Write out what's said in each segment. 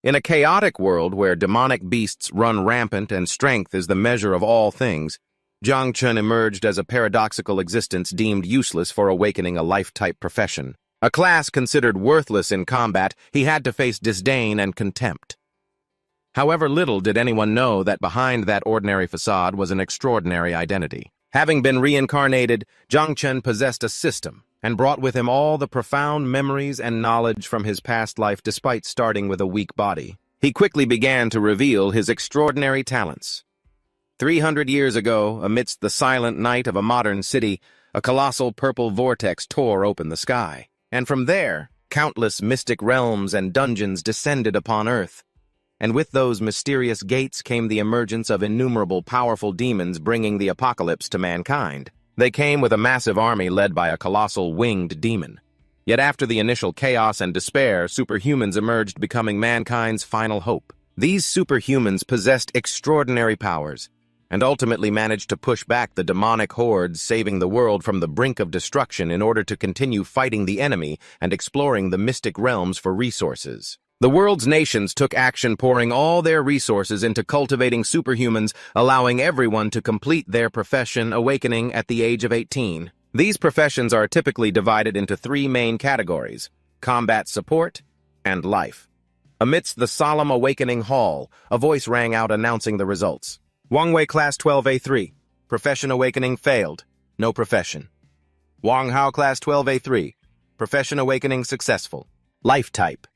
In a chaotic world where demonic beasts run rampant and strength is the measure of all things, Jiang Chun emerged as a paradoxical existence deemed useless for awakening a life-type profession. A class considered worthless in combat, he had to face disdain and contempt. However, little did anyone know that behind that ordinary facade was an extraordinary identity. Having been reincarnated, Jiang Chun possessed a system and brought with him all the profound memories and knowledge from his past life despite starting with a weak body. He quickly began to reveal his extraordinary talents. 300 years ago, amidst the silent night of a modern city, a colossal purple vortex tore open the sky, and from there, countless mystic realms and dungeons descended upon Earth. And with those mysterious gates came the emergence of innumerable powerful demons bringing the apocalypse to mankind. They came with a massive army led by a colossal winged demon. Yet after the initial chaos and despair, superhumans emerged, becoming mankind's final hope. These superhumans possessed extraordinary powers, and ultimately managed to push back the demonic hordes, saving the world from the brink of destruction in order to continue fighting the enemy and exploring the mystic realms for resources. The world's nations took action, pouring all their resources into cultivating superhumans, allowing everyone to complete their profession, awakening at the age of 18. These professions are typically divided into three main categories: combat support and life. Amidst the solemn awakening hall, a voice rang out announcing the results. Wang Wei Class 12A3. Profession awakening failed. No profession. Wang Hao Class 12A3. Profession awakening successful. Life type.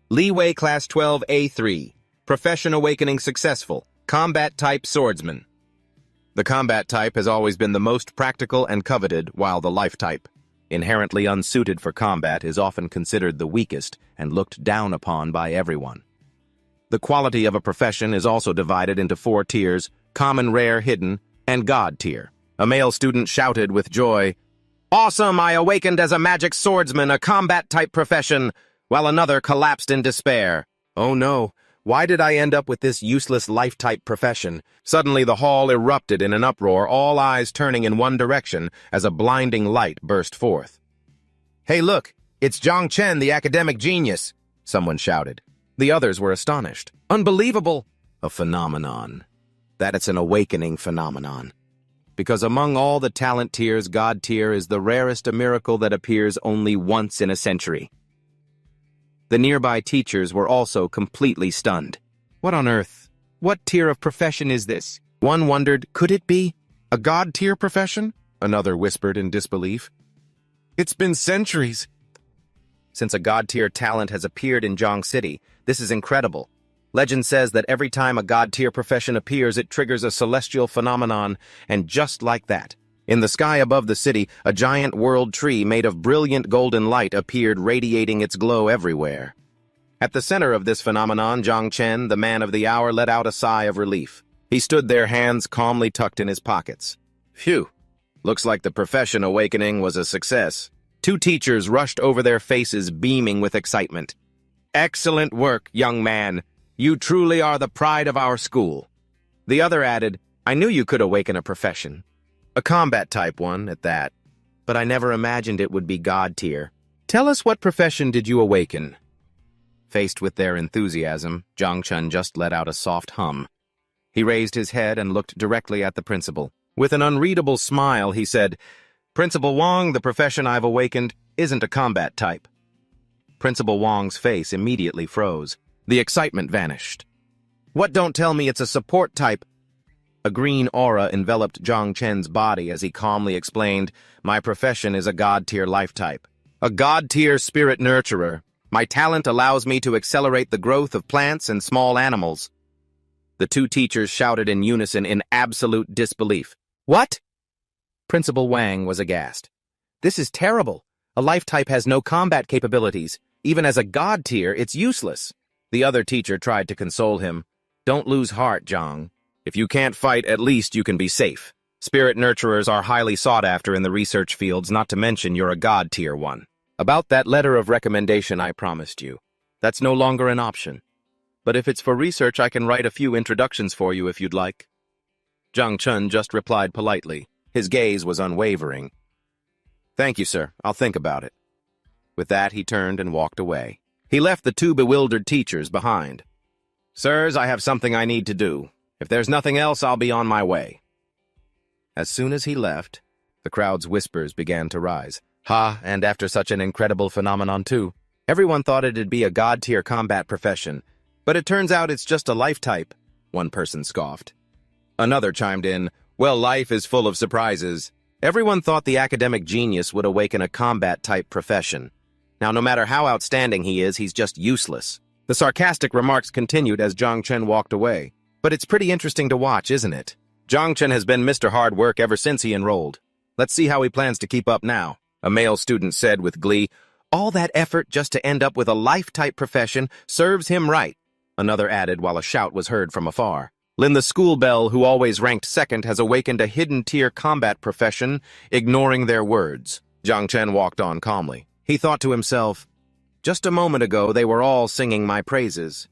Li Wei Class 12A3. Profession awakening successful. Combat type swordsman. The combat type has always been the most practical and coveted, while the life type, inherently unsuited for combat, is often considered the weakest and looked down upon by everyone. The quality of a profession is also divided into 4 tiers: common, rare, hidden, and god tier. A male student shouted with joy, "Awesome! I awakened as a magic swordsman, a combat-type profession," while another collapsed in despair. "Oh no, why did I end up with this useless life-type profession?" Suddenly the hall erupted in an uproar, all eyes turning in one direction as a blinding light burst forth. "Hey look, it's Jiang Chun, the academic genius," someone shouted. The others were astonished. "Unbelievable!" A phenomenon. That it's an awakening phenomenon. Because among all the talent tiers, God tier is the rarest, a miracle that appears only once in a century. The nearby teachers were also completely stunned. What on earth? What tier of profession is this? One wondered, could it be a God tier profession? Another whispered in disbelief. It's been centuries since a God tier talent has appeared in Zhang City. This is incredible. Legend says that every time a God tier profession appears, it triggers a celestial phenomenon, and just like that, in the sky above the city, a giant world tree made of brilliant golden light appeared, radiating its glow everywhere. At the center of this phenomenon, Jiang Chun, the man of the hour, let out a sigh of relief. He stood there, hands calmly tucked in his pockets. Phew, looks like the profession awakening was a success. 2 teachers rushed over, their faces beaming with excitement. "Excellent work, young man. You truly are the pride of our school." The other added, "I knew you could awaken a profession. A combat type one, at that. But I never imagined it would be God tier. Tell us, what profession did you awaken?" Faced with their enthusiasm, Jiang Chun just let out a soft hum. He raised his head and looked directly at the principal. With an unreadable smile, he said, "Principal Wang, the profession I've awakened isn't a combat type." Principal Wang's face immediately froze. The excitement vanished. "What, don't tell me it's a support type?" A green aura enveloped Jiang Chun's body as he calmly explained, "My profession is a God-tier life type. A God-tier spirit nurturer. My talent allows me to accelerate the growth of plants and small animals." The 2 teachers shouted in unison in absolute disbelief. "What?" Principal Wang was aghast. "This is terrible. A life type has no combat capabilities. Even as a God tier, it's useless." The other teacher tried to console him. "Don't lose heart, Jiang. If you can't fight, at least you can be safe. Spirit nurturers are highly sought after in the research fields, not to mention you're a God tier one. About that letter of recommendation I promised you, that's no longer an option. But if it's for research, I can write a few introductions for you if you'd like." Jiang Chun just replied politely. His gaze was unwavering. "Thank you, sir. I'll think about it." With that, he turned and walked away. He left the two bewildered teachers behind. "Sirs, I have something I need to do. If there's nothing else, I'll be on my way." As soon as he left, the crowd's whispers began to rise. Ha, and after such an incredible phenomenon too. Everyone thought it'd be a god-tier combat profession, but it turns out it's just a life type, one person scoffed. Another chimed in, "Well, life is full of surprises." Everyone thought the academic genius would awaken a combat-type profession. Now, no matter how outstanding he is, he's just useless. The sarcastic remarks continued as Zhang Chen walked away. But it's pretty interesting to watch, isn't it? Zhang Chen has been Mr. Hard Work ever since he enrolled. Let's see how he plans to keep up now, a male student said with glee. All that effort just to end up with a life-type profession serves him right, another added while a shout was heard from afar. Lin the school belle, who always ranked second, has awakened a hidden-tier combat profession, ignoring their words. Zhang Chen walked on calmly. He thought to himself, just a moment ago they were all singing my praises.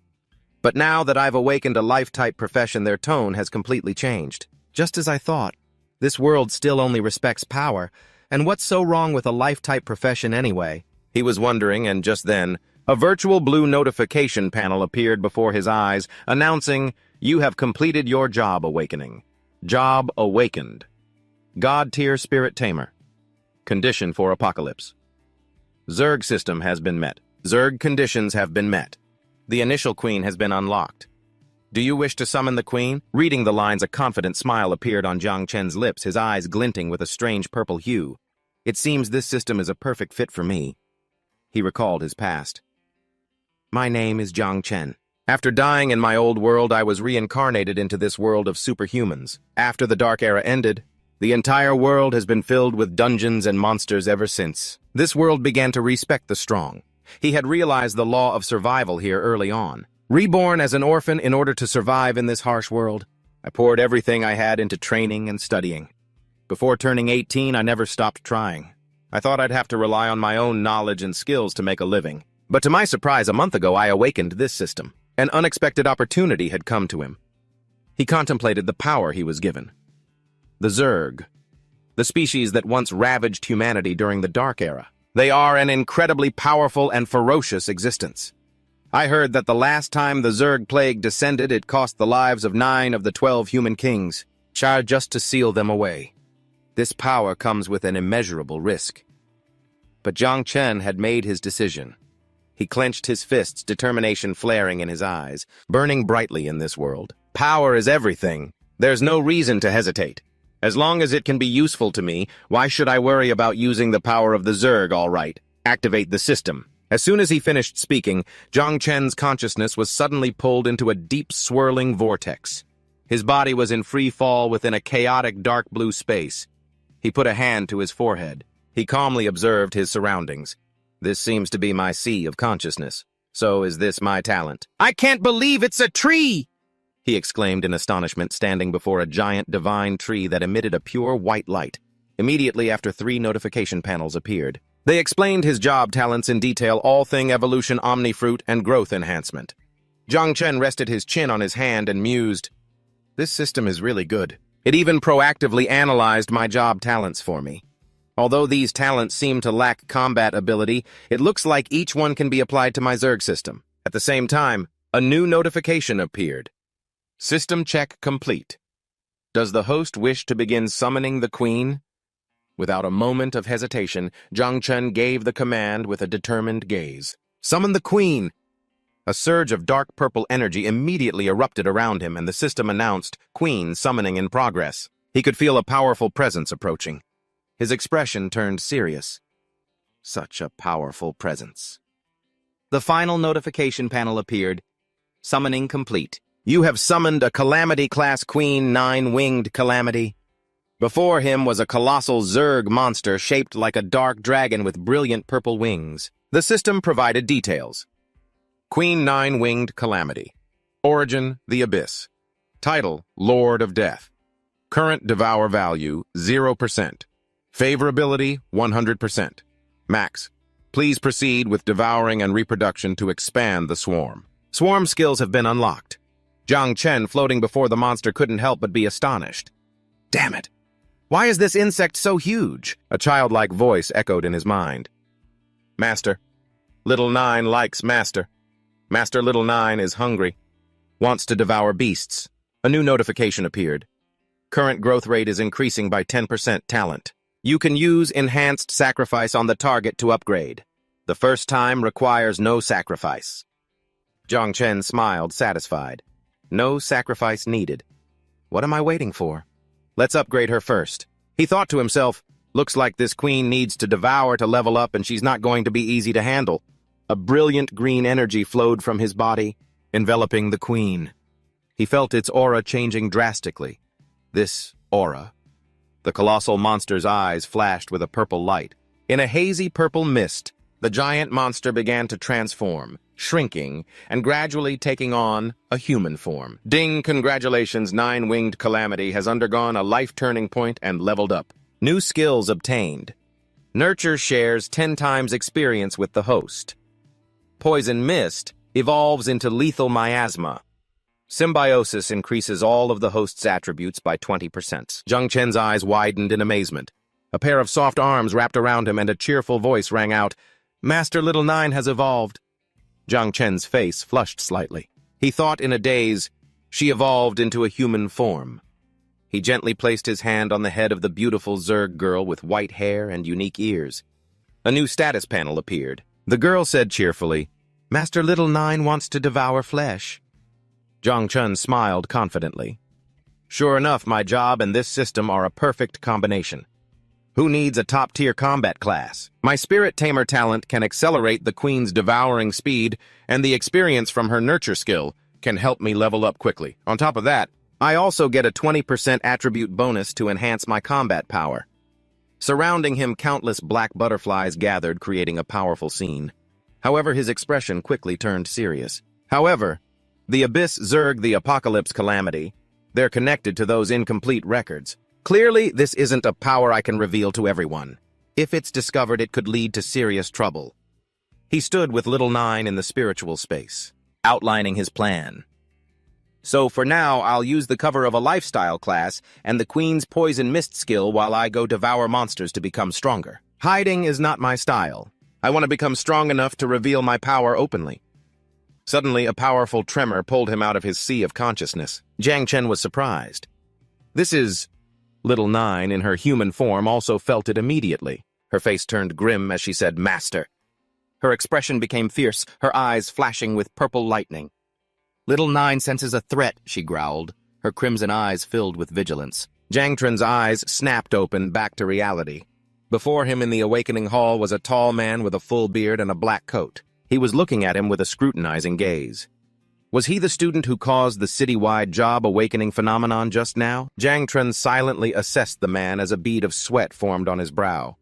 But now that I've awakened a life-type profession, their tone has completely changed. Just as I thought. This world still only respects power, and what's so wrong with a life-type profession anyway? He was wondering, and just then, a virtual blue notification panel appeared before his eyes, announcing, "You have completed your job awakening. Job awakened. God-tier spirit tamer. Condition for apocalypse. Zerg system has been met. Zerg conditions have been met. The initial queen has been unlocked. Do you wish to summon the queen?" Reading the lines, a confident smile appeared on Zhang Chen's lips, his eyes glinting with a strange purple hue. It seems this system is a perfect fit for me. He recalled his past. My name is Zhang Chen. After dying in my old world, I was reincarnated into this world of superhumans. After the Dark Era ended, the entire world has been filled with dungeons and monsters ever since. This world began to respect the strong. He had realized the law of survival here early on. Reborn as an orphan in order to survive in this harsh world, I poured everything I had into training and studying. Before turning 18, I never stopped trying. I thought I'd have to rely on my own knowledge and skills to make a living. But to my surprise, a month ago, I awakened this system. An unexpected opportunity had come to him. He contemplated the power he was given. The Zerg, the species that once ravaged humanity during the Dark Era. They are an incredibly powerful and ferocious existence. I heard that the last time the Zerg plague descended, it cost the lives of 9 of the 12 human kings, just to seal them away. This power comes with an immeasurable risk. But Zhang Chen had made his decision. He clenched his fists, determination flaring in his eyes, burning brightly in this world. Power is everything. There's no reason to hesitate. As long as it can be useful to me, why should I worry about using the power of the Zerg, all right? Activate the system. As soon as he finished speaking, Zhang Chen's consciousness was suddenly pulled into a deep, swirling vortex. His body was in free fall within a chaotic dark blue space. He put a hand to his forehead. He calmly observed his surroundings. This seems to be my sea of consciousness. So is this my talent? I can't believe it's a tree! He exclaimed in astonishment, standing before a giant divine tree that emitted a pure white light. Immediately after 3 notification panels appeared. They explained his job talents in detail, all thing evolution, omnifruit, and growth enhancement. Zhang Chen rested his chin on his hand and mused, "This system is really good. It even proactively analyzed my job talents for me. Although these talents seem to lack combat ability, it looks like each one can be applied to my Zerg system." At the same time, a new notification appeared. System check complete. Does the host wish to begin summoning the queen? Without a moment of hesitation, Zhang Chen gave the command with a determined gaze. Summon the queen! A surge of dark purple energy immediately erupted around him, and the system announced, "Queen summoning in progress." He could feel a powerful presence approaching. His expression turned serious. Such a powerful presence. The final notification panel appeared. Summoning complete. You have summoned a Calamity-class Queen 9-winged Calamity. Before him was a colossal Zerg monster shaped like a dark dragon with brilliant purple wings. The system provided details. Queen 9-winged Calamity. Origin, the Abyss. Title, Lord of Death. Current devour value, 0%. Favorability, 100%. Max. Please proceed with devouring and reproduction to expand the swarm. Swarm skills have been unlocked. Zhang Chen, floating before the monster, couldn't help but be astonished. Damn it! Why is this insect so huge? A childlike voice echoed in his mind. Master, Little Nine likes Master. Master Little Nine is hungry. Wants to devour beasts. A new notification appeared. Current growth rate is increasing by 10% talent. You can use enhanced sacrifice on the target to upgrade. The first time requires no sacrifice. Zhang Chen smiled, satisfied. No sacrifice needed. What am I waiting for? Let's upgrade her first. He thought to himself, looks like this queen needs to devour to level up and she's not going to be easy to handle. A brilliant green energy flowed from his body, enveloping the queen. He felt its aura changing drastically. This aura. The colossal monster's eyes flashed with a purple light. In a hazy purple mist, the giant monster began to transform, shrinking, and gradually taking on a human form. Ding, congratulations, Nine-Winged Calamity has undergone a life turning point and leveled up. New skills obtained. Nurture shares 10 times experience with the host. Poison Mist evolves into Lethal Miasma. Symbiosis increases all of the host's attributes by 20%. Zhang Chen's eyes widened in amazement. A pair of soft arms wrapped around him and a cheerful voice rang out, Master Little Nine has evolved. Zhang Chen's face flushed slightly. He thought in a daze, she evolved into a human form. He gently placed his hand on the head of the beautiful Zerg girl with white hair and unique ears. A new status panel appeared. The girl said cheerfully, Master Little Nine wants to devour flesh. Zhang Chen smiled confidently. Sure enough, my job and this system are a perfect combination. Who needs a top-tier combat class? My Spirit Tamer talent can accelerate the queen's devouring speed, and the experience from her nurture skill can help me level up quickly. On top of that, I also get a 20% attribute bonus to enhance my combat power. Surrounding him, countless black butterflies gathered, creating a powerful scene. However, his expression quickly turned serious. However, the Abyss Zerg the Apocalypse Calamity, they're connected to those incomplete records. Clearly, this isn't a power I can reveal to everyone. If it's discovered, it could lead to serious trouble. He stood with Little Nine in the spiritual space, outlining his plan. So for now, I'll use the cover of a lifestyle class and the Queen's Poison Mist skill while I go devour monsters to become stronger. Hiding is not my style. I want to become strong enough to reveal my power openly. Suddenly, a powerful tremor pulled him out of his sea of consciousness. Zhang Chen was surprised. This is... Little Nine, in her human form, also felt it immediately. Her face turned grim as she said, Master. Her expression became fierce, her eyes flashing with purple lightning. Little Nine senses a threat, she growled, her crimson eyes filled with vigilance. Zhang Tren's eyes snapped open back to reality. Before him in the awakening hall was a tall man with a full beard and a black coat. He was looking at him with a scrutinizing gaze. Was he the student who caused the citywide job awakening phenomenon just now? Zhang Tren silently assessed the man as a bead of sweat formed on his brow.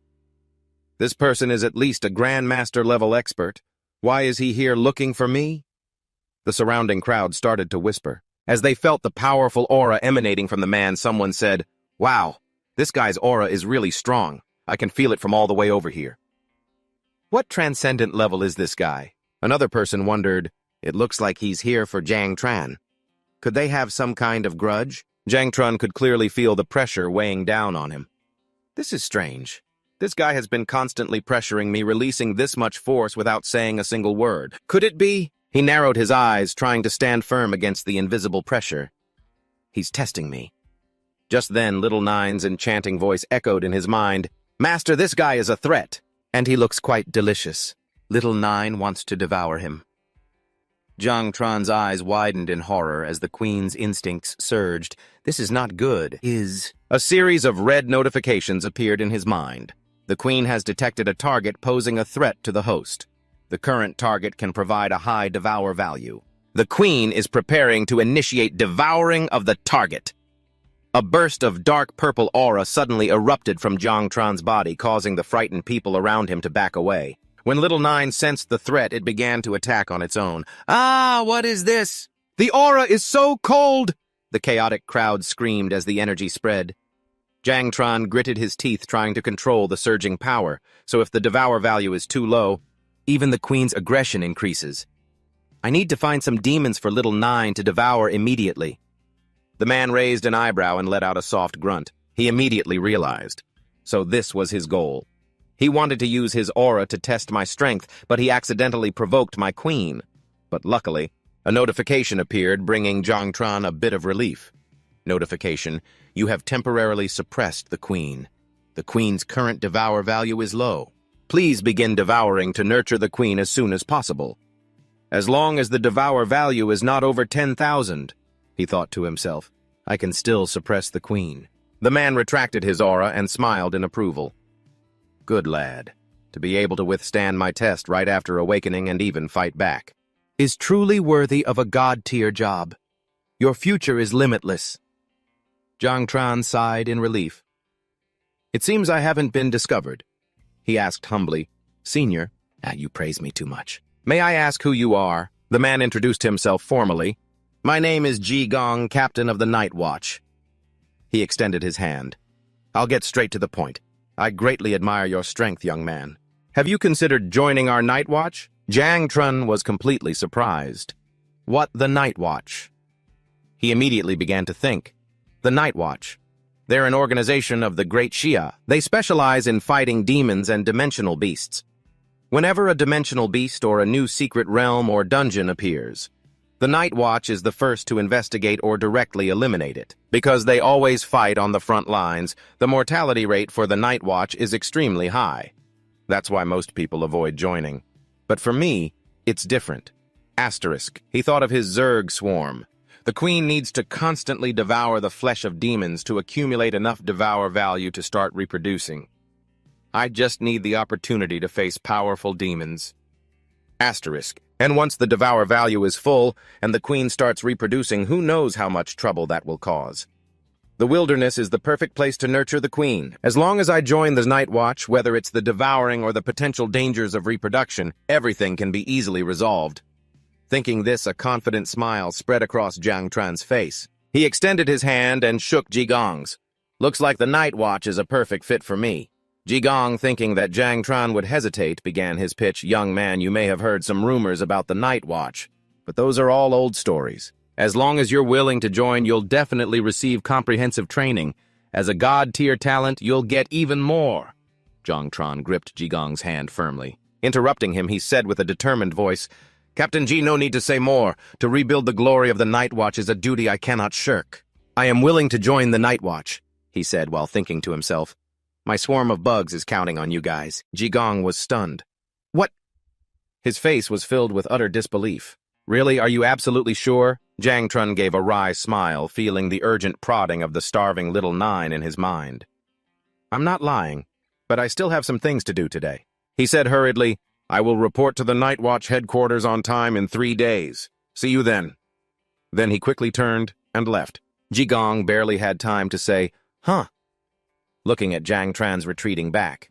This person is at least a Grandmaster-level expert. Why is he here looking for me? The surrounding crowd started to whisper. As they felt the powerful aura emanating from the man, someone said, Wow, this guy's aura is really strong. I can feel it from all the way over here. What transcendent level is this guy? Another person wondered, It looks like he's here for Zhang Tran. Could they have some kind of grudge? Zhang Tran could clearly feel the pressure weighing down on him. This is strange. This guy has been constantly pressuring me, releasing this much force without saying a single word. Could it be? He narrowed his eyes, trying to stand firm against the invisible pressure. He's testing me. Just then, Little Nine's enchanting voice echoed in his mind. Master, this guy is a threat, and he looks quite delicious. Little Nine wants to devour him. Zhang Tran's eyes widened in horror as the queen's instincts surged. This is not good. A series of red notifications appeared in his mind. The queen has detected a target posing a threat to the host. The current target can provide a high devour value. The queen is preparing to initiate devouring of the target. A burst of dark purple aura suddenly erupted from Zhang Tran's body, causing the frightened people around him to back away. When Little Nine sensed the threat, it began to attack on its own. Ah, what is this? The aura is so cold! The chaotic crowd screamed as the energy spread. Zhang Tran gritted his teeth, trying to control the surging power, so if the devour value is too low, even the queen's aggression increases. I need to find some demons for Little Nine to devour immediately. The man raised an eyebrow and let out a soft grunt. He immediately realized. So this was his goal. He wanted to use his aura to test my strength, but he accidentally provoked my queen. But luckily, a notification appeared, bringing Zhang Tran a bit of relief. Notification: you have temporarily suppressed the queen. The queen's current devour value is low. Please begin devouring to nurture the queen as soon as possible. As long as the devour value is not over 10,000, he thought to himself, I can still suppress the queen. The man retracted his aura and smiled in approval. Good lad. To be able to withstand my test right after awakening and even fight back is truly worthy of a god-tier job. Your future is limitless. Zhang Tran sighed in relief. It seems I haven't been discovered. He asked humbly, Senior, you praise me too much. May I ask who you are? The man introduced himself formally. My name is Ji Gong, captain of the Night Watch. He extended his hand. I'll get straight to the point. I greatly admire your strength, young man. Have you considered joining our Night Watch? Zhang Tran was completely surprised. What the Night Watch? He immediately began to think. The Night Watch. They're an organization of the Great Xia. They specialize in fighting demons and dimensional beasts. Whenever a dimensional beast or a new secret realm or dungeon appears, the Night Watch is the first to investigate or directly eliminate it. Because they always fight on the front lines, the mortality rate for the Night Watch is extremely high. That's why most people avoid joining. But for me, it's different. Asterisk. He thought of his Zerg swarm. The queen needs to constantly devour the flesh of demons to accumulate enough devour value to start reproducing. I just need the opportunity to face powerful demons. Asterisk. And once the devour value is full and the queen starts reproducing, who knows how much trouble that will cause. The wilderness is the perfect place to nurture the queen. As long as I join the Night Watch, whether it's the devouring or the potential dangers of reproduction, everything can be easily resolved. Thinking this, a confident smile spread across Zhang Tran's face. He extended his hand and shook Ji Gong's. Looks like the Night Watch is a perfect fit for me. Ji Gong, thinking that Zhang Tran would hesitate, began his pitch. Young man, you may have heard some rumors about the Night Watch, but those are all old stories. As long as you're willing to join, you'll definitely receive comprehensive training. As a god-tier talent, you'll get even more. Zhang Tran gripped Ji Gong's hand firmly. Interrupting him, he said with a determined voice, Captain Ji, no need to say more. To rebuild the glory of the Night Watch is a duty I cannot shirk. I am willing to join the Night Watch, he said while thinking to himself. My swarm of bugs is counting on you guys. Ji Gong was stunned. What? His face was filled with utter disbelief. Really, are you absolutely sure? Zhang Tran gave a wry smile, feeling the urgent prodding of the starving little nine in his mind. I'm not lying, but I still have some things to do today. He said hurriedly, I will report to the Night Watch headquarters on time in 3 days. See you then. Then he quickly turned and left. Ji Gong barely had time to say, huh? Looking at Zhang Tran's retreating back.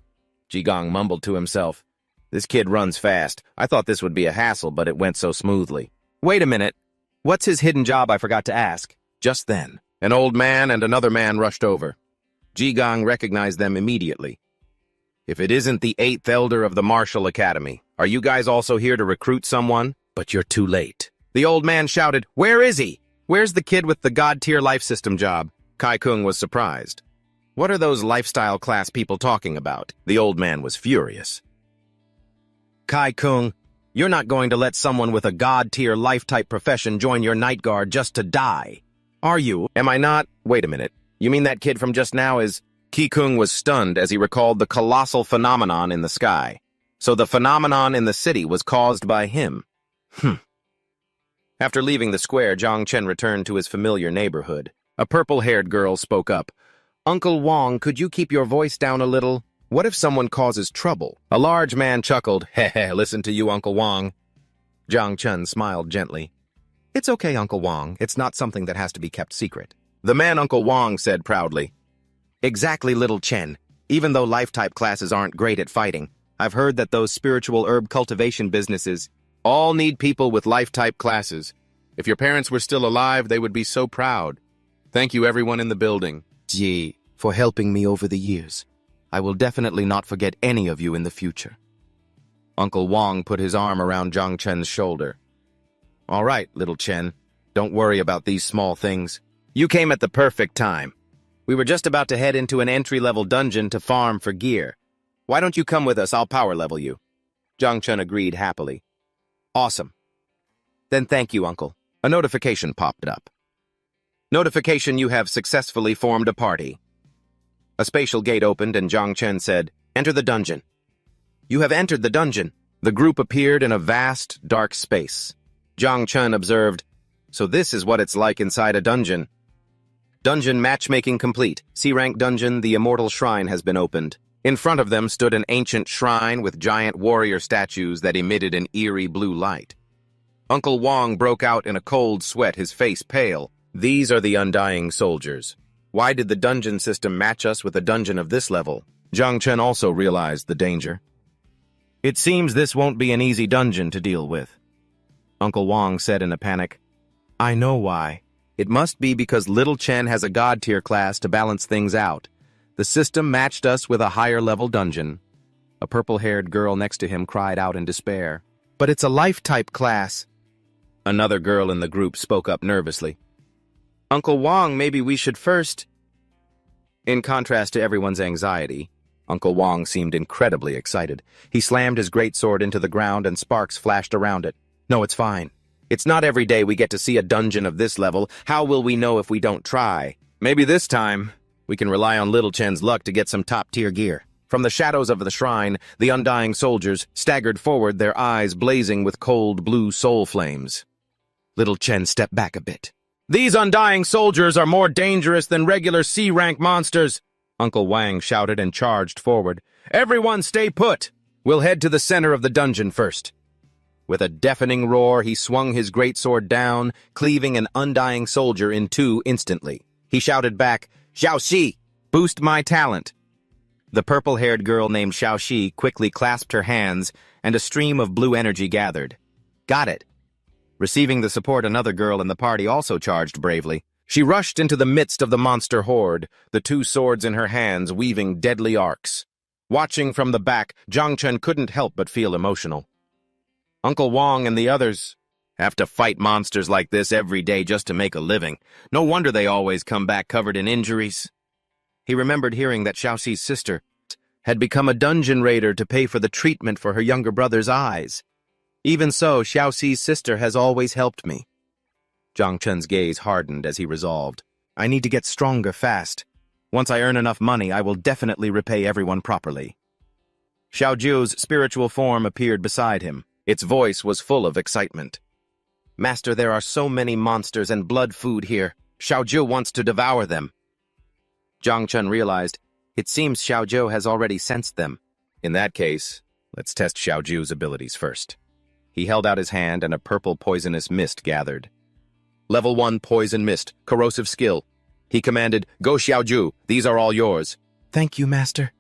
Ji Gong mumbled to himself, this kid runs fast. I thought this would be a hassle, but it went so smoothly. Wait a minute. What's his hidden job I forgot to ask? Just then, an old man and another man rushed over. Ji Gong recognized them immediately. If it isn't the 8th elder of the Martial Academy, are you guys also here to recruit someone? But you're too late. The old man shouted, where is he? Where's the kid with the god-tier life system job? Kai Kung was surprised. What are those lifestyle class people talking about? The old man was furious. Kai Kung, you're not going to let someone with a god-tier life-type profession join your night guard just to die. Are you? Am I not? Wait a minute. You mean that kid from just now is... Ki Kung was stunned as he recalled the colossal phenomenon in the sky. So the phenomenon in the city was caused by him. After leaving the square, Zhang Chen returned to his familiar neighborhood. A purple-haired girl spoke up. Uncle Wong, could you keep your voice down a little? What if someone causes trouble? A large man chuckled. Heh, listen to you, Uncle Wong. Zhang Chen smiled gently. It's okay, Uncle Wong. It's not something that has to be kept secret. The man Uncle Wong said proudly. Exactly, little Chen. Even though life-type classes aren't great at fighting, I've heard that those spiritual herb cultivation businesses all need people with life-type classes. If your parents were still alive, they would be so proud. Thank you, everyone in the building. Ji, for helping me over the years. I will definitely not forget any of you in the future. Uncle Wong put his arm around Zhang Chen's shoulder. All right, little Chen. Don't worry about these small things. You came at the perfect time. We were just about to head into an entry-level dungeon to farm for gear. Why don't you come with us? I'll power level you. Jiang Chun agreed happily. Awesome. Then thank you, Uncle. A notification popped up. Notification: you have successfully formed a party. A spatial gate opened and Jiang Chun said, "Enter the dungeon." You have entered the dungeon. The group appeared in a vast, dark space. Jiang Chun observed, so this is what it's like inside a dungeon. Dungeon matchmaking complete. C-rank dungeon, the immortal shrine has been opened. In front of them stood an ancient shrine with giant warrior statues that emitted an eerie blue light. Uncle Wong broke out in a cold sweat, his face pale. These are the Undying Soldiers. Why did the dungeon system match us with a dungeon of this level? Jiang Chun also realized the danger. It seems this won't be an easy dungeon to deal with. Uncle Wong said in a panic, I know why. It must be because Little Chen has a god-tier class to balance things out. The system matched us with a higher-level dungeon. A purple-haired girl next to him cried out in despair. But it's a life-type class. Another girl in the group spoke up nervously. Uncle Wong, maybe we should first... In contrast to everyone's anxiety, Uncle Wong seemed incredibly excited. He slammed his greatsword into the ground and sparks flashed around it. No, it's fine. It's not every day we get to see a dungeon of this level. How will we know if we don't try? Maybe this time, we can rely on Little Chen's luck to get some top-tier gear. From the shadows of the shrine, the Undying Soldiers staggered forward, their eyes blazing with cold blue soul flames. Little Chen stepped back a bit. These Undying Soldiers are more dangerous than regular C-rank monsters, Uncle Wang shouted and charged forward. Everyone stay put! We'll head to the center of the dungeon first. With a deafening roar, he swung his greatsword down, cleaving an Undying Soldier in two instantly. He shouted back, Xiaoxi, boost my talent. The purple-haired girl named Xiaoxi quickly clasped her hands, and a stream of blue energy gathered. Got it. Receiving the support, another girl in the party also charged bravely. She rushed into the midst of the monster horde, the two swords in her hands weaving deadly arcs. Watching from the back, Jiang Chun couldn't help but feel emotional. Uncle Wong and the others have to fight monsters like this every day just to make a living. No wonder they always come back covered in injuries. He remembered hearing that Xiaoxi's sister had become a dungeon raider to pay for the treatment for her younger brother's eyes. Even so, Xiaoxi's sister has always helped me. Jiang Chun's gaze hardened as he resolved, I need to get stronger fast. Once I earn enough money, I will definitely repay everyone properly. Xiao Zhu's spiritual form appeared beside him. Its voice was full of excitement. Master, there are so many monsters and blood food here. Xiao Zhu wants to devour them. Jiang Chun realized, it seems Xiao Zhu has already sensed them. In that case, let's test Xiao Zhu's abilities first. He held out his hand and a purple poisonous mist gathered. Level 1 Poison Mist, Corrosive Skill. He commanded, Go Xiao Zhu, these are all yours. Thank you, Master.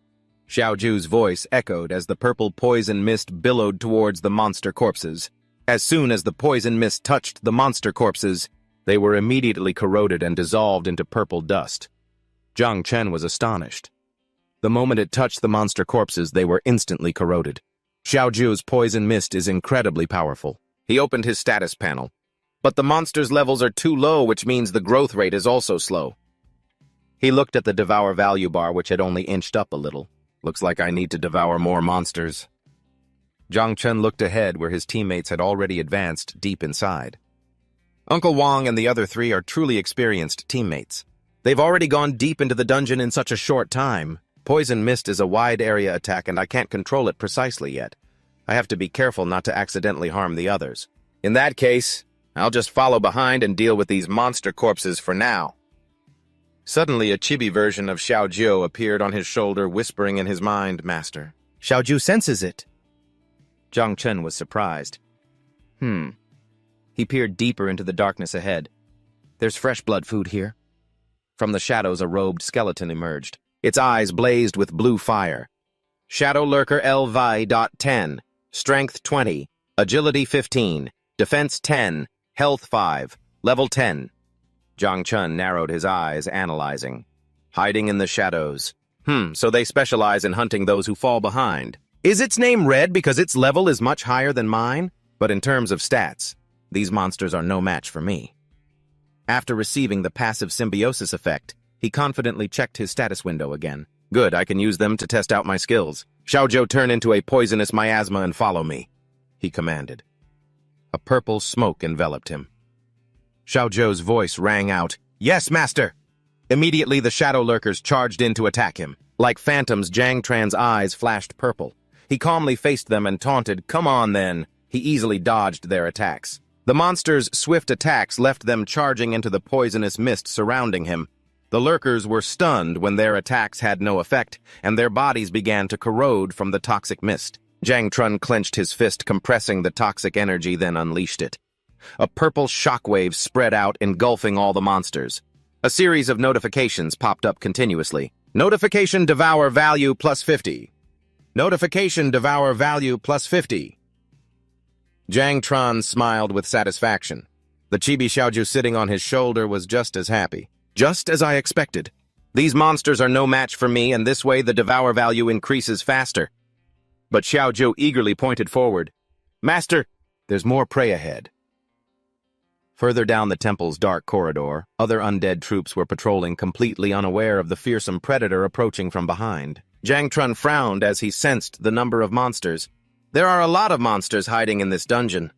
Xiao Zhu's voice echoed as the purple poison mist billowed towards the monster corpses. As soon as the poison mist touched the monster corpses, they were immediately corroded and dissolved into purple dust. Jiang Chun was astonished. The moment it touched the monster corpses, they were instantly corroded. Xiao Zhu's poison mist is incredibly powerful. He opened his status panel. But the monster's levels are too low, which means the growth rate is also slow. He looked at the devour value bar, which had only inched up a little. Looks like I need to devour more monsters. Jiang Chun looked ahead where his teammates had already advanced deep inside. Uncle Wong and the other three are truly experienced teammates. They've already gone deep into the dungeon in such a short time. Poison Mist is a wide area attack and I can't control it precisely yet. I have to be careful not to accidentally harm the others. In that case, I'll just follow behind and deal with these monster corpses for now. Suddenly, a chibi version of Xiao Zhu appeared on his shoulder, whispering in his mind, Master. Xiao Zhu senses it. Jiang Chun was surprised. He peered deeper into the darkness ahead. There's fresh blood food here. From the shadows, a robed skeleton emerged. Its eyes blazed with blue fire. Shadow Lurker LV.10, Strength 20, Agility 15, Defense 10, Health 5, Level 10. Jiang Chun narrowed his eyes, analyzing. Hiding in the shadows. So they specialize in hunting those who fall behind. Is its name Red because its level is much higher than mine? But in terms of stats, these monsters are no match for me. After receiving the passive symbiosis effect, he confidently checked his status window again. Good, I can use them to test out my skills. Xiaozhou, turn into a poisonous miasma and follow me, he commanded. A purple smoke enveloped him. Xiaozhou's voice rang out, "Yes, master!" Immediately, the shadow lurkers charged in to attack him. Like phantoms, Jiang Tran's eyes flashed purple. He calmly faced them and taunted, "Come on, then." He easily dodged their attacks. The monster's swift attacks left them charging into the poisonous mist surrounding him. The lurkers were stunned when their attacks had no effect, and their bodies began to corrode from the toxic mist. Jiang Tran clenched his fist, compressing the toxic energy, then unleashed it. A purple shockwave spread out, engulfing all the monsters. A series of notifications popped up continuously. Notification devour value plus 50. Notification devour value plus 50. Jiang Tran smiled with satisfaction. The chibi Xiaozhou sitting on his shoulder was just as happy. Just as I expected. These monsters are no match for me, and this way the devour value increases faster. But Xiaozhou eagerly pointed forward. Master, there's more prey ahead. Further down the temple's dark corridor, other undead troops were patrolling, completely unaware of the fearsome predator approaching from behind. Jiang Tran frowned as he sensed the number of monsters. There are a lot of monsters hiding in this dungeon.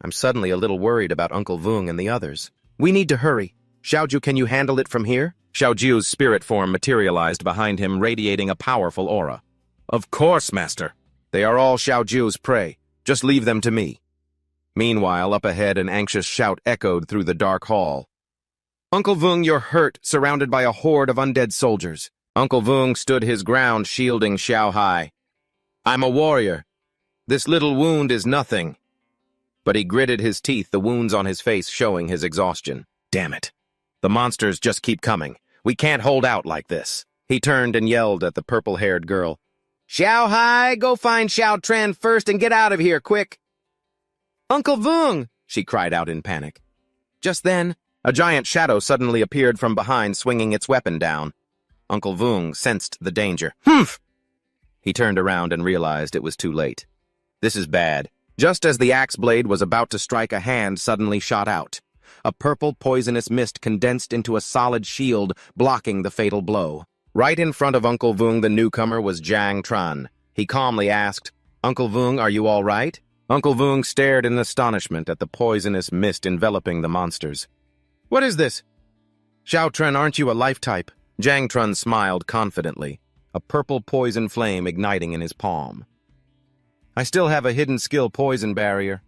I'm suddenly a little worried about Uncle Vung and the others. We need to hurry. Xiaozhou, can you handle it from here? Xiaozhou's spirit form materialized behind him, radiating a powerful aura. Of course, master. They are all Xiaozhou's prey. Just leave them to me. Meanwhile, up ahead, an anxious shout echoed through the dark hall. Uncle Vung, you're hurt, surrounded by a horde of undead soldiers. Uncle Vung stood his ground, shielding Xiao Hai. I'm a warrior. This little wound is nothing. But he gritted his teeth, the wounds on his face showing his exhaustion. Damn it. The monsters just keep coming. We can't hold out like this. He turned and yelled at the purple-haired girl. Xiao Hai, go find Xiao Tran first and get out of here, quick. Uncle Vung, she cried out in panic. Just then, a giant shadow suddenly appeared from behind, swinging its weapon down. Uncle Vung sensed the danger. Humph! He turned around and realized it was too late. This is bad. Just as the axe blade was about to strike, a hand suddenly shot out. A purple, poisonous mist condensed into a solid shield, blocking the fatal blow. Right in front of Uncle Vung, the newcomer was Jiang Tran. He calmly asked, Uncle Vung, are you all right? Uncle Vung stared in astonishment at the poisonous mist enveloping the monsters. What is this? Xiao Tran, aren't you a life type? Jiang Tran smiled confidently, a purple poison flame igniting in his palm. I still have a hidden skill poison barrier.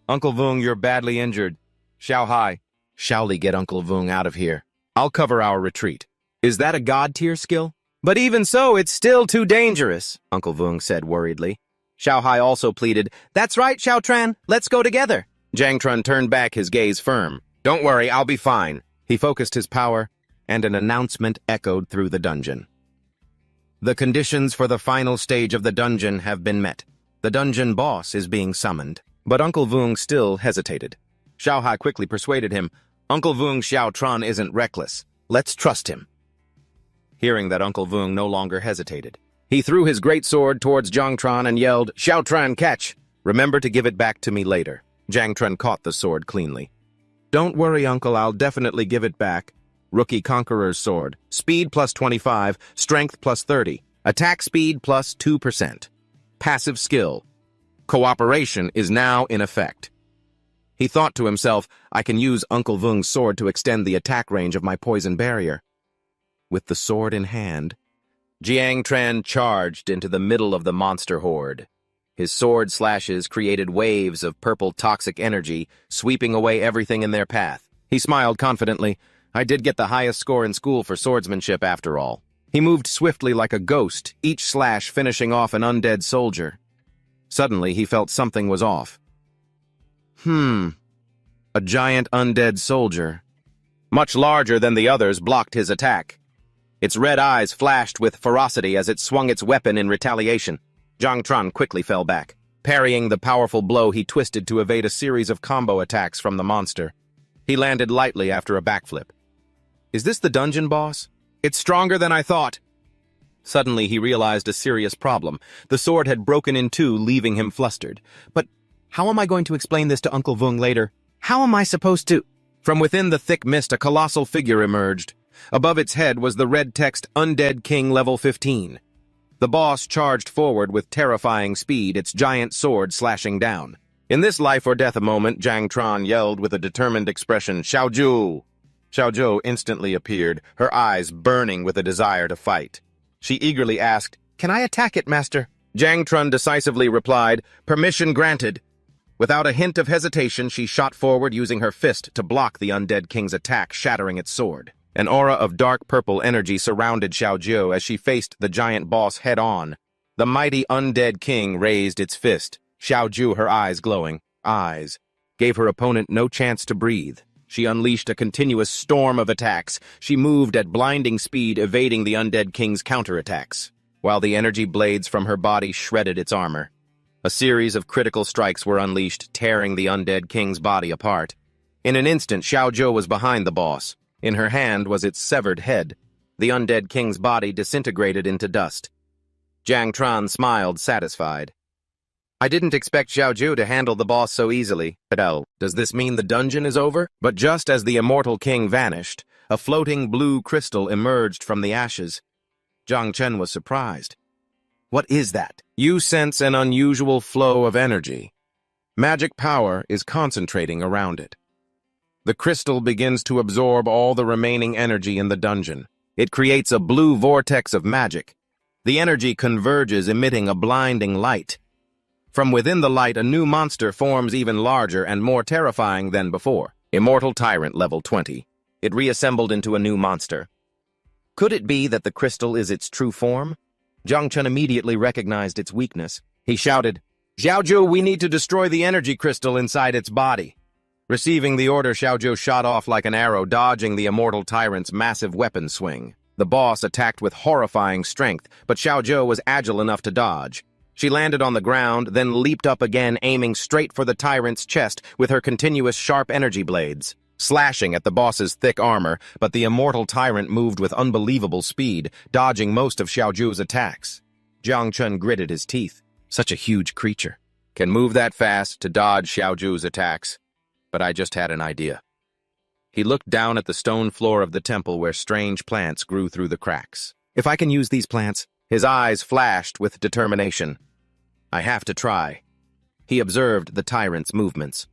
Uncle Vung, you're badly injured. Xiao Hai, Xiaoli, get Uncle Vung out of here. I'll cover our retreat. Is that a god-tier skill? But even so, it's still too dangerous, Uncle Vung said worriedly. Xiao Hai also pleaded, That's right, Xiao Tran, let's go together. Jiang Tran turned back, his gaze firm. Don't worry, I'll be fine. He focused his power, and an announcement echoed through the dungeon. The conditions for the final stage of the dungeon have been met. The dungeon boss is being summoned. But Uncle Vung still hesitated. Xiao Hai quickly persuaded him, Uncle Vung, Xiao Tran isn't reckless. Let's trust him. Hearing that Uncle Vung no longer hesitated, he threw his great sword towards Jiang Tran and yelled, Xiao Tran, catch! Remember to give it back to me later. Jiang Tran caught the sword cleanly. Don't worry, Uncle, I'll definitely give it back. Rookie Conqueror's sword. Speed plus 25, strength plus 30, attack speed plus 2%. Passive skill. Cooperation is now in effect. He thought to himself, I can use Uncle Vung's sword to extend the attack range of my poison barrier. With the sword in hand, Jiang Tran charged into the middle of the monster horde. His sword slashes created waves of purple toxic energy, sweeping away everything in their path. He smiled confidently. I did get the highest score in school for swordsmanship after all. He moved swiftly like a ghost, each slash finishing off an undead soldier. Suddenly, he felt something was off. A giant undead soldier, much larger than the others, blocked his attack. Its red eyes flashed with ferocity as it swung its weapon in retaliation. Jiang Tran quickly fell back. Parrying the powerful blow, he twisted to evade a series of combo attacks from the monster. He landed lightly after a backflip. Is this the dungeon boss? It's stronger than I thought. Suddenly, he realized a serious problem. The sword had broken in two, leaving him flustered. But how am I going to explain this to Uncle Vung later? How am I supposed to? From within the thick mist, a colossal figure emerged. Above its head was the red text, Undead King Level 15. The boss charged forward with terrifying speed, its giant sword slashing down. In this life-or-death moment, Zhang Tran yelled with a determined expression, "Xiaoju!" Xiaoju instantly appeared, her eyes burning with a desire to fight. She eagerly asked, "Can I attack it, master?" Zhang Tran decisively replied, "Permission granted." Without a hint of hesitation, she shot forward using her fist to block the undead king's attack, shattering its sword. An aura of dark purple energy surrounded Xiaoju as she faced the giant boss head-on. The mighty undead king raised its fist. Xiaoju, her eyes glowing, gave her opponent no chance to breathe. She unleashed a continuous storm of attacks. She moved at blinding speed, evading the undead king's counterattacks, while the energy blades from her body shredded its armor. A series of critical strikes were unleashed, tearing the undead king's body apart. In an instant, Xiaoju was behind the boss. In her hand was its severed head. The undead king's body disintegrated into dust. Zhang Tran smiled, satisfied. "I didn't expect Xiaoju to handle the boss so easily. Does this mean the dungeon is over?" But just as the immortal king vanished, a floating blue crystal emerged from the ashes. Zhang Chen was surprised. "What is that?" "You sense an unusual flow of energy. Magic power is concentrating around it. The crystal begins to absorb all the remaining energy in the dungeon. It creates a blue vortex of magic. The energy converges, emitting a blinding light. From within the light, a new monster forms, even larger and more terrifying than before. Immortal Tyrant, level 20. It reassembled into a new monster. Could it be that the crystal is its true form? Zhang Chen immediately recognized its weakness. He shouted, "Xiaoju, we need to destroy the energy crystal inside its body." Receiving the order, Xiaoju shot off like an arrow, dodging the immortal tyrant's massive weapon swing. The boss attacked with horrifying strength, but Xiaoju was agile enough to dodge. She landed on the ground, then leaped up again, aiming straight for the tyrant's chest with her continuous sharp energy blades, slashing at the boss's thick armor, but the immortal tyrant moved with unbelievable speed, dodging most of Xiaoju's attacks. Zhang Chen gritted his teeth. Such a huge creature can move that fast to dodge Xiaoju's attacks. But I just had an idea. He looked down at the stone floor of the temple where strange plants grew through the cracks. If I can use these plants, his eyes flashed with determination. I have to try. He observed the tyrant's movements.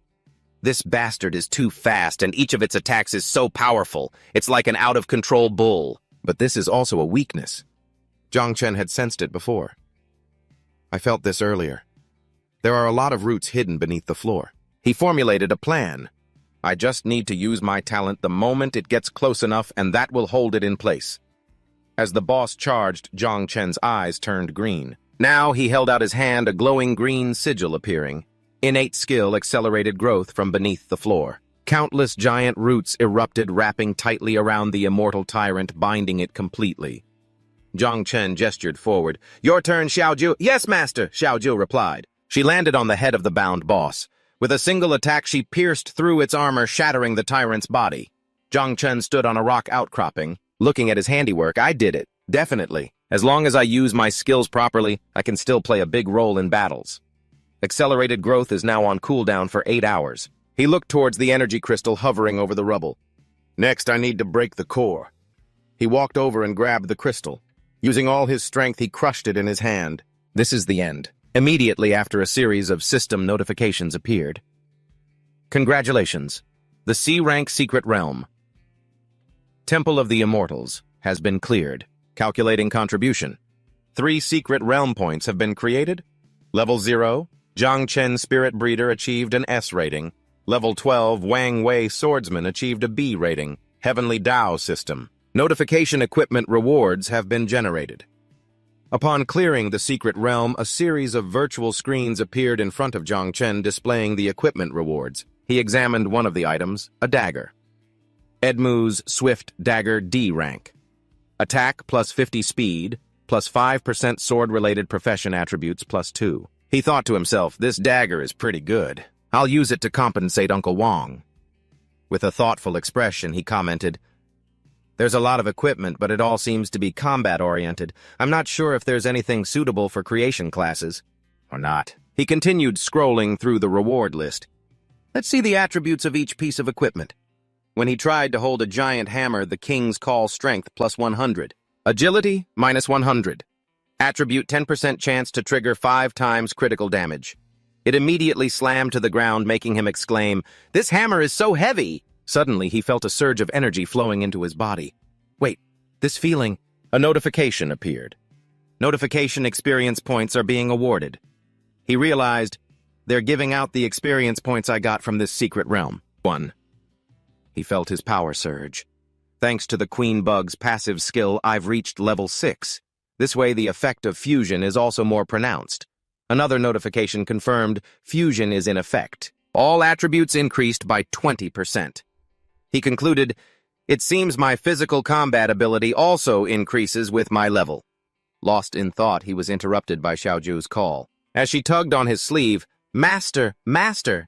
This bastard is too fast, and each of its attacks is so powerful. It's like an out-of-control bull. But this is also a weakness. Zhang Chen had sensed it before. I felt this earlier. There are a lot of roots hidden beneath the floor. He formulated a plan. I just need to use my talent the moment it gets close enough, and that will hold it in place. As the boss charged, Zhang Chen's eyes turned green. Now he held out his hand, a glowing green sigil appearing. Innate skill accelerated growth from beneath the floor. Countless giant roots erupted, wrapping tightly around the immortal tyrant, binding it completely. Zhang Chen gestured forward. "Your turn, Xiaoju." "Yes, master," Xiaoju replied. She landed on the head of the bound boss. With a single attack, she pierced through its armor, shattering the tyrant's body. Zhang Chen stood on a rock outcropping, looking at his handiwork. I did it. Definitely. As long as I use my skills properly, I can still play a big role in battles. Accelerated growth is now on cooldown for 8 hours. He looked towards the energy crystal hovering over the rubble. Next, I need to break the core. He walked over and grabbed the crystal. Using all his strength, he crushed it in his hand. This is the end. Immediately after, a series of system notifications appeared. Congratulations. The C-rank Secret Realm. Temple of the Immortals has been cleared. Calculating contribution. 3 Secret Realm points have been created. Level 0, Zhang Chen Spirit Breeder achieved an S rating. Level 12, Wang Wei Swordsman achieved a B rating. Heavenly Dao System. Notification equipment rewards have been generated. Upon clearing the secret realm, a series of virtual screens appeared in front of Zhang Chen, displaying the equipment rewards. He examined one of the items, a dagger. Edmu's Swift Dagger D rank. Attack plus 50 speed, plus 5% sword-related profession attributes plus 2. He thought to himself, this dagger is pretty good. I'll use it to compensate Uncle Wong. With a thoughtful expression, he commented, "There's a lot of equipment, but it all seems to be combat-oriented. I'm not sure if there's anything suitable for creation classes. Or not." He continued scrolling through the reward list. Let's see the attributes of each piece of equipment. When he tried to hold a giant hammer, the King's Call strength plus 100. Agility minus 100. Attribute 10% chance to trigger 5 times critical damage. It immediately slammed to the ground, making him exclaim, "This hammer is so heavy!" Suddenly, he felt a surge of energy flowing into his body. Wait, this feeling... A notification appeared. Notification experience points are being awarded. He realized, they're giving out the experience points I got from this secret realm. 1. He felt his power surge. Thanks to the Queen Bug's passive skill, I've reached level 6. This way, the effect of fusion is also more pronounced. Another notification confirmed fusion is in effect. All attributes increased by 20%. He concluded, it seems my physical combat ability also increases with my level. Lost in thought, he was interrupted by Xiaoju's call. As she tugged on his sleeve, "Master, master,"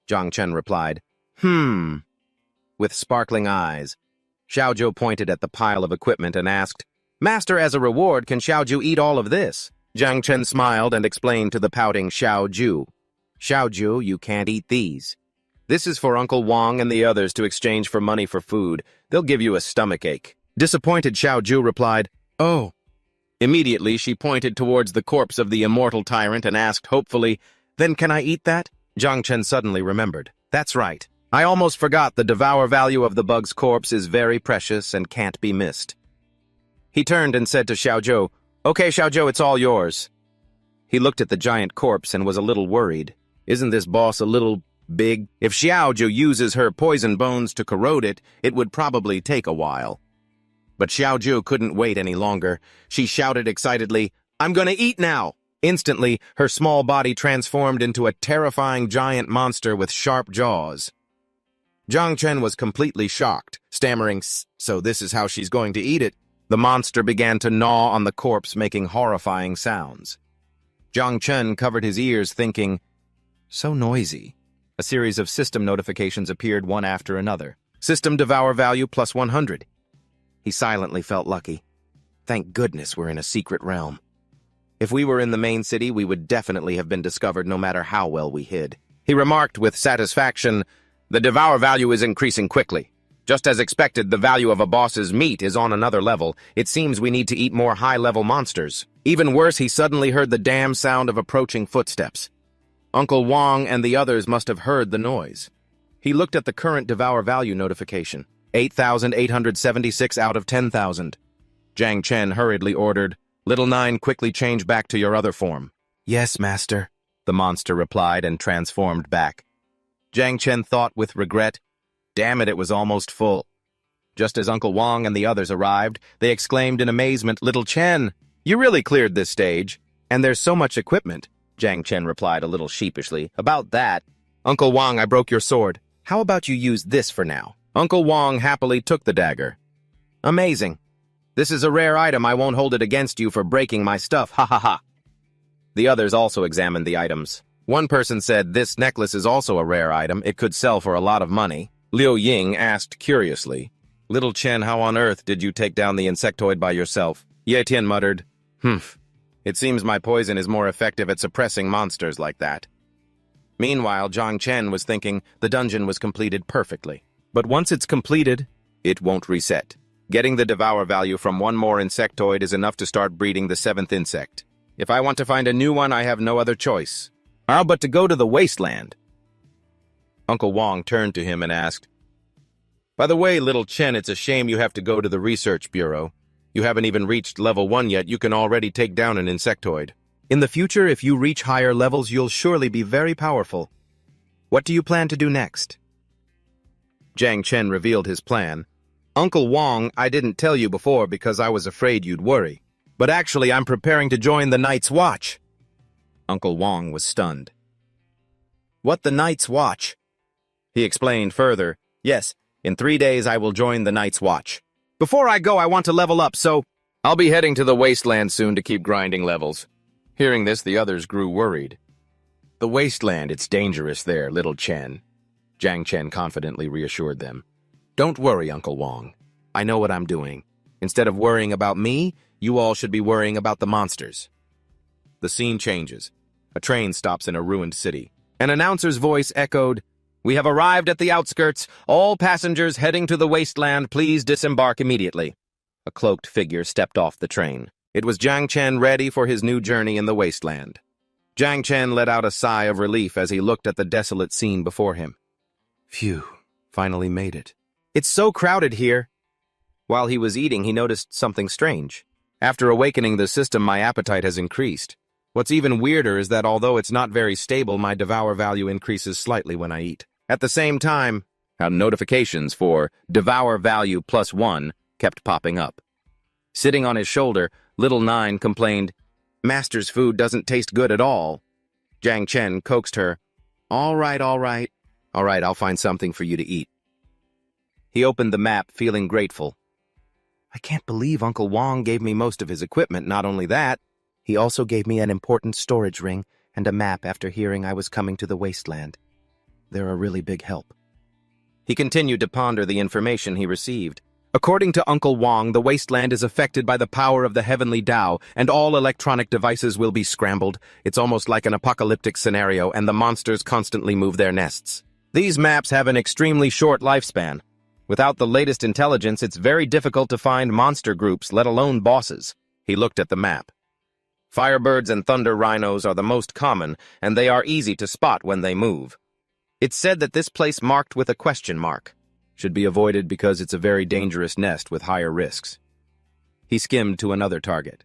Zhang Chen replied, with sparkling eyes. Xiaoju pointed at the pile of equipment and asked, "Master, as a reward, can Xiaoju eat all of this?" Zhang Chen smiled and explained to the pouting Xiaoju, "Xiaoju, you can't eat these. This is for Uncle Wang and the others to exchange for money for food. They'll give you a stomachache." Disappointed, Xiaoju replied, "Oh." Immediately, she pointed towards the corpse of the immortal tyrant and asked hopefully, "Then can I eat that?" Zhang Chen suddenly remembered. "That's right. I almost forgot the devour value of the bug's corpse is very precious and can't be missed." He turned and said to Xiaoju, "Okay, Xiaoju, it's all yours." He looked at the giant corpse and was a little worried. Isn't this boss a little big? If Xiaoju uses her poison bones to corrode it, it would probably take a while. But Xiaoju couldn't wait any longer. She shouted excitedly, "I'm gonna eat now!" Instantly, her small body transformed into a terrifying giant monster with sharp jaws. Zhang Chen was completely shocked, stammering, "So this is how she's going to eat it?" The monster began to gnaw on the corpse, making horrifying sounds. Zhang Chen covered his ears, thinking, "So noisy." A series of system notifications appeared one after another. System devour value plus 100. He silently felt lucky. Thank goodness we're in a secret realm. If we were in the main city, we would definitely have been discovered no matter how well we hid. He remarked with satisfaction, "The devour value is increasing quickly. Just as expected, the value of a boss's meat is on another level. It seems we need to eat more high-level monsters." Even worse, he suddenly heard the damn sound of approaching footsteps. Uncle Wang and the others must have heard the noise. He looked at the current devour value notification. 8,876 out of 10,000. Zhang Chen hurriedly ordered, "Little Nine, quickly change back to your other form." "Yes, master," the monster replied and transformed back. Zhang Chen thought with regret, damn it was almost full. Just as Uncle Wang and the others arrived, they exclaimed in amazement, "Little Chen, you really cleared this stage. And there's so much equipment." Zhang Chen replied a little sheepishly, "About that, Uncle Wang, I broke your sword. How about you use this for now?" Uncle Wang happily took the dagger. "Amazing. This is a rare item. I won't hold it against you for breaking my stuff. Ha ha ha." The others also examined the items. One person said, "This necklace is also a rare item. It could sell for a lot of money." Liu Ying asked curiously, "Little Chen, how on earth did you take down the insectoid by yourself?" Ye Tian muttered, "It seems my poison is more effective at suppressing monsters like that." Meanwhile, Zhang Chen was thinking the dungeon was completed perfectly. But once it's completed, it won't reset. Getting the devour value from one more insectoid is enough to start breeding the 7th insect. If I want to find a new one, I have no other choice. How but to go to the wasteland? Uncle Wang turned to him and asked, "By the way, Little Chen, it's a shame you have to go to the research bureau. You haven't even reached level 1 yet. You can already take down an insectoid. In the future, if you reach higher levels, you'll surely be very powerful. What do you plan to do next?" Zhang Chen revealed his plan. "Uncle Wang, I didn't tell you before because I was afraid you'd worry. But actually, I'm preparing to join the Night's Watch." Uncle Wang was stunned. "What, the Night's Watch?" He explained further, "Yes, in 3 days I will join the Night's Watch. Before I go, I want to level up, so I'll be heading to the wasteland soon to keep grinding levels." Hearing this, the others grew worried. "The wasteland, it's dangerous there, Little Chen," Zhang Chen confidently reassured them. "Don't worry, Uncle Wang. I know what I'm doing. Instead of worrying about me, you all should be worrying about the monsters." The scene changes. A train stops in a ruined city. An announcer's voice echoed, "We have arrived at the outskirts. All passengers heading to the wasteland, please disembark immediately." A cloaked figure stepped off the train. It was Jiang Chen ready for his new journey in the wasteland. Jiang Chen let out a sigh of relief as he looked at the desolate scene before him. Phew, finally made it. It's so crowded here. While he was eating, he noticed something strange. After awakening the system, my appetite has increased. What's even weirder is that although it's not very stable, my devour value increases slightly when I eat. At the same time, notifications for devour value +1 kept popping up. Sitting on his shoulder, Little Nine complained, "Master's food doesn't taste good at all." Jiang Chen coaxed her, All right, I'll find something for you to eat." He opened the map, feeling grateful. I can't believe Uncle Wong gave me most of his equipment. Not only that, he also gave me an important storage ring and a map after hearing I was coming to the wasteland. They're a really big help. He continued to ponder the information he received. According to Uncle Wong, the wasteland is affected by the power of the heavenly Tao, and all electronic devices will be scrambled. It's almost like an apocalyptic scenario, and the monsters constantly move their nests. These maps have an extremely short lifespan. Without the latest intelligence, it's very difficult to find monster groups, let alone bosses. He looked at the map. Firebirds and thunder rhinos are the most common, and they are easy to spot when they move. It's said that this place marked with a question mark should be avoided because it's a very dangerous nest with higher risks. He skimmed to another target.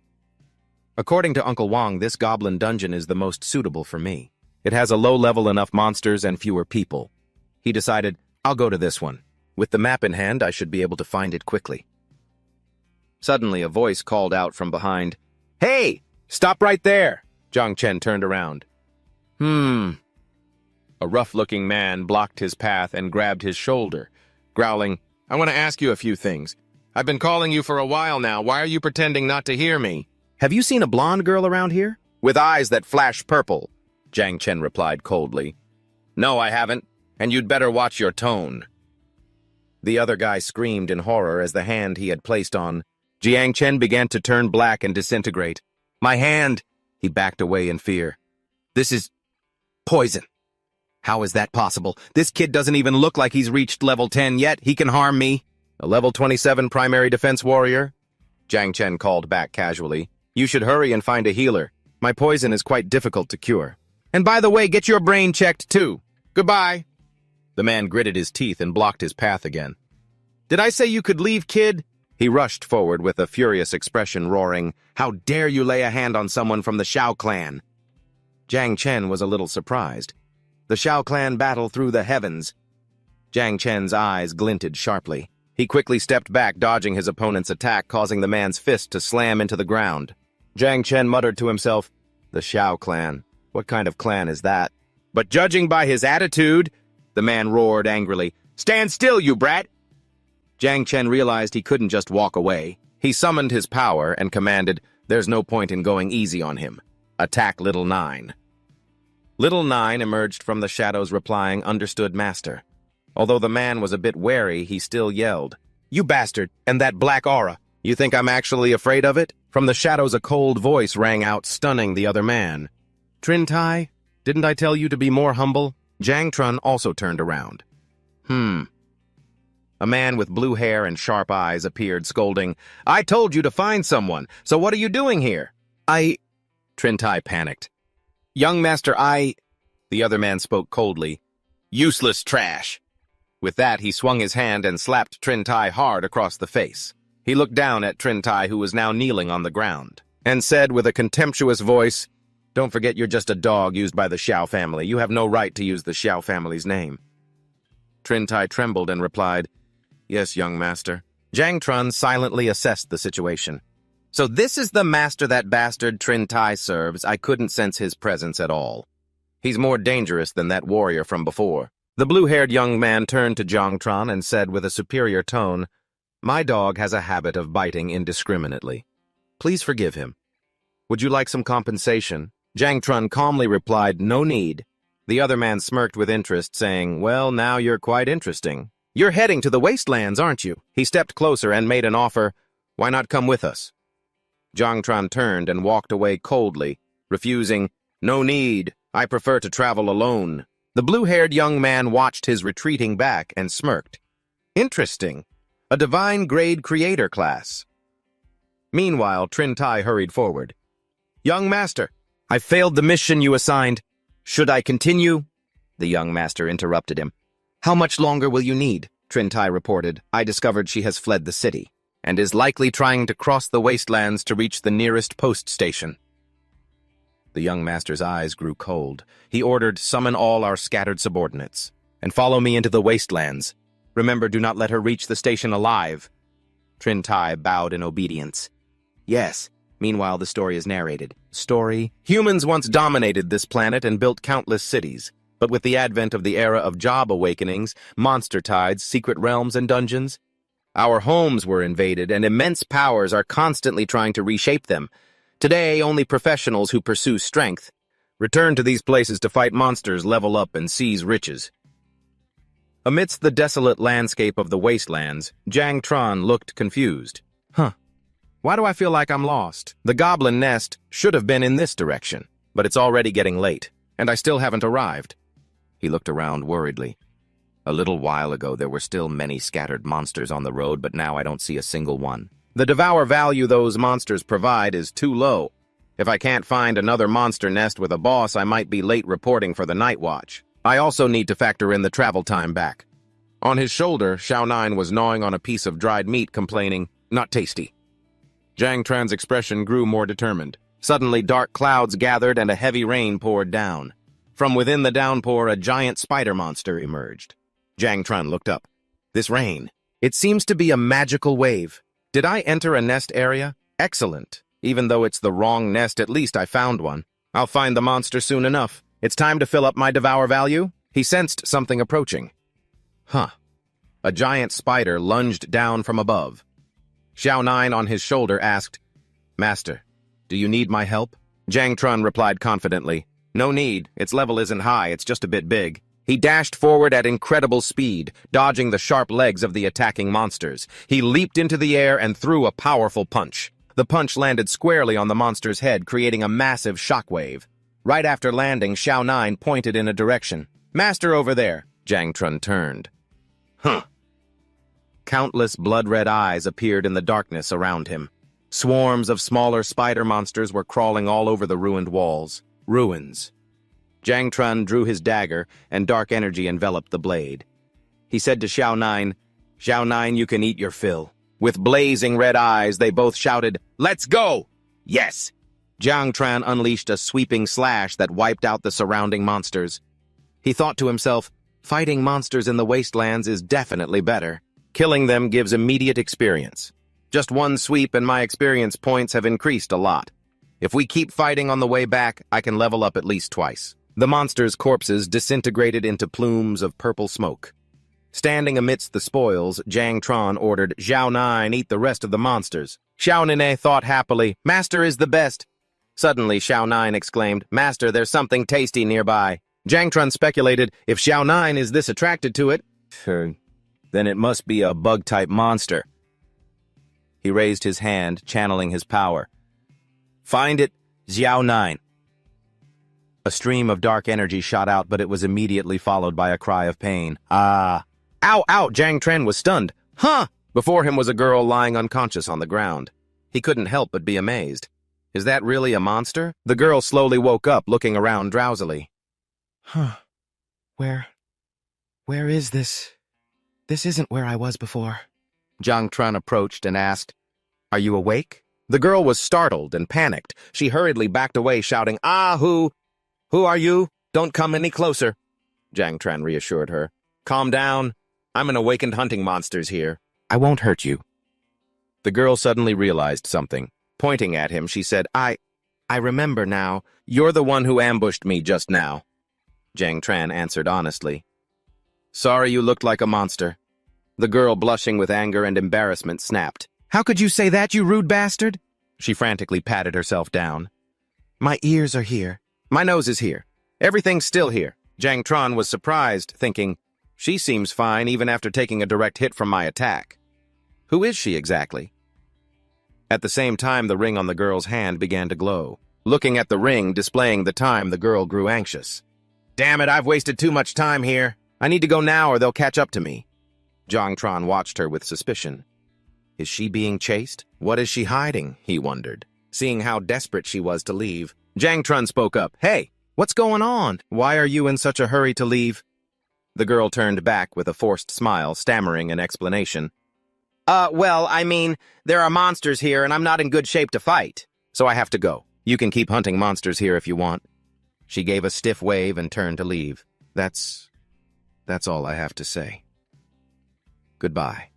According to Uncle Wong, this goblin dungeon is the most suitable for me. It has a low-level enough monsters and fewer people. He decided, I'll go to this one. With the map in hand, I should be able to find it quickly. Suddenly, a voice called out from behind, Hey! Stop right there! Jiang Chen turned around. A rough-looking man blocked his path and grabbed his shoulder, growling, I want to ask you a few things. I've been calling you for a while now. Why are you pretending not to hear me? Have you seen a blonde girl around here? With eyes that flash purple, Jiang Chen replied coldly. No, I haven't, and you'd better watch your tone. The other guy screamed in horror as the hand he had placed on Jiang Chen began to turn black and disintegrate. My hand! He backed away in fear. This is poison. How is that possible? This kid doesn't even look like he's reached level 10 yet. He can harm me. A level 27 primary defense warrior? Jiang Chen called back casually. You should hurry and find a healer. My poison is quite difficult to cure. And by the way, get your brain checked too. Goodbye. The man gritted his teeth and blocked his path again. Did I say you could leave, kid? He rushed forward with a furious expression, roaring, How dare you lay a hand on someone from the Shao clan? Jiang Chen was a little surprised. The Shao clan battle through the heavens. Jiang Chen's eyes glinted sharply. He quickly stepped back, dodging his opponent's attack, causing the man's fist to slam into the ground. Jiang Chen muttered to himself, The Shao clan. What kind of clan is that? But judging by his attitude, the man roared angrily, Stand still, you brat! Jiang Chen realized he couldn't just walk away. He summoned his power and commanded, There's no point in going easy on him. Attack Little Nine. Little Nine emerged from the shadows replying, Understood, master. Although the man was a bit wary, he still yelled, You bastard, and that black aura. You think I'm actually afraid of it? From the shadows a cold voice rang out, stunning the other man. Trin Tai, didn't I tell you to be more humble? Jiang Trun also turned around. A man with blue hair and sharp eyes appeared, scolding, I told you to find someone, so what are you doing here? Trin Tai panicked. Young master, The other man spoke coldly. Useless trash. With that, he swung his hand and slapped Trin Tai hard across the face. He looked down at Trin Tai, who was now kneeling on the ground, and said with a contemptuous voice, Don't forget you're just a dog used by the Xiao family. You have no right to use the Xiao family's name. Trin Tai trembled and replied, Yes, young master. Jiang Trun silently assessed the situation. So this is the master that bastard Trin Tai serves. I couldn't sense his presence at all. He's more dangerous than that warrior from before. The blue-haired young man turned to Jiang Trun and said with a superior tone, My dog has a habit of biting indiscriminately. Please forgive him. Would you like some compensation? Jiang Trun calmly replied, No need. The other man smirked with interest, saying, Well, now you're quite interesting. You're heading to the wastelands, aren't you? He stepped closer and made an offer. Why not come with us? Jiang Trun turned and walked away coldly, refusing, No need. I prefer to travel alone. The blue-haired young man watched his retreating back and smirked. Interesting. A divine grade creator class. Meanwhile, Trin Tai hurried forward. "Young master, I failed the mission you assigned. Should I continue?" The young master interrupted him. "How much longer will you need?" Trin Tai reported. "I discovered she has fled the city and is likely trying to cross the wastelands to reach the nearest post station." The young master's eyes grew cold. He ordered, "Summon all our scattered subordinates and follow me into the wastelands. Remember, do not let her reach the station alive." Trin Tai bowed in obedience. "Yes." Meanwhile, the story is narrated. Story: humans once dominated this planet and built countless cities. But with the advent of the era of job awakenings, monster tides, secret realms, and dungeons, our homes were invaded, and immense powers are constantly trying to reshape them. Today, only professionals who pursue strength return to these places to fight monsters, level up, and seize riches. Amidst the desolate landscape of the wastelands, Jang Tron looked confused. Why do I feel like I'm lost? The goblin nest should have been in this direction, but it's already getting late, and I still haven't arrived." He looked around worriedly. "A little while ago, there were still many scattered monsters on the road, but now I don't see a single one. The devour value those monsters provide is too low. If I can't find another monster nest with a boss, I might be late reporting for the night watch. I also need to factor in the travel time back." On his shoulder, Xiao9 was gnawing on a piece of dried meat, complaining, "Not tasty." Jang Tran's expression grew more determined. Suddenly, dark clouds gathered and a heavy rain poured down. From within the downpour, a giant spider monster emerged. Jang Tran looked up. "This rain. It seems to be a magical wave. Did I enter a nest area? Excellent. Even though it's the wrong nest, at least I found one. I'll find the monster soon enough. It's time to fill up my devour value." He sensed something approaching. A giant spider lunged down from above. Xiao9 on his shoulder asked, "Master, do you need my help?" Jang Tran replied confidently, "No need. Its level isn't high, it's just a bit big." He dashed forward at incredible speed, dodging the sharp legs of the attacking monsters. He leaped into the air and threw a powerful punch. The punch landed squarely on the monster's head, creating a massive shockwave. Right after landing, Xiao9 pointed in a direction. "Master over there." Jang Tran turned. Countless blood-red eyes appeared in the darkness around him. Swarms of smaller spider monsters were crawling all over the ruined walls. Ruins. Jang Tran drew his dagger, and dark energy enveloped the blade. He said to Xiao9, "Xiao9, you can eat your fill." With blazing red eyes, they both shouted, "Let's go!" "Yes!" Jang Tran unleashed a sweeping slash that wiped out the surrounding monsters. He thought to himself, fighting monsters in the wastelands is definitely better. Killing them gives immediate experience. Just one sweep and my experience points have increased a lot. If we keep fighting on the way back, I can level up at least twice. The monsters' corpses disintegrated into plumes of purple smoke. Standing amidst the spoils, Jang Tran ordered, "Xiao9, eat the rest of the monsters." Xiao Nene thought happily, "Master is the best." Suddenly, Xiao9 exclaimed, "Master, there's something tasty nearby." Jang Tran speculated, if Xiao9 is this attracted to it, then it must be a bug-type monster. He raised his hand, channeling his power. "Find it, Xiao9." A stream of dark energy shot out, but it was immediately followed by a cry of pain. "Ah!" "Ow, ow!" Jang Tran was stunned. Before him was a girl lying unconscious on the ground. He couldn't help but be amazed. Is that really a monster? The girl slowly woke up, looking around drowsily. Where is this? This isn't where I was before." Jang Tran approached and asked, "Are you awake?" The girl was startled and panicked. She hurriedly backed away, shouting, Who are you? Don't come any closer." Jang Tran reassured her. "Calm down. I'm an awakened hunting monsters here. I won't hurt you." The girl suddenly realized something. Pointing at him, she said, I remember now. You're the one who ambushed me just now." Jang Tran answered honestly. "Sorry you looked like a monster." The girl, blushing with anger and embarrassment, snapped. "How could you say that, you rude bastard?" She frantically patted herself down. "My ears are here. My nose is here. Everything's still here." Jang Tran was surprised, thinking, she seems fine even after taking a direct hit from my attack. Who is she exactly? At the same time, the ring on the girl's hand began to glow. Looking at the ring displaying the time, the girl grew anxious. "Damn it, I've wasted too much time here. I need to go now or they'll catch up to me." Jang Tran watched her with suspicion. Is she being chased? What is she hiding? He wondered, seeing how desperate she was to leave. Jang Trun spoke up. Hey, what's going on? Why are you in such a hurry to leave? The girl turned back with a forced smile, stammering an explanation. Well, I mean, there are monsters here and I'm not in good shape to fight. So I have to go. You can keep hunting monsters here if you want. She gave a stiff wave and turned to leave. That's all I have to say. Goodbye.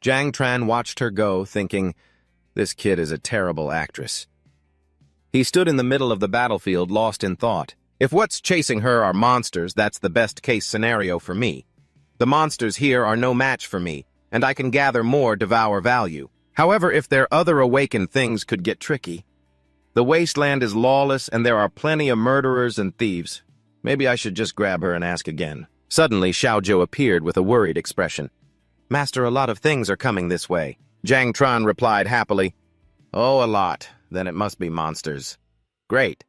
Jang Tran watched her go, thinking, this kid is a terrible actress. He stood in the middle of the battlefield, lost in thought. If what's chasing her are monsters, that's the best-case scenario for me. The monsters here are no match for me, and I can gather more devour value. However, if their other awakened things could get tricky. The wasteland is lawless, and there are plenty of murderers and thieves. Maybe I should just grab her and ask again. Suddenly, Xiaozhou appeared with a worried expression. Master, a lot of things are coming this way. Jang Tran replied happily. Oh, a lot. Then it must be monsters. Great.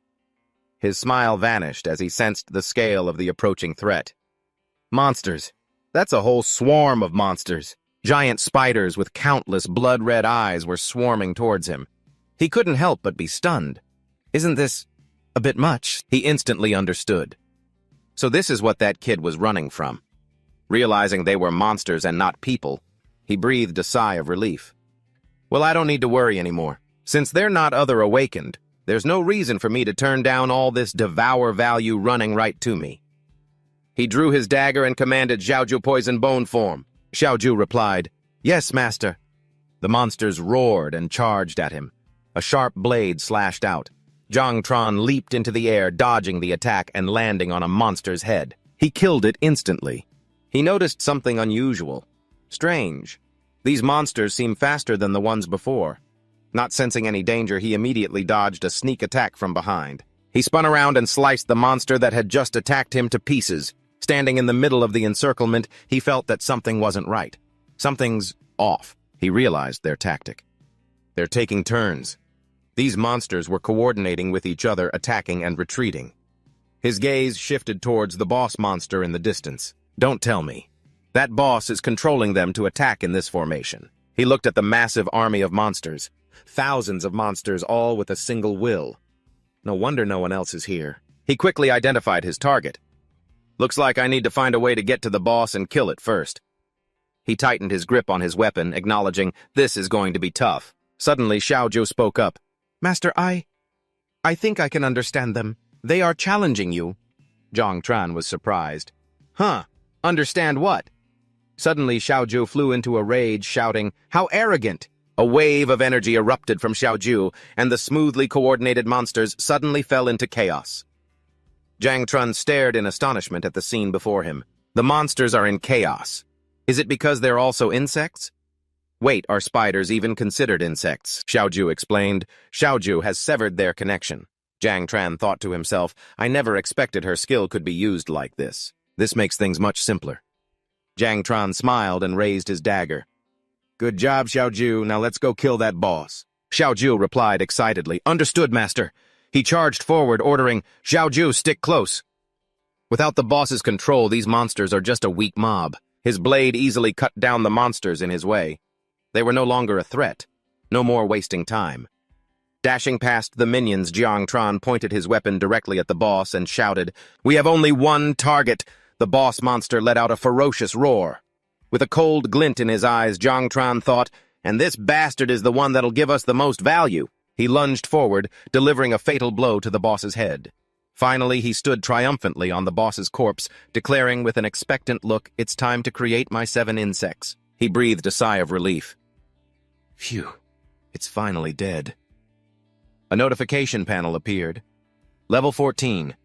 His smile vanished as he sensed the scale of the approaching threat. Monsters. That's a whole swarm of monsters. Giant spiders with countless blood-red eyes were swarming towards him. He couldn't help but be stunned. Isn't this a bit much? He instantly understood. So this is what that kid was running from. Realizing they were monsters and not people, he breathed a sigh of relief. Well, I don't need to worry anymore. Since they're not other awakened, there's no reason for me to turn down all this devour value running right to me. He drew his dagger and commanded Xiaozhou poison bone form. Xiaozhou replied, Yes, master. The monsters roared and charged at him. A sharp blade slashed out. Jang Tran leaped into the air, dodging the attack and landing on a monster's head. He killed it instantly. He noticed something unusual. Strange. These monsters seem faster than the ones before. Not sensing any danger, he immediately dodged a sneak attack from behind. He spun around and sliced the monster that had just attacked him to pieces. Standing in the middle of the encirclement, he felt that something wasn't right. Something's off. He realized their tactic. They're taking turns. These monsters were coordinating with each other, attacking and retreating. His gaze shifted towards the boss monster in the distance. Don't tell me. That boss is controlling them to attack in this formation. He looked at the massive army of monsters. Thousands of monsters, all with a single will. No wonder no one else is here. He quickly identified his target. Looks like I need to find a way to get to the boss and kill it first. He tightened his grip on his weapon, acknowledging this is going to be tough. Suddenly, Xiaozhou spoke up. Master, I think I can understand them. They are challenging you. Jang Tran was surprised. Huh? Understand what? Suddenly, Xiaozhou flew into a rage, shouting, How arrogant! A wave of energy erupted from Xiaozhou, and the smoothly coordinated monsters suddenly fell into chaos. Jang Tran stared in astonishment at the scene before him. The monsters are in chaos. Is it because they're also insects? Wait, are spiders even considered insects? Xiaozhou explained. Xiaozhou has severed their connection. Jang Tran thought to himself, I never expected her skill could be used like this. This makes things much simpler. Jang Tran smiled and raised his dagger. Good job, Xiaozhou. Now let's go kill that boss. Xiaozhou replied excitedly. Understood, master. He charged forward, ordering, Xiaozhou, stick close. Without the boss's control, these monsters are just a weak mob. His blade easily cut down the monsters in his way. They were no longer a threat. No more wasting time. Dashing past the minions, Jang Tran pointed his weapon directly at the boss and shouted, We have only one target. The boss monster let out a ferocious roar. With a cold glint in his eyes, Jang Tran thought, And this bastard is the one that'll give us the most value. He lunged forward, delivering a fatal blow to the boss's head. Finally, he stood triumphantly on the boss's corpse, declaring with an expectant look, It's time to create my 7 insects. He breathed a sigh of relief. Phew, it's finally dead. A notification panel appeared. Level 14.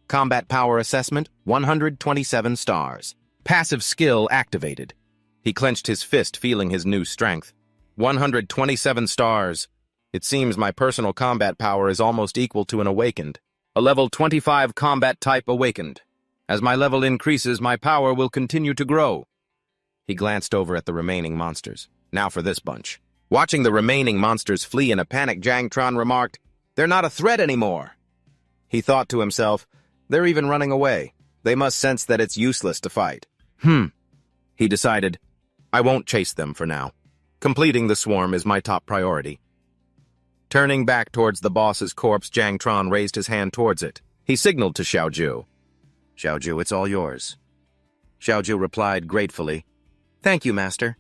Combat Power Assessment, 127 stars. Passive skill activated. He clenched his fist, feeling his new strength. 127 stars. It seems my personal combat power is almost equal to an awakened. A level 25 combat type awakened. As my level increases, my power will continue to grow. He glanced over at the remaining monsters. Now for this bunch. Watching the remaining monsters flee in a panic, Jang Tran remarked, They're not a threat anymore. He thought to himself, They're even running away. They must sense that it's useless to fight. He decided, I won't chase them for now. Completing the swarm is my top priority. Turning back towards the boss's corpse, Jang Tron raised his hand towards it. He signaled to Xiaoju. Xiaoju, it's all yours. Xiaoju replied gratefully. Thank you, Master.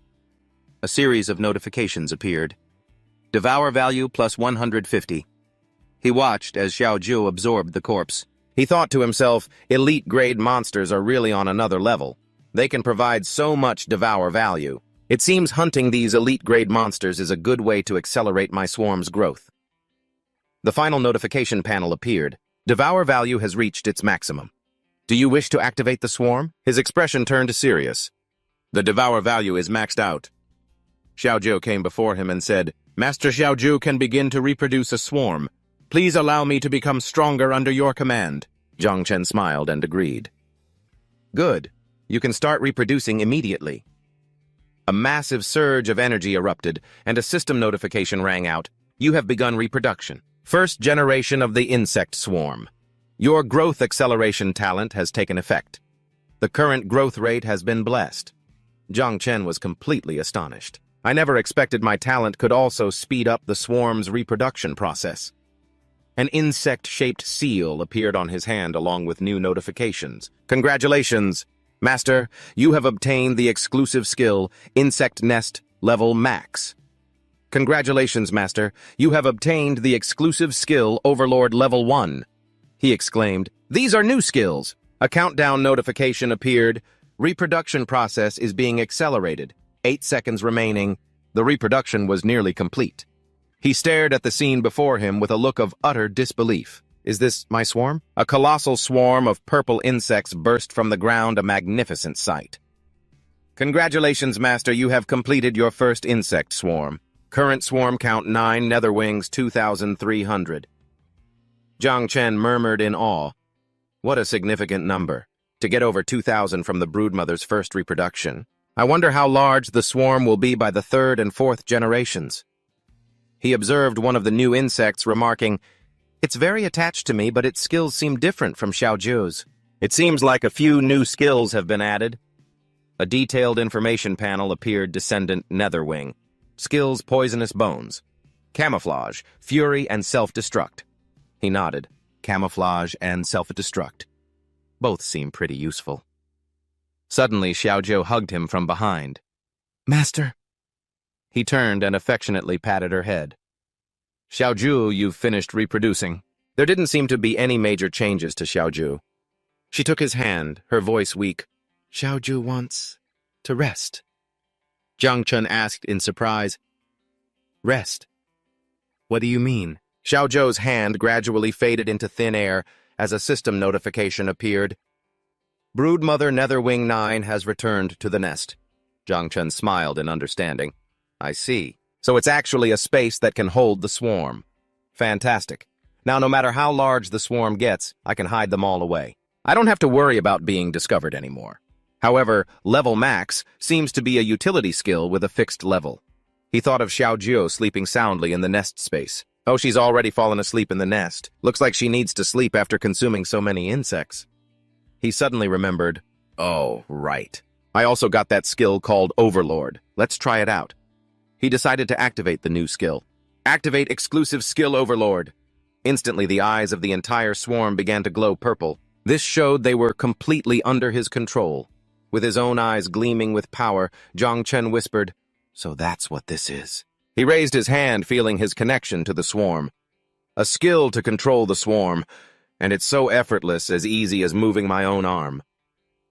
A series of notifications appeared. Devour value plus 150. He watched as Xiaoju absorbed the corpse. He thought to himself, elite-grade monsters are really on another level. They can provide so much devour value. It seems hunting these elite-grade monsters is a good way to accelerate my swarm's growth. The final notification panel appeared. Devour value has reached its maximum. Do you wish to activate the swarm? His expression turned serious. The devour value is maxed out. Xiaoju came before him and said, Master Xiaoju can begin to reproduce a swarm. Please allow me to become stronger under your command. Zhang Chen smiled and agreed. Good. You can start reproducing immediately. A massive surge of energy erupted, and a system notification rang out. You have begun reproduction. First generation of the insect swarm. Your growth acceleration talent has taken effect. The current growth rate has been blessed. Zhang Chen was completely astonished. I never expected my talent could also speed up the swarm's reproduction process. An insect-shaped seal appeared on his hand along with new notifications. Congratulations, Master, you have obtained the exclusive skill, Insect Nest Level Max. Congratulations, Master, you have obtained the exclusive skill, Overlord Level 1. He exclaimed, These are new skills. A countdown notification appeared. Reproduction process is being accelerated. 8 seconds remaining. The reproduction was nearly complete. He stared at the scene before him with a look of utter disbelief. Is this my swarm? A colossal swarm of purple insects burst from the ground, a magnificent sight. Congratulations, Master, you have completed your first insect swarm. Current swarm count 9, netherwings 2,300. Zhang Chen murmured in awe. What a significant number. To get over 2,000 from the broodmother's first reproduction. I wonder how large the swarm will be by the 3rd and 4th generations. He observed one of the new insects, remarking, It's very attached to me, but its skills seem different from Xiaoju's. It seems like a few new skills have been added. A detailed information panel appeared. Descendant Netherwing. Skills Poisonous Bones. Camouflage, Fury, and Self-Destruct. He nodded. Camouflage and Self-Destruct. Both seem pretty useful. Suddenly, Xiaoju hugged him from behind. Master. He turned and affectionately patted her head. Xiaoju, you've finished reproducing. There didn't seem to be any major changes to Xiaoju. She took his hand, her voice weak. Xiaoju wants to rest. Zhang Chen asked in surprise. Rest? What do you mean? Xiaoju's hand gradually faded into thin air as a system notification appeared. Broodmother Netherwing 9 has returned to the nest. Zhang Chen smiled in understanding. I see. So it's actually a space that can hold the swarm. Fantastic. Now, no matter how large the swarm gets, I can hide them all away. I don't have to worry about being discovered anymore. However, level max seems to be a utility skill with a fixed level. He thought of Xiaoju sleeping soundly in the nest space. Oh, she's already fallen asleep in the nest. Looks like she needs to sleep after consuming so many insects. He suddenly remembered, oh, right. I also got that skill called Overlord. Let's try it out. He decided to activate the new skill. Activate exclusive skill Overlord. Instantly, the eyes of the entire swarm began to glow purple. This showed they were completely under his control. With his own eyes gleaming with power, Zhang Chen whispered, So that's what this is. He raised his hand, feeling his connection to the swarm. A skill to control the swarm, and it's so effortless, as easy as moving my own arm.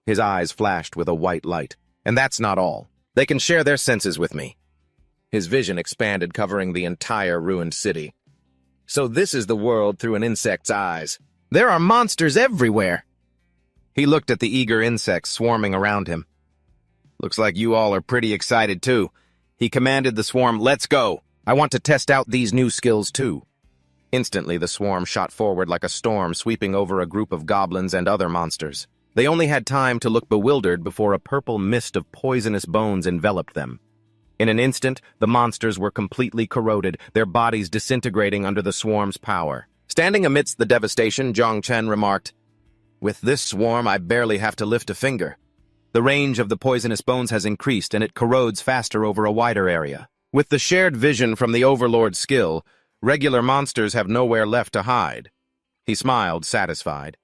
His eyes flashed with a white light. And that's not all. They can share their senses with me. His vision expanded, covering the entire ruined city. So this is the world through an insect's eyes. There are monsters everywhere. He looked at the eager insects swarming around him. Looks like you all are pretty excited too. He commanded the swarm, let's go. I want to test out these new skills too. Instantly, the swarm shot forward like a storm, sweeping over a group of goblins and other monsters. They only had time to look bewildered before a purple mist of poisonous bones enveloped them. In an instant, the monsters were completely corroded, their bodies disintegrating under the swarm's power. Standing amidst the devastation, Zhang Chen remarked, With this swarm, I barely have to lift a finger. The range of the poisonous bones has increased, and it corrodes faster over a wider area. With the shared vision from the Overlord's skill, regular monsters have nowhere left to hide. He smiled, satisfied.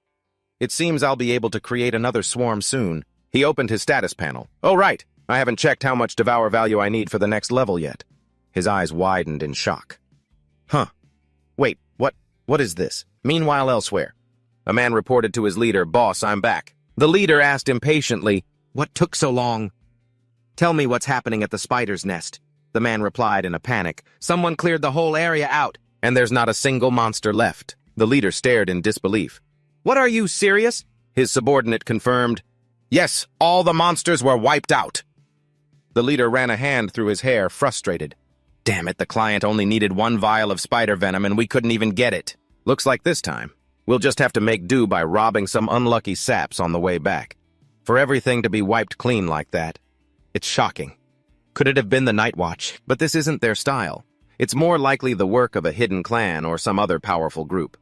It seems I'll be able to create another swarm soon. He opened his status panel. Oh, right. I haven't checked how much Devour value I need for the next level yet. His eyes widened in shock. Huh. Wait, what is this? Meanwhile, elsewhere. A man reported to his leader, "Boss, I'm back." The leader asked impatiently, "What took so long?" "Tell me what's happening at the spider's nest." The man replied in a panic. "Someone cleared the whole area out, and there's not a single monster left." The leader stared in disbelief. "What, are you serious?" His subordinate confirmed. "Yes, all the monsters were wiped out." The leader ran a hand through his hair, frustrated. Damn it, the client only needed 1 vial of spider venom and we couldn't even get it. Looks like this time, we'll just have to make do by robbing some unlucky saps on the way back. For everything to be wiped clean like that, it's shocking. Could it have been the Night Watch? But this isn't their style. It's more likely the work of a hidden clan or some other powerful group.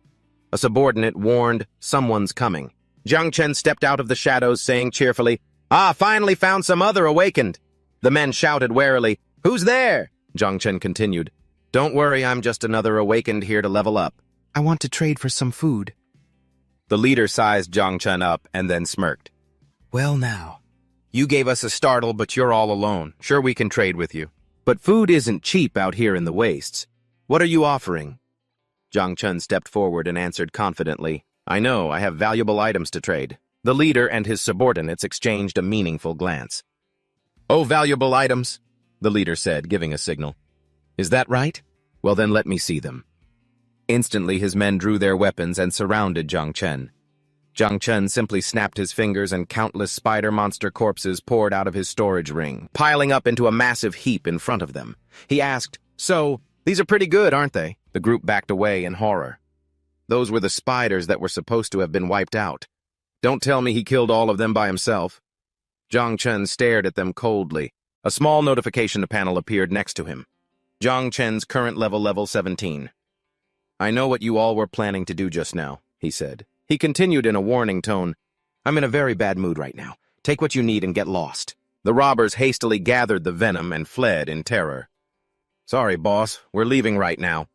A subordinate warned, "Someone's coming." Jiang Chen stepped out of the shadows, saying cheerfully, "Ah, finally found some other awakened." The men shouted warily, "Who's there?" Jiang Chen continued, "Don't worry, I'm just another awakened here to level up. I want to trade for some food." The leader sized Jiang Chen up and then smirked. "Well now, you gave us a startle, but you're all alone. Sure, we can trade with you. But food isn't cheap out here in the wastes. What are you offering?" Jiang Chen stepped forward and answered confidently, "I know, I have valuable items to trade." The leader and his subordinates exchanged a meaningful glance. "Oh, valuable items," the leader said, giving a signal. "Is that right? Well then let me see them." Instantly his men drew their weapons and surrounded Jiang Chen. Jiang Chen simply snapped his fingers and countless spider monster corpses poured out of his storage ring, piling up into a massive heap in front of them. He asked, "So, these are pretty good, aren't they?" The group backed away in horror. Those were the spiders that were supposed to have been wiped out. Don't tell me he killed all of them by himself. Jiang Chen stared at them coldly. A small notification panel appeared next to him. Jiang Chen's current level 17. "I know what you all were planning to do just now," he said. He continued in a warning tone, "I'm in a very bad mood right now. Take what you need and get lost." The robbers hastily gathered the venom and fled in terror. "Sorry, boss. We're leaving right now."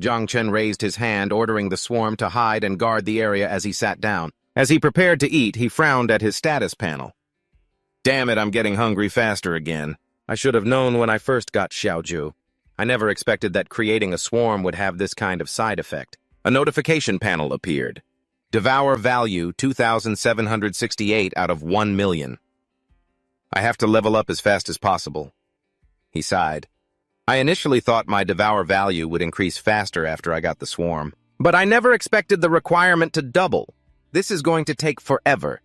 Jiang Chen raised his hand, ordering the swarm to hide and guard the area as he sat down. As he prepared to eat, he frowned at his status panel. Damn it, I'm getting hungry faster again. I should have known when I first got Xiaoju. I never expected that creating a swarm would have this kind of side effect. A notification panel appeared. Devour value 2,768 out of 1 million. I have to level up as fast as possible. He sighed. I initially thought my Devour value would increase faster after I got the swarm, but I never expected the requirement to double. This is going to take forever.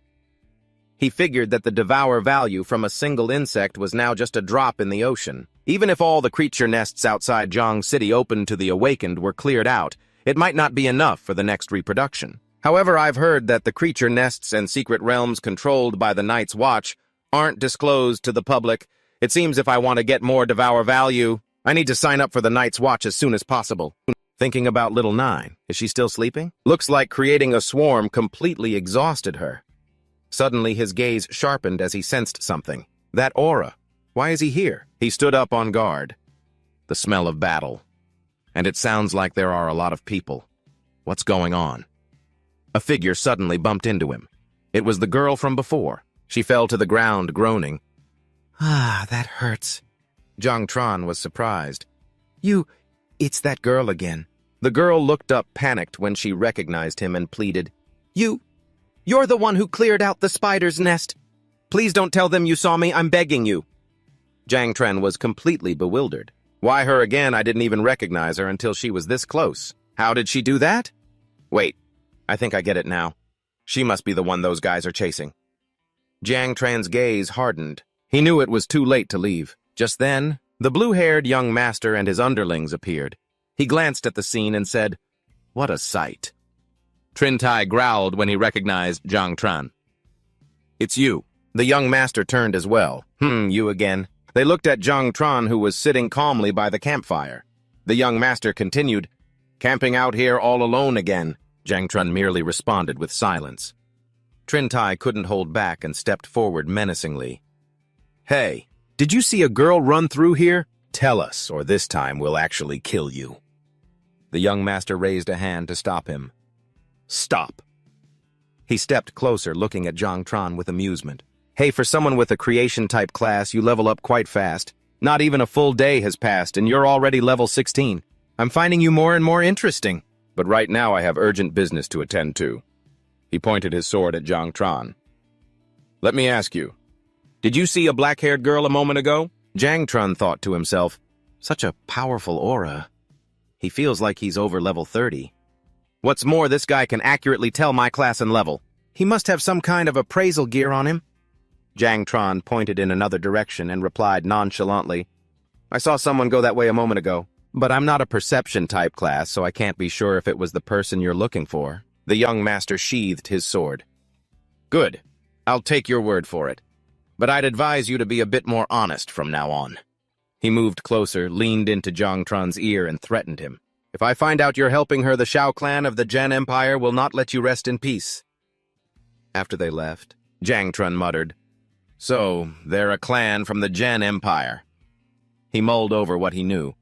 He figured that the Devour value from a single insect was now just a drop in the ocean. Even if all the creature nests outside Zhang City open to the awakened were cleared out, it might not be enough for the next reproduction. However, I've heard that the creature nests and secret realms controlled by the Night's Watch aren't disclosed to the public. It seems if I want to get more Devour value, I need to sign up for the Night's Watch as soon as possible. Thinking about Little Nine. Is she still sleeping? Looks like creating a swarm completely exhausted her. Suddenly, his gaze sharpened as he sensed something. That aura. Why is he here? He stood up on guard. The smell of battle. And it sounds like there are a lot of people. What's going on? A figure suddenly bumped into him. It was the girl from before. She fell to the ground, groaning. Ah, that hurts. Zhang Tran was surprised. It's that girl again. The girl looked up panicked when she recognized him and pleaded. You're the one who cleared out the spider's nest. Please don't tell them you saw me, I'm begging you. Zhang Tran was completely bewildered. Why her again? I didn't even recognize her until she was this close. How did she do that? Wait, I think I get it now. She must be the one those guys are chasing. Zhang Tran's gaze hardened. He knew it was too late to leave. Just then, the blue-haired young master and his underlings appeared. He glanced at the scene and said, What a sight. Trintai growled when he recognized Zhang Tran. It's you. The young master turned as well. You again. They looked at Zhang Tran, who was sitting calmly by the campfire. The young master continued, Camping out here all alone again. Zhang Tran merely responded with silence. Trintai couldn't hold back and stepped forward menacingly. Hey, did you see a girl run through here? Tell us, or this time we'll actually kill you. The young master raised a hand to stop him. Stop. He stepped closer, looking at Zhang Tran with amusement. Hey, for someone with a creation-type class, you level up quite fast. Not even a full day has passed, and you're already level 16. I'm finding you more and more interesting. But right now I have urgent business to attend to. He pointed his sword at Zhang Tran. Let me ask you, did you see a black-haired girl a moment ago? Zhang Tran thought to himself, such a powerful aura. He feels like he's over level 30. What's more, this guy can accurately tell my class and level. He must have some kind of appraisal gear on him. Zhang Tran pointed in another direction and replied nonchalantly, I saw someone go that way a moment ago, but I'm not a perception-type class, so I can't be sure if it was the person you're looking for. The young master sheathed his sword. Good. I'll take your word for it. But I'd advise you to be a bit more honest from now on. He moved closer, leaned into Zhang Tran's ear, and threatened him. If I find out you're helping her, the Shao clan of the Zhen Empire will not let you rest in peace. After they left, Zhang Tran muttered, So, they're a clan from the Zhen Empire. He mulled over what he knew.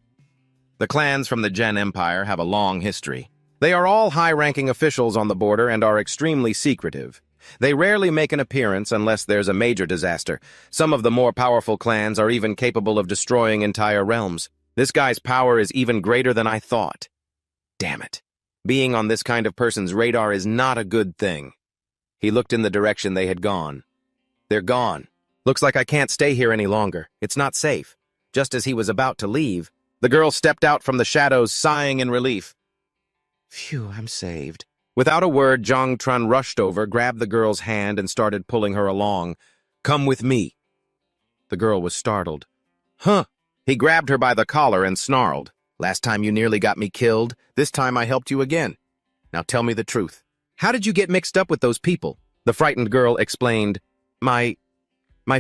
The clans from the Zhen Empire have a long history. They are all high-ranking officials on the border and are extremely secretive. They rarely make an appearance unless there's a major disaster. Some of the more powerful clans are even capable of destroying entire realms. This guy's power is even greater than I thought. Damn it. Being on this kind of person's radar is not a good thing. He looked in the direction they had gone. They're gone. Looks like I can't stay here any longer. It's not safe. Just as he was about to leave, the girl stepped out from the shadows, sighing in relief. Phew, I'm saved. Without a word, Zhang Tran rushed over, grabbed the girl's hand, and started pulling her along. Come with me. The girl was startled. Huh. He grabbed her by the collar and snarled. Last time you nearly got me killed. This time I helped you again. Now tell me the truth. How did you get mixed up with those people? The frightened girl explained. My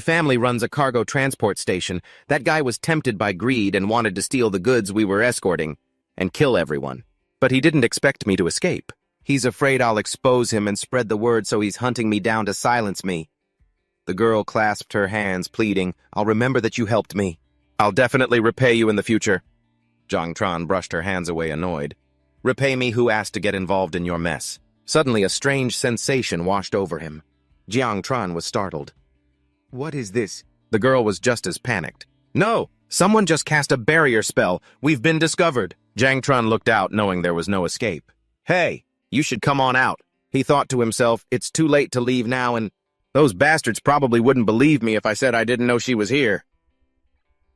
family runs a cargo transport station. That guy was tempted by greed and wanted to steal the goods we were escorting and kill everyone. But he didn't expect me to escape. He's afraid I'll expose him and spread the word, so he's hunting me down to silence me. The girl clasped her hands, pleading, I'll remember that you helped me. I'll definitely repay you in the future. Zhang Tran brushed her hands away, annoyed. Repay me who asked to get involved in your mess. Suddenly, a strange sensation washed over him. Zhang Tran was startled. What is this? The girl was just as panicked. No! Someone just cast a barrier spell. We've been discovered. Zhang Tran looked out, knowing there was no escape. Hey! You should come on out. He thought to himself, it's too late to leave now, and those bastards probably wouldn't believe me if I said I didn't know she was here.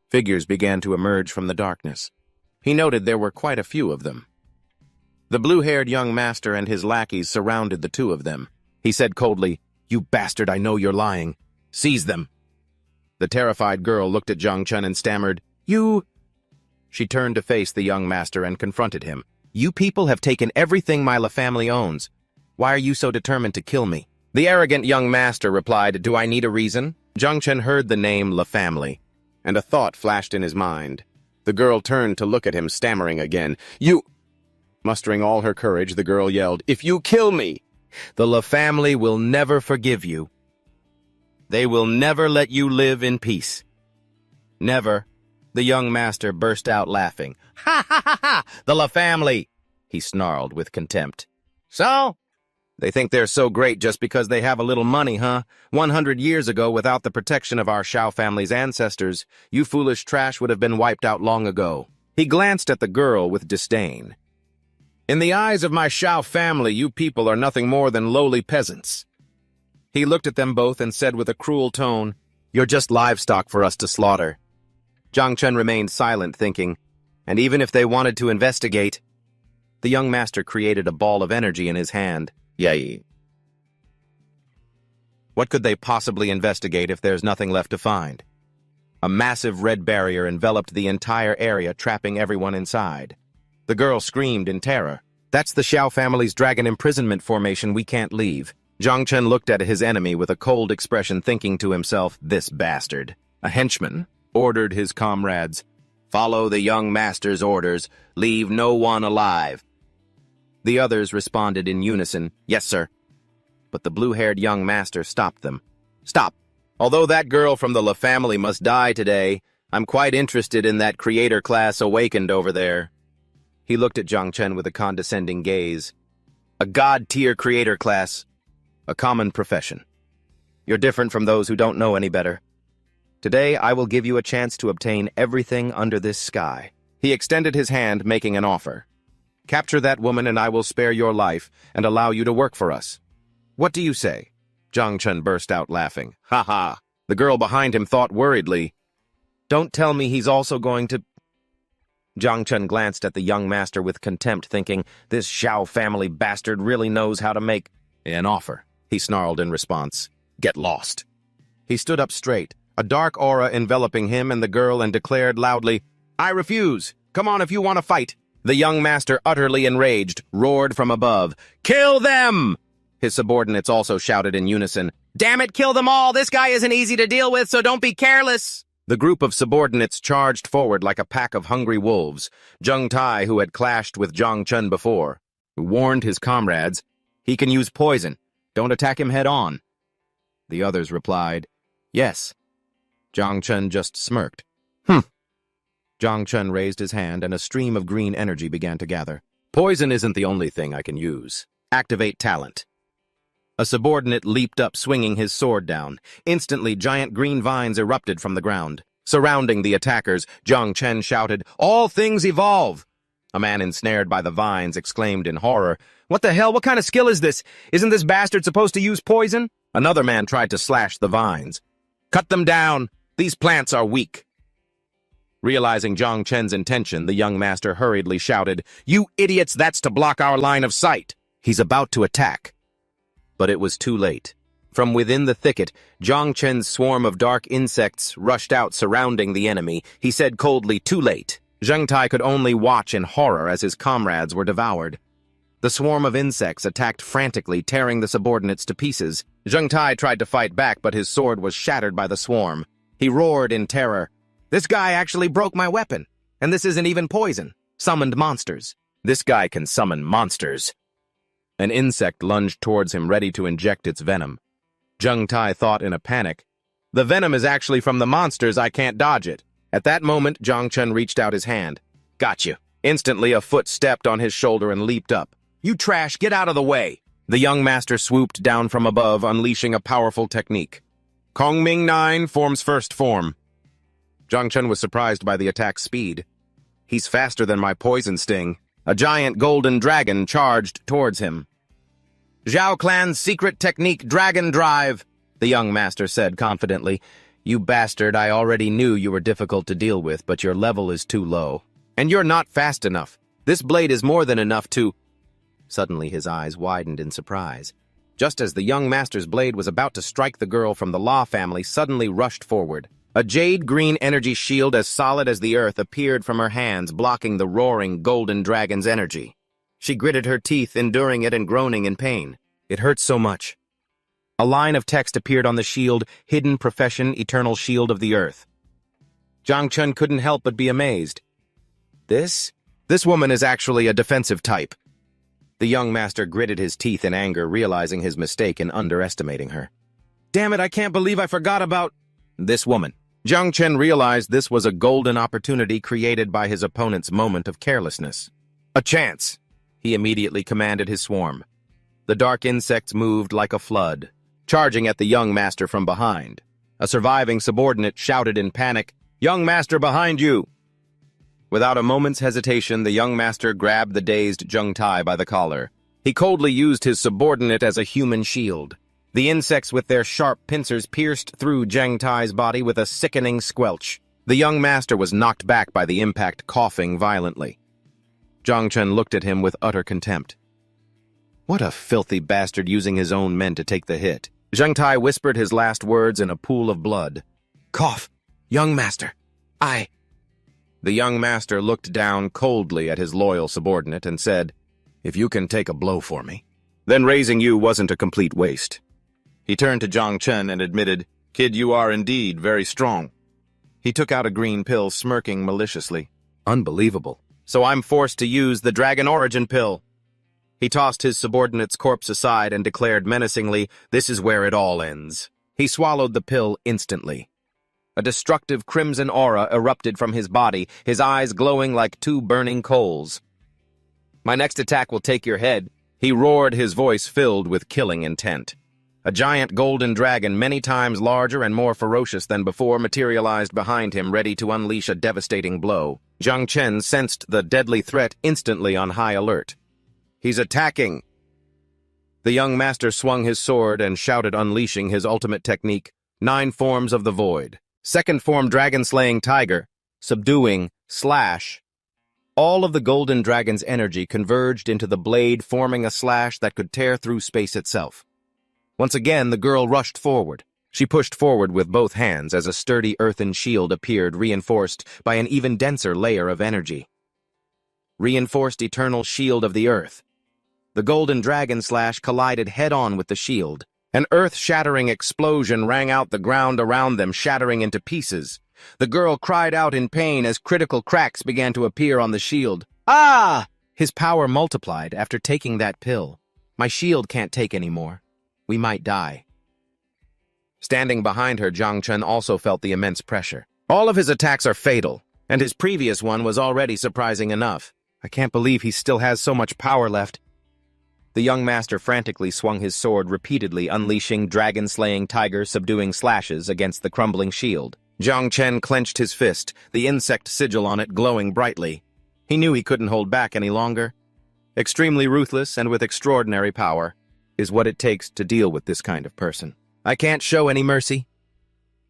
Figures began to emerge from the darkness. He noted there were quite a few of them. The blue-haired young master and his lackeys surrounded the two of them. He said coldly, You bastard, I know you're lying. Seize them. The terrified girl looked at Zhang Chen and stammered, You... She turned to face the young master and confronted him. You people have taken everything my La family owns. Why are you so determined to kill me? The arrogant young master replied, Do I need a reason? Zhang Chen heard the name La family, and a thought flashed in his mind. The girl turned to look at him, stammering again. You... Mustering all her courage, the girl yelled, If you kill me, the La family will never forgive you. They will never let you live in peace. Never. The young master burst out laughing. Ha ha ha ha! The La family! He snarled with contempt. So? They think they're so great just because they have a little money, huh? 100 years ago, without the protection of our Shao family's ancestors, you foolish trash would have been wiped out long ago. He glanced at the girl with disdain. In the eyes of my Shao family, you people are nothing more than lowly peasants. He looked at them both and said with a cruel tone, You're just livestock for us to slaughter. Zhang Chen remained silent, thinking, and even if they wanted to investigate... The young master created a ball of energy in his hand. Yay. What could they possibly investigate if there's nothing left to find? A massive red barrier enveloped the entire area, trapping everyone inside. The girl screamed in terror. That's the Xiao family's dragon imprisonment formation. We can't leave. Zhang Chen looked at his enemy with a cold expression, thinking to himself, This bastard. A henchman ordered his comrades, Follow the young master's orders. Leave no one alive. The others responded in unison, Yes, sir. But the blue-haired young master stopped them. Stop. Although that girl from the La family must die today, I'm quite interested in that creator class awakened over there. He looked at Jiang Chen with a condescending gaze. A god-tier creator class. A common profession. You're different from those who don't know any better. Today, I will give you a chance to obtain everything under this sky. He extended his hand, making an offer. Capture that woman and I will spare your life and allow you to work for us. What do you say? Jiang Chen burst out laughing. Ha ha. The girl behind him thought worriedly. Don't tell me he's also going to... Jiang Chen glanced at the young master with contempt, thinking, this Xiao family bastard really knows how to make an offer. He snarled in response. Get lost. He stood up straight, a dark aura enveloping him and the girl, and declared loudly, I refuse. Come on if you want to fight. The young master, utterly enraged, roared from above, Kill them! His subordinates also shouted in unison, Damn it, kill them all! This guy isn't easy to deal with, so don't be careless! The group of subordinates charged forward like a pack of hungry wolves. Zheng Tai, who had clashed with Jiang Chen before, warned his comrades, He can use poison. Don't attack him head-on. The others replied, Yes. Jiang Chen just smirked. Jiang Chen raised his hand, and a stream of green energy began to gather. Poison isn't the only thing I can use. Activate talent. A subordinate leaped up, swinging his sword down. Instantly, giant green vines erupted from the ground. Surrounding the attackers, Jiang Chen shouted, All things evolve! A man ensnared by the vines exclaimed in horror, What the hell? What kind of skill is this? Isn't this bastard supposed to use poison? Another man tried to slash the vines. Cut them down! These plants are weak. Realizing Jiang Chen's intention, the young master hurriedly shouted, You idiots, that's to block our line of sight! He's about to attack. But it was too late. From within the thicket, Jiang Chen's swarm of dark insects rushed out, surrounding the enemy. He said coldly, Too late. Zheng Tai could only watch in horror as his comrades were devoured. The swarm of insects attacked frantically, tearing the subordinates to pieces. Zheng Tai tried to fight back, but his sword was shattered by the swarm. He roared in terror, This guy actually broke my weapon, and this isn't even poison. Summoned monsters. This guy can summon monsters. An insect lunged towards him, ready to inject its venom. Zheng Tai thought in a panic, The venom is actually from the monsters, I can't dodge it. At that moment, Jiang Chen reached out his hand. Got you. Instantly, a foot stepped on his shoulder and leaped up. You trash, get out of the way! The young master swooped down from above, unleashing a powerful technique. Kongming 9 forms first form. Jiang Chen was surprised by the attack's speed. He's faster than my poison sting. A giant golden dragon charged towards him. Zhao Clan's secret technique, Dragon Drive, the young master said confidently. You bastard, I already knew you were difficult to deal with, but your level is too low. And you're not fast enough. This blade is more than enough to... Suddenly his eyes widened in surprise. Just as the young master's blade was about to strike the girl from the Law family, suddenly rushed forward. A jade-green energy shield as solid as the earth appeared from her hands, blocking the roaring golden dragon's energy. She gritted her teeth, enduring it and groaning in pain. It hurt so much. A line of text appeared on the shield, Hidden Profession, Eternal Shield of the Earth. Jiang Chen couldn't help but be amazed. This woman is actually a defensive type. The young master gritted his teeth in anger, realizing his mistake in underestimating her. Damn it, I can't believe I forgot about this woman. Jiang Chen realized this was a golden opportunity created by his opponent's moment of carelessness. A chance! He immediately commanded his swarm. The dark insects moved like a flood, charging at the young master from behind. A surviving subordinate shouted in panic, Young master behind you! Without a moment's hesitation, the young master grabbed the dazed Zheng Tai by the collar. He coldly used his subordinate as a human shield. The insects with their sharp pincers pierced through Zheng Tai's body with a sickening squelch. The young master was knocked back by the impact, coughing violently. Jiang Chen looked at him with utter contempt. What a filthy bastard, using his own men to take the hit. Zheng Tai whispered his last words in a pool of blood. Cough! Young master! The young master looked down coldly at his loyal subordinate and said, If you can take a blow for me, then raising you wasn't a complete waste. He turned to Jiang Chen and admitted, Kid, you are indeed very strong. He took out a green pill, smirking maliciously. Unbelievable. So I'm forced to use the Dragon Origin pill. He tossed his subordinate's corpse aside and declared menacingly, This is where it all ends. He swallowed the pill instantly. A destructive crimson aura erupted from his body, his eyes glowing like two burning coals. "My next attack will take your head," he roared, his voice filled with killing intent. A giant golden dragon, many times larger and more ferocious than before, materialized behind him, ready to unleash a devastating blow. Jiang Chen sensed the deadly threat, instantly on high alert. "He's attacking!" The young master swung his sword and shouted, unleashing his ultimate technique, 9 forms of the void. Second form, dragon-slaying tiger, subduing, slash. All of the golden dragon's energy converged into the blade, forming a slash that could tear through space itself. Once again, the girl rushed forward. She pushed forward with both hands as a sturdy earthen shield appeared, reinforced by an even denser layer of energy. Reinforced eternal shield of the earth. The golden dragon slash collided head-on with the shield. An earth-shattering explosion rang out the ground around them, shattering into pieces. The girl cried out in pain as critical cracks began to appear on the shield. "Ah!" His power multiplied after taking that pill. "My shield can't take anymore. We might die." Standing behind her, Jiang Chen also felt the immense pressure. All of his attacks are fatal, and his previous one was already surprising enough. I can't believe he still has so much power left. The young master frantically swung his sword, repeatedly unleashing dragon-slaying tiger subduing slashes against the crumbling shield. Jiang Chen clenched his fist, the insect sigil on it glowing brightly. He knew he couldn't hold back any longer. Extremely ruthless and with extraordinary power is what it takes to deal with this kind of person. I can't show any mercy.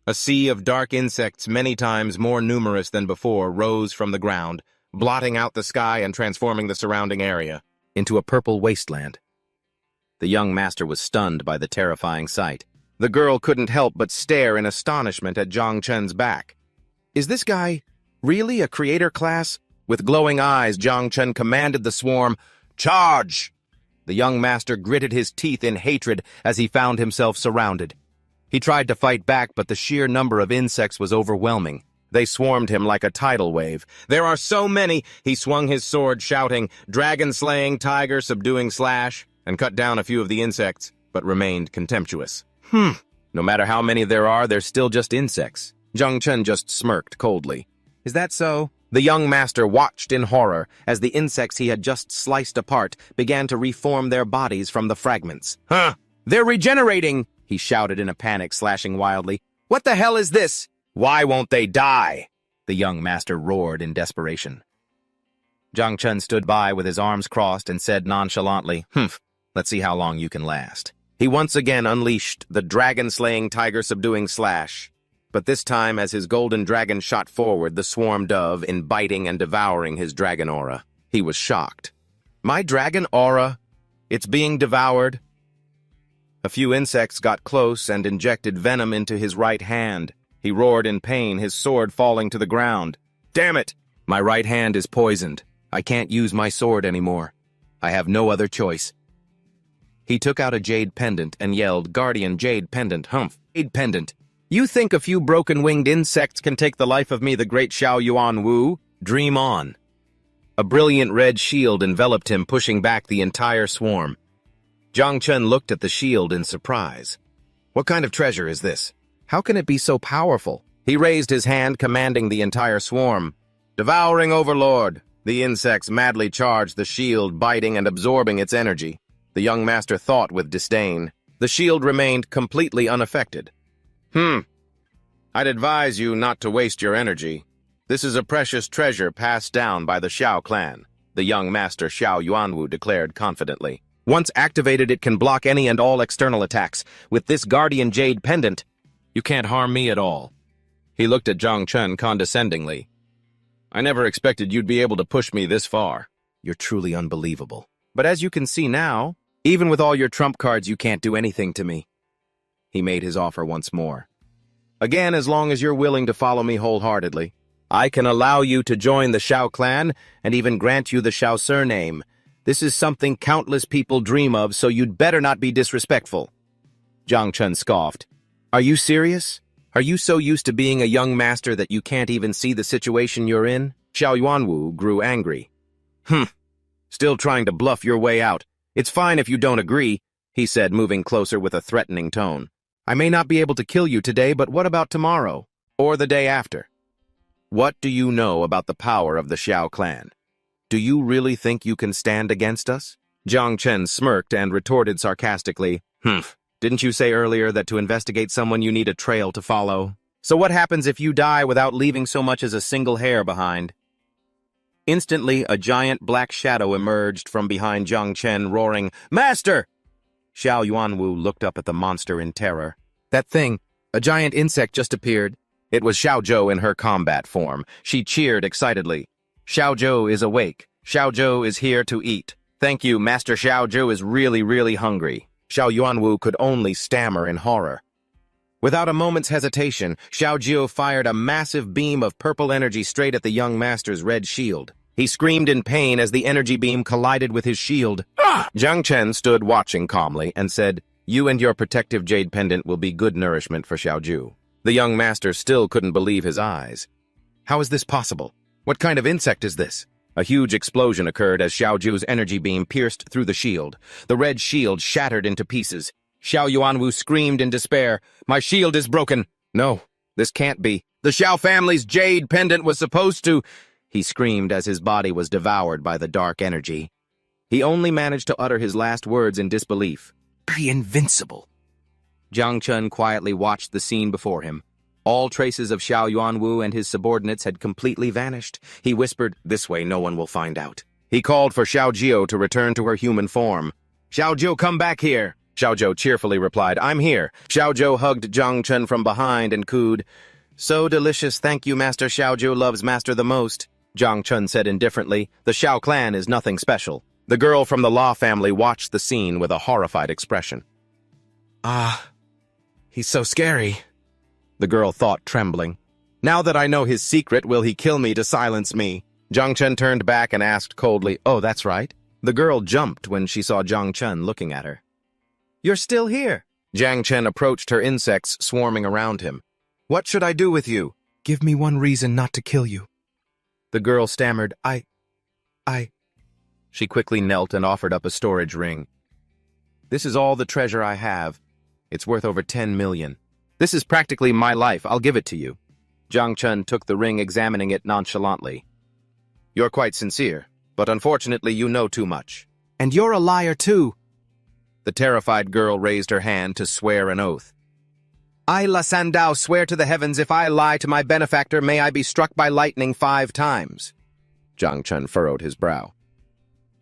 A sea of dark insects, many times more numerous than before, rose from the ground, blotting out the sky and transforming the surrounding area into a purple wasteland. The young master was stunned by the terrifying sight. The girl couldn't help but stare in astonishment at Jiang Chen's back. Is this guy really a creator class? With glowing eyes, Jiang Chen commanded the swarm, "Charge!" The young master gritted his teeth in hatred as he found himself surrounded. He tried to fight back, but the sheer number of insects was overwhelming. They swarmed him like a tidal wave. "There are so many!" He swung his sword, shouting, "Dragon-slaying tiger, subduing slash," and cut down a few of the insects, but remained contemptuous. No matter how many there are, they're still just insects." Jiang Chen just smirked coldly. "Is that so?" The young master watched in horror as the insects he had just sliced apart began to reform their bodies from the fragments. "Huh! They're regenerating!" he shouted in a panic, slashing wildly. "What the hell is this? Why won't they die?" the young master roared in desperation. Jiang Chen stood by with his arms crossed and said nonchalantly, "Let's see how long you can last." He once again unleashed the dragon-slaying tiger-subduing slash, but this time as his golden dragon shot forward, the swarm dove in biting and devouring his dragon aura. He was shocked. "My dragon aura? It's being devoured?" A few insects got close and injected venom into his right hand. He roared in pain, his sword falling to the ground. "Damn it! My right hand is poisoned. I can't use my sword anymore. I have no other choice." He took out a jade pendant and yelled, "Guardian jade pendant, jade pendant. You think a few broken-winged insects can take the life of me, the great Xiao Yuan Wu? Dream on." A brilliant red shield enveloped him, pushing back the entire swarm. Jiang Chen looked at the shield in surprise. What kind of treasure is this? How can it be so powerful? He raised his hand, commanding the entire swarm. "Devouring Overlord!" The insects madly charged the shield, biting and absorbing its energy. The young master thought with disdain. The shield remained completely unaffected. I'd advise you not to waste your energy. This is a precious treasure passed down by the Xiao clan," the young master Xiao Yuanwu declared confidently. "Once activated, it can block any and all external attacks. With this guardian jade pendant, you can't harm me at all." He looked at Jiang Chen condescendingly. "I never expected you'd be able to push me this far. You're truly unbelievable. But as you can see now, even with all your trump cards, you can't do anything to me." He made his offer once more. "Again, as long as you're willing to follow me wholeheartedly, I can allow you to join the Xiao clan and even grant you the Xiao surname. This is something countless people dream of, so you'd better not be disrespectful." Jiang Chen scoffed. "Are you serious? Are you so used to being a young master that you can't even see the situation you're in?" Xiao Yuanwu grew angry. Still trying to bluff your way out. It's fine if you don't agree," he said, moving closer with a threatening tone. "I may not be able to kill you today, but what about tomorrow? or the day after. What do you know about the power of the Xiao clan? Do you really think you can stand against us? Jiang Chen smirked and retorted sarcastically, Didn't you say earlier that to investigate someone you need a trail to follow? So what happens if you die without leaving so much as a single hair behind? Instantly, a giant black shadow emerged from behind Jiang Chen, roaring, Master! Xiao Yuanwu looked up at the monster in terror. That thing, a giant insect just appeared. It was Xiao Zhou in her combat form. She cheered excitedly. Xiao Zhou is awake. Xiao Zhou is here to eat. Thank you, Master Xiao Zhou is really hungry. Xiao Yuanwu could only stammer in horror. Without a moment's hesitation, Xiao Zhou fired a massive beam of purple energy straight at the young master's red shield. He screamed in pain as the energy beam collided with his shield. Jiang Chen stood watching calmly and said, You and your protective jade pendant will be good nourishment for Xiao Zhou. The young master still couldn't believe his eyes. How is this possible? What kind of insect is this? A huge explosion occurred as Xiao Zhou's energy beam pierced through the shield. The red shield shattered into pieces. Xiao Yuanwu screamed in despair, My shield is broken. No, this can't be. The Xiao family's jade pendant was supposed to... He screamed as his body was devoured by the dark energy. He only managed to utter his last words in disbelief. Be invincible. Jiang Chen quietly watched the scene before him. All traces of Xiao Yuanwu and his subordinates had completely vanished. He whispered, This way no one will find out. He called for Xiao Jiu to return to her human form. Xiao Jiu, come back here. Xiao Zhou cheerfully replied, I'm here. Xiao Zhou hugged Jiang Chen from behind and cooed, So delicious, thank you, Master. Xiao Zhou loves Master the most. Jiang Chen said indifferently, The Xiao clan is nothing special. The girl from the Law family watched the scene with a horrified expression. He's so scary, the girl thought, trembling. Now that I know his secret, will he kill me to silence me? Jiang Chen turned back and asked coldly, Oh, that's right. The girl jumped when she saw Jiang Chen looking at her. You're still here. Jiang Chen approached her insects swarming around him. What should I do with you? Give me one reason not to kill you. The girl stammered, I... She quickly knelt and offered up a storage ring. This is all the treasure I have. It's worth over 10 million. This is practically my life. I'll give it to you. Jiang Chen took the ring, examining it nonchalantly. You're quite sincere, but unfortunately you know too much. And you're a liar too. The terrified girl raised her hand to swear an oath. I, La Sandao, swear to the heavens, if I lie to my benefactor, may I be struck by lightning 5 times. Jiang Chen furrowed his brow.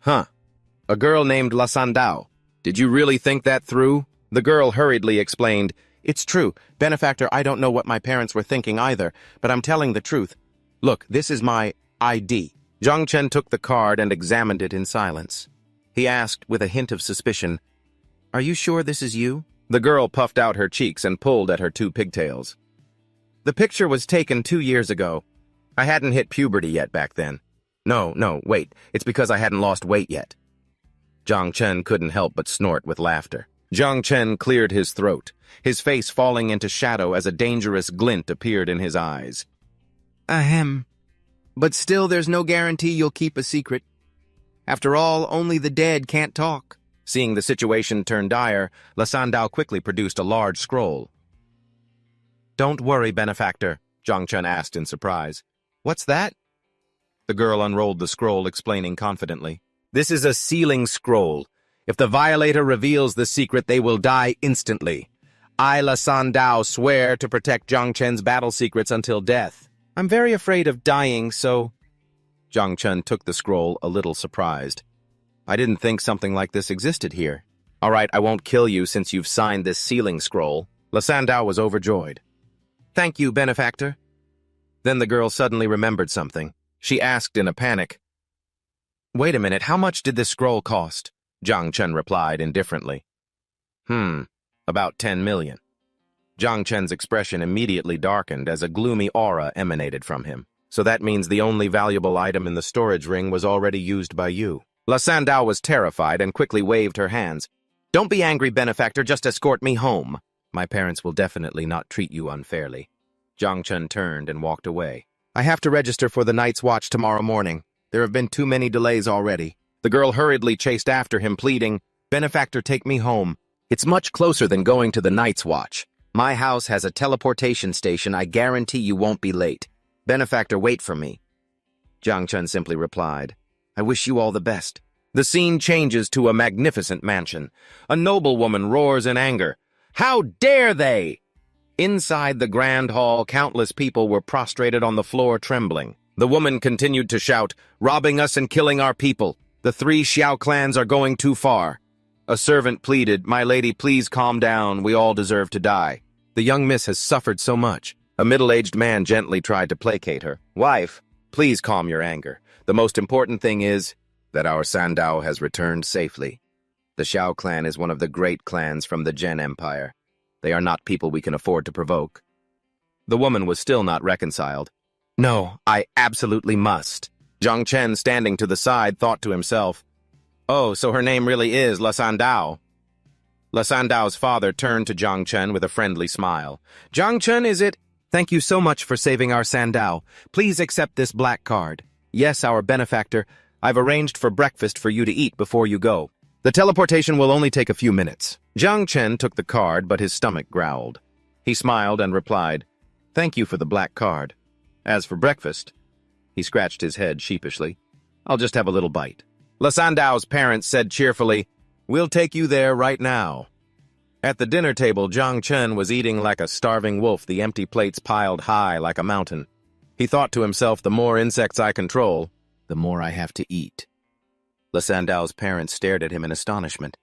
A girl named La Sandao. Did you really think that through? The girl hurriedly explained, It's true, benefactor, I don't know what my parents were thinking either, but I'm telling the truth. Look, this is my ID. Jiang Chen took the card and examined it in silence. He asked with a hint of suspicion, Are you sure this is you? The girl puffed out her cheeks and pulled at her 2 pigtails. The picture was taken 2 years ago. I hadn't hit puberty yet back then. No, wait, it's because I hadn't lost weight yet. Jiang Chen couldn't help but snort with laughter. Jiang Chen cleared his throat, his face falling into shadow as a dangerous glint appeared in his eyes. Ahem. But still there's no guarantee you'll keep a secret. After all, only the dead can't talk. Seeing the situation turn dire, La Sandao quickly produced a large scroll. Don't worry, benefactor, Jiang Chen asked in surprise. What's that? The girl unrolled the scroll, explaining confidently. This is a sealing scroll. If the violator reveals the secret, they will die instantly. I, La Sandao, swear to protect Jiang Chen's battle secrets until death. I'm very afraid of dying, so... Jiang Chen took the scroll, a little surprised. I didn't think something like this existed here. All right, I won't kill you since you've signed this sealing scroll. La Sandao was overjoyed. Thank you, benefactor. Then the girl suddenly remembered something. She asked in a panic. Wait a minute, how much did this scroll cost? Jiang Chen replied indifferently. About 10 million. Jiang Chen's expression immediately darkened as a gloomy aura emanated from him. So that means the only valuable item in the storage ring was already used by you. La Sandao was terrified and quickly waved her hands. Don't be angry, benefactor, just escort me home. My parents will definitely not treat you unfairly. Jiang Chen turned and walked away. I have to register for the night's watch tomorrow morning. There have been too many delays already. The girl hurriedly chased after him, pleading, Benefactor, take me home. It's much closer than going to the night's watch. My house has a teleportation station. I guarantee you won't be late. Benefactor, wait for me. Jiang Chun simply replied, I wish you all the best. The scene changes to a magnificent mansion. A noblewoman roars in anger. How dare they! Inside the grand hall, countless people were prostrated on the floor, trembling. The woman continued to shout, robbing us and killing our people. The 3 Xiao clans are going too far. A servant pleaded, my lady, please calm down. We all deserve to die. The young miss has suffered so much. A middle-aged man gently tried to placate her. Wife, please calm your anger. The most important thing is that our Sandao has returned safely. The Xiao clan is one of the great clans from the Zhen Empire. They are not people we can afford to provoke. The woman was still not reconciled. No, I absolutely must. Jiang Chen, standing to the side, thought to himself, oh, so her name really is La Sandao. La Sandao's father turned to Jiang Chen with a friendly smile. Jiang Chen, is it? Thank you so much for saving our Sandao. Please accept this black card. Yes, our benefactor. I've arranged for breakfast for you to eat before you go. The teleportation will only take a few minutes. Jiang Chen took the card, but his stomach growled. He smiled and replied, thank you for the black card. As for breakfast, he scratched his head sheepishly. I'll just have a little bite. La Sandao's parents said cheerfully, we'll take you there right now. At the dinner table, Jiang Chen was eating like a starving wolf, the empty plates piled high like a mountain. He thought to himself, the more insects I control, the more I have to eat. La Sandao's parents stared at him in astonishment.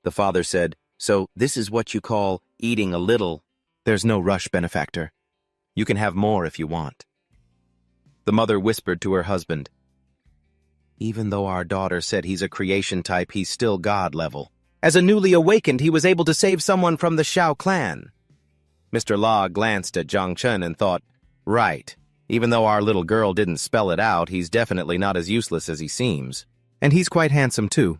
The father said, so this is what you call eating a little? There's no rush, benefactor. You can have more if you want. The mother whispered to her husband, even though our daughter said he's a creation type, he's still God level. As a newly awakened, he was able to save someone from the Xiao clan. Mr. La glanced at Jiang Chen and thought, right, even though our little girl didn't spell it out, he's definitely not as useless as he seems. And he's quite handsome too.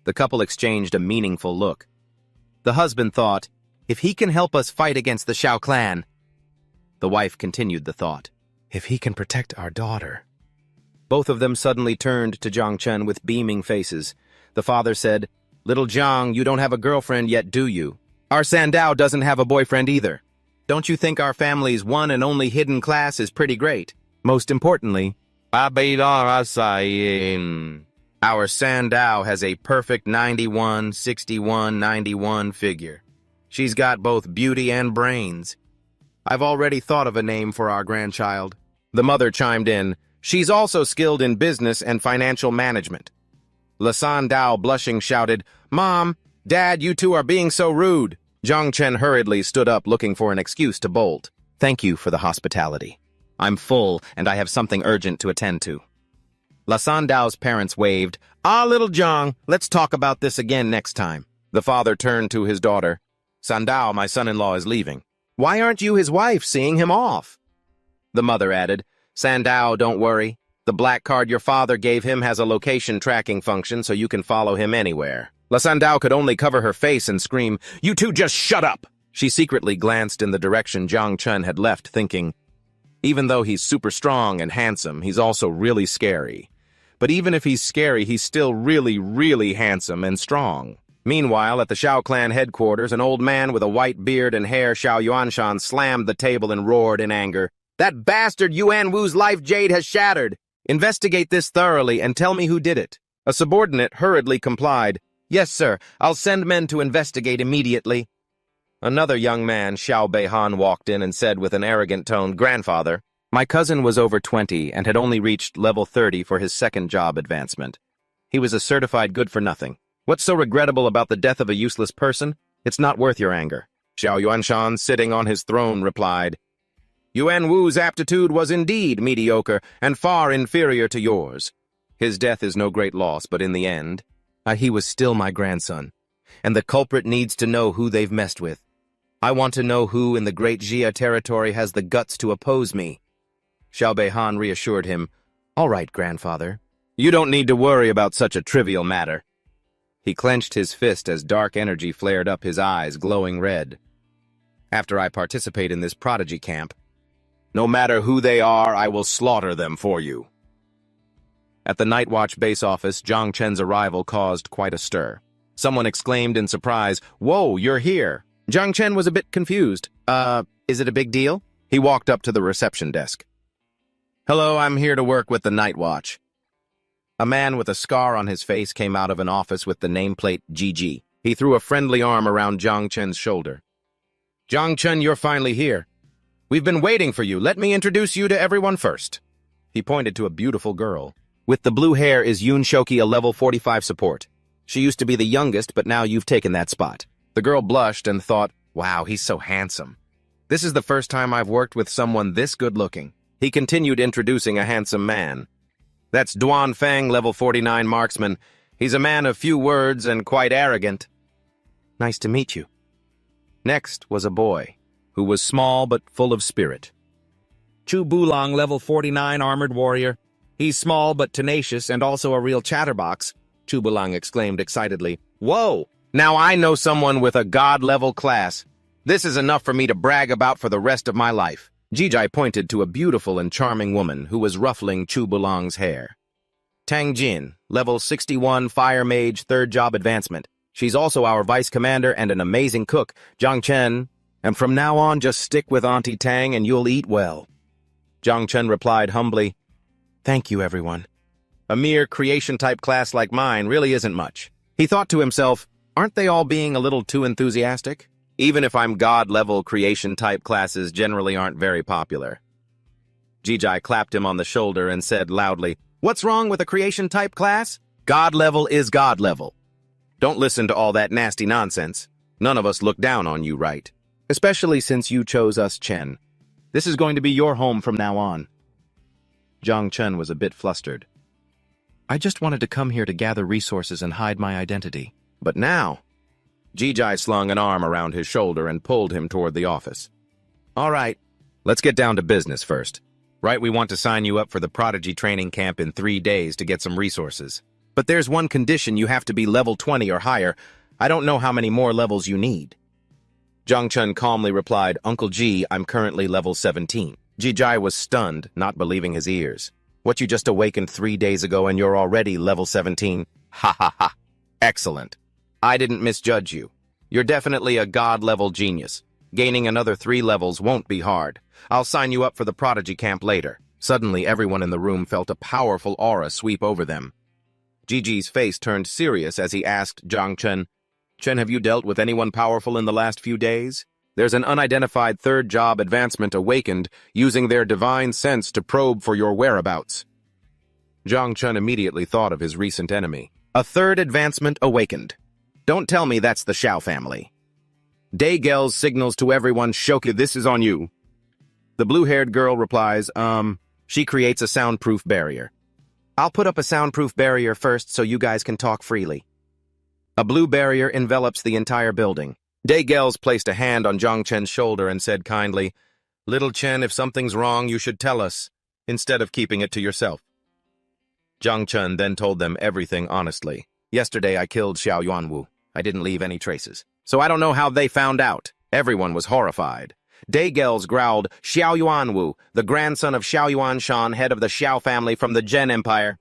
The couple exchanged a meaningful look. The husband thought, if he can help us fight against the Xiao clan. The wife continued the thought, if he can protect our daughter. Both of them suddenly turned to Jiang Chen with beaming faces. The father said, little Jiang, you don't have a girlfriend yet, do you? Our Sandao doesn't have a boyfriend either. Don't you think our family's one and only hidden class is pretty great? Most importantly, our Sandao has a perfect 91, 61, 91 figure. She's got both beauty and brains. I've already thought of a name for our grandchild. The mother chimed in, she's also skilled in business and financial management. La Sandao, blushing, shouted, Mom, Dad, you two are being so rude. Jiang Chen hurriedly stood up, looking for an excuse to bolt. Thank you for the hospitality. I'm full, and I have something urgent to attend to. La Sandao's parents waved. Little Jiang, let's talk about this again next time. The father turned to his daughter. Sandao, my son-in-law, is leaving. Why aren't you his wife, seeing him off? The mother added, Sandao, don't worry. The black card your father gave him has a location tracking function, so you can follow him anywhere. La Sandao could only cover her face and scream, you two just shut up! She secretly glanced in the direction Jiang Chen had left, thinking, even though he's super strong and handsome, he's also really scary. But even if he's scary, he's still really, really handsome and strong. Meanwhile, at the Xiao clan headquarters, an old man with a white beard and hair, Xiao Yuanshan, slammed the table and roared in anger. That bastard Yuan Wu's life jade has shattered. Investigate this thoroughly and tell me who did it. A subordinate hurriedly complied. Yes, sir. I'll send men to investigate immediately. Another young man, Xiao Beihan, walked in and said with an arrogant tone, Grandfather, my cousin was over 20 and had only reached level 30 for his second job advancement. He was a certified good-for-nothing. What's so regrettable about the death of a useless person? It's not worth your anger. Xiao Yuanshan, sitting on his throne, replied, Yuan Wu's aptitude was indeed mediocre and far inferior to yours. His death is no great loss, but in the end, he was still my grandson, and the culprit needs to know who they've messed with. I want to know who in the Great Jia territory has the guts to oppose me. Xiao Beihan reassured him, All right, grandfather. You don't need to worry about such a trivial matter. He clenched his fist as dark energy flared up, his eyes glowing red. After I participate in this prodigy camp, no matter who they are, I will slaughter them for you. At the Night Watch base office, Jiang Chen's arrival caused quite a stir. Someone exclaimed in surprise, Whoa, you're here! Jiang Chen was a bit confused. Is it a big deal? He walked up to the reception desk. Hello, I'm here to work with the night watch. A man with a scar on his face came out of an office with the nameplate GG. He threw a friendly arm around Jiang Chen's shoulder. Jiang Chen, you're finally here. We've been waiting for you. Let me introduce you to everyone first. He pointed to a beautiful girl. With the blue hair is Yoon Shoki, a level 45 support. She used to be the youngest, but now you've taken that spot. The girl blushed and thought, wow, he's so handsome. This is the first time I've worked with someone this good-looking. He continued introducing a handsome man. That's Duan Fang, level 49 marksman. He's a man of few words and quite arrogant. Nice to meet you. Next was a boy, who was small but full of spirit. Chu Bulong, level 49 armored warrior. He's small but tenacious and also a real chatterbox, Chu Bulong exclaimed excitedly. Whoa! Now I know someone with a god-level class. This is enough for me to brag about for the rest of my life. Jijai pointed to a beautiful and charming woman who was ruffling Chu Bulong's hair. Tang Jin, level 61 fire mage, 3rd job advancement. She's also our vice commander and an amazing cook, Jiang Chen. And from now on, just stick with Auntie Tang and you'll eat well. Jiang Chen replied humbly, Thank you, everyone. A mere creation-type class like mine really isn't much. He thought to himself, aren't they all being a little too enthusiastic? Even if I'm god-level, creation-type classes generally aren't very popular. Jijai clapped him on the shoulder and said loudly, What's wrong with a creation-type class? God-level is God-level. Don't listen to all that nasty nonsense. None of us look down on you, right? Especially since you chose us, Chen. This is going to be your home from now on. Jiang Chen was a bit flustered. I just wanted to come here to gather resources and hide my identity. But now... Jijai slung an arm around his shoulder and pulled him toward the office. All right, let's get down to business first. Right, we want to sign you up for the Prodigy training camp in 3 days to get some resources. But there's one condition: you have to be level 20 or higher. I don't know how many more levels you need. Jiang Chen calmly replied, Uncle Ji, I'm currently level 17. Jijai was stunned, not believing his ears. What, you just awakened 3 days ago and you're already level 17? Ha ha ha. Excellent. I didn't misjudge you. You're definitely a god-level genius. Gaining another 3 levels won't be hard. I'll sign you up for the Prodigy camp later. Suddenly, everyone in the room felt a powerful aura sweep over them. Gigi's face turned serious as he asked Jiang Chen, Chen, have you dealt with anyone powerful in the last few days? There's an unidentified 3rd job advancement awakened, using their divine sense to probe for your whereabouts. Jiang Chen immediately thought of his recent enemy. A 3rd advancement awakened. Don't tell me that's the Xiao family. Daegel's signals to everyone, Shoki, this is on you. The blue-haired girl replies, she creates a soundproof barrier. I'll put up a soundproof barrier first so you guys can talk freely. A blue barrier envelops the entire building. Daegels placed a hand on Jiang Chen's shoulder and said kindly, Little Chen, if something's wrong, you should tell us, instead of keeping it to yourself. Jiang Chen then told them everything honestly. Yesterday I killed Xiao Yuanwu. I didn't leave any traces. So I don't know how they found out. Everyone was horrified. Daegels growled, Xiao Yuanwu, the grandson of Xiao Yuanshan, head of the Xiao family from the Zhen Empire.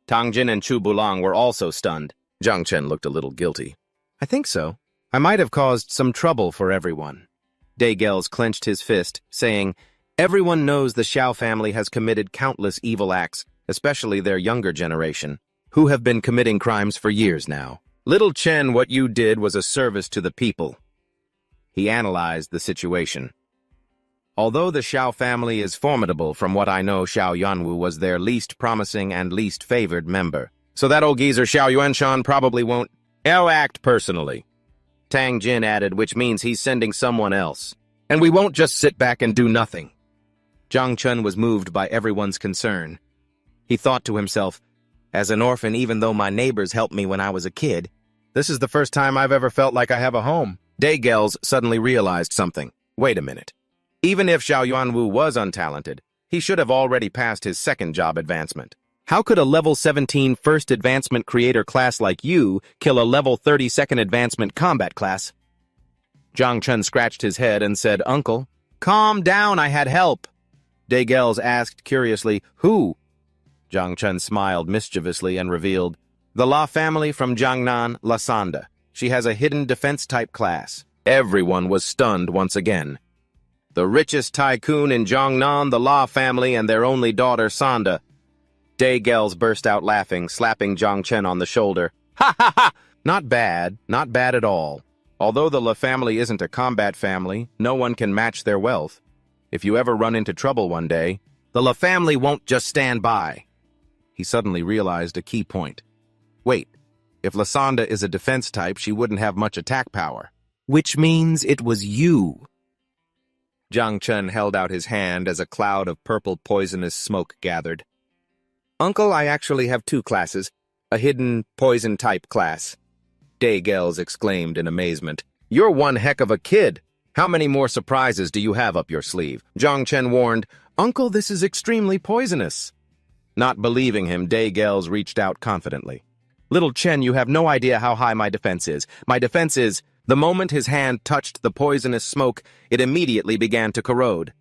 Tang Jin and Chu Bulong were also stunned. Jiang Chen looked a little guilty. I think so. I might have caused some trouble for everyone. Daegels clenched his fist, saying, Everyone knows the Xiao family has committed countless evil acts, especially their younger generation, who have been committing crimes for years now. Little Chen, what you did was a service to the people. He analyzed the situation. Although the Xiao family is formidable, from what I know, Xiao Yuanwu was their least promising and least favored member. So that old geezer Xiao Yuanshan probably won't act personally. Tang Jin added, which means he's sending someone else. And we won't just sit back and do nothing. Jiang Chen was moved by everyone's concern. He thought to himself, as an orphan, even though my neighbors helped me when I was a kid, this is the first time I've ever felt like I have a home. Daegels suddenly realized something. Wait a minute. Even if Xiao Yuanwu was untalented, he should have already passed his 2nd job advancement. How could a level 17 first advancement creator class like you kill a level 32nd advancement combat class? Jiang Chen scratched his head and said, Uncle, calm down, I had help. Daegels asked curiously, who? Jiang Chen smiled mischievously and revealed, the La family from Jiangnan, Lasanda. She has a hidden defense-type class. Everyone was stunned once again. The richest tycoon in Jiangnan, the La family, and their only daughter, Sanda. Dae-gels burst out laughing, slapping Jiang Chen on the shoulder. Ha ha ha! Not bad, not bad at all. Although the La family isn't a combat family, no one can match their wealth. If you ever run into trouble one day, the La family won't just stand by. He suddenly realized a key point. Wait, if Lasanda is a defense type, she wouldn't have much attack power. Which means it was you. Jiang Chen held out his hand as a cloud of purple poisonous smoke gathered. Uncle, I actually have two classes, a hidden poison-type class. Dae-gels exclaimed in amazement. You're one heck of a kid. How many more surprises do you have up your sleeve? Jiang Chen warned, Uncle, this is extremely poisonous. Not believing him, Dae-gels reached out confidently. Little Chen, you have no idea how high my defense is. My defense is... The moment his hand touched the poisonous smoke, it immediately began to corrode.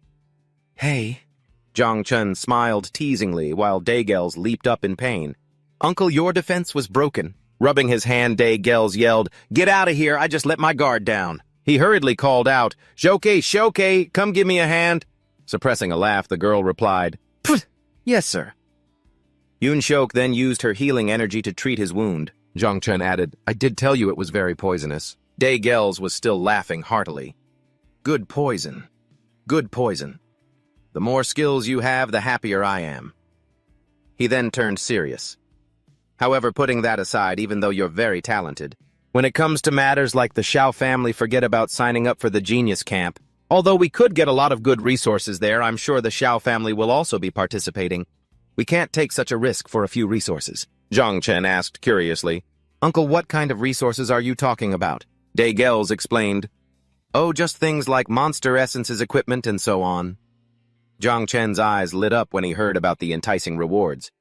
Hey. Jiang Chen smiled teasingly while Dae-gels leaped up in pain. Uncle, your defense was broken. Rubbing his hand, Dae-gels yelled, Get out of here, I just let my guard down. He hurriedly called out, Shoke, come give me a hand. Suppressing a laugh, the girl replied, Yes, sir. Yun Shok then used her healing energy to treat his wound. Jiang Chen added, I did tell you it was very poisonous. Dae-gels was still laughing heartily. Good poison. Good poison. The more skills you have, the happier I am. He then turned serious. However, putting that aside, even though you're very talented, when it comes to matters like the Xiao family, forget about signing up for the Genius Camp. Although we could get a lot of good resources there, I'm sure the Xiao family will also be participating. We can't take such a risk for a few resources. Jiang Chen asked curiously, Uncle, what kind of resources are you talking about? Dae-gels explained, Oh, just things like monster essences equipment and so on. Jiang Chen's eyes lit up when he heard about the enticing rewards.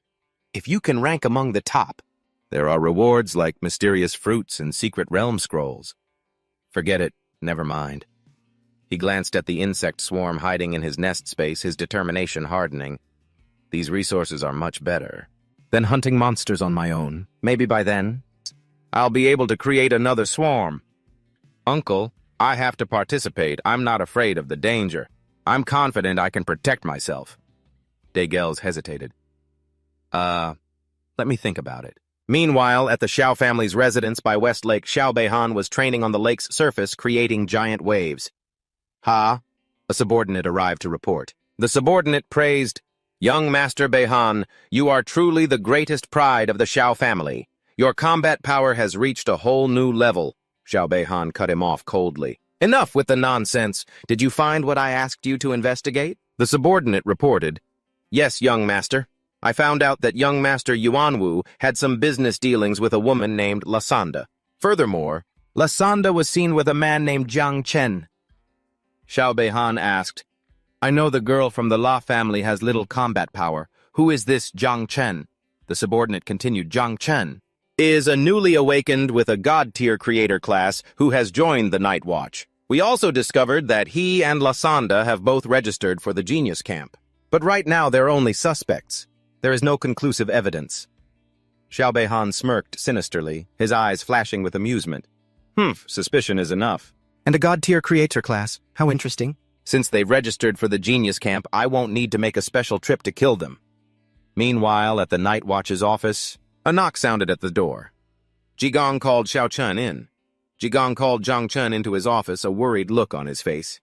If you can rank among the top, there are rewards like mysterious fruits and secret realm scrolls. Forget it, never mind. He glanced at the insect swarm hiding in his nest space, his determination hardening. These resources are much better than hunting monsters on my own. Maybe by then, I'll be able to create another swarm. Uncle, I have to participate. I'm not afraid of the danger. I'm confident I can protect myself. Dae-gels hesitated. Let me think about it. Meanwhile, at the Xiao family's residence by West Lake, Xiao Beihan was training on the lake's surface, creating giant waves. Ha! A subordinate arrived to report. The subordinate praised, Young Master Beihan, you are truly the greatest pride of the Xiao family. Your combat power has reached a whole new level. Xiao Beihan cut him off coldly. Enough with the nonsense. Did you find what I asked you to investigate? The subordinate reported. Yes, young master. I found out that young master Yuanwu had some business dealings with a woman named Lasanda. Furthermore, Lasanda was seen with a man named Jiang Chen. Xiao Beihan asked, I know the girl from the La family has little combat power. Who is this Jiang Chen? The subordinate continued, Jiang Chen is a newly awakened with a god-tier creator class who has joined the Night Watch. We also discovered that he and Lasanda have both registered for the Genius Camp. But right now they're only suspects. There is no conclusive evidence. Xiao Beihan smirked sinisterly, his eyes flashing with amusement. Suspicion is enough. And a god-tier creator class. How interesting. Since they've registered for the Genius Camp, I won't need to make a special trip to kill them. Meanwhile, at the Night Watch's office, a knock sounded at the door. Jigong called Xiao Chen in. Jigong called Jiang Chen into his office, a worried look on his face.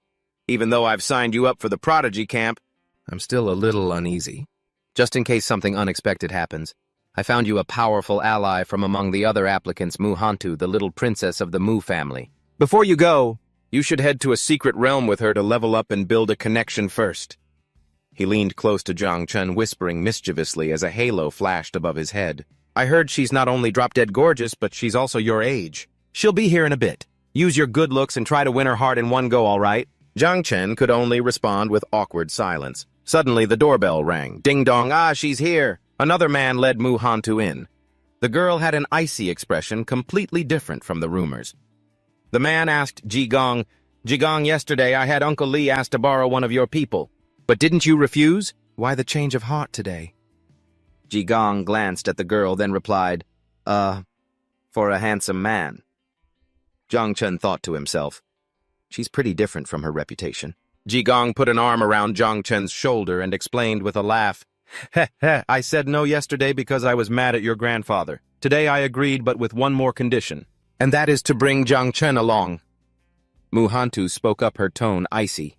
Even though I've signed you up for the Prodigy Camp, I'm still a little uneasy. Just in case something unexpected happens, I found you a powerful ally from among the other applicants, Mu Hantu, the little princess of the Mu family. Before you go, you should head to a secret realm with her to level up and build a connection first. He leaned close to Jiang Chen, whispering mischievously as a halo flashed above his head. I heard she's not only drop-dead gorgeous, but she's also your age. She'll be here in a bit. Use your good looks and try to win her heart in one go, all right? Jiang Chen could only respond with awkward silence. Suddenly, the doorbell rang. Ding-dong, she's here. Another man led Mu Hantu in. The girl had an icy expression completely different from the rumors. The man asked Jigong, Jigong, yesterday I had Uncle Li ask to borrow one of your people. But didn't you refuse? Why the change of heart today? Jigong glanced at the girl, then replied, for a handsome man. Jiang Chen thought to himself, She's pretty different from her reputation. Jigong put an arm around Zhang Chen's shoulder and explained with a laugh. Heh heh, I said no yesterday because I was mad at your grandfather. Today I agreed, but with one more condition. And that is to bring Zhang Chen along. Mu Hantu spoke up, her tone icy.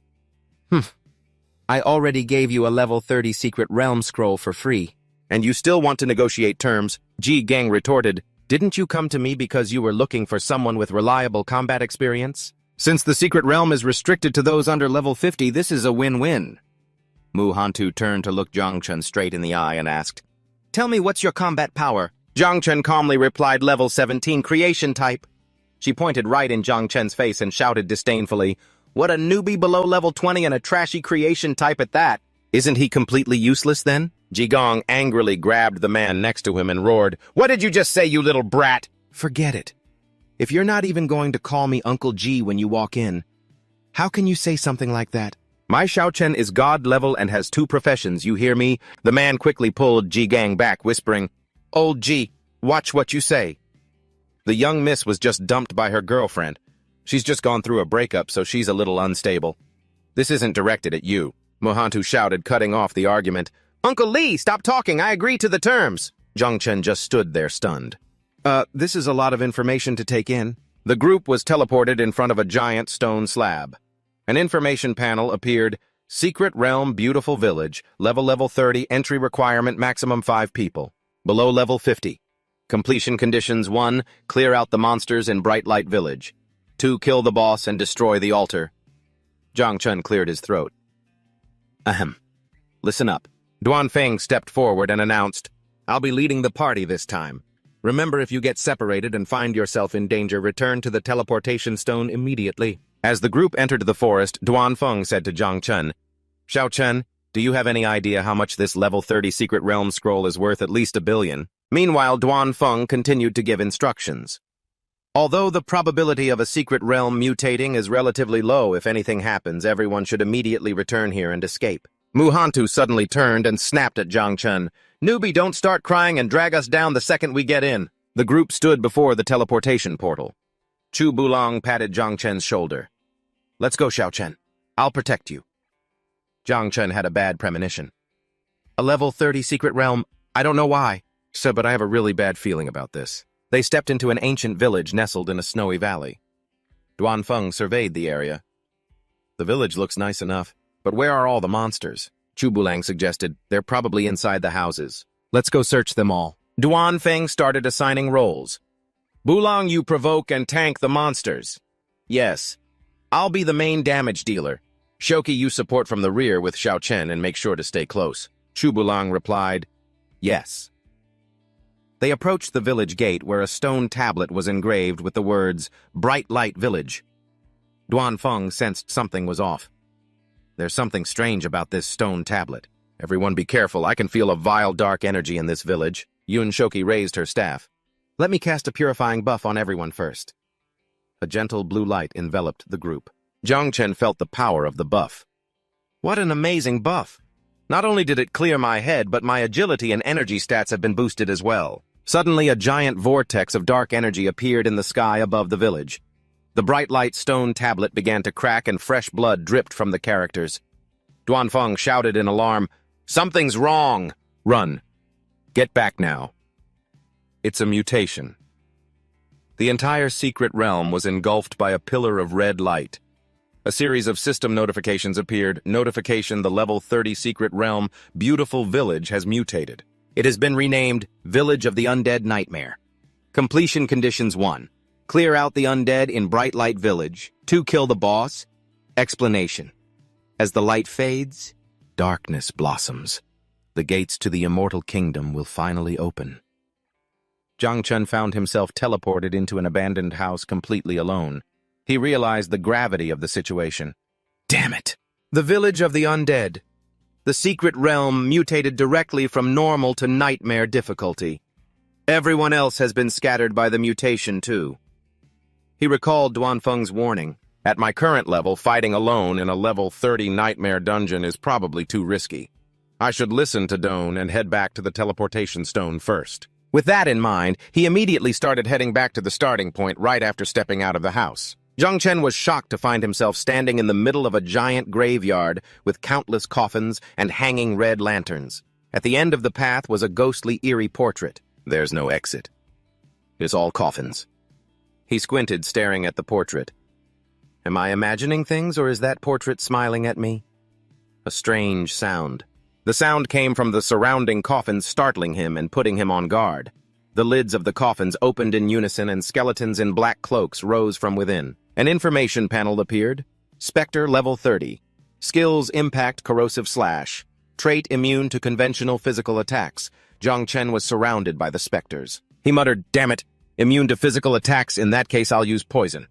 I already gave you a level 30 secret realm scroll for free. And you still want to negotiate terms? Ji Gang retorted. Didn't you come to me because you were looking for someone with reliable combat experience? Since the secret realm is restricted to those under level 50, this is a win-win. Mu Hantu turned to look Zhang Chen straight in the eye and asked, Tell me, what's your combat power? Zhang Chen calmly replied, level 17, creation type. She pointed right in Zhang Chen's face and shouted disdainfully, What a newbie below level 20 and a trashy creation type at that. Isn't he completely useless then? Jigong angrily grabbed the man next to him and roared, What did you just say, you little brat? Forget it. If you're not even going to call me Uncle G when you walk in, how can you say something like that? My Xiao Chen is god level and has 2 professions, you hear me? The man quickly pulled Jigang back, whispering, Old G, watch what you say. The young miss was just dumped by her girlfriend. She's just gone through a breakup, so she's a little unstable. This isn't directed at you, Mu Hantu shouted, cutting off the argument. Uncle Lee, stop talking, I agree to the terms. Zhang Chen just stood there stunned. This is a lot of information to take in. The group was teleported in front of a giant stone slab. An information panel appeared, Secret Realm Beautiful Village, level 30, entry requirement maximum 5 people. Below level 50. Completion conditions 1, clear out the monsters in Bright Light Village. 2, kill the boss and destroy the altar. Zhang Chen cleared his throat. Ahem. Listen up. Duan Feng stepped forward and announced, I'll be leading the party this time. Remember, if you get separated and find yourself in danger, return to the teleportation stone immediately. As the group entered the forest, Duan Feng said to Zhang Chen, Xiao Chen, do you have any idea how much this level 30 secret realm scroll is worth? At least 1 billion. Meanwhile, Duan Feng continued to give instructions. Although the probability of a secret realm mutating is relatively low, if anything happens, everyone should immediately return here and escape. Mu Hantu suddenly turned and snapped at Zhang Chen. Newbie, don't start crying and drag us down the second we get in. The group stood before the teleportation portal. Chu Bulong patted Zhang Chen's shoulder. Let's go, Xiao Chen. I'll protect you. Zhang Chen had a bad premonition. A level 30 secret realm, I don't know why, but I have a really bad feeling about this. They stepped into an ancient village nestled in a snowy valley. Duan Feng surveyed the area. The village looks nice enough. But where are all the monsters? Chu Bulang suggested. They're probably inside the houses. Let's go search them all. Duan Feng started assigning roles. Bulang, you provoke and tank the monsters. Yes. I'll be the main damage dealer. Shoki, you support from the rear with Xiao Chen and make sure to stay close. Chu Bulang replied, Yes. They approached the village gate where a stone tablet was engraved with the words, Bright Light Village. Duan Feng sensed something was off. There's something strange about this stone tablet. Everyone be careful, I can feel a vile dark energy in this village. Yun Shoki raised her staff. Let me cast a purifying buff on everyone first. A gentle blue light enveloped the group. Zhang Chen felt the power of the buff. What an amazing buff! Not only did it clear my head, but my agility and energy stats have been boosted as well. Suddenly, a giant vortex of dark energy appeared in the sky above the village. The bright light stone tablet began to crack and fresh blood dripped from the characters. Duan Feng shouted in alarm, Something's wrong! Run! Get back now. It's a mutation. The entire secret realm was engulfed by a pillar of red light. A series of system notifications appeared. Notification: the level 30 secret realm, Beautiful Village, has mutated. It has been renamed Village of the Undead Nightmare. Completion conditions 1. Clear out the undead in Bright Light Village. 2. Kill the boss. Explanation: as the light fades, darkness blossoms. The gates to the immortal kingdom will finally open. Zhang Chen found himself teleported into an abandoned house completely alone. He realized the gravity of the situation. Damn it! The Village of the Undead. The secret realm mutated directly from normal to nightmare difficulty. Everyone else has been scattered by the mutation too. He recalled Duan Feng's warning. At my current level, fighting alone in a level 30 nightmare dungeon is probably too risky. I should listen to Doan and head back to the teleportation stone first. With that in mind, he immediately started heading back to the starting point right after stepping out of the house. Zhang Chen was shocked to find himself standing in the middle of a giant graveyard with countless coffins and hanging red lanterns. At the end of the path was a ghostly, eerie portrait. There's no exit. It's all coffins. He squinted, staring at the portrait. Am I imagining things, or is that portrait smiling at me? A strange sound. The sound came from the surrounding coffins, startling him and putting him on guard. The lids of the coffins opened in unison and skeletons in black cloaks rose from within. An information panel appeared. Spectre level 30. Skills impact corrosive slash. Trait immune to conventional physical attacks. Zhang Chen was surrounded by the specters. He muttered, "Damn it! Immune to physical attacks, in that case I'll use poison."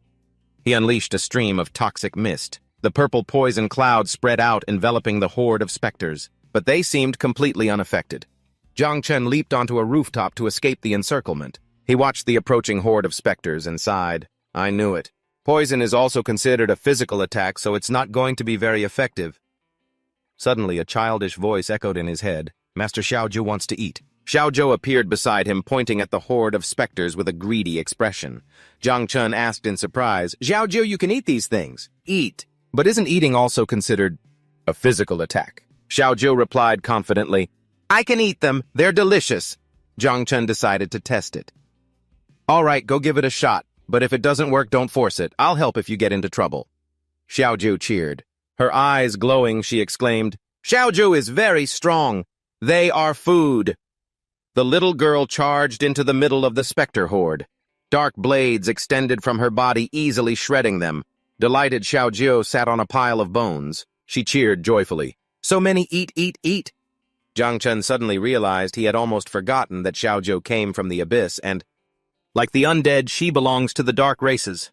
He unleashed a stream of toxic mist. The purple poison cloud spread out, enveloping the horde of specters, but they seemed completely unaffected. Zhang Chen leaped onto a rooftop to escape the encirclement. He watched the approaching horde of specters and sighed. I knew it. Poison is also considered a physical attack, so it's not going to be very effective. Suddenly, a childish voice echoed in his head. Master Xiaozhou wants to eat. Xiaozhou appeared beside him, pointing at the horde of specters with a greedy expression. Zhang Chen asked in surprise, Xiaozhou, you can eat these things. Eat. But isn't eating also considered a physical attack? Xiaozhou replied confidently, I can eat them. They're delicious. Zhang Chen decided to test it. All right, go give it a shot. But if it doesn't work, don't force it. I'll help if you get into trouble. Xiaozhou cheered. Her eyes glowing, she exclaimed, Xiaozhou is very strong. They are food. The little girl charged into the middle of the specter horde. Dark blades extended from her body, easily shredding them. Delighted, Xiaozhou sat on a pile of bones. She cheered joyfully. So many eat, eat, eat. Zhang Chen suddenly realized he had almost forgotten that Xiaozhou came from the abyss and, like the undead, she belongs to the dark races.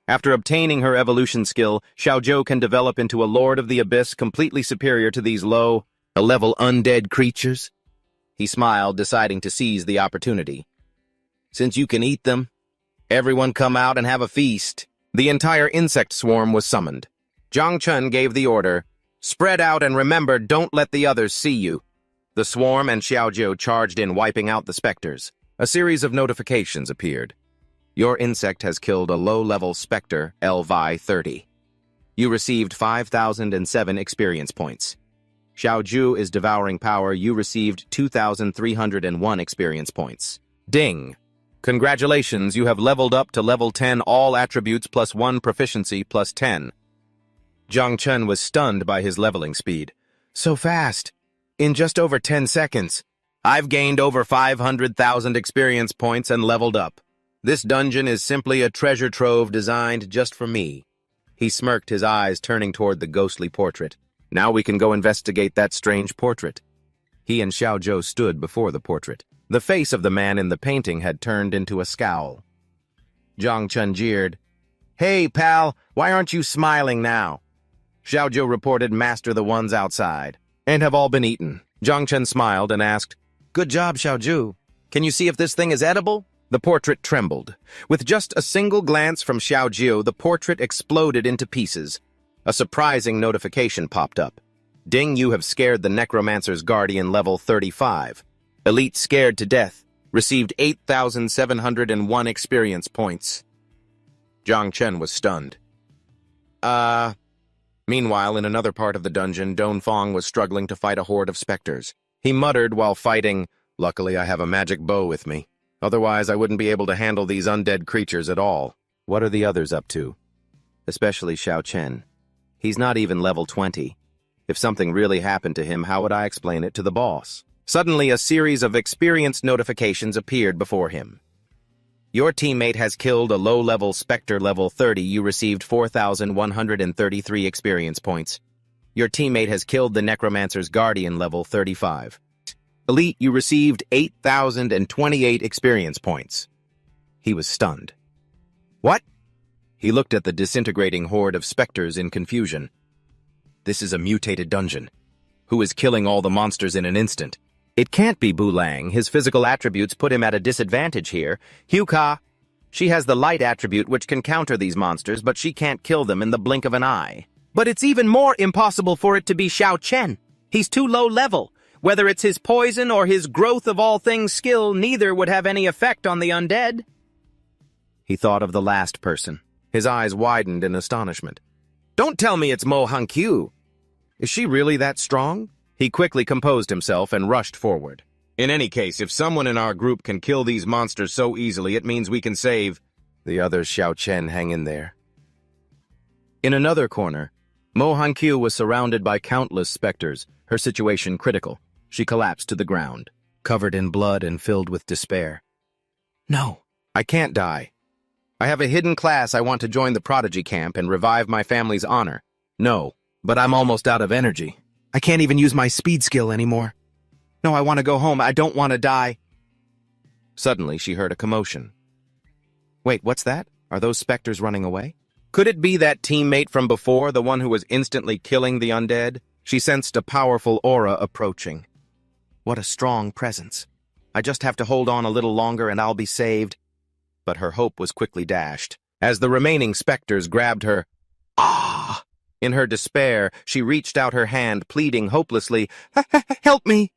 After obtaining her evolution skill, Xiaozhou can develop into a Lord of the Abyss completely superior to these low-level undead creatures. He smiled, deciding to seize the opportunity. Since you can eat them, everyone come out and have a feast. The entire insect swarm was summoned. Zhang Chen gave the order, spread out and remember, don't let the others see you. The swarm and Xiaozhou charged in, wiping out the specters. A series of notifications appeared. Your insect has killed a low-level specter, LV 30. You received 5,007 experience points. Xiaozhou is devouring power. You received 2,301 experience points. Ding! Congratulations, you have leveled up to level 10, all attributes plus 1 proficiency plus 10. Zhang Chen was stunned by his leveling speed. So fast! In just over 10 seconds. I've gained over 500,000 experience points and leveled up. This dungeon is simply a treasure trove designed just for me. He smirked, his eyes turning toward the ghostly portrait. Now we can go investigate that strange portrait. He and Xiaozhou stood before the portrait. The face of the man in the painting had turned into a scowl. Zhang Chen jeered. Hey, pal, why aren't you smiling now? Xiaozhou reported, master the ones outside. And have all been eaten. Zhang Chen smiled and asked, Good job, Xiaozhou. Can you see if this thing is edible? The portrait trembled. With just a single glance from Xiaozhou, the portrait exploded into pieces. A surprising notification popped up. Ding, you have scared the Necromancer's Guardian level 35. Elite scared to death. Received 8,701 experience points. Zhang Chen was stunned. Meanwhile, in another part of the dungeon, Dongfang was struggling to fight a horde of specters. He muttered while fighting, Luckily I have a magic bow with me. Otherwise I wouldn't be able to handle these undead creatures at all. What are the others up to? Especially Xiao Chen. He's not even level 20. If something really happened to him, how would I explain it to the boss? Suddenly, a series of experience notifications appeared before him. Your teammate has killed a low-level Spectre level 30. You received 4,133 experience points. Your teammate has killed the Necromancer's Guardian level 35. Elite, you received 8,028 experience points. He was stunned. What? He looked at the disintegrating horde of specters in confusion. This is a mutated dungeon. Who is killing all the monsters in an instant? It can't be Bulang. His physical attributes put him at a disadvantage here. Huka. She has the light attribute which can counter these monsters, but she can't kill them in the blink of an eye. But it's even more impossible for it to be Xiao Chen. He's too low level. Whether it's his poison or his growth of all things skill, neither would have any effect on the undead. He thought of the last person. His eyes widened in astonishment. Don't tell me it's Mo Han-kyu. Is she really that strong? He quickly composed himself and rushed forward. In any case, if someone in our group can kill these monsters so easily, it means we can save... The others, Xiao Chen, hang in there. In another corner, Mo Han-kyu was surrounded by countless specters, her situation critical. She collapsed to the ground, covered in blood and filled with despair. No, I can't die. I have a hidden class. I want to join the prodigy camp and revive my family's honor. No, but I'm almost out of energy. I can't even use my speed skill anymore. No, I want to go home. I don't want to die. Suddenly, she heard a commotion. Wait, what's that? Are those specters running away? Could it be that teammate from before, the one who was instantly killing the undead? She sensed a powerful aura approaching. What a strong presence. I just have to hold on a little longer and I'll be saved. But her hope was quickly dashed, as the remaining specters grabbed her. Ah! In her despair, she reached out her hand, pleading hopelessly, Help me!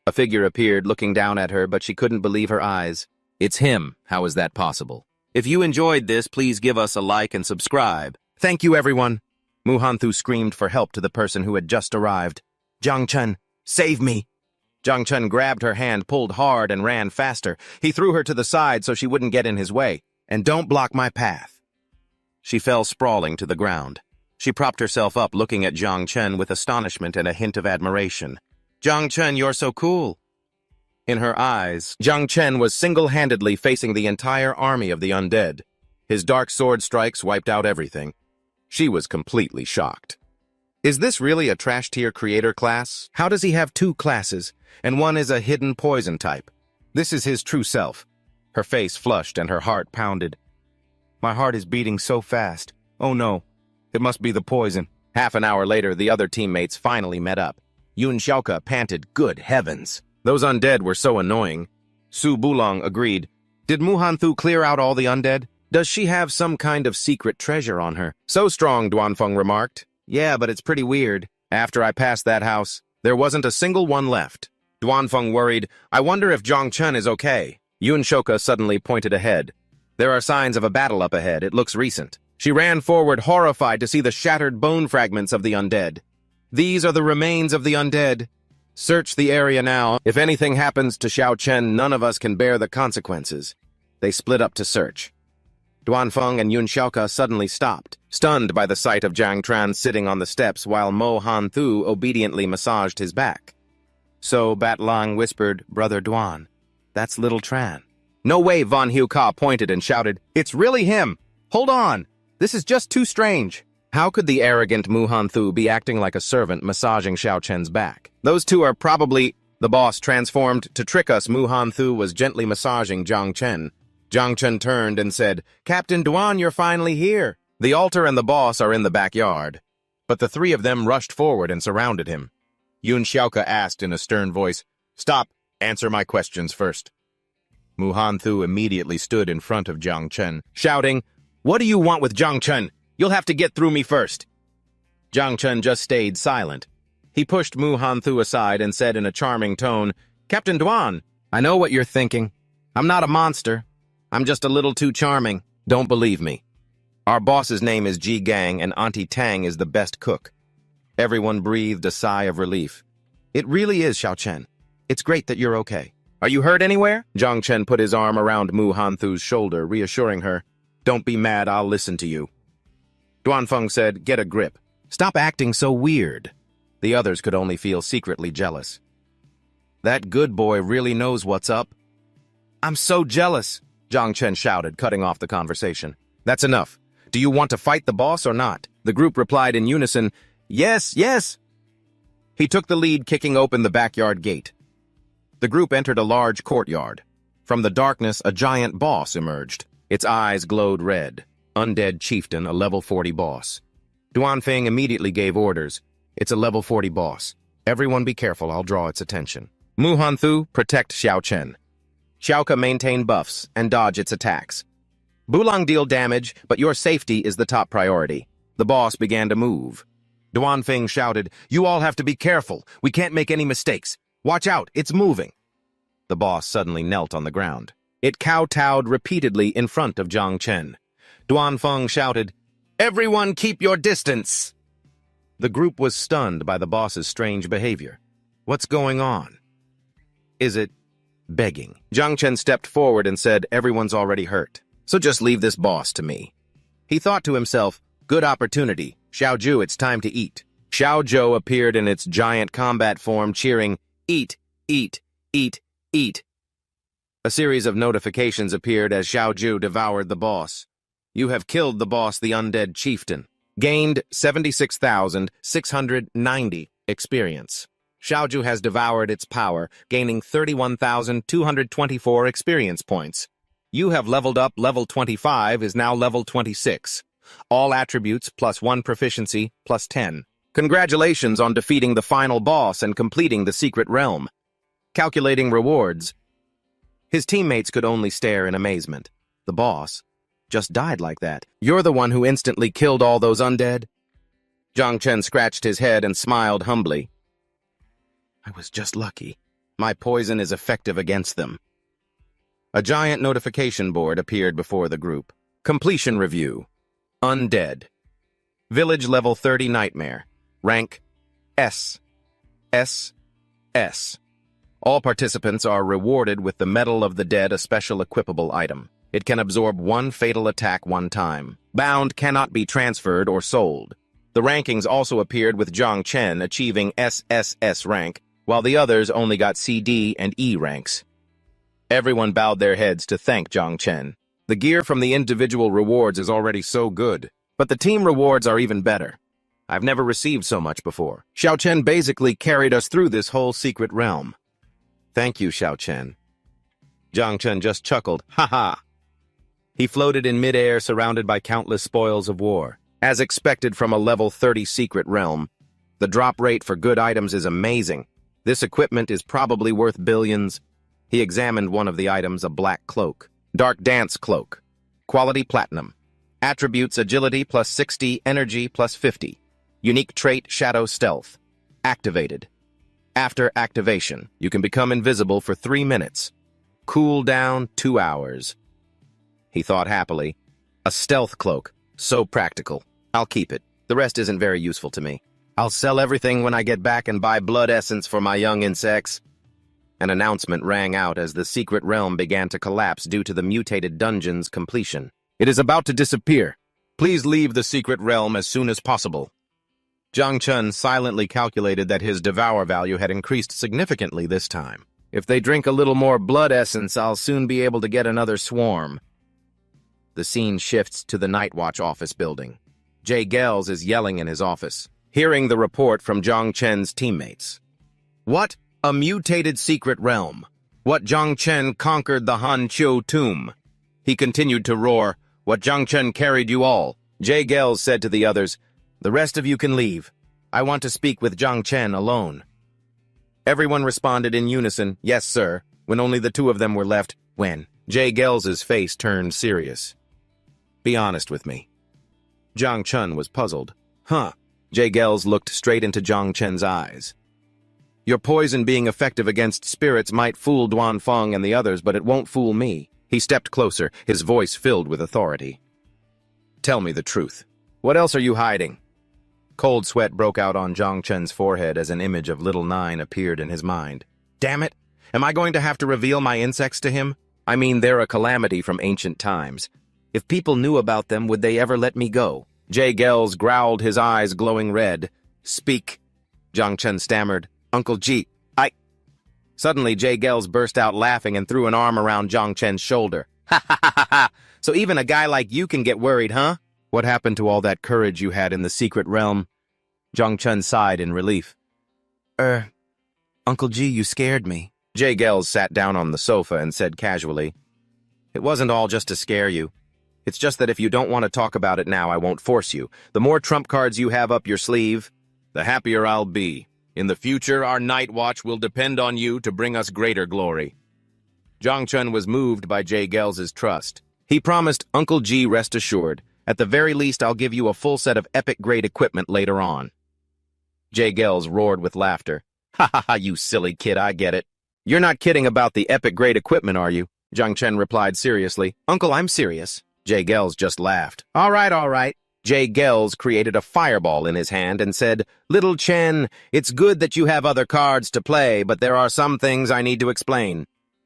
A figure appeared, looking down at her, but she couldn't believe her eyes. It's him. How is that possible? If you enjoyed this, please give us a like and subscribe. Thank you, everyone. Mu Han-thu screamed for help to the person who had just arrived. Jiang Chen, save me! Jiang Chen grabbed her hand, pulled hard, and ran faster. He threw her to the side so she wouldn't get in his way. And don't block my path. She fell sprawling to the ground. She propped herself up, looking at Jiang Chen with astonishment and a hint of admiration. Jiang Chen, you're so cool. In her eyes, Jiang Chen was single-handedly facing the entire army of the undead. His dark sword strikes wiped out everything. She was completely shocked. Is this really a trash-tier creator class? How does he have two classes, and one is a hidden poison type? This is his true self. Her face flushed and her heart pounded. My heart is beating so fast. Oh no, it must be the poison. Half an hour later, the other teammates finally met up. Yun Xiaoka panted, good heavens. Those undead were so annoying. Su Bulong agreed. Did Mu Han-thu clear out all the undead? Does she have some kind of secret treasure on her? So strong, Duanfeng remarked. Yeah, but it's pretty weird. After I passed that house, there wasn't a single one left. Duanfeng worried, I wonder if Jiang Chen is okay. Yun Xiaoka suddenly pointed ahead. There are signs of a battle up ahead. It looks recent. She ran forward, horrified to see the shattered bone fragments of the undead. These are the remains of the undead. Search the area now. If anything happens to Xiao Chen, none of us can bear the consequences. They split up to search. Duanfeng and Yun Xiaoka suddenly stopped, stunned by the sight of Jiang Tran sitting on the steps while Mo Han-thu obediently massaged his back. So Bat Lang whispered, Brother Duan, that's little Tran. No way, Von Hu Ka pointed and shouted, It's really him! Hold on! This is just too strange! How could the arrogant Mu Han-thu be acting like a servant massaging Xiao Chen's back? Those two are probably... The boss transformed to trick us. Mu Han-thu was gently massaging Jiang Chen. Jiang Chen turned and said, Captain Duan, you're finally here. The altar and the boss are in the backyard. But the three of them rushed forward and surrounded him. Yun Xiaoka asked in a stern voice, Stop, answer my questions first. Mu Han-thu immediately stood in front of Jiang Chen, shouting, What do you want with Jiang Chen? You'll have to get through me first. Jiang Chen just stayed silent. He pushed Mu Han-thu aside and said in a charming tone, Captain Duan, I know what you're thinking. I'm not a monster. I'm just a little too charming. Don't believe me. Our boss's name is Ji Gang and Auntie Tang is the best cook. Everyone breathed a sigh of relief. It really is, Xiao Chen. It's great that you're okay. Are you hurt anywhere? Jiang Chen put his arm around Mu Han-thu's shoulder, reassuring her. Don't be mad, I'll listen to you. Duanfeng said, Get a grip. Stop acting so weird. The others could only feel secretly jealous. That good boy really knows what's up. I'm so jealous, Jiang Chen shouted, cutting off the conversation. That's enough. Do you want to fight the boss or not? The group replied in unison, Yes, yes. He took the lead, kicking open the backyard gate. The group entered a large courtyard. From the darkness, a giant boss emerged. Its eyes glowed red. Undead chieftain, a level 40 boss. Duanfeng immediately gave orders. It's a level 40 boss. Everyone be careful, I'll draw its attention. Mu Han-thu, protect Xiao Chen. Xiaoka maintain buffs and dodge its attacks. Bulong deal damage, but your safety is the top priority. The boss began to move. Duanfeng shouted, You all have to be careful. We can't make any mistakes. Watch out, it's moving. The boss suddenly knelt on the ground. It kowtowed repeatedly in front of Jiang Chen. Duanfeng shouted, "Everyone keep your distance!" The group was stunned by the boss's strange behavior. What's going on? Is it begging? Jiang Chen stepped forward and said, "Everyone's already hurt, so just leave this boss to me." He thought to himself, "Good opportunity. Xiaoju, it's time to eat." Xiaozhou appeared in its giant combat form, cheering, "Eat, eat, eat, eat." A series of notifications appeared as Xiaozhou devoured the boss. "You have killed the boss, the undead chieftain. Gained 76,690 experience. Xiaozhou has devoured its power, gaining 31,224 experience points. You have leveled up. Level 25 is now level 26. All attributes plus 1 proficiency plus 10. Congratulations on defeating the final boss and completing the secret realm." Calculating rewards. His teammates could only stare in amazement. The boss just died like that. "You're the one who instantly killed all those undead?" Jiang Chen scratched his head and smiled humbly. "I was just lucky. My poison is effective against them." A giant notification board appeared before the group. Completion review. Undead. Village level 30 nightmare. Rank S. S. S. All participants are rewarded with the Medal of the Dead, a special equipable item. It can absorb 1 fatal attack 1 time. Bound, cannot be transferred or sold. The rankings also appeared with Jiang Chen achieving SSS rank, while the others only got CD and E ranks. Everyone bowed their heads to thank Jiang Chen. The gear from the individual rewards is already so good, but the team rewards are even better. I've never received so much before. Xiao Chen basically carried us through this whole secret realm. Thank you, Xiao Chen. Jiang Chen just chuckled, "Ha ha." He floated in midair, surrounded by countless spoils of war. As expected from a level 30 secret realm, the drop rate for good items is amazing. This equipment is probably worth billions. He examined one of the items, a black cloak. Dark dance cloak. Quality platinum. Attributes agility plus 60, energy plus 50. Unique trait shadow stealth. Activated. After activation, you can become invisible for 3 minutes. Cool down 2 hours. He thought happily. A stealth cloak. So practical. I'll keep it. The rest isn't very useful to me. I'll sell everything when I get back and buy blood essence for my young insects. An announcement rang out as the secret realm began to collapse due to the mutated dungeon's completion. "It is about to disappear. Please leave the secret realm as soon as possible." Jiang Chen silently calculated that his devour value had increased significantly this time. "If they drink a little more blood essence, I'll soon be able to get another swarm." The scene shifts to the Night Watch office building. Jay Gels is yelling in his office, hearing the report from Jiang Chen's teammates. "What? A mutated secret realm. What Jiang Chen conquered the Han Qiu tomb." He continued to roar, "What Jiang Chen carried you all." Jay Gels said to the others, "The rest of you can leave. I want to speak with Jiang Chen alone." Everyone responded in unison, "Yes, sir," when only the 2 of them were left. When Jay Gels's face turned serious. "Be honest with me." Jiang Chen was puzzled. "Huh." Jay Gels looked straight into Jiang Chen's eyes. "Your poison being effective against spirits might fool Duanfeng and the others, but it won't fool me." He stepped closer, his voice filled with authority. "Tell me the truth. What else are you hiding?" Cold sweat broke out on Jiang Chen's forehead as an image of Little Nine appeared in his mind. Damn it! Am I going to have to reveal my insects to him? I mean, they're a calamity from ancient times. If people knew about them, would they ever let me go? Jay Gels growled, his eyes glowing red. "Speak," Jiang Chen stammered. "Uncle G, I—" Suddenly, Jay Gels burst out laughing and threw an arm around Jiang Chen's shoulder. "Ha ha ha ha ha! So even a guy like you can get worried, huh? What happened to all that courage you had in the secret realm?" Jiang Chen sighed in relief. Uncle G, you scared me." Jay Gels sat down on the sofa and said casually, "It wasn't all just to scare you. It's just that if you don't want to talk about it now, I won't force you. The more trump cards you have up your sleeve, the happier I'll be. In the future, our Night Watch will depend on you to bring us greater glory." Jiang Chen was moved by Jay Gels's trust. He promised, "Uncle G, rest assured. At the very least, I'll give you a full set of epic-grade equipment later on." Jay Gels roared with laughter. "Ha ha ha, you silly kid, I get it. You're not kidding about the epic-grade equipment, are you?" Jiang Chen replied seriously. "Uncle, I'm serious." Jay Gels just laughed. All right, all right. Jay Gels created a fireball in his hand and said, Little Chen, it's good that you have other cards to play, but there are some things I need to explain.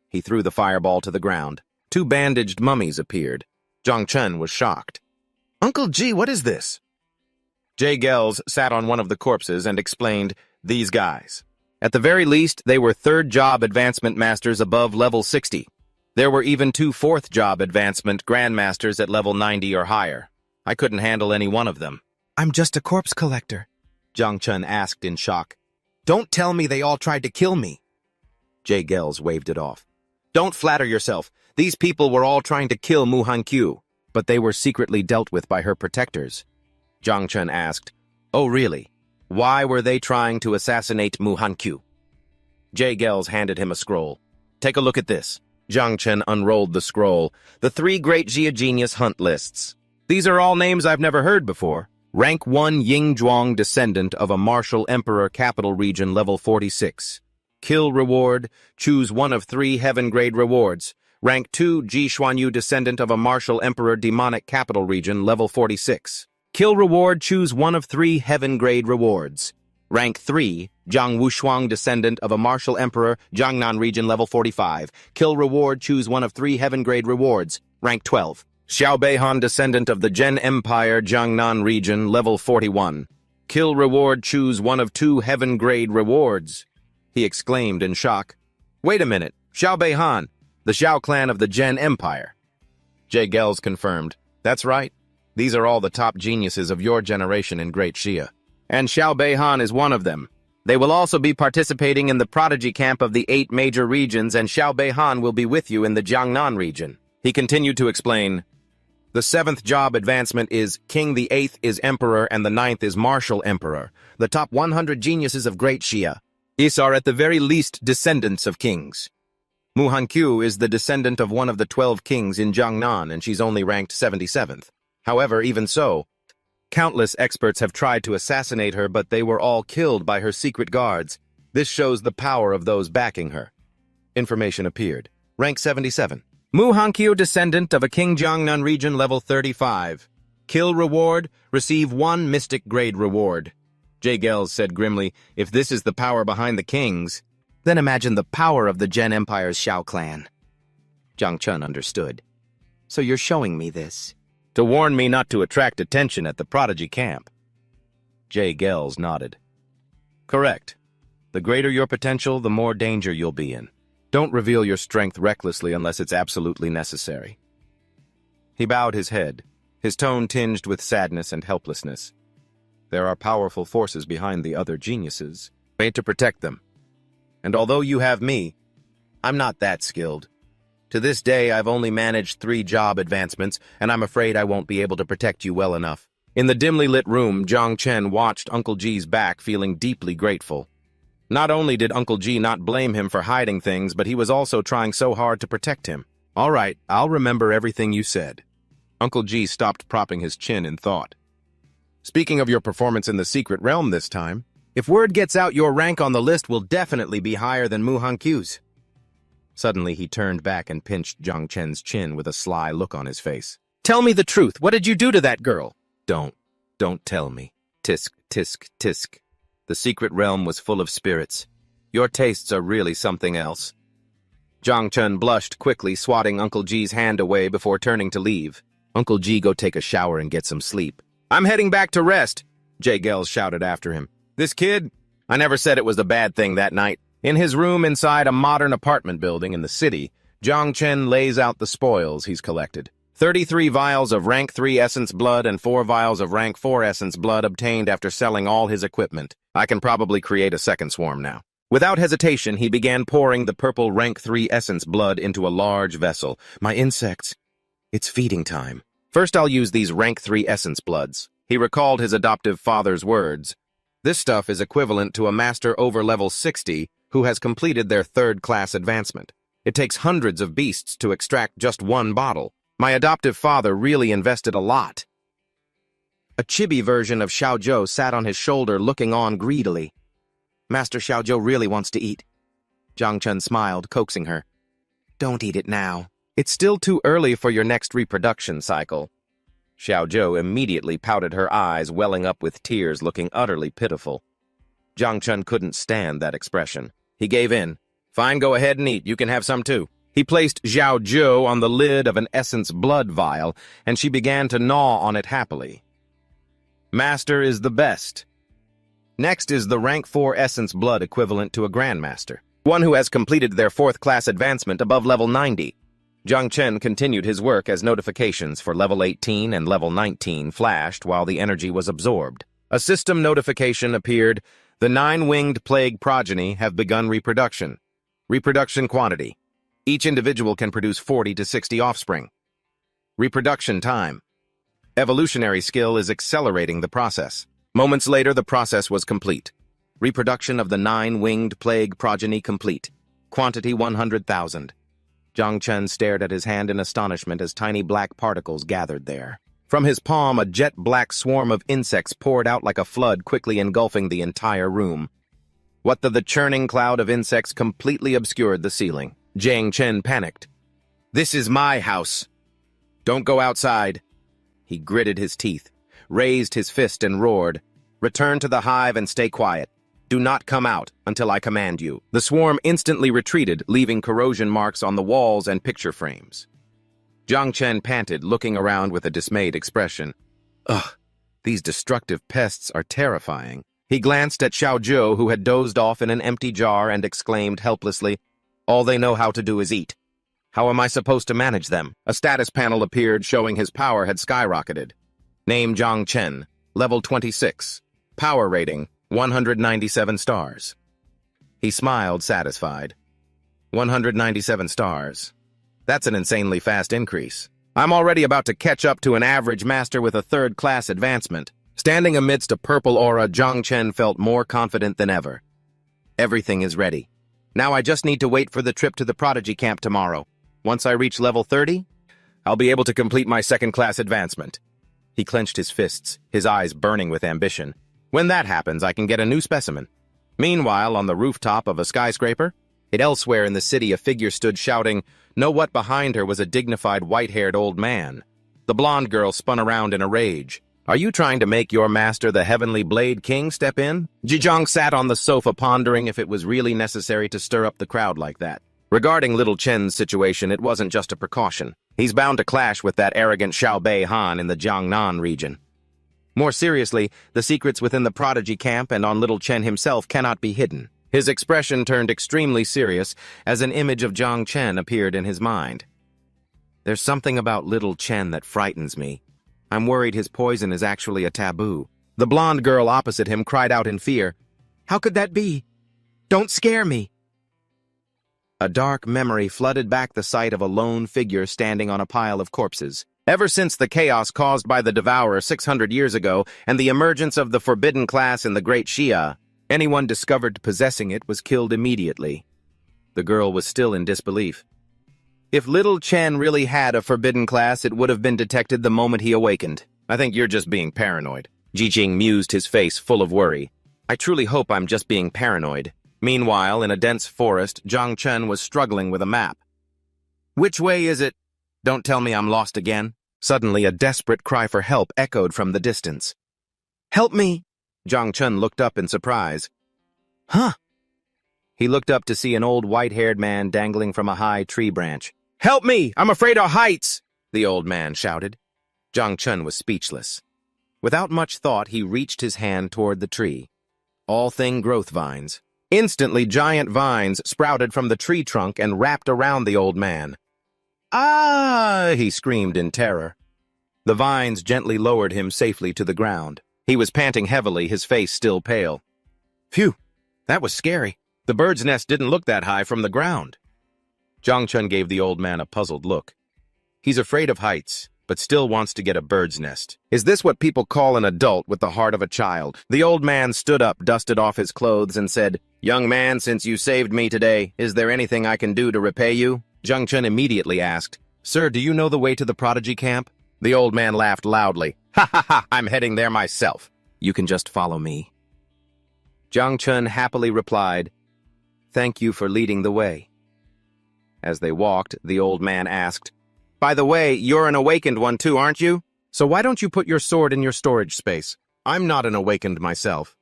He threw the fireball to the ground. 2 bandaged mummies appeared. Jiang Chen was shocked. Uncle G, what is this? Jay Gels sat on one of the corpses and explained, These guys. At the very least, they were 3rd job advancement masters above level 60. There were even 2 4th job advancement grandmasters at level 90 or higher. I couldn't handle any one of them. I'm just a corpse collector, Jiang Chen asked in shock. Don't tell me they all tried to kill me. Jay Gels waved it off. Don't flatter yourself. These people were all trying to kill Mu Hankyu, but they were secretly dealt with by her protectors. Jiang Chen asked, Oh, really? Why were they trying to assassinate Mu Hankyu? Jay Gels handed him a scroll. Take a look at this. Jiang Chen unrolled the scroll. The 3 Great Jia Genius Hunt Lists. These are all names I've never heard before. Rank 1 Ying Zhuang, descendant of a martial emperor, capital region, level 46. Kill reward, choose one of 3 heaven-grade rewards. Rank 2 Ji Xuanyu, descendant of a martial emperor, demonic capital region, level 46. Kill reward, choose one of 3 heaven-grade rewards. Rank 3 Jiang Wushuang, descendant of a martial emperor, Jiangnan region, level 45. Kill reward, choose one of 3 heaven-grade rewards. Rank 12. Xiao Beihan, descendant of the Zhen Empire, Jiangnan region, level 41. Kill reward, choose one of 2 heaven-grade rewards. He exclaimed in shock. Wait a minute, Xiao Beihan, the Xiao clan of the Zhen Empire. Jay Gels confirmed. That's right. These are all the top geniuses of your generation in Great Xia. And Xiao Beihan is one of them. They will also be participating in the prodigy camp of the 8 major regions, and Xiao Beihan will be with you in the Jiangnan region. He continued to explain, The 7th job advancement is King, the 8th is Emperor, and the 9th is Martial Emperor. The top 100 geniuses of Great Xia are at the very least descendants of kings. Mu Hankyu is the descendant of one of the 12 kings in Jiangnan, and she's only ranked 77th. However, even so, countless experts have tried to assassinate her, but they were all killed by her secret guards. This shows the power of those backing her. Information appeared. Rank 77. Mu Hankyu, descendant of a King, Jiangnan region, level 35. Kill reward, receive 1 mystic grade reward. Jay Gels said grimly, If this is the power behind the kings, then imagine the power of the Zhen Empire's Xiao clan. Jiang Chen understood. So you're showing me this to warn me not to attract attention at the prodigy camp. Jay Gels nodded. Correct. The greater your potential, the more danger you'll be in. Don't reveal your strength recklessly unless it's absolutely necessary. He bowed his head, his tone tinged with sadness and helplessness. There are powerful forces behind the other geniuses, made to protect them. And although you have me, I'm not that skilled. To this day, I've only managed 3 job advancements, and I'm afraid I won't be able to protect you well enough. In the dimly lit room, Jiang Chen watched Uncle G's back, feeling deeply grateful. Not only did Uncle G not blame him for hiding things, but he was also trying so hard to protect him. All right, I'll remember everything you said. Uncle G stopped propping his chin in thought. Speaking of your performance in the secret realm this time, if word gets out, your rank on the list will definitely be higher than Mu Hankyu's. Suddenly, he turned back and pinched Jiang Chen's chin with a sly look on his face. Tell me the truth. What did you do to that girl? Don't tell me. Tisk, tisk, tisk. The secret realm was full of spirits. Your tastes are really something else. Jiang Chen blushed quickly, swatting Uncle G's hand away before turning to leave. Uncle G, go take a shower and get some sleep. I'm heading back to rest, Jay Gels shouted after him. This kid? I never said it was a bad thing that night. In his room inside a modern apartment building in the city, Jiang Chen lays out the spoils he's collected. 33 vials of rank 3 essence blood and 4 vials of rank 4 essence blood obtained after selling all his equipment. I can probably create a second swarm now. Without hesitation, he began pouring the purple rank 3 essence blood into a large vessel. My insects. It's feeding time. First, I'll use these rank 3 essence bloods. He recalled his adoptive father's words. This stuff is equivalent to a master over level 60 who has completed their 3rd class advancement. It takes hundreds of beasts to extract just 1 bottle. My adoptive father really invested a lot. A chibi version of Xiaozhou sat on his shoulder looking on greedily. Master Xiaozhou really wants to eat. Jiang Chen smiled, coaxing her. Don't eat it now. It's still too early for your next reproduction cycle. Xiao Zhou immediately pouted her eyes, welling up with tears, looking utterly pitiful. Jiang Chun couldn't stand that expression. He gave in. Fine, go ahead and eat. You can have some too. He placed Xiao Zhou on the lid of an essence blood vial, and she began to gnaw on it happily. Master is the best. Next is the rank 4 essence blood equivalent to a grandmaster, one who has completed their 4th class advancement above level 90. Jiang Chen continued his work as notifications for level 18 and level 19 flashed while the energy was absorbed. A system notification appeared. The 9-winged plague progeny have begun reproduction. Reproduction quantity. Each individual can produce 40 to 60 offspring. Reproduction time. Evolutionary skill is accelerating the process. Moments later, the process was complete. Reproduction of the 9-winged plague progeny complete. Quantity 100,000. Jiang Chen stared at his hand in astonishment as tiny black particles gathered there. From his palm, a jet-black swarm of insects poured out like a flood, quickly engulfing the entire room. The churning cloud of insects completely obscured the ceiling. Jiang Chen panicked. This is my house. Don't go outside. He gritted his teeth, raised his fist and roared. Return to the hive and stay quiet. Do not come out until I command you. The swarm instantly retreated, leaving corrosion marks on the walls and picture frames. Jiang Chen panted, looking around with a dismayed expression. Ugh, these destructive pests are terrifying. He glanced at Xiao Zhou, who had dozed off in an empty jar, and exclaimed helplessly, all they know how to do is eat. How am I supposed to manage them? A status panel appeared showing his power had skyrocketed. Name Jiang Chen, level 26. Power rating, 197 stars. He smiled, satisfied. 197 stars. That's an insanely fast increase. I'm already about to catch up to an average master with a 3rd-class advancement. Standing amidst a purple aura, Jiang Chen felt more confident than ever. Everything is ready. Now I just need to wait for the trip to the prodigy camp tomorrow. Once I reach level 30, I'll be able to complete my 2nd-class advancement. He clenched his fists, his eyes burning with ambition. When that happens, I can get a new specimen. Meanwhile, on the rooftop of a skyscraper, elsewhere in the city, a figure stood shouting. Know what? Behind her was a dignified white-haired old man. The blonde girl spun around in a rage. Are you trying to make your master, the Heavenly Blade King, step in? Zhejiang sat on the sofa, pondering if it was really necessary to stir up the crowd like that. Regarding little Chen's situation, it wasn't just a precaution. He's bound to clash with that arrogant Xiaobei Han in the Jiangnan region. More seriously, the secrets within the prodigy camp and on little Chen himself cannot be hidden. His expression turned extremely serious as an image of Jiang Chen appeared in his mind. There's something about little Chen that frightens me. I'm worried his poison is actually a taboo. The blonde girl opposite him cried out in fear. How could that be? Don't scare me. A dark memory flooded back the sight of a lone figure standing on a pile of corpses. Ever since the chaos caused by the Devourer 600 years ago and the emergence of the forbidden class in the Great Xia, anyone discovered possessing it was killed immediately. The girl was still in disbelief. If little Chen really had a forbidden class, it would have been detected the moment he awakened. I think you're just being paranoid. Jijing mused, his face full of worry. I truly hope I'm just being paranoid. Meanwhile, in a dense forest, Jiang Chen was struggling with a map. Which way is it? Don't tell me I'm lost again. Suddenly, a desperate cry for help echoed from the distance. Help me! Jiang Chen looked up in surprise. Huh? He looked up to see an old white-haired man dangling from a high tree branch. Help me! I'm afraid of heights! The old man shouted. Jiang Chen was speechless. Without much thought, he reached his hand toward the tree. All thing growth vines. Instantly, giant vines sprouted from the tree trunk and wrapped around the old man. Ah! He screamed in terror. The vines gently lowered him safely to the ground. He was panting heavily, his face still pale. Phew! That was scary. The bird's nest didn't look that high from the ground. Jiang Chen gave the old man a puzzled look. He's afraid of heights, but still wants to get a bird's nest. Is this what people call an adult with the heart of a child? The old man stood up, dusted off his clothes, and said, Young man, since you saved me today, is there anything I can do to repay you? Jiang Chen immediately asked, Sir, do you know the way to the prodigy camp? The old man laughed loudly. Ha ha ha, I'm heading there myself. You can just follow me. Jiang Chen happily replied, Thank you for leading the way. As they walked, the old man asked, "By the way, you're an awakened one too, aren't you? So why don't you put your sword in your storage space? I'm not an awakened myself."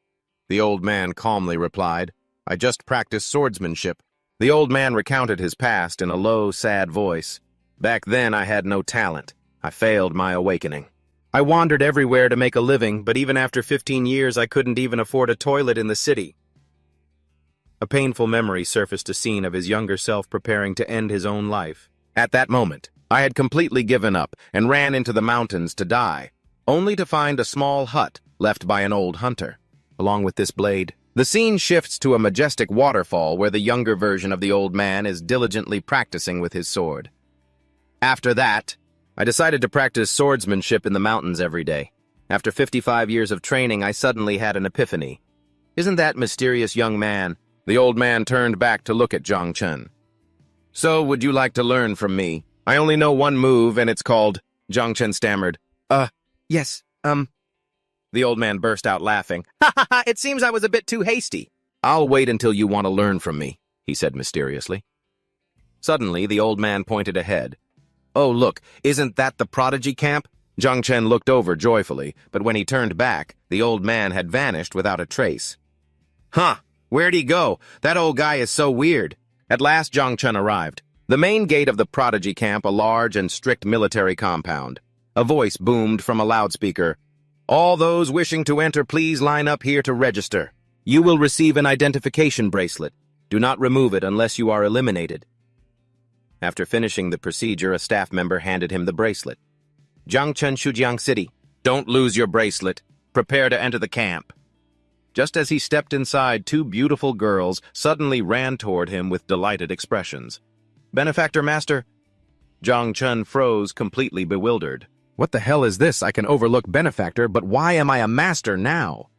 The old man calmly replied, "I just practice swordsmanship." The old man recounted his past in a low, sad voice. "Back then, I had no talent. I failed my awakening. I wandered everywhere to make a living, but even after 15 years, I couldn't even afford a toilet in the city." A painful memory surfaced a scene of his younger self preparing to end his own life. At that moment, I had completely given up and ran into the mountains to die, only to find a small hut left by an old hunter, along with this blade. The scene shifts to a majestic waterfall where the younger version of the old man is diligently practicing with his sword. After that, I decided to practice swordsmanship in the mountains every day. After 55 years of training, I suddenly had an epiphany. "Isn't that mysterious young man?" The old man turned back to look at Jiang Chen. "So, would you like to learn from me? I only know one move, and it's called—" Jiang Chen stammered. Yes, The old man burst out laughing. "Ha ha ha, it seems I was a bit too hasty." "I'll wait until you want to learn from me," he said mysteriously. Suddenly, the old man pointed ahead. "Oh, look, isn't that the prodigy camp?" Jiang Chen looked over joyfully, but when he turned back, the old man had vanished without a trace. "Huh, where'd he go? That old guy is so weird." At last, Jiang Chen arrived. The main gate of the prodigy camp, a large and strict military compound. A voice boomed from a loudspeaker. "All those wishing to enter, please line up here to register. You will receive an identification bracelet. Do not remove it unless you are eliminated." After finishing the procedure, a staff member handed him the bracelet. "Jiangchen, Shujiang City. Don't lose your bracelet. Prepare to enter the camp." Just as he stepped inside, two beautiful girls suddenly ran toward him with delighted expressions. "Benefactor, master." Jiang Chen froze, completely bewildered. "What the hell is this? I can overlook benefactor, but why am I a master now?"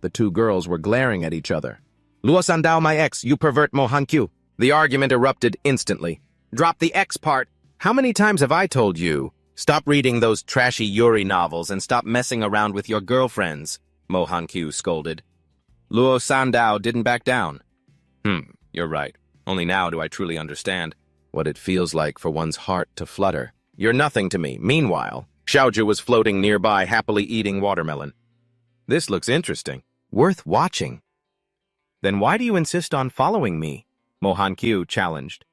The two girls were glaring at each other. "Luo Sandao, my ex, you pervert Mo Hankyu." The argument erupted instantly. "Drop the X part. How many times have I told you? Stop reading those trashy Yuri novels and stop messing around with your girlfriends," Mo Hankyu scolded. Luo Sandao didn't back down. You're right. Only now do I truly understand what it feels like for one's heart to flutter. You're nothing to me." Meanwhile, Xiaozhu was floating nearby, happily eating watermelon. "This looks interesting. Worth watching." "Then why do you insist on following me?" Mo Hankyu challenged.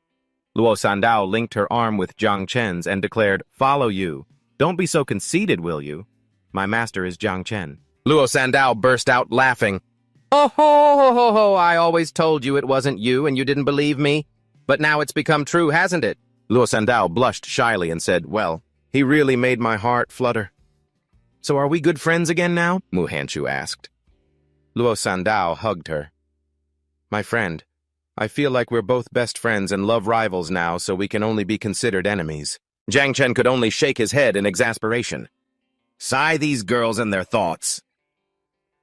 Luo Sandao linked her arm with Jiang Chen's and declared, "Follow you. Don't be so conceited, will you? My master is Jiang Chen." Luo Sandao burst out laughing. "Oh ho ho ho ho, I always told you it wasn't you and you didn't believe me. But now it's become true, hasn't it?" Luo Sandao blushed shyly and said, "Well, he really made my heart flutter." "So are we good friends again now?" Mu Hanchu asked. Luo Sandao hugged her. "My friend, I feel like we're both best friends and love rivals now, so we can only be considered enemies." Jiang Chen could only shake his head in exasperation. "Sigh these girls and their thoughts."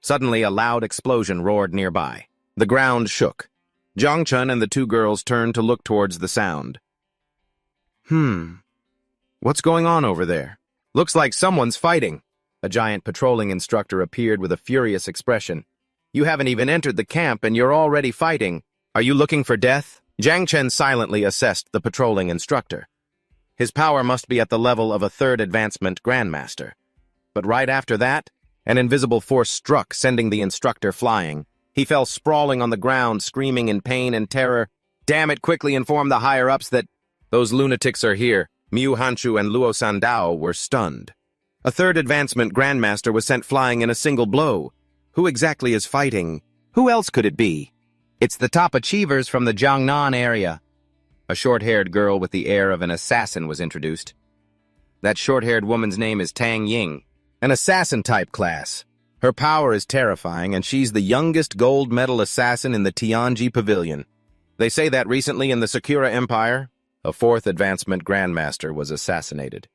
Suddenly, a loud explosion roared nearby. The ground shook. Jiang Chen and the two girls turned to look towards the sound. What's going on over there? Looks like someone's fighting." A giant patrolling instructor appeared with a furious expression. "You haven't even entered the camp and you're already fighting. Are you looking for death?" Jiang Chen silently assessed the patrolling instructor. His power must be at the level of a third advancement grandmaster. But right after that, an invisible force struck, sending the instructor flying. He fell sprawling on the ground, screaming in pain and terror. "Damn it, quickly inform the higher-ups that those lunatics are here." Mu Hanchu and Luo Sandao were stunned. A third advancement grandmaster was sent flying in a single blow. Who exactly is fighting? Who else could it be? "It's the top achievers from the Jiangnan area." A short-haired girl with the air of an assassin was introduced. That short-haired woman's name is Tang Ying, an assassin-type class. Her power is terrifying, and she's the youngest gold medal assassin in the Tianji Pavilion. They say that recently in the Sakura Empire, a fourth advancement grandmaster was assassinated.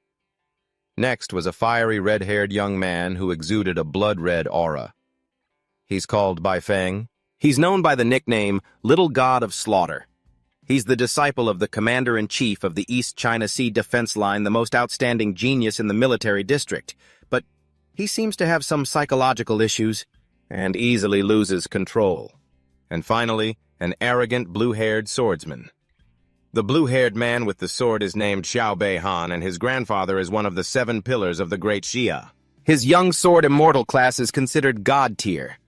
Next was a fiery red-haired young man who exuded a blood-red aura. He's called Bai Feng. He's known by the nickname Little God of Slaughter. He's the disciple of the Commander-in-Chief of the East China Sea Defense Line, the most outstanding genius in the military district. But he seems to have some psychological issues and easily loses control. And finally, an arrogant blue-haired swordsman. The blue-haired man with the sword is named Xiao Beihan, and his grandfather is one of the 7 pillars of the Great Xia. His young sword immortal class is considered god tier.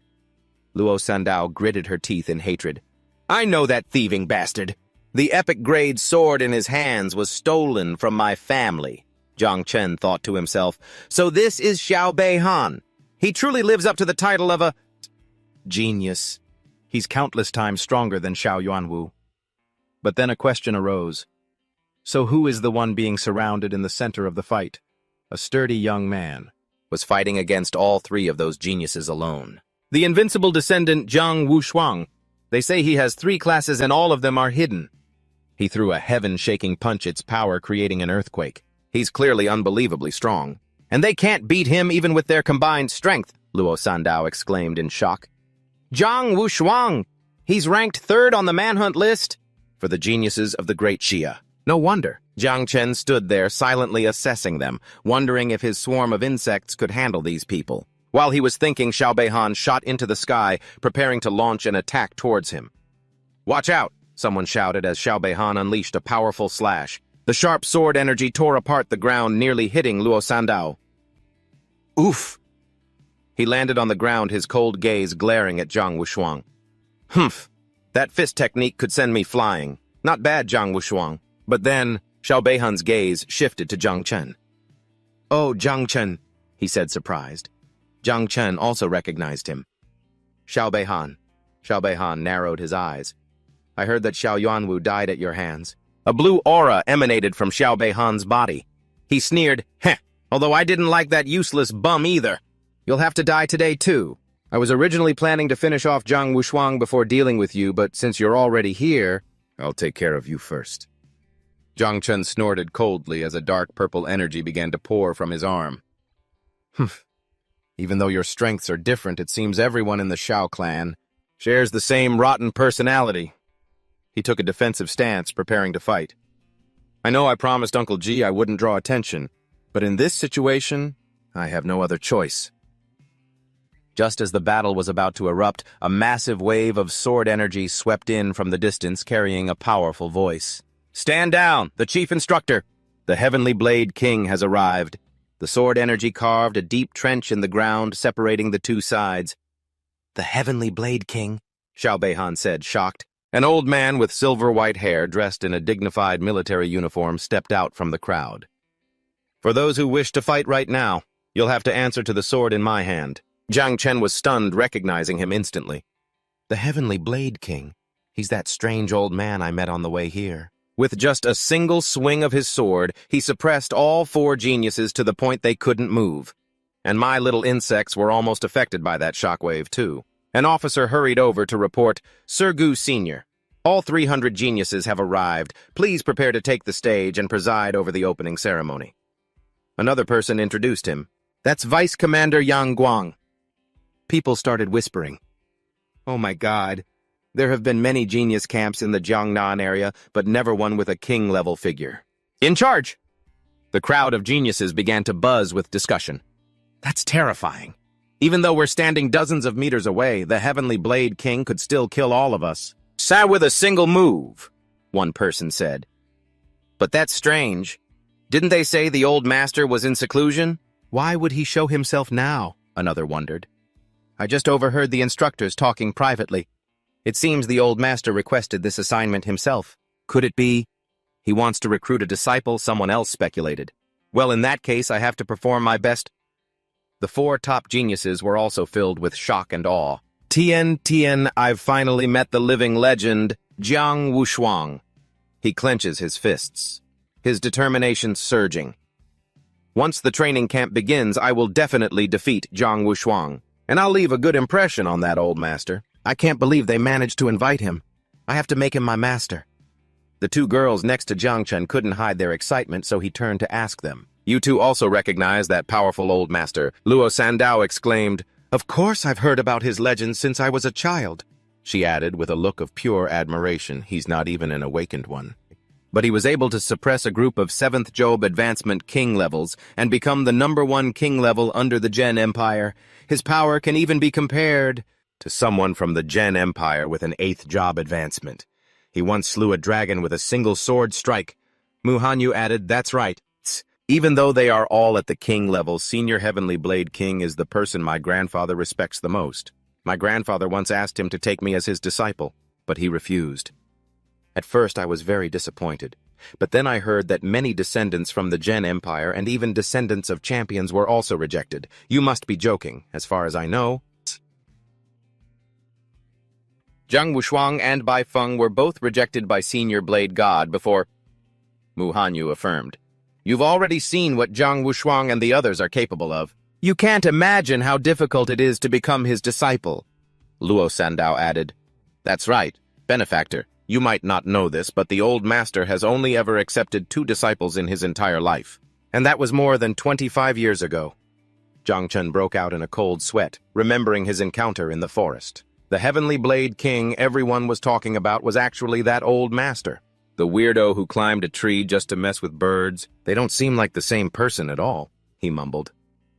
Luo Sandao gritted her teeth in hatred. I know that thieving bastard. The epic-grade sword in his hands was stolen from my family, Jiang Chen thought to himself. So this is Xiao Beihan. He truly lives up to the title of a genius. He's countless times stronger than Xiao Yuanwu. But then a question arose. So who is the one being surrounded in the center of the fight? A sturdy young man was fighting against all 3 of those geniuses alone. The invincible descendant Jiang Wushuang. They say he has 3 classes and all of them are hidden. He threw a heaven-shaking punch, its power creating an earthquake. He's clearly unbelievably strong. And they can't beat him even with their combined strength, Luo Sandao exclaimed in shock. Jiang Wushuang! He's ranked 3rd on the manhunt list for the geniuses of the Great Xia. No wonder. Jiang Chen stood there silently assessing them, wondering if his swarm of insects could handle these people. While he was thinking, Xiao Beihan shot into the sky, preparing to launch an attack towards him. Watch out! Someone shouted as Xiao Beihan unleashed a powerful slash. The sharp sword energy tore apart the ground, nearly hitting Luo Sandao. Oof! He landed on the ground, his cold gaze glaring at Jiang Wushuang. Humph! That fist technique could send me flying. Not bad, Jiang Wushuang. But then, Xiao Beihan's gaze shifted to Jiang Chen. Oh, Jiang Chen, he said surprised. Jiang Chen also recognized him. Xiao Beihan. Xiao Beihan narrowed his eyes. I heard that Xiao Yuanwu died at your hands. A blue aura emanated from Xiao Beihan's body. He sneered, heh, although I didn't like that useless bum either. You'll have to die today, too. I was originally planning to finish off Jiang Wushuang before dealing with you, but since you're already here, I'll take care of you first. Jiang Chen snorted coldly as a dark purple energy began to pour from his arm. Humph. Even though your strengths are different, it seems everyone in the Xiao clan shares the same rotten personality. He took a defensive stance, preparing to fight. I know I promised Uncle Ji I wouldn't draw attention, but in this situation, I have no other choice. Just as the battle was about to erupt, a massive wave of sword energy swept in from the distance, carrying a powerful voice. Stand down, the chief instructor! The Heavenly Blade King has arrived. The sword energy carved a deep trench in the ground, separating the 2 sides. The Heavenly Blade King, Xiao Beihan said, shocked. An old man with silver-white hair, dressed in a dignified military uniform, stepped out from the crowd. For those who wish to fight right now, you'll have to answer to the sword in my hand. Jiang Chen was stunned, recognizing him instantly. The Heavenly Blade King. He's that strange old man I met on the way here. With just a single swing of his sword, he suppressed all 4 geniuses to the point they couldn't move. And my little insects were almost affected by that shockwave, too. An officer hurried over to report, Sir Gu Sr., all 300 geniuses have arrived. Please prepare to take the stage and preside over the opening ceremony. Another person introduced him. That's Vice Commander Yang Guang. People started whispering. Oh my God. There have been many genius camps in the Jiangnan area, but never one with a king-level figure. In charge! The crowd of geniuses began to buzz with discussion. That's terrifying. Even though we're standing dozens of meters away, the Heavenly Blade King could still kill all of us. Sat with a single move, one person said. But that's strange. Didn't they say the old master was in seclusion? Why would he show himself now? Another wondered. I just overheard the instructors talking privately. It seems the old master requested this assignment himself. Could it be he wants to recruit a disciple? Someone else speculated. Well, in that case, I have to perform my best. The 4 top geniuses were also filled with shock and awe. Tian, I've finally met the living legend, Jiang Wushuang. He clenches his fists, his determination surging. Once the training camp begins, I will definitely defeat Jiang Wushuang. And I'll leave a good impression on that old master. I can't believe they managed to invite him. I have to make him my master. The 2 girls next to Jiang Chen couldn't hide their excitement, so he turned to ask them. You 2 also recognize that powerful old master. Luo Sandao exclaimed, Of course I've heard about his legend since I was a child. She added with a look of pure admiration. He's not even an awakened one. But he was able to suppress a group of 7th Job advancement king levels and become the #1 king level under the Zhen Empire. His power can even be compared to someone from the Zhen Empire with an 8th job advancement. He once slew a dragon with a single sword strike. Mu Hanyu added, "That's right. Even though they are all at the king level, Senior Heavenly Blade King is the person my grandfather respects the most. My grandfather once asked him to take me as his disciple, but he refused. At first I was very disappointed, but then I heard that many descendants from the Gen Empire and even descendants of champions were also rejected. You must be joking. As far as I know, Zhang Wushuang and Bai Feng were both rejected by Senior Blade God before," Mu Hanyu affirmed. "You've already seen what Zhang Wushuang and the others are capable of. You can't imagine how difficult it is to become his disciple," Luo Sandao added. "That's right, benefactor. You might not know this, but the old master has only ever accepted 2 disciples in his entire life. And that was more than 25 years ago." Zhang Chen broke out in a cold sweat, remembering his encounter in the forest. The Heavenly Blade King everyone was talking about was actually that old master. The weirdo who climbed a tree just to mess with birds. They don't seem like the same person at all, he mumbled.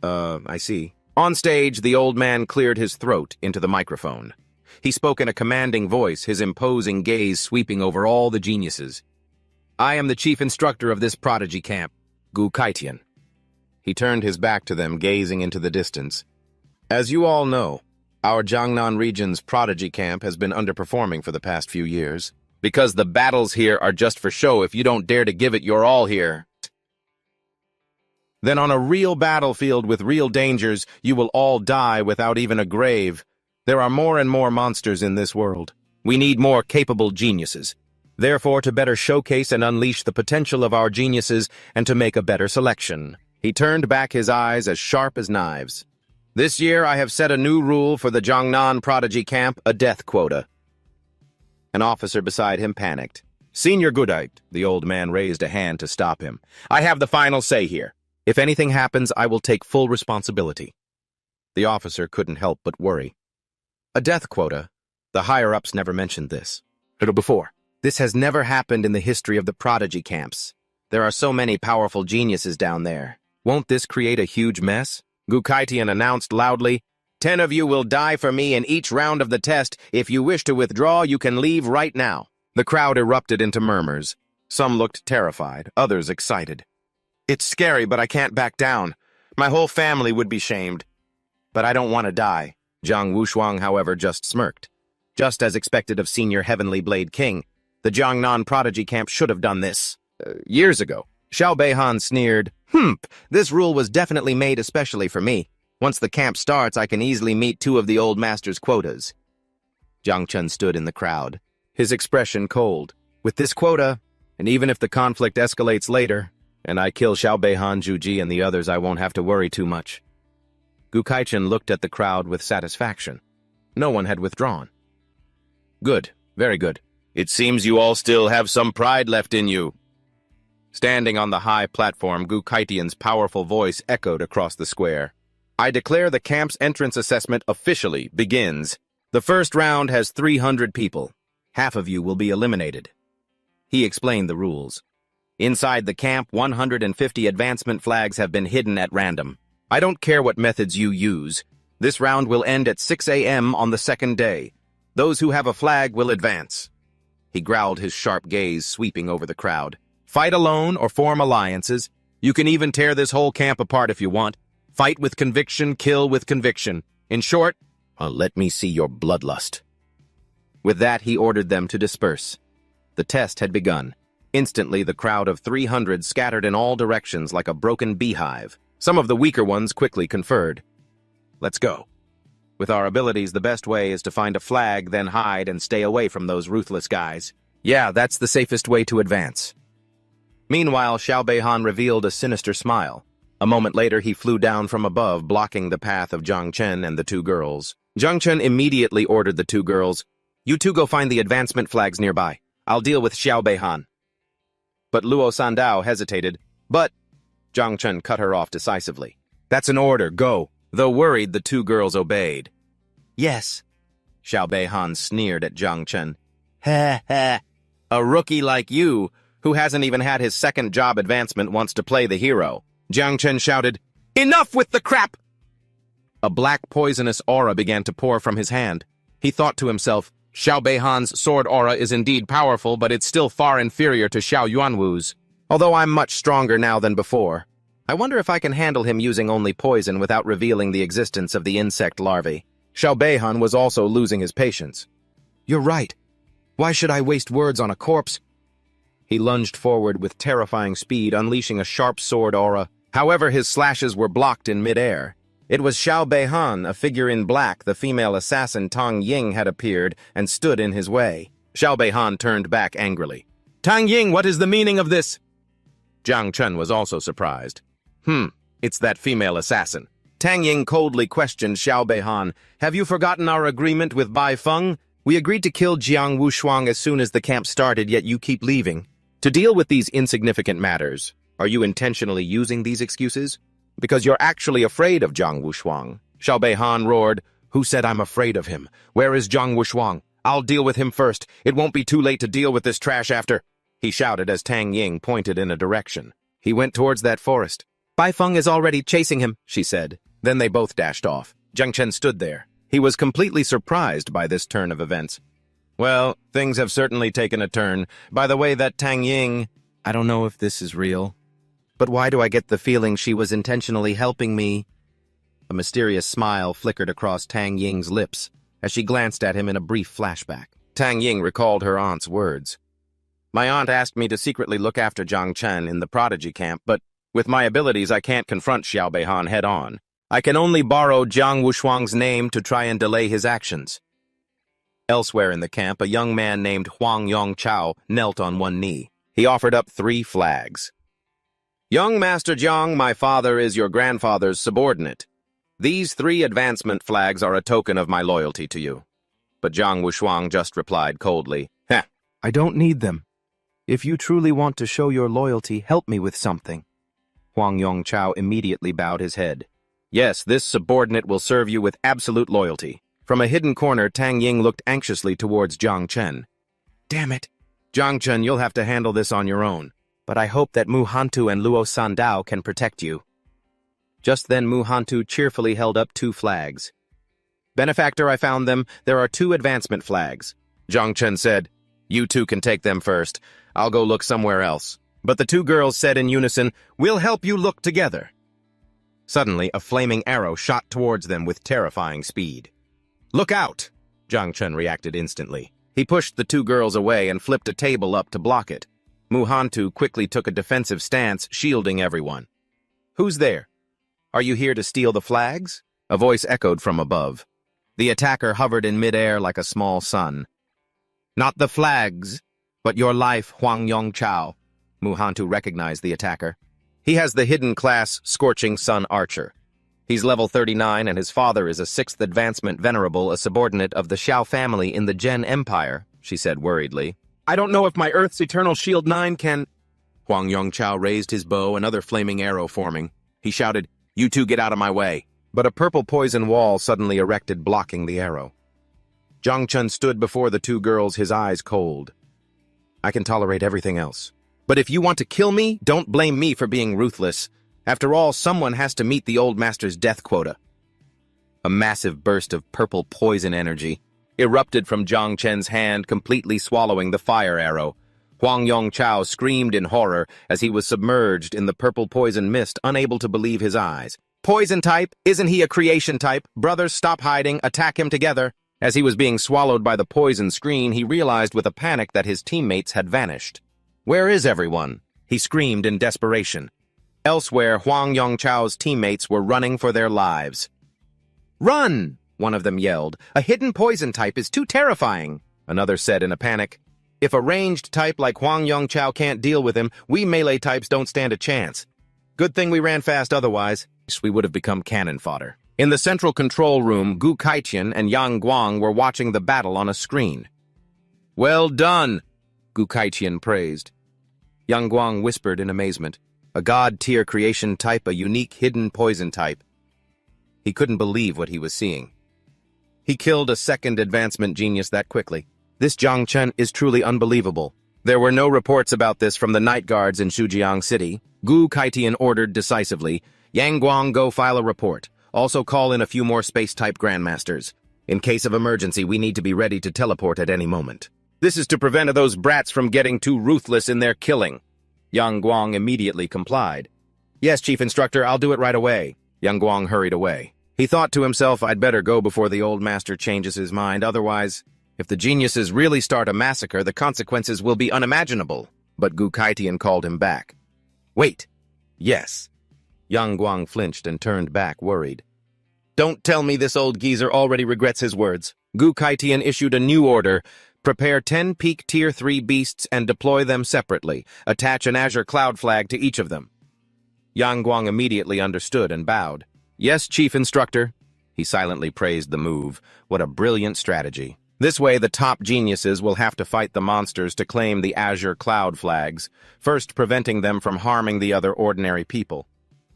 I see. On stage, the old man cleared his throat into the microphone. He spoke in a commanding voice, his imposing gaze sweeping over all the geniuses. "I am the chief instructor of this prodigy camp, Gu Kaitian." He turned his back to them, gazing into the distance. "As you all know, our Jiangnan region's prodigy camp has been underperforming for the past few years. Because the battles here are just for show. If you don't dare to give it your all here, then on a real battlefield with real dangers, you will all die without even a grave. There are more and more monsters in this world. We need more capable geniuses. Therefore, to better showcase and unleash the potential of our geniuses and to make a better selection." He turned back his eyes as sharp as knives. "This year I have set a new rule for the Jiangnan Prodigy Camp, a death quota." An officer beside him panicked. "Senior Goodite," the old man raised a hand to stop him. "I have the final say here. If anything happens, I will take full responsibility." The officer couldn't help but worry. A death quota? The higher-ups never mentioned this. Before. This has never happened in the history of the prodigy camps. There are so many powerful geniuses down there. Won't this create a huge mess? Gu Kaitian announced loudly, 10 of you will die for me in each round of the test. If you wish to withdraw, you can leave right now." The crowd erupted into murmurs. Some looked terrified, others excited. "It's scary, but I can't back down. My whole family would be shamed. But I don't want to die." Zhang Wushuang, however, just smirked. Just as expected of Senior Heavenly Blade King, the Jiangnan Prodigy Camp should have done this years ago. Xiao Beihan sneered, "This rule was definitely made especially for me. Once the camp starts, I can easily meet 2 of the old master's quotas." Zhang Chen stood in the crowd, his expression cold. "With this quota, and even if the conflict escalates later, and I kill Xiao Beihan, Zhu Ji, and the others, I won't have to worry too much." Gu Kaitian looked at the crowd with satisfaction. No one had withdrawn. "Good, very good. It seems you all still have some pride left in you." Standing on the high platform, Gu Kaitian's powerful voice echoed across the square. "I declare the camp's entrance assessment officially begins. The first round has 300 people. Half of you will be eliminated." He explained the rules. Inside the camp, 150 advancement flags have been hidden at random. I don't care what methods you use. This round will end at 6 a.m. on the second day. Those who have a flag will advance. He growled, his sharp gaze sweeping over the crowd. "Fight alone or form alliances. You can even tear this whole camp apart if you want. Fight with conviction, kill with conviction. In short, let me see your bloodlust." With that, he ordered them to disperse. The test had begun. Instantly, the crowd of 300 scattered in all directions like a broken beehive. Some of the weaker ones quickly conferred. "Let's go. With our abilities, the best way is to find a flag, then hide and stay away from those ruthless guys. Yeah, that's the safest way to advance." Meanwhile, Xiao Beihan revealed a sinister smile. A moment later, he flew down from above, blocking the path of Zhang Chen and the 2 girls. Zhang Chen immediately ordered the 2 girls, "You 2 go find the advancement flags nearby. I'll deal with Xiao Beihan." But Luo Sandao hesitated. "But," Zhang Chen cut her off decisively. "That's an order, go." Though worried, the 2 girls obeyed. "Yes," Xiao Beihan sneered at Zhang Chen. "Ha ha. A rookie like you, who hasn't even had his second job advancement, wants to play the hero." Zhang Chen shouted, "Enough with the crap!" A black poisonous aura began to pour from his hand. He thought to himself, Xiao Beihan's sword aura is indeed powerful, but it's still far inferior to Xiao Yuanwu's. Although I'm much stronger now than before. I wonder if I can handle him using only poison without revealing the existence of the insect larvae. Xiao Beihan was also losing his patience. You're right. Why should I waste words on a corpse? He lunged forward with terrifying speed, unleashing a sharp sword aura. However, his slashes were blocked in midair. It was Xiao Beihan, a figure in black. The female assassin Tang Ying had appeared and stood in his way. Xiao Beihan turned back angrily. Tang Ying, what is the meaning of this? Jiang Chen was also surprised. It's that female assassin. Tang Ying coldly questioned Xiao Beihan. Have you forgotten our agreement with Bai Feng? We agreed to kill Jiang Wushuang as soon as the camp started, yet you keep leaving. To deal with these insignificant matters, are you intentionally using these excuses? Because you're actually afraid of Jiang Wushuang. Xiao Beihan roared. Who said I'm afraid of him? Where is Jiang Wushuang? I'll deal with him first. It won't be too late to deal with this trash after. He shouted as Tang Ying pointed in a direction. He went towards that forest. Bai Feng is already chasing him, she said. Then they both dashed off. Jiang Chen stood there. He was completely surprised by this turn of events. Well, things have certainly taken a turn. By the way, that Tang Ying, I don't know if this is real. But why do I get the feeling she was intentionally helping me? A mysterious smile flickered across Tang Ying's lips as she glanced at him in a brief flashback. Tang Ying recalled her aunt's words. My aunt asked me to secretly look after Jiang Chen in the prodigy camp, but with my abilities I can't confront Xiao Beihan head-on. I can only borrow Jiang Wushuang's name to try and delay his actions. Elsewhere in the camp, a young man named Huang Yongchao knelt on one knee. He offered up 3 flags. Young Master Jiang, my father is your grandfather's subordinate. These 3 advancement flags are a token of my loyalty to you. But Jiang Wushuang just replied coldly, I don't need them. If you truly want to show your loyalty, help me with something. Huang Yongchao immediately bowed his head. Yes, this subordinate will serve you with absolute loyalty. From a hidden corner, Tang Ying looked anxiously towards Jiang Chen. Damn it. Jiang Chen, you'll have to handle this on your own. But I hope that Mu Hantu and Luo Sandao can protect you. Just then Mu Hantu cheerfully held up 2 flags. Benefactor, I found them. There are 2 advancement flags. Jiang Chen said, You 2 can take them first. I'll go look somewhere else. But the 2 girls said in unison, We'll help you look together. Suddenly, a flaming arrow shot towards them with terrifying speed. Look out! Jiang Chen reacted instantly. He pushed the 2 girls away and flipped a table up to block it. Mu Hantu quickly took a defensive stance, shielding everyone. Who's there? Are you here to steal the flags? A voice echoed from above. The attacker hovered in midair like a small sun. Not the flags, but your life, Huang Yongchao. Mu Hantu recognized the attacker. He has the hidden class Scorching Sun Archer. He's level 39 and his father is a 6th advancement venerable, a subordinate of the Xiao family in the Zhen Empire, she said worriedly. I don't know if my Earth's Eternal Shield 9 can... Huang Yongchao raised his bow, another flaming arrow forming. He shouted, You 2 get out of my way. But a purple poison wall suddenly erected, blocking the arrow. Jiang Chen stood before the 2 girls, his eyes cold. I can tolerate everything else. But if you want to kill me, don't blame me for being ruthless. After all, someone has to meet the old master's death quota. A massive burst of purple poison energy erupted from Jiang Chen's hand, completely swallowing the fire arrow. Huang Yongchao screamed in horror as he was submerged in the purple poison mist, unable to believe his eyes. Poison type? Isn't he a creation type? Brothers, stop hiding. Attack him together. As he was being swallowed by the poison screen, he realized with a panic that his teammates had vanished. Where is everyone? He screamed in desperation. Elsewhere, Huang Yongchao's teammates were running for their lives. Run! One of them yelled. A hidden poison type is too terrifying, another said in a panic. If a ranged type like Huang Yongchao can't deal with him, we melee types don't stand a chance. Good thing we ran fast otherwise. We would have become cannon fodder. In the central control room, Gu Kaiqian and Yang Guang were watching the battle on a screen. Well done, Gu Kaiqian praised. Yang Guang whispered in amazement. A god-tier creation type, a unique hidden poison type. He couldn't believe what he was seeing. He killed a 2nd advancement genius that quickly. This Jiang Chen is truly unbelievable. There were no reports about this from the night guards in Shujiang City. Gu Kaiqian ordered decisively, Yang Guang, go file a report. Also call in a few more space-type grandmasters. In case of emergency, we need to be ready to teleport at any moment. This is to prevent those brats from getting too ruthless in their killing. Yang Guang immediately complied. Yes, Chief Instructor, I'll do it right away. Yang Guang hurried away. He thought to himself, I'd better go before the old master changes his mind, otherwise, if the geniuses really start a massacre, the consequences will be unimaginable. But Gu Kaitian called him back. Wait. Yes. Yang Guang flinched and turned back, worried. Don't tell me this old geezer already regrets his words. Gu Kaitian issued a new order. Prepare 10 peak Tier 3 beasts and deploy them separately. Attach an Azure Cloud flag to each of them. Yang Guang immediately understood and bowed. Yes, Chief Instructor. He silently praised the move. What a brilliant strategy. This way, the top geniuses will have to fight the monsters to claim the Azure Cloud flags, first preventing them from harming the other ordinary people.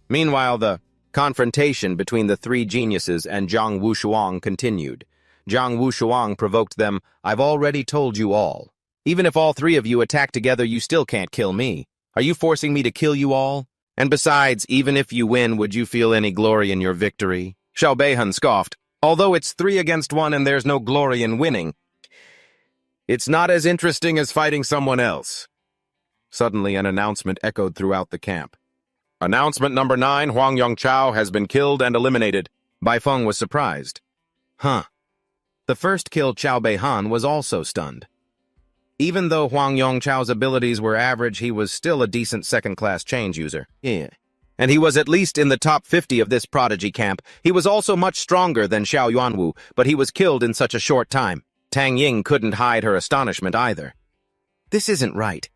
Meanwhile, the confrontation between the three geniuses and Zhang Wushuang continued. Zhang Wushuang provoked them, I've already told you all. Even if all three of you attack together, you still can't kill me. Are you forcing me to kill you all? And besides, even if you win, would you feel any glory in your victory? Xiao Beihan scoffed. Although it's 3 against 1 and there's no glory in winning, it's not as interesting as fighting someone else. Suddenly, an announcement echoed throughout the camp. Announcement number 9, Huang Yongchao has been killed and eliminated. Bai Feng was surprised. Huh. The first kill, Xiao Beihan, was also stunned. Even though Huang Yongchao's abilities were average, he was still a decent second-class change user. Yeah. And he was at least in the top 50 of this prodigy camp. He was also much stronger than Xiao Yuanwu, but he was killed in such a short time. Tang Ying couldn't hide her astonishment either. This isn't right.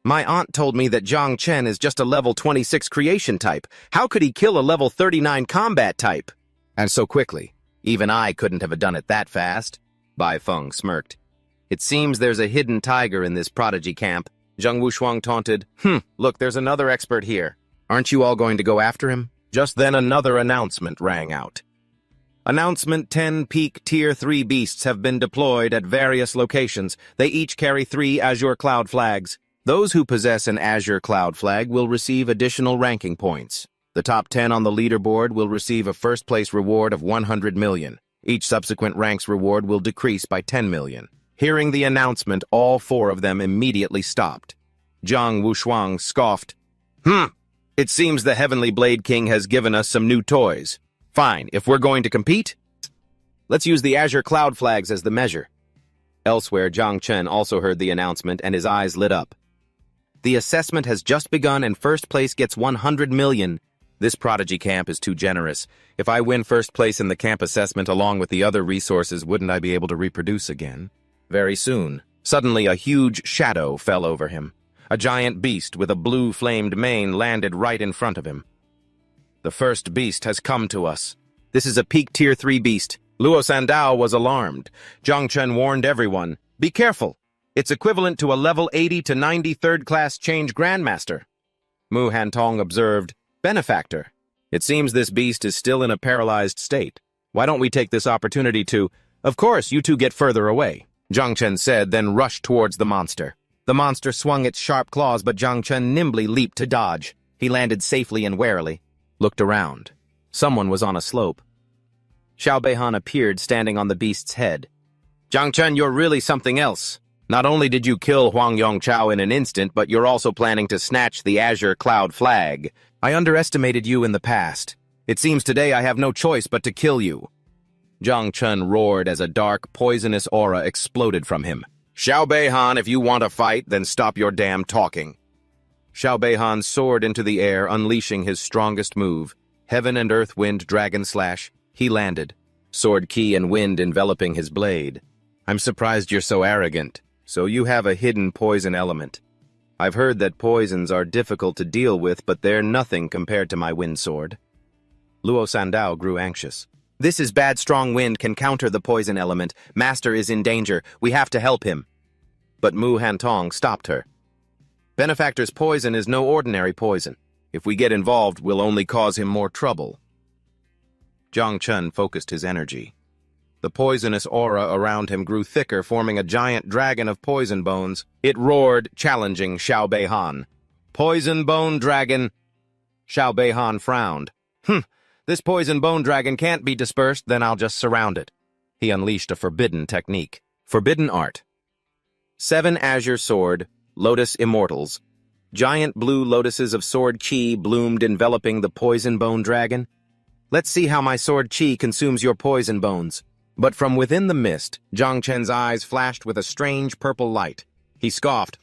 My aunt told me that Zhang Chen is just a level 26 creation type. How could he kill a level 39 combat type? And so quickly. Even I couldn't have done it that fast. Bai Feng smirked. It seems there's a hidden tiger in this prodigy camp. Zhang Wushuang taunted. Look, there's another expert here. Aren't you all going to go after him? Just then another announcement rang out. Announcement 10 peak Tier 3 beasts have been deployed at various locations. They each carry 3 Azure Cloud flags. Those who possess an Azure Cloud flag will receive additional ranking points. The top 10 on the leaderboard will receive a first-place reward of 100 million. Each subsequent rank's reward will decrease by 10 million. Hearing the announcement, all 4 of them immediately stopped. Zhang Wushuang scoffed. It seems the Heavenly Blade King has given us some new toys. Fine, if we're going to compete, let's use the Azure Cloud flags as the measure. Elsewhere, Zhang Chen also heard the announcement and his eyes lit up. The assessment has just begun and first place gets 100 million. This prodigy camp is too generous. If I win first place in the camp assessment along with the other resources, wouldn't I be able to reproduce again? Very soon. Suddenly, a huge shadow fell over him. A giant beast with a blue-flamed mane landed right in front of him. The first beast has come to us. This is a peak Tier 3 beast. Luo Sandao was alarmed. Zhang Chen warned everyone, be careful. It's equivalent to a level 80 to 90 third-class change grandmaster. Mu Hantong observed, Benefactor. It seems this beast is still in a paralyzed state. Why don't we take this opportunity to... Of course, you two get further away, Zhang Chen said, then rushed towards the monster. The monster swung its sharp claws, but Zhang Chen nimbly leaped to dodge. He landed safely and warily, looked around. Someone was on a slope. Xiao Beihan appeared standing on the beast's head. Zhang Chen, you're really something else. Not only did you kill Huang Yongchao in an instant, but you're also planning to snatch the Azure Cloud flag. I underestimated you in the past. It seems today I have no choice but to kill you. Zhang Chen roared as a dark, poisonous aura exploded from him. Xiao Beihan, if you want to fight, then stop your damn talking. Xiao Beihan soared into the air, unleashing his strongest move. Heaven and Earth Wind Dragon Slash. He landed, sword key and wind enveloping his blade. I'm surprised you're so arrogant. So you have a hidden poison element. I've heard that poisons are difficult to deal with, but they're nothing compared to my wind sword. Luo Sandao grew anxious. This is bad. Strong wind can counter the poison element. Master is in danger. We have to help him. But Mu Hantong stopped her. Benefactor's poison is no ordinary poison. If we get involved, we'll only cause him more trouble. Zhang Chen focused his energy. The poisonous aura around him grew thicker, forming a giant dragon of poison bones. It roared, challenging Xiao Beihan. Poison bone dragon! Xiao Beihan frowned. This poison bone dragon can't be dispersed, then I'll just surround it. He unleashed a forbidden technique. Forbidden art. 7 azure sword, lotus immortals. Giant blue lotuses of sword chi bloomed enveloping the poison bone dragon. Let's see how my sword chi consumes your poison bones. But from within the mist, Zhang Chen's eyes flashed with a strange purple light. He scoffed,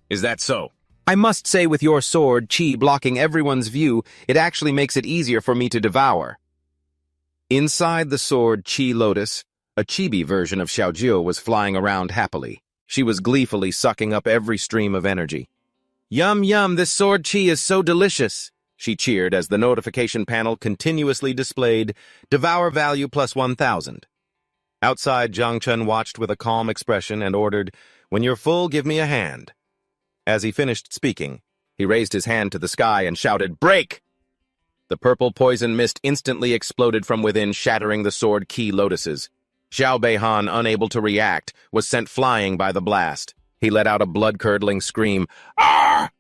Is that so? I must say with your sword chi blocking everyone's view, it actually makes it easier for me to devour. Inside the sword chi lotus, a chibi version of Xiaojiu was flying around happily. She was gleefully sucking up every stream of energy. Yum yum, this sword chi is so delicious, she cheered as the notification panel continuously displayed Devour value plus 1,000. Outside, Zhang Chen watched with a calm expression and ordered, When you're full, give me a hand. As he finished speaking, he raised his hand to the sky and shouted, Break! The purple poison mist instantly exploded from within, shattering the sword ki lotuses. Xiao Beihan, unable to react, was sent flying by the blast. He let out a blood-curdling scream. Arr!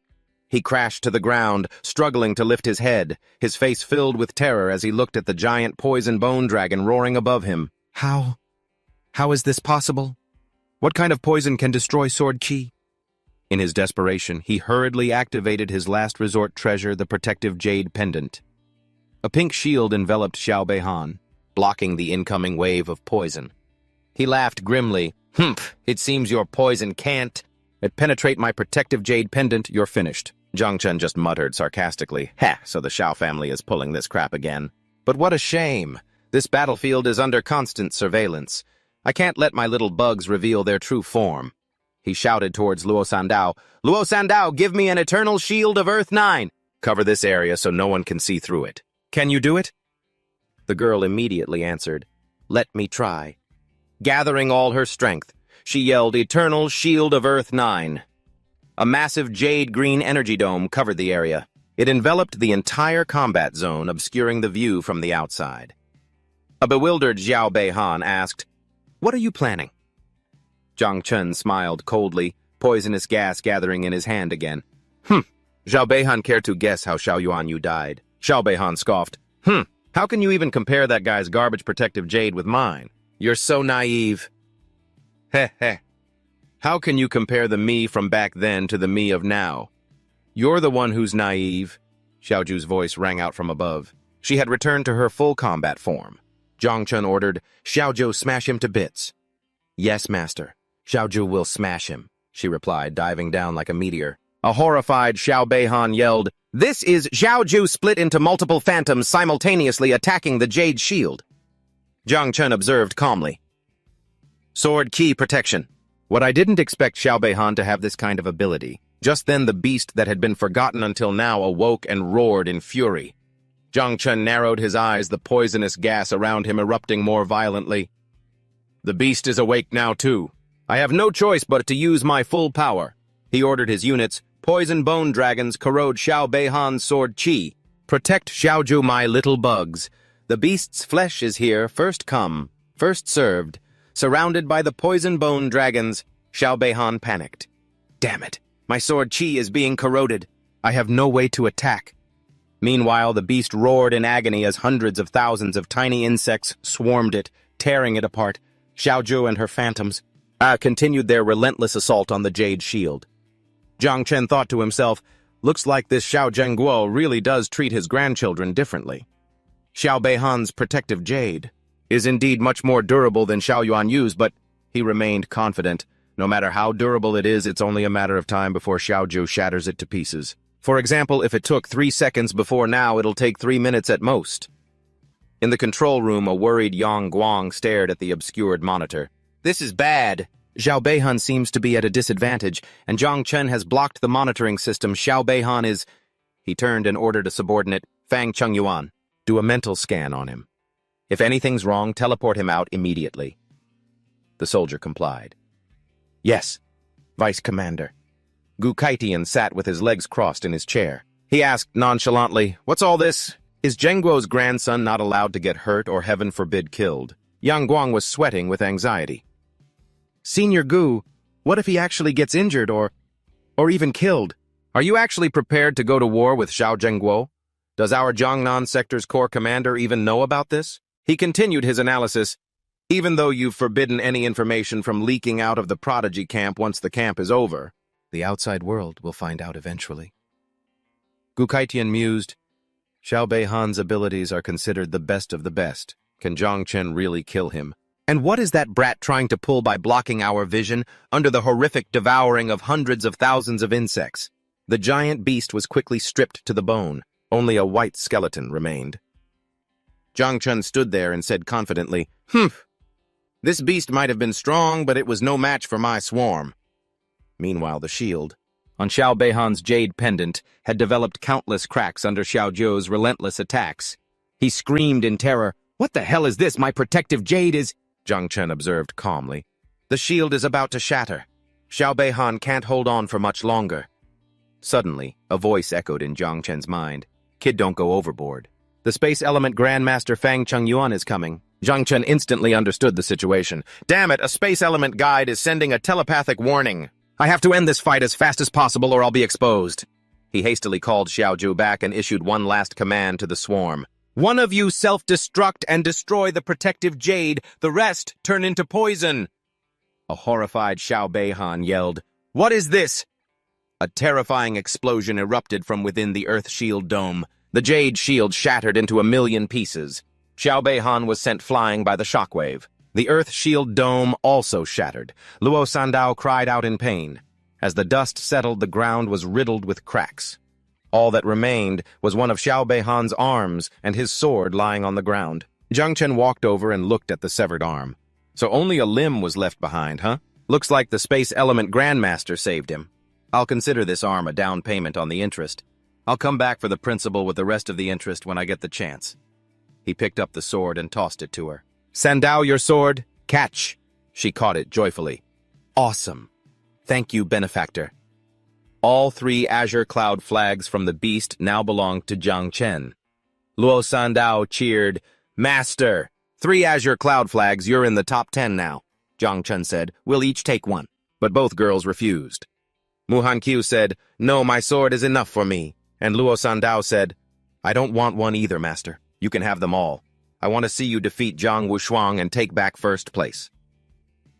He crashed to the ground, struggling to lift his head, his face filled with terror as he looked at the giant poison bone dragon roaring above him. How is this possible? What kind of poison can destroy sword chi? In his desperation, he hurriedly activated his last resort treasure, the protective jade pendant. A pink shield enveloped Xiao Beihan, blocking the incoming wave of poison. He laughed grimly. It seems your poison can't. Penetrate my protective jade pendant, you're finished. Zhang Chen just muttered sarcastically. So the Xiao family is pulling this crap again. But what a shame. This battlefield is under constant surveillance. I can't let my little bugs reveal their true form. He shouted towards Luo Sandao. Luo Sandao, give me an eternal shield of Earth 9. Cover this area so no one can see through it. Can you do it? The girl immediately answered, Let me try. Gathering all her strength, she yelled, Eternal shield of Earth 9. A massive jade-green energy dome covered the area. It enveloped the entire combat zone, obscuring the view from the outside. A bewildered Xiao Beihan asked, What are you planning? Zhang Chen smiled coldly, poisonous gas gathering in his hand again. Xiao Beihan cared to guess how Xiao Yuanyu died. Xiao Beihan scoffed. How can you even compare that guy's garbage protective jade with mine? You're so naive. How can you compare the me from back then to the me of now? You're the one who's naive. Xiaoju's voice rang out from above. She had returned to her full combat form. Zhang Chen ordered, Xiaoju, smash him to bits. Yes, master. Xiaoju will smash him, she replied, diving down like a meteor. A horrified Xiao Beihan yelled, This is Xiaoju split into multiple phantoms simultaneously attacking the jade shield. Zhang Chen observed calmly. Sword key protection. What I didn't expect Xiao Beihan to have this kind of ability. Just then the beast that had been forgotten until now awoke and roared in fury. Zhang Chen narrowed his eyes, the poisonous gas around him erupting more violently. The beast is awake now too. I have no choice but to use my full power. He ordered his units, poison bone dragons corrode Xiao Beihan's sword chi. Protect Xiaoju, my little bugs. The beast's flesh is here, first come, first served. Surrounded by the poison bone dragons, Xiao Beihan panicked. Damn it, my sword chi is being corroded. I have no way to attack. Meanwhile, the beast roared in agony as hundreds of thousands of tiny insects swarmed it, tearing it apart. Xiaoju and her phantoms continued their relentless assault on the jade shield. Zhang Chen thought to himself, looks like this Xiao Zhengguo really does treat his grandchildren differently. Xiao Beihan's protective jade is indeed much more durable than Xiao Yuanyu's, but he remained confident. No matter how durable it is, it's only a matter of time before Xiaoju shatters it to pieces. For example, if it took 3 seconds before now, it'll take 3 minutes at most. In the control room, a worried Yang Guang stared at the obscured monitor. This is bad. Xiao Beihan seems to be at a disadvantage, and Zhang Chen has blocked the monitoring system. Xiao Beihan is... He turned and ordered a subordinate, Fang Chengyuan, do a mental scan on him. If anything's wrong, teleport him out immediately. The soldier complied. Yes, Vice Commander. Gu Kaitian sat with his legs crossed in his chair. He asked nonchalantly, What's all this? Is Zhengguo's grandson not allowed to get hurt or, heaven forbid, killed? Yang Guang was sweating with anxiety. Senior Gu, what if he actually gets injured or even killed? Are you actually prepared to go to war with Xiao Zhengguo? Does our Jiangnan sector's corps commander even know about this? He continued his analysis. Even though you've forbidden any information from leaking out of the prodigy camp once the camp is over, the outside world will find out eventually. Gukaitian mused, Xiao Beihan's abilities are considered the best of the best. Can Zhang Chen really kill him? And what is that brat trying to pull by blocking our vision under the horrific devouring of hundreds of thousands of insects? The giant beast was quickly stripped to the bone. Only a white skeleton remained. Zhang Chen stood there and said confidently, Humph! This beast might have been strong, but it was no match for my swarm. Meanwhile, the shield on Xiao Beihan's jade pendant had developed countless cracks under Xiao Zhou's relentless attacks. He screamed in terror, What the hell is this? My protective jade is... Zhang Chen observed calmly. The shield is about to shatter. Xiao Beihan can't hold on for much longer. Suddenly, a voice echoed in Zhang Chen's mind. Kid, don't go overboard. The Space Element Grandmaster Fang Chengyuan is coming. Zhang Chen instantly understood the situation. Damn it, a Space Element guide is sending a telepathic warning. I have to end this fight as fast as possible or I'll be exposed. He hastily called Xiao Zhou back and issued one last command to the swarm. One of you self-destruct and destroy the protective jade. The rest turn into poison. A horrified Xiao Beihan yelled, What is this? A terrifying explosion erupted from within the Earth Shield dome. The jade shield shattered into a million pieces. Xiao Beihan was sent flying by the shockwave. The Earth Shield dome also shattered. Luo Sandao cried out in pain. As the dust settled, the ground was riddled with cracks. All that remained was one of Xiao Beihan's arms and his sword lying on the ground. Zhang Chen walked over and looked at the severed arm. So only a limb was left behind, huh? Looks like the Space Element Grandmaster saved him. I'll consider this arm a down payment on the interest. I'll come back for the principal with the rest of the interest when I get the chance. He picked up the sword and tossed it to her. Sandao, your sword. Catch. She caught it joyfully. Awesome. Thank you, benefactor. All 3 azure cloud flags from the beast now belonged to Zhang Chen. Luo Sandao cheered, Master! 3 azure cloud flags, you're in the top 10 now. Zhang Chen said, We'll each take one. But both girls refused. Mu Hanqiu said, No, my sword is enough for me. And Luo Sandao said, I don't want one either, Master. You can have them all. I want to see you defeat Zhang Wushuang and take back first place.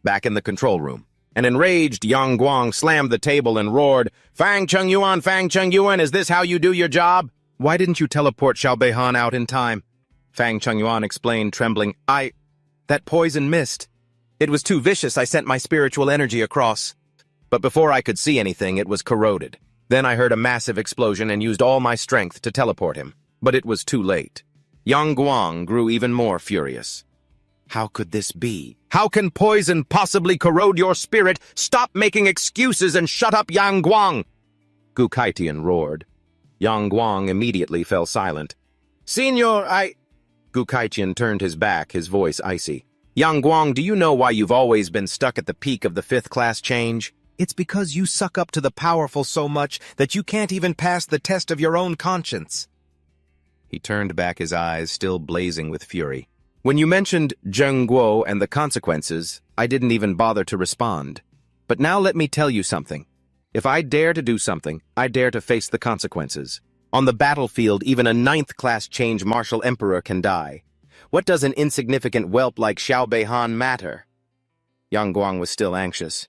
Back in the control room, an enraged Yang Guang slammed the table and roared, Fang Chengyuan, is this how you do your job? Why didn't you teleport Xiao Beihan out in time? Fang Chengyuan explained, trembling, That poison mist. It was too vicious, I sent my spiritual energy across. But before I could see anything, it was corroded. Then I heard a massive explosion and used all my strength to teleport him. But it was too late. Yang Guang grew even more furious. How could this be? How can poison possibly corrode your spirit? Stop making excuses and shut up, Yang Guang! Gukaitian roared. Yang Guang immediately fell silent. Senior, Gukaitian turned his back, his voice icy. Yang Guang, do you know why you've always been stuck at the peak of the 5th class change? It's because you suck up to the powerful so much that you can't even pass the test of your own conscience. He turned back his eyes, still blazing with fury. When you mentioned Zheng Guo and the consequences, I didn't even bother to respond. But now let me tell you something. If I dare to do something, I dare to face the consequences. On the battlefield, even a 9th class change martial emperor can die. What does an insignificant whelp like Xiao Beihan matter? Yang Guang was still anxious.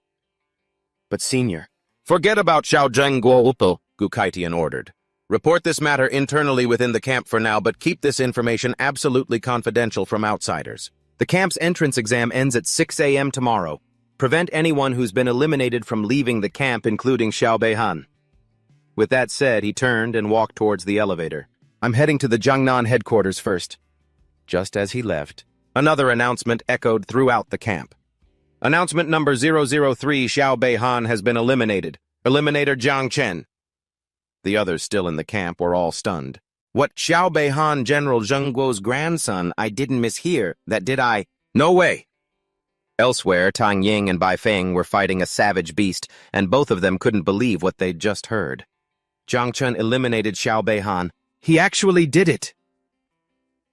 But senior, forget about Xiao Zheng Guo, Gukaitian ordered. Report this matter internally within the camp for now, but keep this information absolutely confidential from outsiders. The camp's entrance exam ends at 6 a.m. tomorrow. Prevent anyone who's been eliminated from leaving the camp, including Xiao Beihan. With that said, he turned and walked towards the elevator. I'm heading to the Jiangnan headquarters first. Just as he left, another announcement echoed throughout the camp. Announcement number 003, Xiao Beihan has been eliminated. Eliminator Zhang Chen. The others still in the camp were all stunned. What, Xiao Beihan, General Zheng Guo's grandson? I didn't mishear. That did I? No way! Elsewhere, Tang Ying and Bai Feng were fighting a savage beast, and both of them couldn't believe what they'd just heard. Zhang Chen eliminated Xiao Beihan. He actually did it!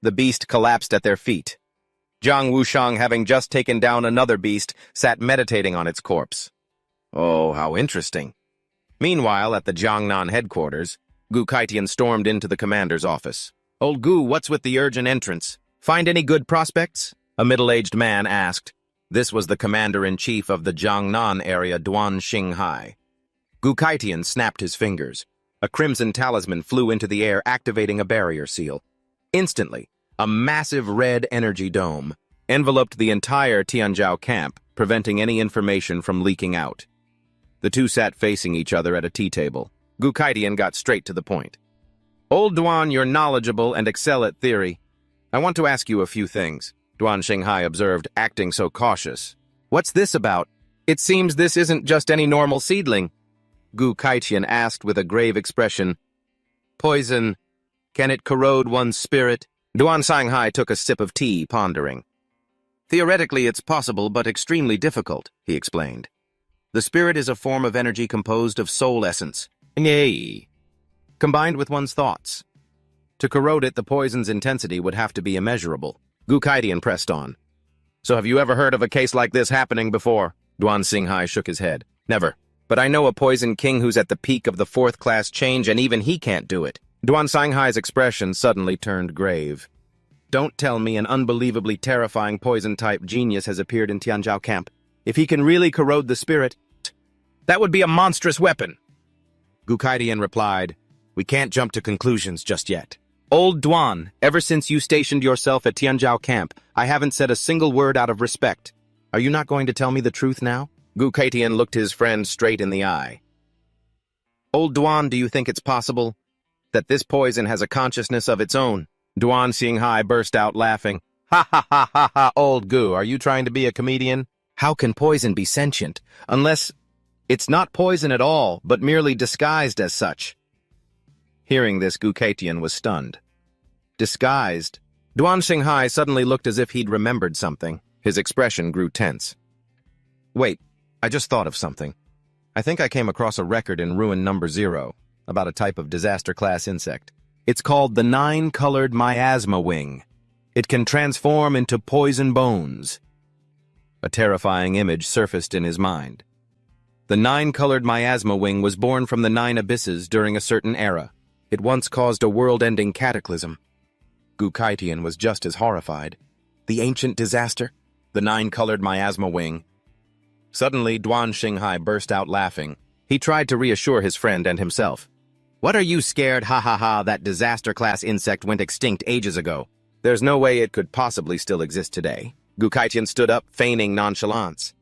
The beast collapsed at their feet. Zhang Wushang, having just taken down another beast, sat meditating on its corpse. Oh, how interesting. Meanwhile, at the Jiangnan headquarters, Gukaitian stormed into the commander's office. Old Gu, what's with the urgent entrance? Find any good prospects? A middle-aged man asked. This was the commander-in-chief of the Jiangnan area, Duan Xinghai. Gu Kaitian snapped his fingers. A crimson talisman flew into the air, activating a barrier seal. Instantly, a massive red energy dome enveloped the entire Tianzhou camp, preventing any information from leaking out. The two sat facing each other at a tea table. Gu Kaitian got straight to the point. Old Duan, you're knowledgeable and excel at theory. I want to ask you a few things, Duan Xinghai observed, acting so cautious. What's this about? It seems this isn't just any normal seedling. Gu Kaitian asked with a grave expression. Poison. Can it corrode one's spirit? Duan Xinghai took a sip of tea, pondering. Theoretically, it's possible, but extremely difficult, he explained. The spirit is a form of energy composed of soul essence, combined with one's thoughts. To corrode it, the poison's intensity would have to be immeasurable. Gu Kaitian pressed on. So have you ever heard of a case like this happening before? Duan Xinghai shook his head. Never. But I know a poison king who's at the peak of the fourth-class change, and even he can't do it. Duan Xinghai's expression suddenly turned grave. Don't tell me an unbelievably terrifying poison-type genius has appeared in Tianzhou camp. If he can really corrode the spirit, that would be a monstrous weapon. Gu Kaitian replied, We can't jump to conclusions just yet. Old Duan, ever since you stationed yourself at Tianzhou camp, I haven't said a single word out of respect. Are you not going to tell me the truth now? Gu Kaitian looked his friend straight in the eye. Old Duan, do you think it's possible that this poison has a consciousness of its own? Duan Xinghai burst out laughing. Ha ha ha ha ha, old Gu, are you trying to be a comedian? How can poison be sentient, unless it's not poison at all, but merely disguised as such? Hearing this, Gu Kaitian was stunned. Disguised? Duan Xinghai suddenly looked as if he'd remembered something. His expression grew tense. Wait, I just thought of something. I think I came across a record in Ruin Number 0 about a type of disaster-class insect. It's called the Nine-Colored Miasma Wing. It can transform into poison bones. A terrifying image surfaced in his mind. The Nine-Colored Miasma Wing was born from the Nine Abysses during a certain era. It once caused a world-ending cataclysm. Gu Kaitian was just as horrified. The ancient disaster? The Nine-Colored Miasma Wing? Suddenly, Duan Xinghai burst out laughing. He tried to reassure his friend and himself. What are you scared? Ha ha ha, that disaster-class insect went extinct ages ago. There's no way it could possibly still exist today. Gu Kaitian stood up, feigning nonchalance.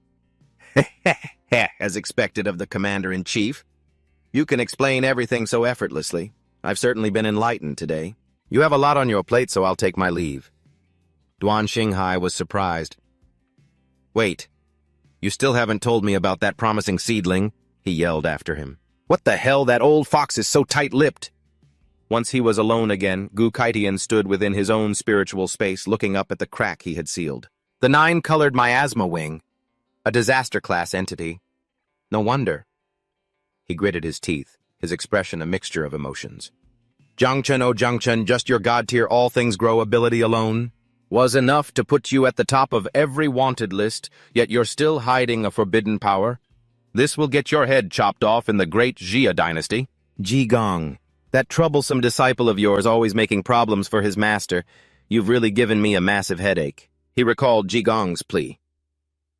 As expected of the commander-in-chief. You can explain everything so effortlessly. I've certainly been enlightened today. You have a lot on your plate, so I'll take my leave. Duan Xinghai was surprised. Wait. You still haven't told me about that promising seedling, he yelled after him. What the hell, that old fox is so tight-lipped. Once he was alone again, Gu Kaitian stood within his own spiritual space, looking up at the crack he had sealed. The Nine-Colored Miasma Wing. A disaster-class entity. No wonder. He gritted his teeth, his expression a mixture of emotions. Jiangchen, oh Jiangchen, just your god-tier all-things-grow ability alone was enough to put you at the top of every wanted list, yet you're still hiding a forbidden power. This will get your head chopped off in the great Jia dynasty. Ji Gong, that troublesome disciple of yours always making problems for his master. You've really given me a massive headache. He recalled Ji Gong's plea.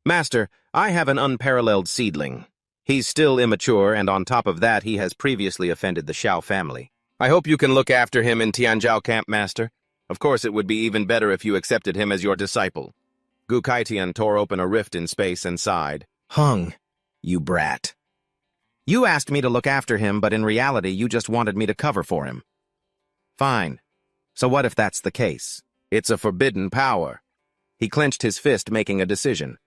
Master, I have an unparalleled seedling. He's still immature, and on top of that, he has previously offended the Xiao family. I hope you can look after him in Tianzhou camp, Master. Of course, it would be even better if you accepted him as your disciple. Gu Kaitian tore open a rift in space and sighed. Hung, you brat. You asked me to look after him, but in reality, you just wanted me to cover for him. Fine. So what if that's the case? It's a forbidden power. He clenched his fist, making a decision.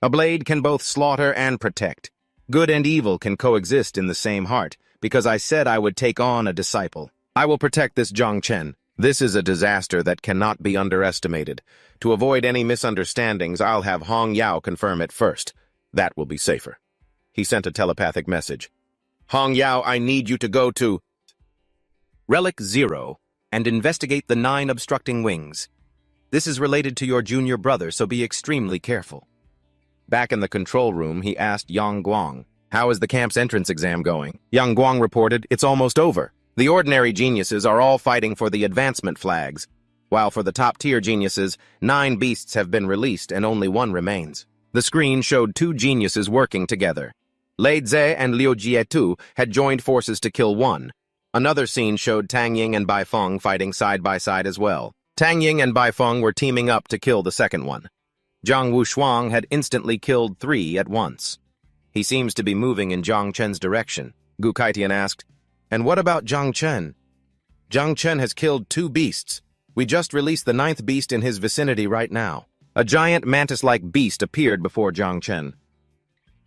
A blade can both slaughter and protect. Good and evil can coexist in the same heart, because I said I would take on a disciple. I will protect this Jiangchen. This is a disaster that cannot be underestimated. To avoid any misunderstandings, I'll have Hong Yao confirm it first. That will be safer. He sent a telepathic message. Hong Yao, I need you to go to Relic 0 and investigate the 9 obstructing wings. This is related to your junior brother, so be extremely careful. Back in the control room, he asked Yang Guang, how is the camp's entrance exam going? Yang Guang reported, it's almost over. The ordinary geniuses are all fighting for the advancement flags, while for the top-tier geniuses, 9 beasts have been released and only 1 remains. The screen showed 2 geniuses working together. Lei Zhe and Liu Jietu had joined forces to kill 1. Another scene showed Tang Ying and Bai Feng fighting side by side as well. Tang Ying and Bai Feng were teaming up to kill the second one. Zhang Wushuang had instantly killed 3 at once. He seems to be moving in Zhang Chen's direction. Gu Kaitian asked, "And what about Zhang Chen?" "Zhang Chen has killed 2 beasts. We just released the 9th beast in his vicinity right now." A giant mantis-like beast appeared before Zhang Chen.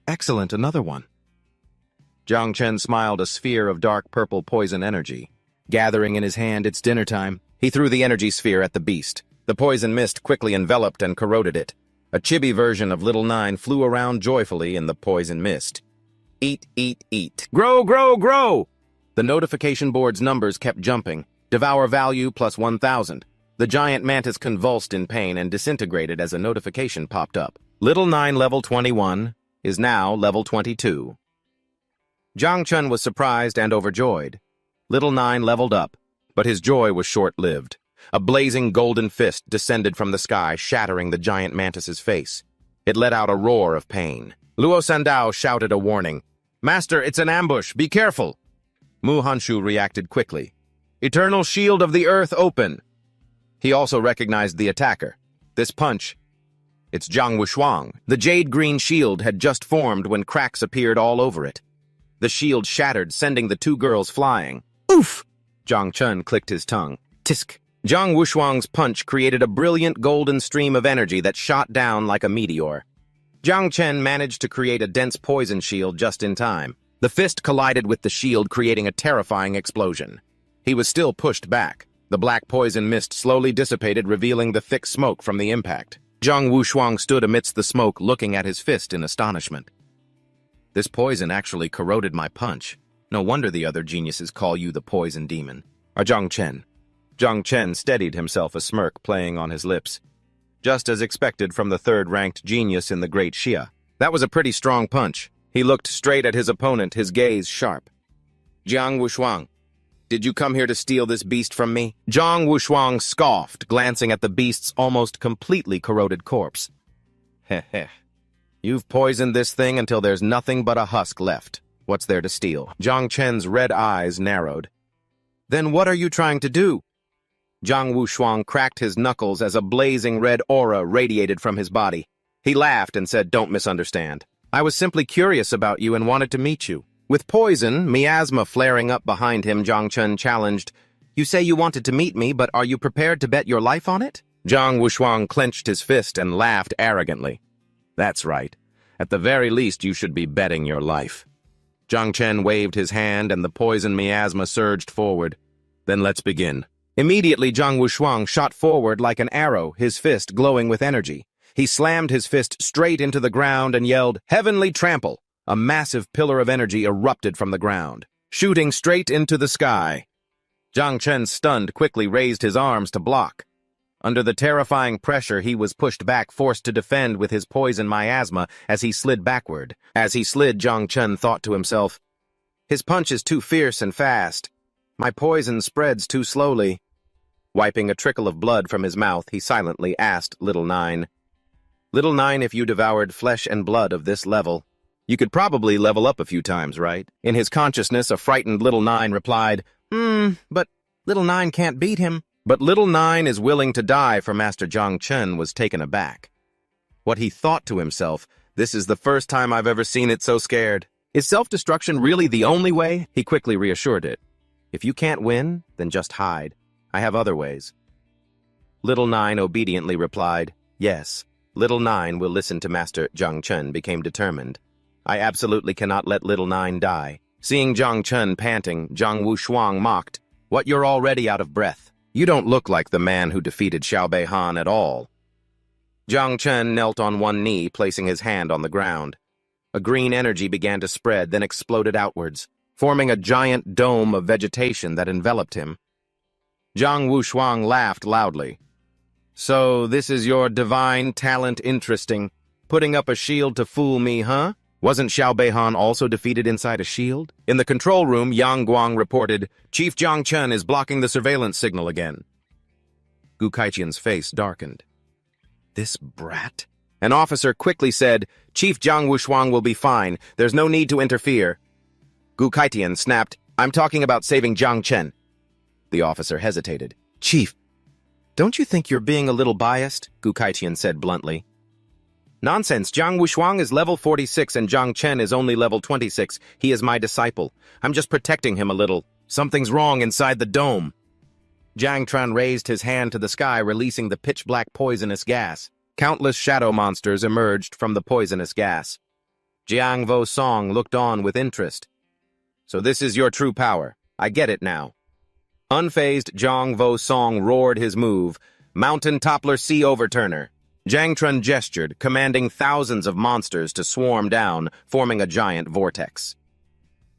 "Excellent, another one." Zhang Chen smiled a sphere of dark purple poison energy. Gathering in his hand, "It's dinner time." He threw the energy sphere at the beast. The poison mist quickly enveloped and corroded it. A chibi version of Little Nine flew around joyfully in the poison mist. "Eat, eat, eat. Grow, grow, grow!" The notification board's numbers kept jumping. Devour value plus 1,000. The giant mantis convulsed in pain and disintegrated as a notification popped up. Little Nine level 21 is now level 22. Zhang Chen was surprised and overjoyed. Little Nine leveled up, but his joy was short-lived. A blazing golden fist descended from the sky, shattering the giant mantis's face. It let out a roar of pain. Luo Sandao shouted a warning. "Master, it's an ambush. Be careful." Mu Hanshu reacted quickly. "Eternal shield of the earth open." He also recognized the attacker. This punch. It's Zhang Wushuang. The jade-green shield had just formed when cracks appeared all over it. The shield shattered, sending the 2 girls flying. "Oof!" Zhang Chen clicked his tongue. Tisk! Zhang Wushuang's punch created a brilliant golden stream of energy that shot down like a meteor. Zhang Chen managed to create a dense poison shield just in time. The fist collided with the shield, creating a terrifying explosion. He was still pushed back. The black poison mist slowly dissipated, revealing the thick smoke from the impact. Zhang Wushuang stood amidst the smoke, looking at his fist in astonishment. "This poison actually corroded my punch. No wonder the other geniuses call you the poison demon." Zhang Chen. Zhang Chen steadied himself, a smirk playing on his lips. Just as expected from the 3rd-ranked genius in the Great Xia. That was a pretty strong punch. He looked straight at his opponent, his gaze sharp. "Zhang Wushuang, did you come here to steal this beast from me?" Zhang Wushuang scoffed, glancing at the beast's almost completely corroded corpse. "Heh heh. You've poisoned this thing until there's nothing but a husk left. What's there to steal?" Zhang Chen's red eyes narrowed. "Then what are you trying to do?" Zhang Wushuang cracked his knuckles as a blazing red aura radiated from his body. He laughed and said, "Don't misunderstand. I was simply curious about you and wanted to meet you." With poison, miasma flaring up behind him, Zhang Chen challenged, "You say you wanted to meet me, but are you prepared to bet your life on it?" Zhang Wushuang clenched his fist and laughed arrogantly. "That's right. At the very least, you should be betting your life." Zhang Chen waved his hand and the poison miasma surged forward. "Then let's begin." Immediately, Zhang Wushuang shot forward like an arrow, his fist glowing with energy. He slammed his fist straight into the ground and yelled, "Heavenly Trample!" A massive pillar of energy erupted from the ground, shooting straight into the sky. Zhang Chen, stunned, quickly raised his arms to block. Under the terrifying pressure, he was pushed back, forced to defend with his poison miasma as he slid backward. As he slid, Zhang Chen thought to himself, "His punch is too fierce and fast. My poison spreads too slowly." Wiping a trickle of blood from his mouth, he silently asked Little Nine, "Little Nine, if you devoured flesh and blood of this level, you could probably level up a few times, right?" In his consciousness, a frightened Little Nine replied, But Little Nine can't beat him." But Little Nine is willing to die for Master Zhang Chen was taken aback. What he thought to himself, "This is the first time I've ever seen it so scared. Is self-destruction really the only way?" He quickly reassured it. "If you can't win, then just hide. I have other ways." Little Nine obediently replied, "Yes, Little Nine will listen to Master." Zhang Chen became determined. "I absolutely cannot let Little Nine die." Seeing Zhang Chen panting, Zhang Wushuang mocked, "What, you're already out of breath? You don't look like the man who defeated Xiao Beihan at all." Zhang Chen knelt on one knee, placing his hand on the ground. A green energy began to spread, then exploded outwards, forming a giant dome of vegetation that enveloped him. Zhang Wushuang laughed loudly. "So this is your divine talent, interesting. Putting up a shield to fool me, huh? Wasn't Xiao Beihan also defeated inside a shield?" In the control room, Yang Guang reported, "Chief Zhang Chen is blocking the surveillance signal again." Gu Kaijian's face darkened. This brat? An officer quickly said, Chief Jiang Wushuang will be fine. There's no need to interfere. Gu Kaijian snapped, I'm talking about saving Jiang Chen. The officer hesitated. Chief, don't you think you're being a little biased? Gu Kaijian said bluntly. Nonsense. Jiang Wushuang is level 46 and Jiang Chen is only level 26. He is my disciple. I'm just protecting him a little. Something's wrong inside the dome. Jiang Tran raised his hand to the sky, releasing the pitch-black poisonous gas. Countless shadow monsters emerged from the poisonous gas. Jiang Vo Song looked on with interest. So this is your true power. I get it now. Unfazed, Jiang Vo Song roared his move, Mountain Toppler Sea Overturner. Jiang Tran gestured, commanding thousands of monsters to swarm down, forming a giant vortex.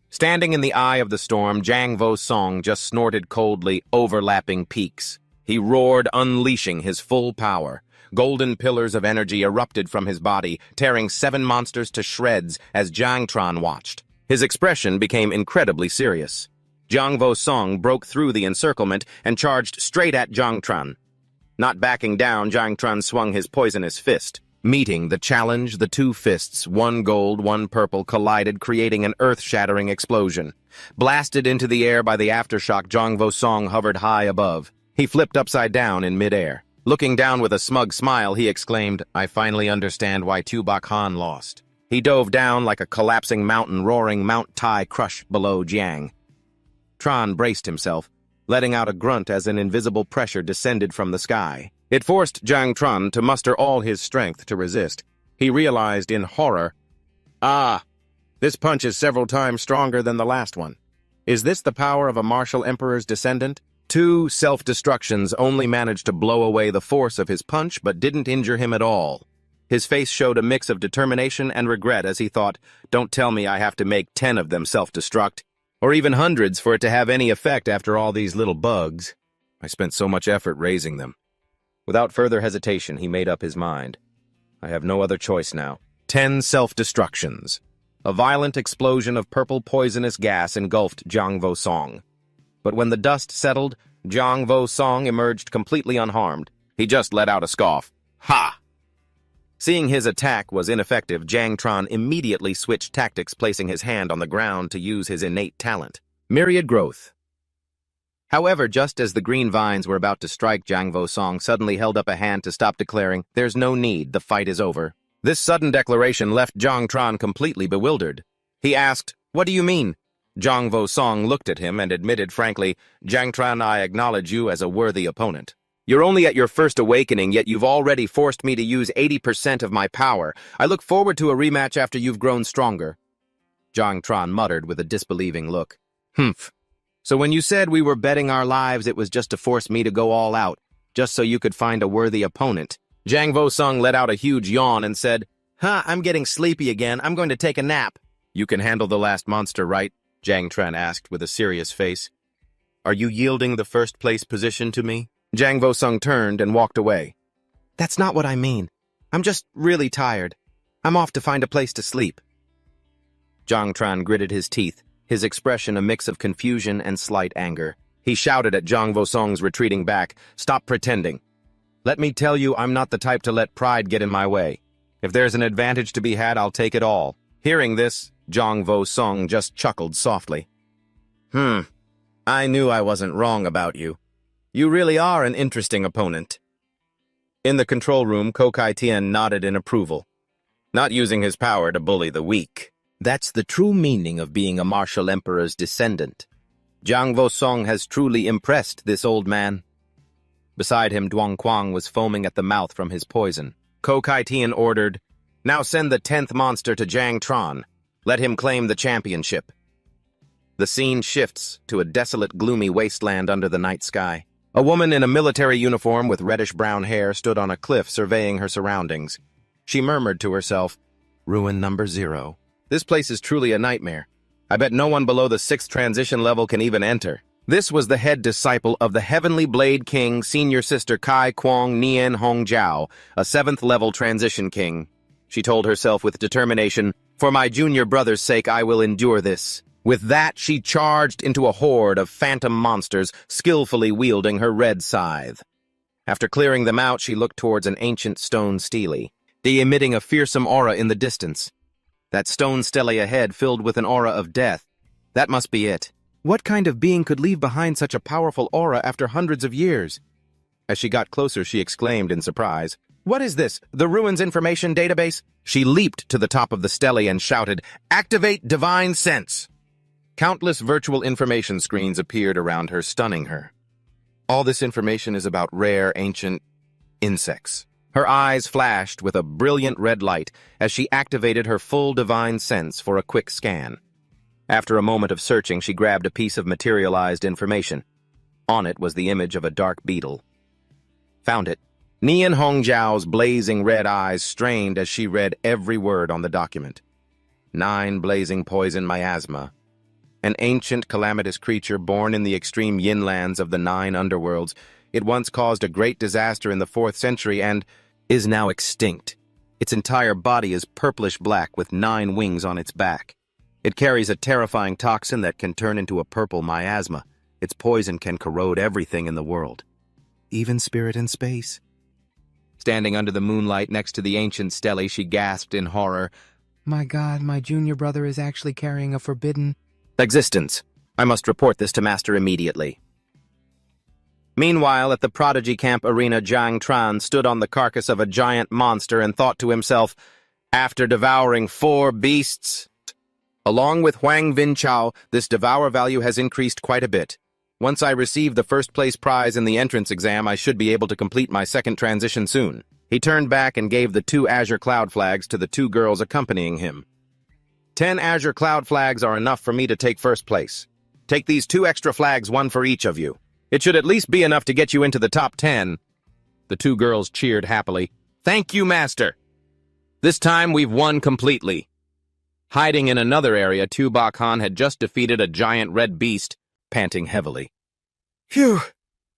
Standing in the eye of the storm, Jiang Vo Song just snorted coldly, overlapping peaks. He roared, unleashing his full power. Golden pillars of energy erupted from his body, tearing 7 monsters to shreds as Jiang Tran watched. His expression became incredibly serious. Jiang Vo Song broke through the encirclement and charged straight at Jiang Tran. Not backing down, Jiang Tran swung his poisonous fist. Meeting the challenge, the 2 fists, one gold, one purple, collided, creating an earth-shattering explosion. Blasted into the air by the aftershock, Jiang Vo Song hovered high above. He flipped upside down in midair. Looking down with a smug smile, he exclaimed, I finally understand why Tu Bak Han lost. He dove down like a collapsing mountain, roaring Mount Tai crush below Jiang. Tran braced himself, letting out a grunt as an invisible pressure descended from the sky. It forced Jiang Tran to muster all his strength to resist. He realized in horror, this punch is several times stronger than the last one. Is this the power of a martial emperor's descendant? 2 self-destructions only managed to blow away the force of his punch, but didn't injure him at all. His face showed a mix of determination and regret as he thought, don't tell me I have to make 10 of them self-destruct. Or even hundreds for it to have any effect after all these little bugs. I spent so much effort raising them. Without further hesitation, he made up his mind. I have no other choice now. 10 self-destructions. A violent explosion of purple poisonous gas engulfed Jiang Vo Song. But when the dust settled, Jiang Vo Song emerged completely unharmed. He just let out a scoff. Ha! Seeing his attack was ineffective, Jiang Tran immediately switched tactics, placing his hand on the ground to use his innate talent. Myriad growth. However, just as the green vines were about to strike, Jiang Vo Song suddenly held up a hand to stop, declaring, there's no need, the fight is over. This sudden declaration left Jiang Tran completely bewildered. He asked, what do you mean? Jiang Vo Song looked at him and admitted frankly, Jiang Tran, I acknowledge you as a worthy opponent. You're only at your first awakening, yet you've already forced me to use 80% of my power. I look forward to a rematch after you've grown stronger. Jiang Tran muttered with a disbelieving look. Humph. So when you said we were betting our lives, it was just to force me to go all out, just so you could find a worthy opponent. Jiang Vo Song let out a huge yawn and said, I'm getting sleepy again. I'm going to take a nap. You can handle the last monster, right? Jiang Tran asked with a serious face. Are you yielding the first-place position to me? Jiang Vo Song turned and walked away. That's not what I mean. I'm just really tired. I'm off to find a place to sleep. Jiang Tran gritted his teeth, his expression a mix of confusion and slight anger. He shouted at Jiang Vo Song's retreating back, stop pretending. Let me tell you, I'm not the type to let pride get in my way. If there's an advantage to be had, I'll take it all. Hearing this, Jiang Vo Song just chuckled softly. I knew I wasn't wrong about you. You really are an interesting opponent. In the control room, Kokai Tian nodded in approval. Not using his power to bully the weak. That's the true meaning of being a martial emperor's descendant. Jiang Vo Song has truly impressed this old man. Beside him, Duang Quang was foaming at the mouth from his poison. Kokai Tian ordered, now send the 10th monster to Jiang Tran. Let him claim the championship. The scene shifts to a desolate, gloomy wasteland under the night sky. A woman in a military uniform with reddish-brown hair stood on a cliff surveying her surroundings. She murmured to herself, Ruin number 0. This place is truly a nightmare. I bet no one below the 6th transition level can even enter. This was the head disciple of the Heavenly Blade King, senior sister Kai Kwong Nien Hong Jiao, a 7th level transition king. She told herself with determination, for my junior brother's sake I will endure this. With that, she charged into a horde of phantom monsters, skillfully wielding her red scythe. After clearing them out, she looked towards an ancient stone stele, emitting a fearsome aura in the distance. That stone stele ahead filled with an aura of death. That must be it. What kind of being could leave behind such a powerful aura after hundreds of years? As she got closer, she exclaimed in surprise, "What is this? The Ruins Information Database?" She leaped to the top of the stele and shouted, "Activate Divine Sense!" Countless virtual information screens appeared around her, stunning her. All this information is about rare, ancient insects. Her eyes flashed with a brilliant red light as she activated her full divine sense for a quick scan. After a moment of searching, she grabbed a piece of materialized information. On it was the image of a dark beetle. Found it. Nian Hongjiao's blazing red eyes strained as she read every word on the document. 9 blazing poison miasma. An ancient calamitous creature born in the extreme yin lands of the 9 underworlds. It once caused a great disaster in the 4th century and is now extinct. Its entire body is purplish-black with 9 wings on its back. It carries a terrifying toxin that can turn into a purple miasma. Its poison can corrode everything in the world, even spirit in space. Standing under the moonlight next to the ancient stele, she gasped in horror, "My God, my junior brother is actually carrying a forbidden existence. I must report this to Master immediately." Meanwhile, at the Prodigy Camp arena, Jiang Tran stood on the carcass of a giant monster and thought to himself, "After devouring 4 beasts, along with Huang Vinchao, this devour value has increased quite a bit. Once I receive the first-place prize in the entrance exam, I should be able to complete my second transition soon." He turned back and gave the 2 Azure Cloud Flags to the 2 girls accompanying him. 10 Azure Cloud Flags are enough for me to take first place. Take these 2 extra flags, 1 for each of you. It should at least be enough to get you into the top 10. The 2 girls cheered happily. "Thank you, Master. This time we've won completely." Hiding in another area, Tu Ba Khan had just defeated a giant red beast, panting heavily. "Phew!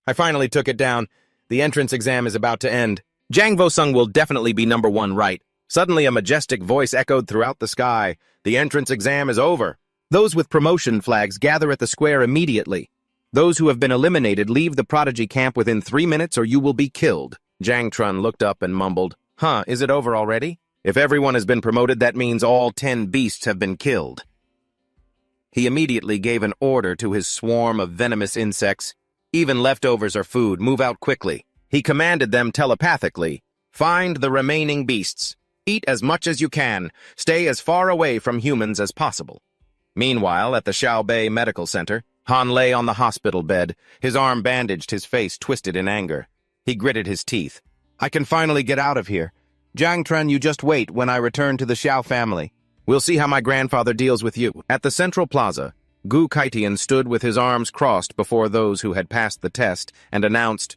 I finally took it down. The entrance exam is about to end. Zhang Vosung will definitely be number 1, right?" Suddenly a majestic voice echoed throughout the sky. "The entrance exam is over. Those with promotion flags gather at the square immediately. Those who have been eliminated leave the Prodigy Camp within 3 minutes or you will be killed." Jiang Trun looked up and mumbled, "Huh, is it over already? If everyone has been promoted, that means all 10 beasts have been killed." He immediately gave an order to his swarm of venomous insects. "Even leftovers are food. Move out quickly." He commanded them telepathically, "Find the remaining beasts. Eat as much as you can. Stay as far away from humans as possible." Meanwhile, at the Xiaobei Medical Center, Han lay on the hospital bed, his arm bandaged, his face twisted in anger. He gritted his teeth. "I can finally get out of here. Jiang Tren, you just wait when I return to the Xiao family. We'll see how my grandfather deals with you." At the central plaza, Gu Kaitian stood with his arms crossed before those who had passed the test and announced,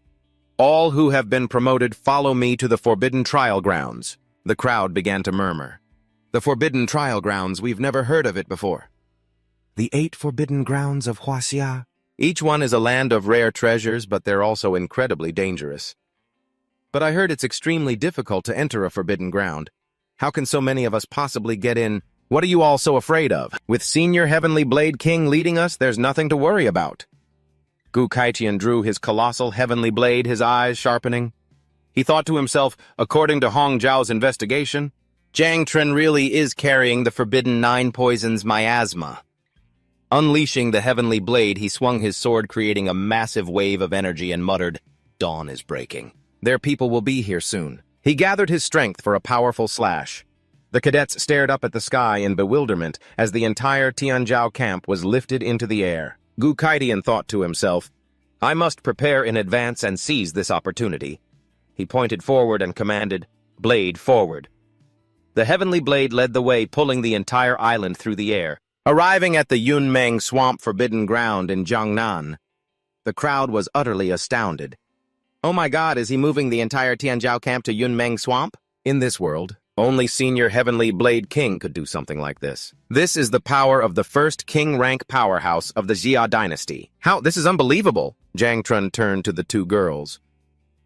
"All who have been promoted follow me to the Forbidden Trial Grounds." The crowd began to murmur. "The Forbidden Trial Grounds, we've never heard of it before." "The 8 Forbidden Grounds of Huaxia." Each one is a land of rare treasures, but they're also incredibly dangerous. "But I heard it's extremely difficult to enter a forbidden ground. How can so many of us possibly get in? What are you all so afraid of? With Senior Heavenly Blade King leading us, there's nothing to worry about." Gu Kaitian drew his colossal heavenly blade, his eyes sharpening. He thought to himself, according to Hong Zhao's investigation, Jiang Tren really is carrying the forbidden 9 poisons miasma. Unleashing the heavenly blade, he swung his sword, creating a massive wave of energy, and muttered, "Dawn is breaking. Their people will be here soon." He gathered his strength for a powerful slash. The cadets stared up at the sky in bewilderment as the entire Tianzhao camp was lifted into the air. Gu Kaitian thought to himself, "I must prepare in advance and seize this opportunity." He pointed forward and commanded, "Blade forward." The heavenly blade led the way, pulling the entire island through the air. Arriving at the Yunmeng Swamp Forbidden Ground in Jiangnan, the crowd was utterly astounded. "Oh my God, is he moving the entire Tianzhao camp to Yunmeng Swamp?" In this world, only Senior Heavenly Blade King could do something like this. This is the power of the first king-rank powerhouse of the Jia dynasty. "How? This is unbelievable!" Jiang Trun turned to the 2 girls.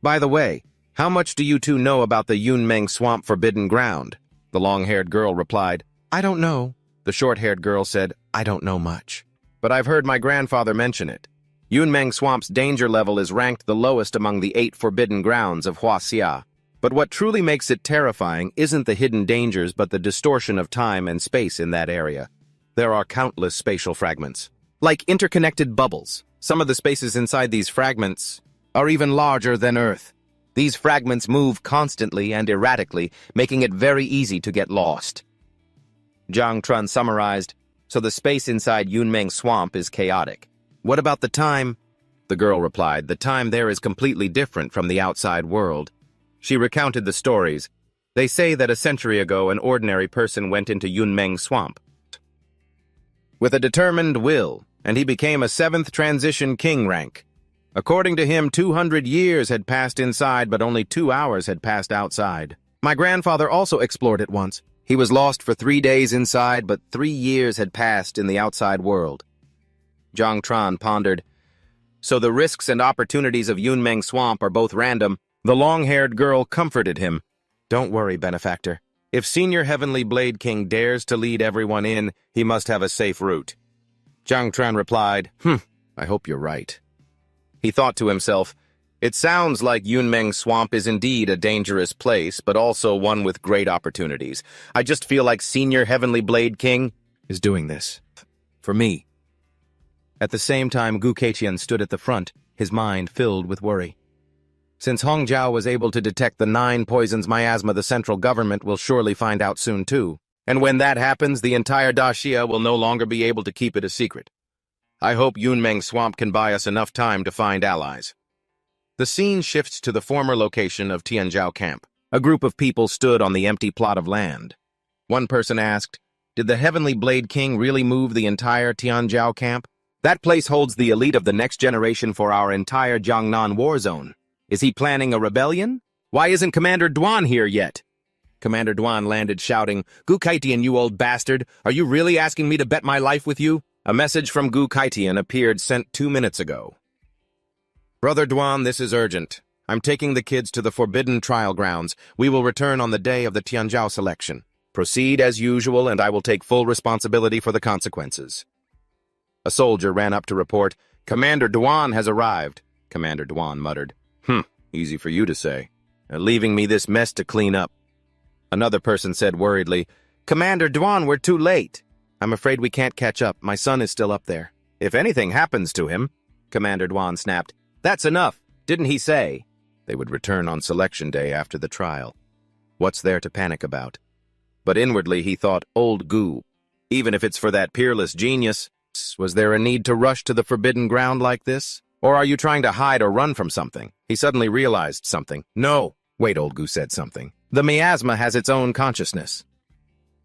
"By the way, how much do you 2 know about the Yunmeng Swamp Forbidden Ground?" The long-haired girl replied, "I don't know." The short-haired girl said, "I don't know much, but I've heard my grandfather mention it." Yunmeng Swamp's danger level is ranked the lowest among the 8 forbidden grounds of Huaxia. But what truly makes it terrifying isn't the hidden dangers but the distortion of time and space in that area. There are countless spatial fragments, like interconnected bubbles. Some of the spaces inside these fragments are even larger than Earth. These fragments move constantly and erratically, making it very easy to get lost. Zhang Trun summarized, so the space inside Yunmeng Swamp is chaotic. What about the time? The girl replied, the time there is completely different from the outside world. She recounted the stories. They say that a century ago an ordinary person went into Yunmeng Swamp with a determined will, and he became a 7th transition king rank. According to him, 200 years had passed inside, but only 2 hours had passed outside. My grandfather also explored it once. He was lost for 3 days inside, but 3 years had passed in the outside world. Zhang Tran pondered. So the risks and opportunities of Yunmeng Swamp are both random. The long-haired girl comforted him. Don't worry, benefactor. If Senior Heavenly Blade King dares to lead everyone in, he must have a safe route. Zhang Tran replied, I hope you're right. He thought to himself, it sounds like Yunmeng Swamp is indeed a dangerous place, but also one with great opportunities. I just feel like Senior Heavenly Blade King is doing this for me. At the same time, Gu Keiqian stood at the front, his mind filled with worry. Since Hong Jiao was able to detect the 9 poisons miasma, the central government will surely find out soon too. And when that happens, the entire Daxia will no longer be able to keep it a secret. I hope Yunmeng Swamp can buy us enough time to find allies. The scene shifts to the former location of Tianzhao Camp. A group of people stood on the empty plot of land. One person asked, did the Heavenly Blade King really move the entire Tianzhao Camp? That place holds the elite of the next generation for our entire Jiangnan war zone. Is he planning a rebellion? Why isn't Commander Duan here yet? Commander Duan landed shouting, Gu Keiqian, you old bastard, are you really asking me to bet my life with you? A message from Gu Keiqian appeared sent 2 minutes ago. Brother Duan, this is urgent. I'm taking the kids to the forbidden trial grounds. We will return on the day of the Tianzhao selection. Proceed as usual, and I will take full responsibility for the consequences. A soldier ran up to report, Commander Duan has arrived. Commander Duan muttered, easy for you to say. Leaving me this mess to clean up. Another person said worriedly, Commander Duan, we're too late. I'm afraid we can't catch up. My son is still up there. If anything happens to him, Commander Duan snapped, that's enough. Didn't he say they would return on selection day after the trial? What's there to panic about? But inwardly he thought, old Gu, even if it's for that peerless genius, was there a need to rush to the forbidden ground like this? Or are you trying to hide or run from something? He suddenly realized something. No. Wait, old Gu said something. The miasma has its own consciousness.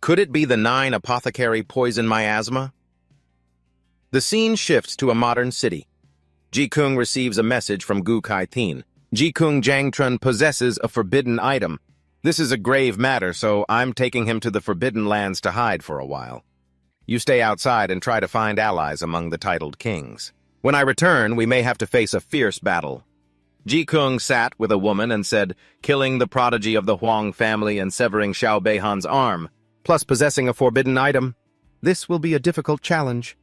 Could it be the 9 apothecary poison miasma? The scene shifts to a modern city. Jikung receives a message from Gu Keiqian. Jikung Jiangtrun possesses a forbidden item. This is a grave matter, so I'm taking him to the forbidden lands to hide for a while. You stay outside and try to find allies among the titled kings. When I return, we may have to face a fierce battle. Jikung sat with a woman and said, killing the prodigy of the Huang family and severing Xiao Beihan's arm, plus possessing a forbidden item. This will be a difficult challenge.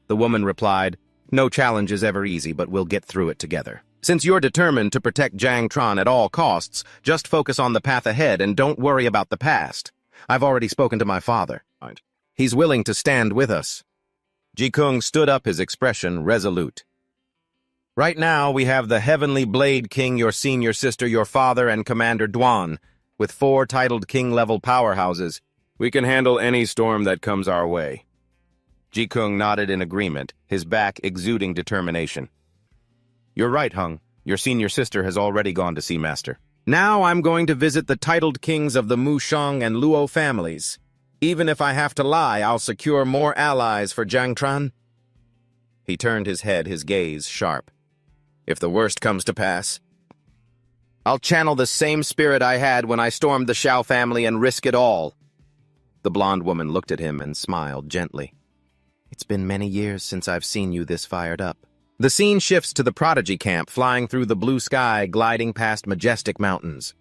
The woman replied, no challenge is ever easy, but we'll get through it together. Since you're determined to protect Zhang Tran at all costs, just focus on the path ahead and don't worry about the past. I've already spoken to my father. He's willing to stand with us. Jikung stood up, his expression resolute. Right now, we have the Heavenly Blade King, your senior sister, your father, and Commander Duan. With 4 titled king-level powerhouses, we can handle any storm that comes our way. Jikung nodded in agreement, his back exuding determination. You're right, Hung. Your senior sister has already gone to see Master. Now I'm going to visit the titled kings of the Mushang and Luo families. Even if I have to lie, I'll secure more allies for Zhang Tran. He turned his head, his gaze sharp. If the worst comes to pass, I'll channel the same spirit I had when I stormed the Xiao family and risk it all. The blonde woman looked at him and smiled gently. It's been many years since I've seen you this fired up. The scene shifts to the prodigy camp, flying through the blue sky, gliding past majestic mountains.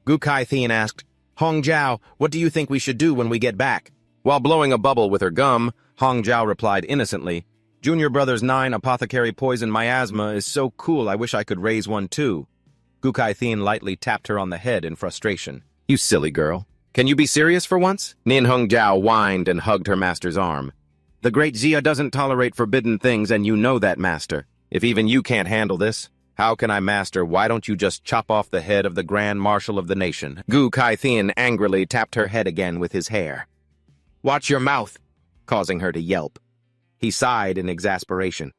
Gu Keiqian asked, Hong Jiao, what do you think we should do when we get back? While blowing a bubble with her gum, Hong Jiao replied innocently, Junior Brother's 9 apothecary poison miasma is so cool I wish I could raise one too. Gukai-thien lightly tapped her on the head in frustration. You silly girl. Can you be serious for once? Nin Hongjiao whined and hugged her master's arm. The great Xia doesn't tolerate forbidden things, and you know that, master. If even you can't handle this, how can I, master? Why don't you just chop off the head of the Grand Marshal of the nation? Gukai-thien angrily tapped her head again with his hair. Watch your mouth, causing her to yelp. He sighed in exasperation.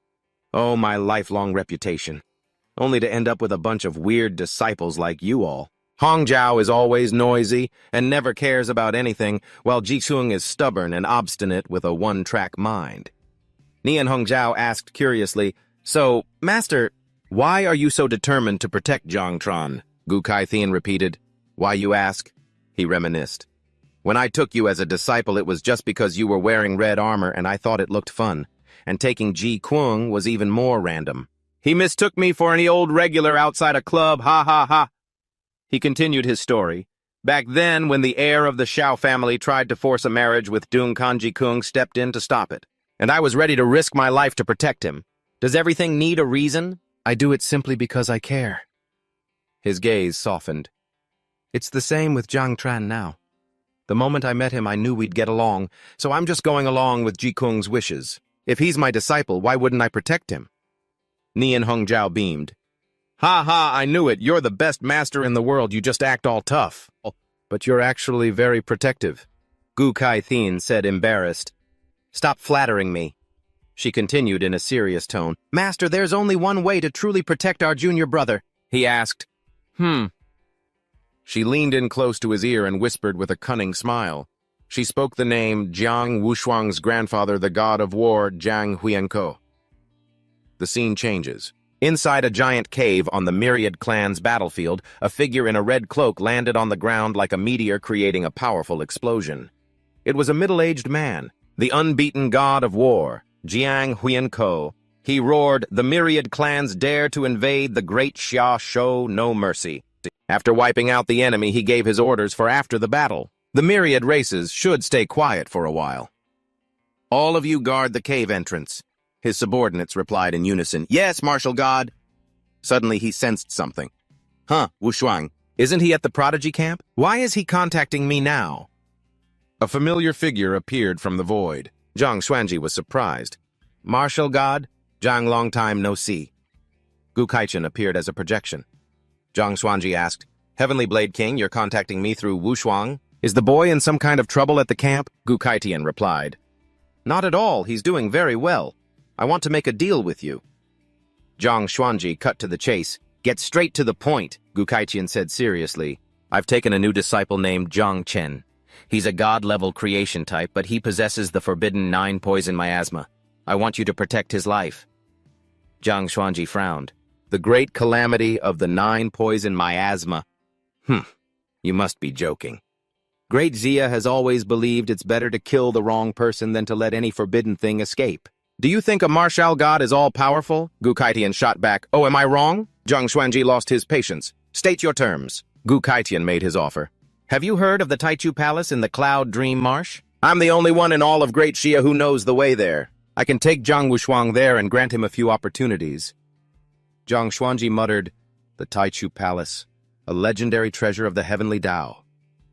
Oh, my lifelong reputation. Only to end up with a bunch of weird disciples like you all. Hongjiao is always noisy and never cares about anything, while Jixung is stubborn and obstinate with a one-track mind. Nian Hongjiao asked curiously, So, master, why are you so determined to protect Zhang Tran? Gukai-thien repeated. Why, you ask? He reminisced. When I took you as a disciple, it was just because you were wearing red armor and I thought it looked fun. And taking Ji Kuang was even more random. He mistook me for any old regular outside a club, ha ha ha. He continued his story. Back then, when the heir of the Xiao family tried to force a marriage with Dung Kanji Kung stepped in to stop it. And I was ready to risk my life to protect him. Does everything need a reason? I do it simply because I care. His gaze softened. It's the same with Zhang Tran now. The moment I met him, I knew we'd get along, so I'm just going along with Ji Kung's wishes. If he's my disciple, why wouldn't I protect him? Nian Hongjiao beamed. Ha ha, I knew it. You're the best master in the world. You just act all tough. But you're actually very protective. Gukai-thien said, embarrassed. Stop flattering me. She continued in a serious tone. Master, there's only one way to truly protect our junior brother. He asked. She leaned in close to his ear and whispered with a cunning smile. She spoke the name Jiang Wushuang's grandfather, the god of war, Jiang Huiyanko. The scene changes. Inside a giant cave on the Myriad clan's battlefield, a figure in a red cloak landed on the ground like a meteor, creating a powerful explosion. It was a middle-aged man, the unbeaten god of war, Jiang Huiyanko. He roared, the Myriad clans dare to invade the great Xia, show no mercy. After wiping out the enemy, he gave his orders for after the battle. The Myriad races should stay quiet for a while. All of you guard the cave entrance. His subordinates replied in unison, Yes, Martial God. Suddenly he sensed something. Wushuang, isn't he at the prodigy camp? Why is he contacting me now? A familiar figure appeared from the void. Zhang Xuanji was surprised. Martial God? Zhang, long time no see. Gu Kaichen appeared as a projection. Zhang Xuanji asked, Heavenly Blade King, you're contacting me through Wushuang? Is the boy in some kind of trouble at the camp? Gu Kaitian replied. Not at all, he's doing very well. I want to make a deal with you. Zhang Xuanji cut to the chase. Get straight to the point, Gu Kaichen said seriously. I've taken a new disciple named Zhang Chen. He's a god-level creation type, but he possesses the forbidden 9 poison miasma. I want you to protect his life. Zhang Xuanji frowned. The great calamity of the 9 poison miasma. You must be joking. Great Xia has always believed it's better to kill the wrong person than to let any forbidden thing escape. Do you think a martial god is all-powerful? Gu Kaitian shot back. Oh, am I wrong? Zhang Xuanji lost his patience. State your terms. Gu Kaitian made his offer. Have you heard of the Taichu Palace in the Cloud Dream Marsh? I'm the only one in all of Great Xia who knows the way there. I can take Zhang Wushuang there and grant him a few opportunities. Zhang Xuanji muttered, The Taichu Palace, a legendary treasure of the heavenly Tao.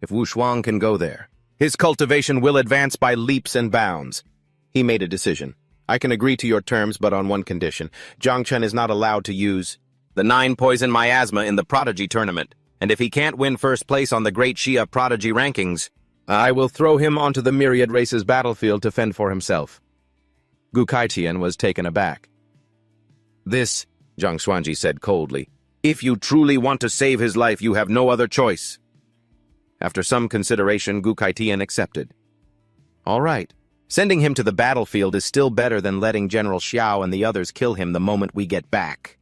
If Wushuang can go there, his cultivation will advance by leaps and bounds. He made a decision. I can agree to your terms, but on one condition. Zhang Chen is not allowed to use the 9 poison miasma in the Prodigy tournament, and if he can't win first place on the Great Xia Prodigy rankings, I will throw him onto the Myriad Race's battlefield to fend for himself. Gu Kaitian was taken aback. This, Zhang Xuanji said coldly, if you truly want to save his life, you have no other choice. After some consideration, Gu Kaitian accepted. All right. Sending him to the battlefield is still better than letting General Xiao and the others kill him the moment we get back.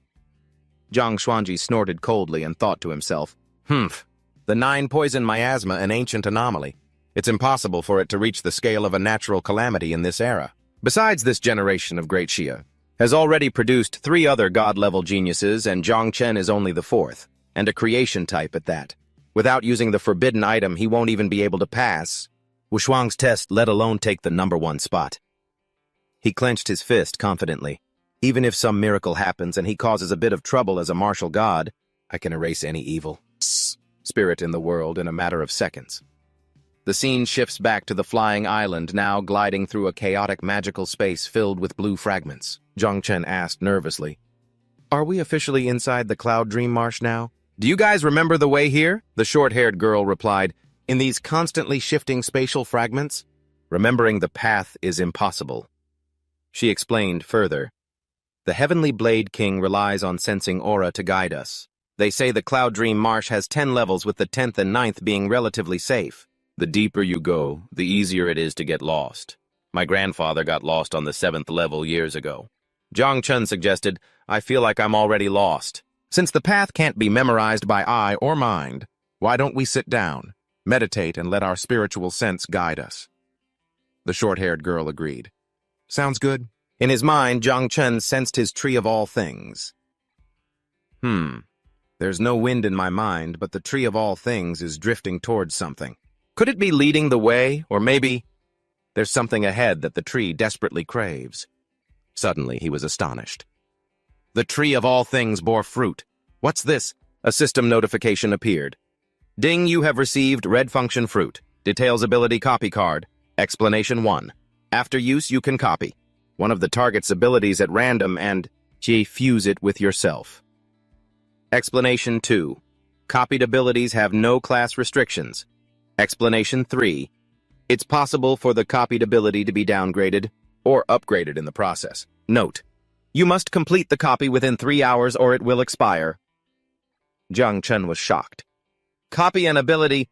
Zhang Xuanji snorted coldly and thought to himself, the 9 poison miasma, an ancient anomaly. It's impossible for it to reach the scale of a natural calamity in this era. Besides, this generation of Great Xia has already produced 3 other god-level geniuses, and Zhang Chen is only the 4th, and a creation type at that. Without using the forbidden item, he won't even be able to pass Wushuang's test, let alone take the #1 spot. He clenched his fist confidently. Even if some miracle happens and he causes a bit of trouble as a martial god, I can erase any evil spirit in the world in a matter of seconds. The scene shifts back to the flying island, now gliding through a chaotic magical space filled with blue fragments. Zhang Chen asked nervously, "Are we officially inside the Cloud Dream Marsh now? Do you guys remember the way here?" The short-haired girl replied, "In these constantly shifting spatial fragments, remembering the path is impossible." She explained further, "The Heavenly Blade King relies on sensing aura to guide us. They say the Cloud Dream Marsh has 10 levels, with the 10th and 9th being relatively safe. The deeper you go, the easier it is to get lost. My grandfather got lost on the 7th level years ago." Zhang Chen suggested, "I feel like I'm already lost. Since the path can't be memorized by eye or mind, why don't we sit down, meditate, and let our spiritual sense guide us?" The short-haired girl agreed. "Sounds good." In his mind, Zhang Chen sensed his tree of all things. There's no wind in my mind, but the tree of all things is drifting towards something. Could it be leading the way, or maybe there's something ahead that the tree desperately craves? Suddenly, he was astonished. The tree of all things bore fruit. What's this? A system notification appeared. "Ding, you have received red function fruit. Details ability copy card. Explanation 1. After use, you can copy one of the target's abilities at random and fuse it with yourself. Explanation 2. Copied abilities have no class restrictions. Explanation 3. It's possible for the copied ability to be downgraded or upgraded in the process. Note: you must complete the copy within 3 hours or it will expire." Zhang Chen was shocked. Copy an ability,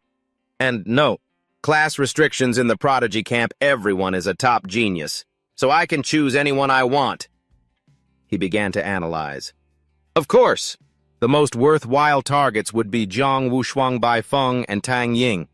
and no, class restrictions in the Prodigy camp. Everyone is a top genius, so I can choose anyone I want. He began to analyze. Of course, the most worthwhile targets would be Zhang Wushuang Baifeng and Tang Ying.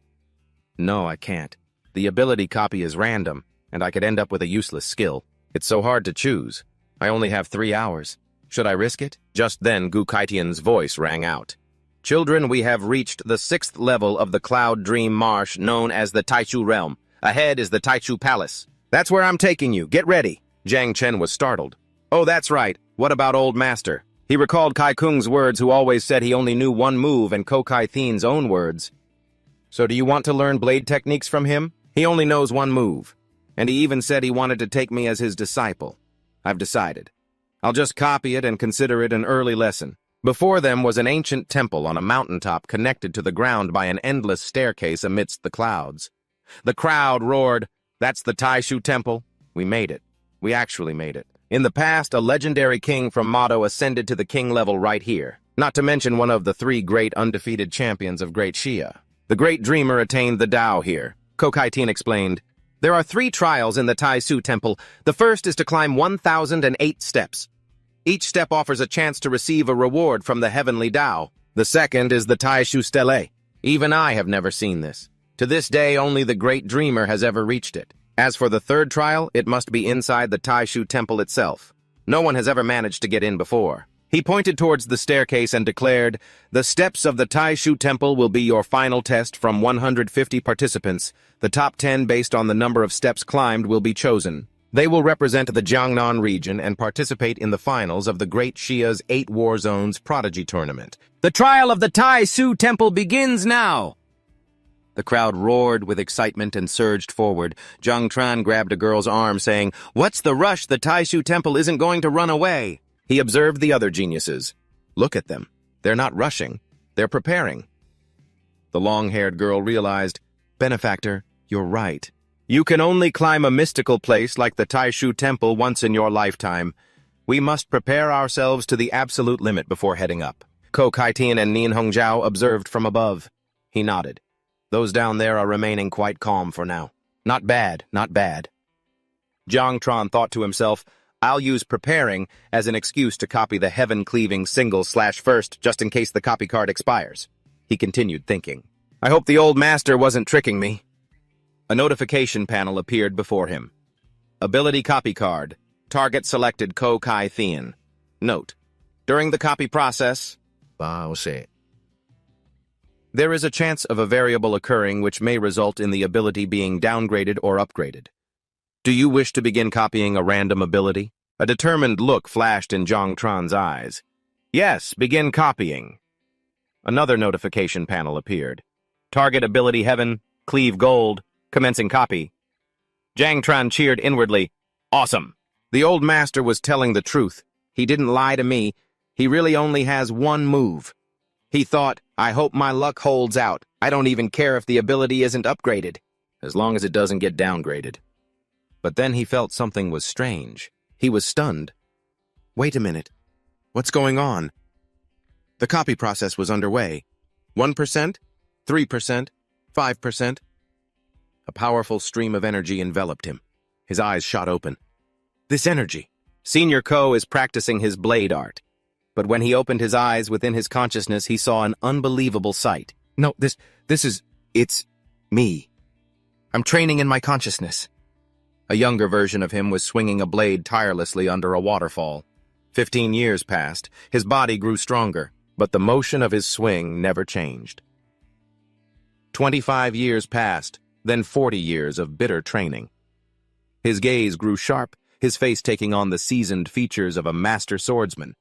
No, I can't. The ability copy is random, and I could end up with a useless skill. It's so hard to choose. I only have 3 hours. Should I risk it? Just then, Gu Kaitian's voice rang out. "Children, we have reached the 6th level of the Cloud Dream Marsh, known as the Taichu Realm. Ahead is the Taichu Palace. That's where I'm taking you. Get ready." Zhang Chen was startled. "Oh, that's right. What about Old Master?" He recalled Kai Kung's words, who always said he only knew one move, and Ko Kai Thien's own words. "So do you want to learn blade techniques from him? He only knows one move. And he even said he wanted to take me as his disciple. I've decided. I'll just copy it and consider it an early lesson." Before them was an ancient temple on a mountaintop connected to the ground by an endless staircase amidst the clouds. The crowd roared, "That's the Taishu Temple. We made it. We actually made it. In the past, a legendary king from Mado ascended to the king level right here, not to mention one of the 3 great undefeated champions of Great Xia. The Great Dreamer attained the Tao here," Ko Kai Tien explained. "There are 3 trials in the Taisu Temple. The first is to climb 1,008 steps. Each step offers a chance to receive a reward from the heavenly Tao. The second is the Taishu Stele. Even I have never seen this. To this day, only the Great Dreamer has ever reached it. As for the third trial, it must be inside the Taishu Temple itself. No one has ever managed to get in before." He pointed towards the staircase and declared, "The steps of the Taishu Temple will be your final test from 150 participants. The top 10 based on the number of steps climbed will be chosen. They will represent the Jiangnan region and participate in the finals of the Great Xia's 8 War Zones Prodigy Tournament. The trial of the Taisu Temple begins now!" The crowd roared with excitement and surged forward. Zhang Tran grabbed a girl's arm, saying, "What's the rush? The Taishu Temple isn't going to run away." He observed the other geniuses. Look at them. They're not rushing. They're preparing. The long-haired girl realized, "Benefactor, you're right. You can only climb a mystical place like the Taishu Temple once in your lifetime. We must prepare ourselves to the absolute limit before heading up." Ko Kai Tien and Nin Hongzhao observed from above. He nodded. Those down there are remaining quite calm for now. Not bad, not bad. Zhang Tran thought to himself, I'll use preparing as an excuse to copy the heaven-cleaving single/first just in case the copy card expires. He continued thinking. I hope the old master wasn't tricking me. A notification panel appeared before him. Ability copy card. Target selected Ko Kai Thien. Note. During the copy process, there is a chance of a variable occurring which may result in the ability being downgraded or upgraded. Do you wish to begin copying a random ability? A determined look flashed in Zhang Tran's eyes. Yes, begin copying. Another notification panel appeared. Target ability heaven, cleave gold, commencing copy. Zhang Tran cheered inwardly. Awesome. The old master was telling the truth. He didn't lie to me. He really only has one move. He thought, I hope my luck holds out. I don't even care if the ability isn't upgraded, as long as it doesn't get downgraded. But then he felt something was strange. He was stunned. Wait a minute. What's going on? The copy process was underway. 1%? 3%? 5%? A powerful stream of energy enveloped him. His eyes shot open. This energy. Senior Ko is practicing his blade art. But when he opened his eyes within his consciousness, he saw an unbelievable sight. No, it's me. I'm training in my consciousness. A younger version of him was swinging a blade tirelessly under a waterfall. 15 years passed. His body grew stronger, but the motion of his swing never changed. 25 years passed, then 40 years of bitter training. His gaze grew sharp, his face taking on the seasoned features of a master swordsman.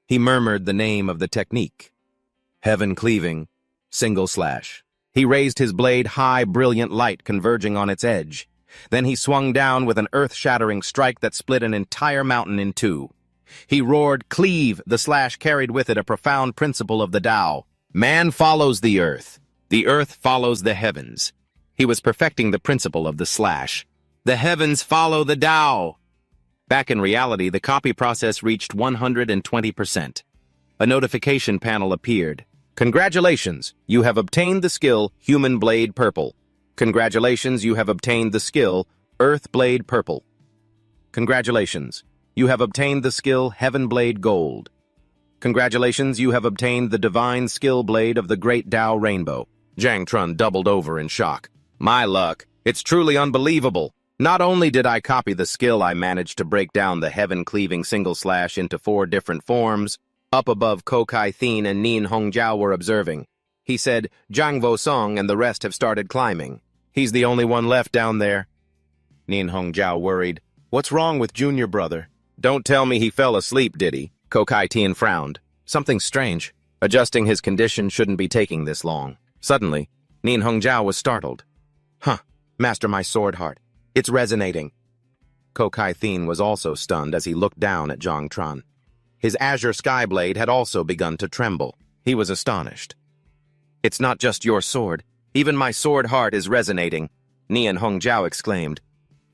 He murmured the name of the technique. Heaven cleaving, single slash. He raised his blade high, brilliant light converging on its edge. Then he swung down with an earth-shattering strike that split an entire mountain in two. He roared, cleave! The slash carried with it a profound principle of the Tao. Man follows the earth follows the heavens. He was perfecting the principle of the slash. The heavens follow the Tao. Back in reality, the copy process reached 120%. A notification panel appeared. Congratulations, you have obtained the skill Human Blade Purple. Congratulations, you have obtained the skill Earth Blade Purple. Congratulations, you have obtained the skill Heaven Blade Gold. Congratulations, you have obtained the divine skill blade of the Great Tao Rainbow. Zhang Tran doubled over in shock. My luck, it's truly unbelievable. Not only did I copy the skill, I managed to break down the heaven-cleaving single slash into 4 different forms. Up above, Ko Kai Thin and Nin Hongjiao were observing. He said, Zhang Vo Song and the rest have started climbing. He's the only one left down there. Nin Hongjiao worried. What's wrong with Junior Brother? Don't tell me he fell asleep, did he? Ko Kai Thin frowned. Something strange. Adjusting his condition shouldn't be taking this long. Suddenly, Nin Hongjiao was startled. Huh, master my sword heart. It's resonating. Ko Kai Thin was also stunned as he looked down at Zhang Tran. His azure skyblade had also begun to tremble. He was astonished. It's not just your sword. Even my sword heart is resonating, Nin Hongjiao exclaimed.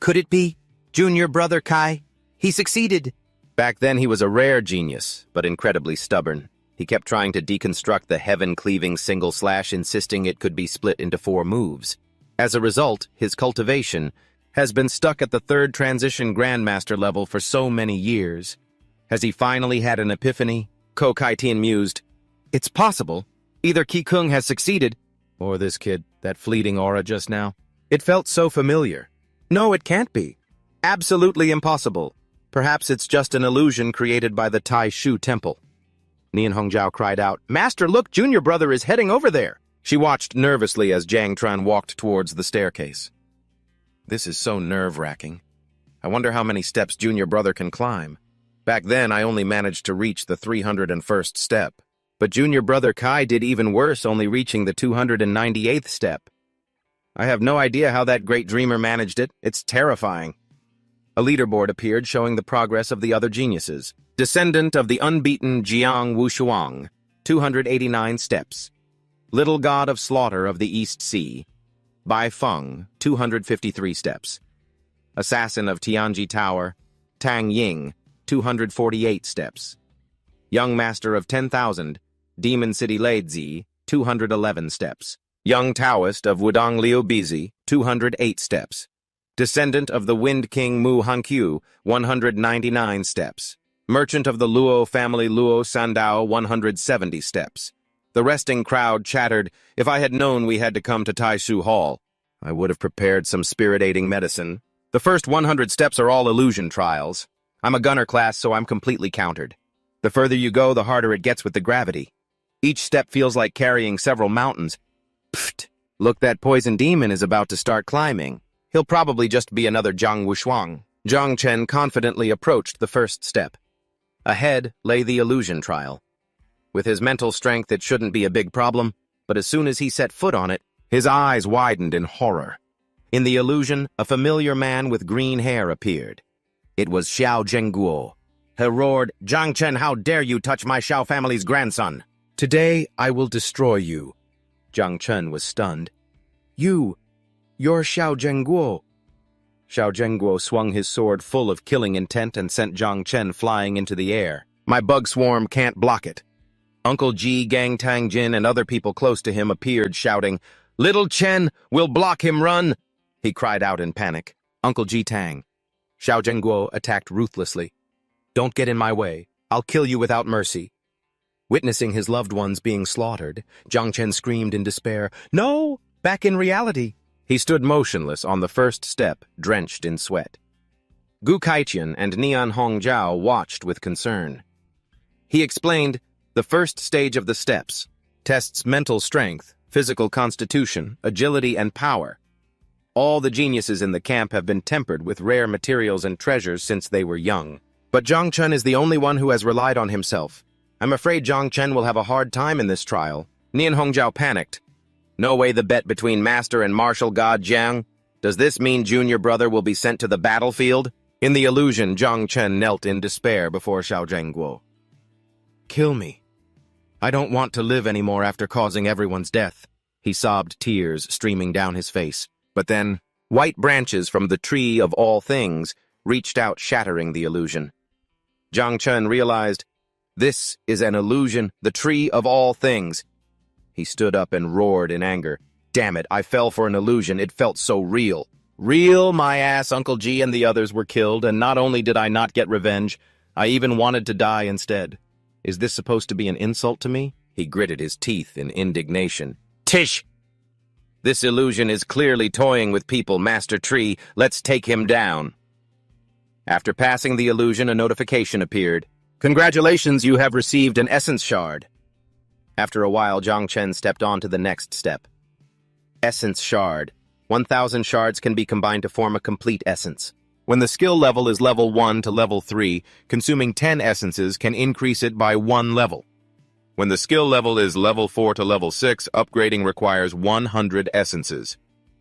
Could it be Junior Brother Kai? He succeeded. Back then he was a rare genius, but incredibly stubborn. He kept trying to deconstruct the heaven-cleaving single slash, insisting it could be split into 4 moves. As a result, his cultivation has been stuck at the 3rd transition grandmaster level for so many years. Has he finally had an epiphany? Ko Kai Thin mused. It's possible. Either Qi Kung has succeeded, or this kid, that fleeting aura just now. It felt so familiar. No, it can't be. Absolutely impossible. Perhaps it's just an illusion created by the Tai Shu Temple. Nin Hongjiao cried out, Master, look, Junior Brother is heading over there. She watched nervously as Zhang Tran walked towards the staircase. This is so nerve-wracking. I wonder how many steps Junior Brother can climb. Back then, I only managed to reach the 301st step. But Junior Brother Kai did even worse, only reaching the 298th step. I have no idea how that great dreamer managed it. It's terrifying. A leaderboard appeared showing the progress of the other geniuses. Descendant of the unbeaten Jiang Wushuang, 289 steps. Little God of Slaughter of the East Sea, Bai Feng, 253 steps. Assassin of Tianji Tower, Tang Ying, 248 steps. Young Master of 10,000, Demon City Leizi, 211 steps. Young Taoist of Wudong Liu Bizi, 208 steps. Descendant of the Wind King Mu Hankyu, 199 steps. Merchant of the Luo family Luo Sandao, 170 steps. The resting crowd chattered, if I had known we had to come to Tai Shu Hall, I would have prepared some spirit-aiding medicine. The first 100 steps are all illusion trials. I'm a gunner class, so I'm completely countered. The further you go, the harder it gets with the gravity. Each step feels like carrying several mountains. Pfft! Look, that poison demon is about to start climbing. He'll probably just be another Jiang Wushuang. Zhang Chen confidently approached the first step. Ahead lay the illusion trial. With his mental strength, it shouldn't be a big problem, but as soon as he set foot on it, his eyes widened in horror. In the illusion, a familiar man with green hair appeared. It was Xiao Zhengguo. He roared, "Zhang Chen, how dare you touch my Xiao family's grandson? Today, I will destroy you." Zhang Chen was stunned. You're Xiao Zhengguo." Xiao Zhengguo swung his sword full of killing intent and sent Zhang Chen flying into the air. "My bug swarm can't block it." Uncle Ji, Gang Tang Jin, and other people close to him appeared, shouting, "Little Chen, we'll block him, run!" He cried out in panic. Uncle Ji Tang. Xiao Zhengguo attacked ruthlessly. "Don't get in my way. I'll kill you without mercy." Witnessing his loved ones being slaughtered, Zhang Chen screamed in despair, "No! Back in reality!" He stood motionless on the first step, drenched in sweat. Gu Kaiqian and Nian Hongjiao watched with concern. He explained, the first stage of the steps tests mental strength, physical constitution, agility, and power. All the geniuses in the camp have been tempered with rare materials and treasures since they were young. But Zhang Chen is the only one who has relied on himself. I'm afraid Zhang Chen will have a hard time in this trial. Nian Hongjiao panicked. No way the bet between Master and Martial God Jiang? Does this mean Junior Brother will be sent to the battlefield? In the illusion, Zhang Chen knelt in despair before Xiao Zhengguo. "Kill me. I don't want to live anymore after causing everyone's death." He sobbed, tears streaming down his face. But then, white branches from the tree of all things reached out, shattering the illusion. Zhang Chen realized, this is an illusion, the tree of all things. He stood up and roared in anger. Damn it, I fell for an illusion. It felt so real. Real, my ass. Uncle G and the others were killed, and not only did I not get revenge, I even wanted to die instead. Is this supposed to be an insult to me? He gritted his teeth in indignation. Tish! This illusion is clearly toying with people, Master Tree. Let's take him down. After passing the illusion, a notification appeared. Congratulations, you have received an essence shard. After a while, Zhang Chen stepped on to the next step. Essence shard. 1,000 shards can be combined to form a complete essence. When the skill level is level 1 to level 3, consuming 10 essences can increase it by 1 level. When the skill level is level 4 to level 6, upgrading requires 100 essences.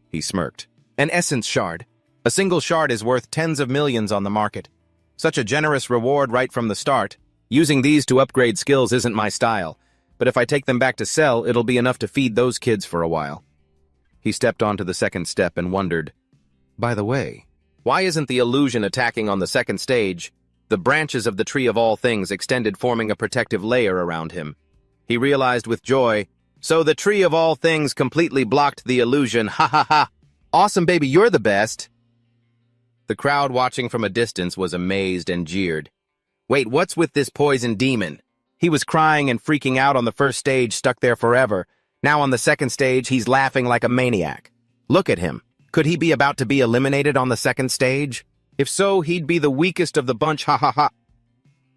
He smirked. An essence shard. A single shard is worth tens of millions on the market. Such a generous reward right from the start. Using these to upgrade skills isn't my style, but if I take them back to sell, it'll be enough to feed those kids for a while. He stepped onto the second step and wondered, by the way, why isn't the illusion attacking on the second stage? The branches of the tree of all things extended, forming a protective layer around him. He realized with joy, so the tree of all things completely blocked the illusion, ha ha ha! Awesome baby, you're the best! The crowd watching from a distance was amazed and jeered. Wait, what's with this poison demon? He was crying and freaking out on the first stage, stuck there forever. Now on the second stage, he's laughing like a maniac. Look at him. Could he be about to be eliminated on the second stage? If so, he'd be the weakest of the bunch, ha ha ha.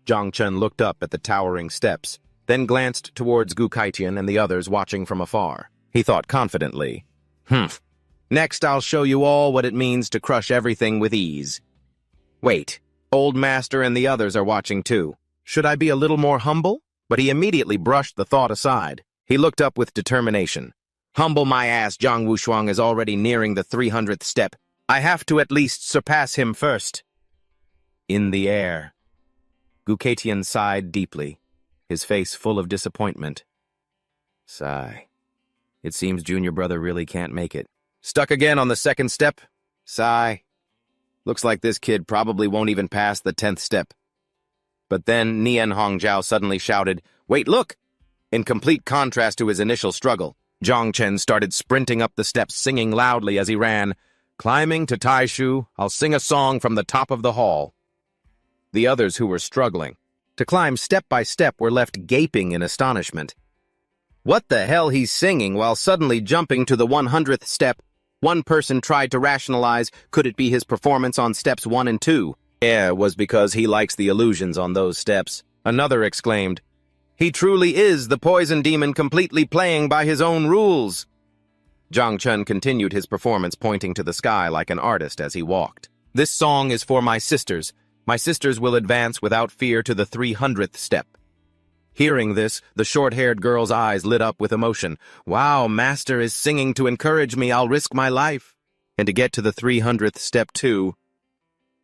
Zhang Chen looked up at the towering steps, then glanced towards Gu Kaiqian and the others watching from afar. He thought confidently, Next, I'll show you all what it means to crush everything with ease. Wait, Old Master and the others are watching too. Should I be a little more humble? But he immediately brushed the thought aside. He looked up with determination. Humble my ass, Jiang Wushuang is already nearing the 300th step. I have to at least surpass him first. In the air. Gu Kaiqian sighed deeply, his face full of disappointment. Sigh. It seems Junior Brother really can't make it. Stuck again on the second step? Sigh. Looks like this kid probably won't even pass the 10th step. But then Nian Hongjiao suddenly shouted, Wait, look! In complete contrast to his initial struggle, Zhang Chen started sprinting up the steps, singing loudly as he ran, Climbing to Taishu, I'll sing a song from the top of the hall. The others who were struggling to climb step by step were left gaping in astonishment. What the hell he's singing while suddenly jumping to the 100th step? One person tried to rationalize, could it be his performance on steps 1 and 2? Yeah, it was because he likes the illusions on those steps. Another exclaimed, He truly is the poison demon completely playing by his own rules. Zhang Chun continued his performance, pointing to the sky like an artist as he walked. This song is for my sisters. My sisters will advance without fear to the 300th step. Hearing this, the short-haired girl's eyes lit up with emotion. Wow, Master is singing to encourage me. I'll risk my life. And to get to the 300th step too.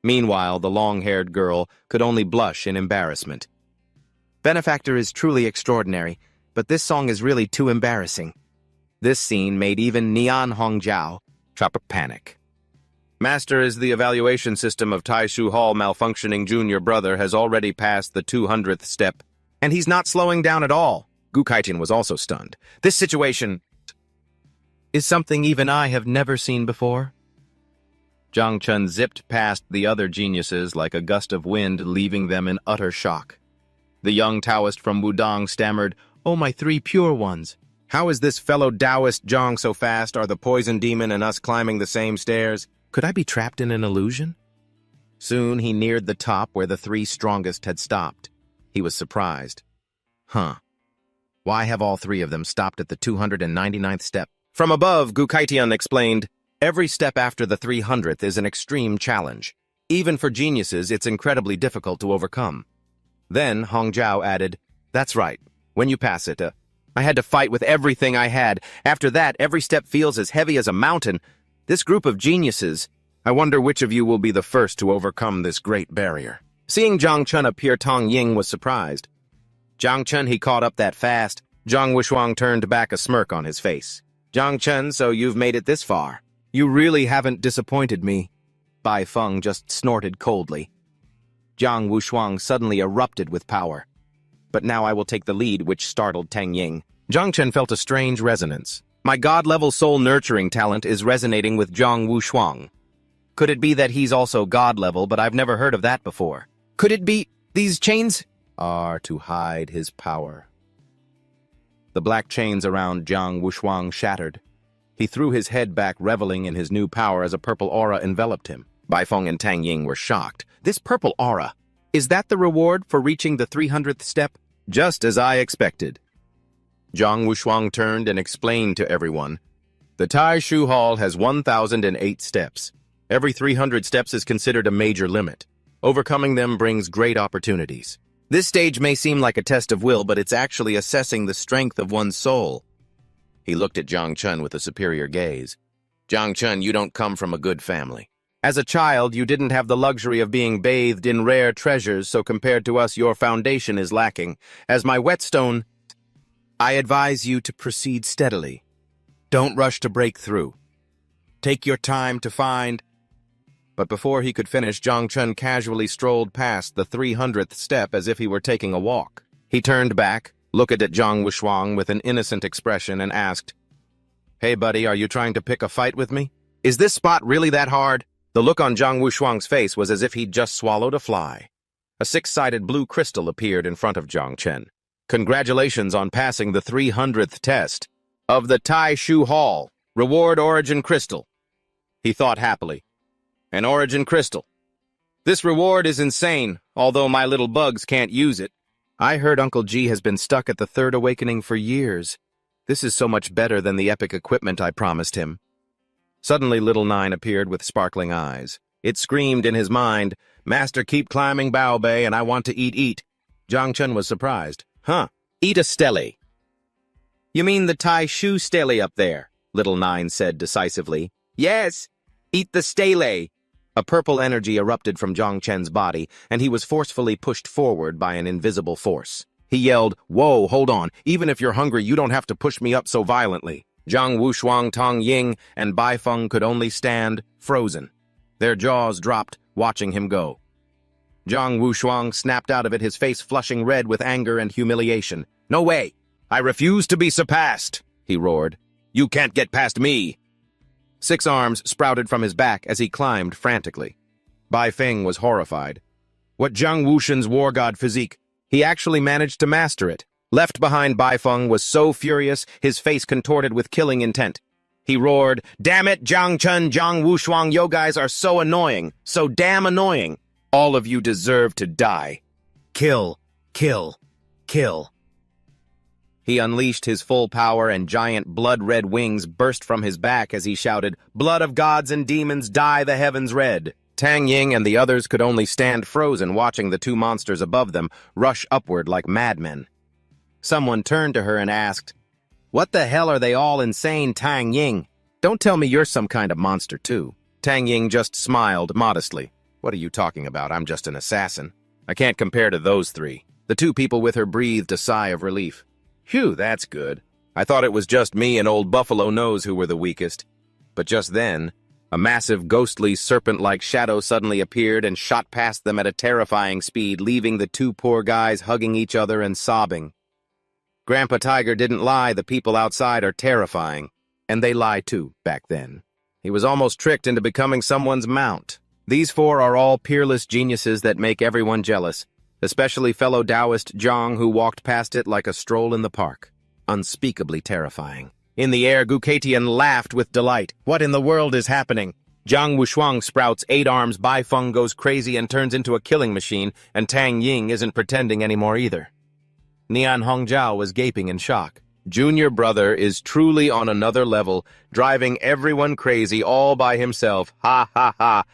Meanwhile, the long-haired girl could only blush in embarrassment. Benefactor is truly extraordinary, but this song is really too embarrassing. This scene made even Neon Hongjiao drop a panic. Master is the evaluation system of Taishu Hall malfunctioning junior brother has already passed the 200th step, and he's not slowing down at all. Gu Kaitin was also stunned. This situation is something even I have never seen before. Zhang Chun zipped past the other geniuses like a gust of wind, leaving them in utter shock. The young Taoist from Wudong stammered, "Oh, my 3 pure ones. How is this fellow Taoist Zhang so fast? Are the poison demon and us climbing the same stairs? Could I be trapped in an illusion?" Soon he neared the top where the 3 strongest had stopped. He was surprised. Why have all 3 of them stopped at the 299th step? From above, Gu Kaitian explained, every step after the 300th is an extreme challenge. Even for geniuses, it's incredibly difficult to overcome. Then Hong Zhao added, that's right. When you pass it, I had to fight with everything I had. After that, every step feels as heavy as a mountain. This group of geniuses, I wonder which of you will be the first to overcome this great barrier. Seeing Zhang Chun appear, Tong Ying was surprised. Zhang Chun, he caught up that fast. Zhang Wushuang turned back, a smirk on his face. Zhang Chun, so you've made it this far. You really haven't disappointed me. Bai Feng just snorted coldly. Zhang Wushuang suddenly erupted with power. But now I will take the lead, which startled Tang Ying. Zhang Chen felt a strange resonance. My god-level soul-nurturing talent is resonating with Zhang Wushuang. Could it be that he's also god-level, but I've never heard of that before? Could it be these chains are to hide his power? The black chains around Zhang Wushuang shattered. He threw his head back, reveling in his new power as a purple aura enveloped him. Bai Feng and Tang Ying were shocked. This purple aura, is that the reward for reaching the 300th step? Just as I expected. Zhang Wushuang turned and explained to everyone. The Taishu Hall has 1,008 steps. Every 300 steps is considered a major limit. Overcoming them brings great opportunities. This stage may seem like a test of will, but it's actually assessing the strength of one's soul. He looked at Zhang Chun with a superior gaze. Zhang Chun, you don't come from a good family. As a child, you didn't have the luxury of being bathed in rare treasures, so compared to us, your foundation is lacking. As my whetstone, I advise you to proceed steadily. Don't rush to break through. Take your time to find... But before he could finish, Zhang Chun casually strolled past the 300th step as if he were taking a walk. He turned back, looked at Zhang Wushuang with an innocent expression, and asked, Hey, buddy, are you trying to pick a fight with me? Is this spot really that hard? The look on Zhang Wushuang's face was as if he'd just swallowed a fly. A 6-sided blue crystal appeared in front of Zhang Chen. Congratulations on passing the 300th test of the Taishu Hall. Reward Origin Crystal. He thought happily. An Origin Crystal. This reward is insane, although my little bugs can't use it. I heard Uncle G has been stuck at the Third Awakening for years. This is so much better than the epic equipment I promised him. Suddenly, Little Nine appeared with sparkling eyes. It screamed in his mind, Master, keep climbing Bao Bei, and I want to eat. Zhang Chun was surprised. Eat a stele. You mean the Tai-Shu stele up there? Little Nine said decisively. Yes, eat the stele. A purple energy erupted from Zhang Chen's body, and he was forcefully pushed forward by an invisible force. He yelled, Whoa, hold on. Even if you're hungry, you don't have to push me up so violently. Zhang Wushuang, Tong Ying, and Bai Feng could only stand, frozen. Their jaws dropped, watching him go. Zhang Wushuang snapped out of it, his face flushing red with anger and humiliation. No way! I refuse to be surpassed! He roared. You can't get past me! 6 arms sprouted from his back as he climbed frantically. Bai Feng was horrified. What Zhang Wushan's war god physique? He actually managed to master it. Left behind, Bai Feng was so furious, his face contorted with killing intent. He roared, Damn it, Zhang Chun, Zhang Wushuang, you guys are so annoying, so damn annoying. All of you deserve to die. Kill, kill, kill. He unleashed his full power and giant blood-red wings burst from his back as he shouted, "Blood of gods and demons, dye the heavens red!" Tang Ying and the others could only stand frozen watching the two monsters above them rush upward like madmen. Someone turned to her and asked, "What the hell are they all insane, Tang Ying? Don't tell me you're some kind of monster too." Tang Ying just smiled modestly. "What are you talking about? I'm just an assassin. I can't compare to those three." The two people with her breathed a sigh of relief. "Phew, that's good. I thought it was just me and old Buffalo Nose who were the weakest." But just then, a massive, ghostly, serpent-like shadow suddenly appeared and shot past them at a terrifying speed, leaving the two poor guys hugging each other and sobbing. Grandpa Tiger didn't lie. The people outside are terrifying. And they lie too, back then. He was almost tricked into becoming someone's mount. These four are all peerless geniuses that make everyone jealous, especially fellow Taoist Zhang, who walked past it like a stroll in the park. Unspeakably terrifying. In the air, Gukatian laughed with delight. What in the world is happening? Zhang Wushuang sprouts 8 arms, Bai Feng goes crazy and turns into a killing machine, and Tang Ying isn't pretending anymore either. Nian Hongjiao was gaping in shock. Junior brother is truly on another level, driving everyone crazy all by himself. Ha ha ha,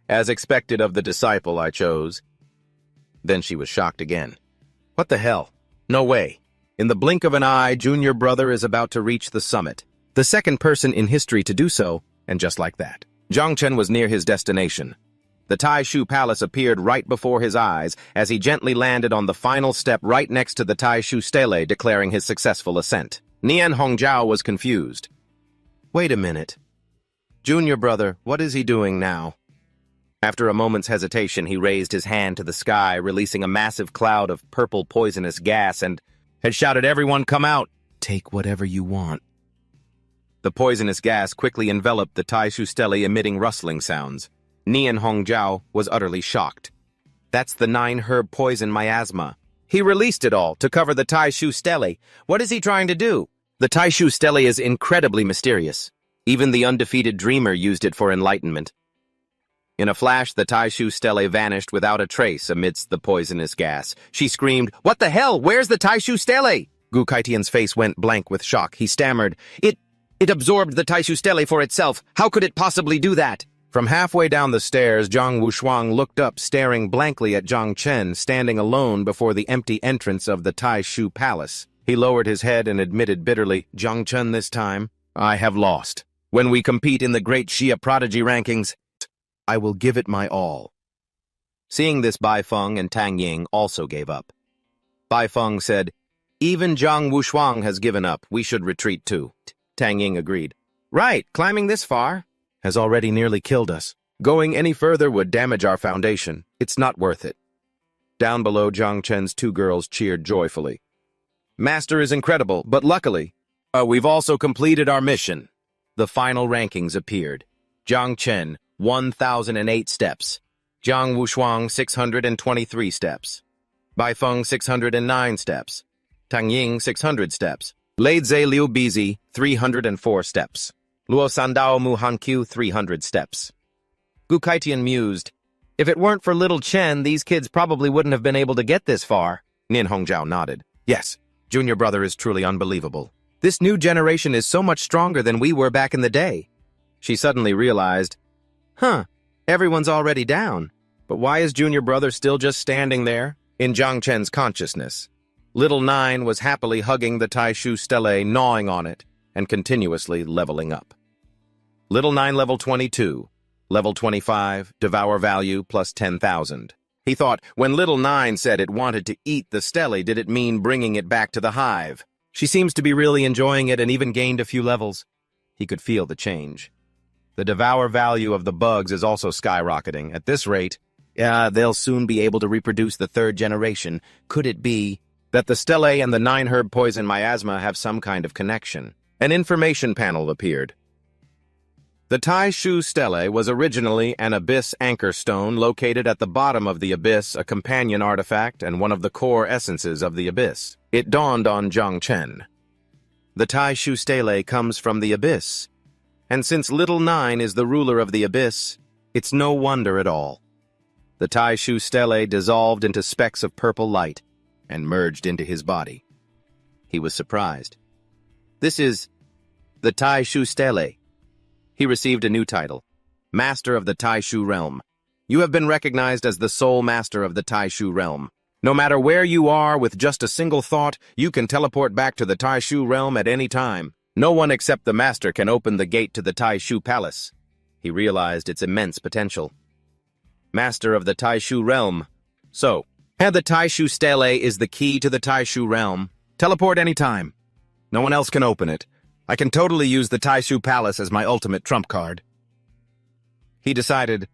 as expected of the disciple I chose. Then she was shocked again. What the hell? No way. In the blink of an eye, Junior brother is about to reach the summit. The second person in history to do so, and just like that. Zhang Chen was near his destination. The Tai Shu Palace appeared right before his eyes as he gently landed on the final step right next to the Tai Shu Stele, declaring his successful ascent. Nian Hongjiao was confused. Wait a minute. Junior brother, what is he doing now? After a moment's hesitation, he raised his hand to the sky, releasing a massive cloud of purple poisonous gas and had shouted, "Everyone come out! Take whatever you want." The poisonous gas quickly enveloped the Tai Shu Stele, emitting rustling sounds. Nian Hongjiao was utterly shocked. That's the 9-herb poison miasma. He released it all to cover the Tai Shu Stele. What is he trying to do? The Tai Shu Stele is incredibly mysterious. Even the undefeated dreamer used it for enlightenment. In a flash, the Tai Shu Stele vanished without a trace amidst the poisonous gas. She screamed, "What the hell? Where's the Tai Shu Stele?" Gu Kaitian's face went blank with shock. He stammered, It absorbed the Tai Shu Stele for itself. How could it possibly do that?" From halfway down the stairs, Zhang Wushuang looked up, staring blankly at Zhang Chen, standing alone before the empty entrance of the Tai Shu Palace. He lowered his head and admitted bitterly, "Zhang Chen, this time, I have lost. When we compete in the great Xia prodigy rankings, I will give it my all." Seeing this, Bai Feng and Tang Ying also gave up. Bai Feng said, "Even Zhang Wushuang has given up. We should retreat too." Tang Ying agreed. "Right, climbing this far has already nearly killed us. Going any further would damage our foundation. It's not worth it." Down below, Zhang Chen's 2 girls cheered joyfully. "Master is incredible, but luckily, we've also completed our mission." The final rankings appeared. Zhang Chen, 1,008 steps. Zhang Wushuang, 623 steps. Bai Feng, 609 steps. Tang Ying, 600 steps. Leidze Liu Bizi, 304 steps. Luo Sandao Mu Hankyu, 300 steps. Gu Kaitian mused, "If it weren't for little Chen, these kids probably wouldn't have been able to get this far." Nian Hongjiao nodded. "Yes, Junior brother is truly unbelievable. This new generation is so much stronger than we were back in the day." She suddenly realized, everyone's already down. But why is Junior brother still just standing there? In Zhang Chen's consciousness, Little Nine was happily hugging the Tai Shu Stele, gnawing on it, and continuously leveling up. Little Nine level 22, level 25, devour value plus 10,000. He thought, when Little Nine said it wanted to eat the Stele, did it mean bringing it back to the hive? She seems to be really enjoying it and even gained a few levels. He could feel the change. The devour value of the bugs is also skyrocketing. At this rate, they'll soon be able to reproduce the 3rd generation. Could it be that the Stele and the 9-herb poison miasma have some kind of connection? An information panel appeared. The Tai Shu Stele was originally an abyss anchor stone located at the bottom of the abyss, a companion artifact and one of the core essences of the abyss. It dawned on Zhang Chen. The Tai Shu Stele comes from the abyss, and since Little Nine is the ruler of the abyss, it's no wonder at all. The Tai Shu Stele dissolved into specks of purple light and merged into his body. He was surprised. This is the Tai Shu Stele. He received a new title, Master of the Tai Shu Realm. You have been recognized as the sole master of the Tai Shu Realm. No matter where you are, with just a single thought, you can teleport back to the Tai Shu Realm at any time. No one except the master can open the gate to the Tai Shu Palace. He realized its immense potential. Master of the Tai Shu Realm. So, the Tai Shu Stele is the key to the Tai Shu Realm. Teleport anytime. No one else can open it. I can totally use the Tai Shu Palace as my ultimate trump card. He decided,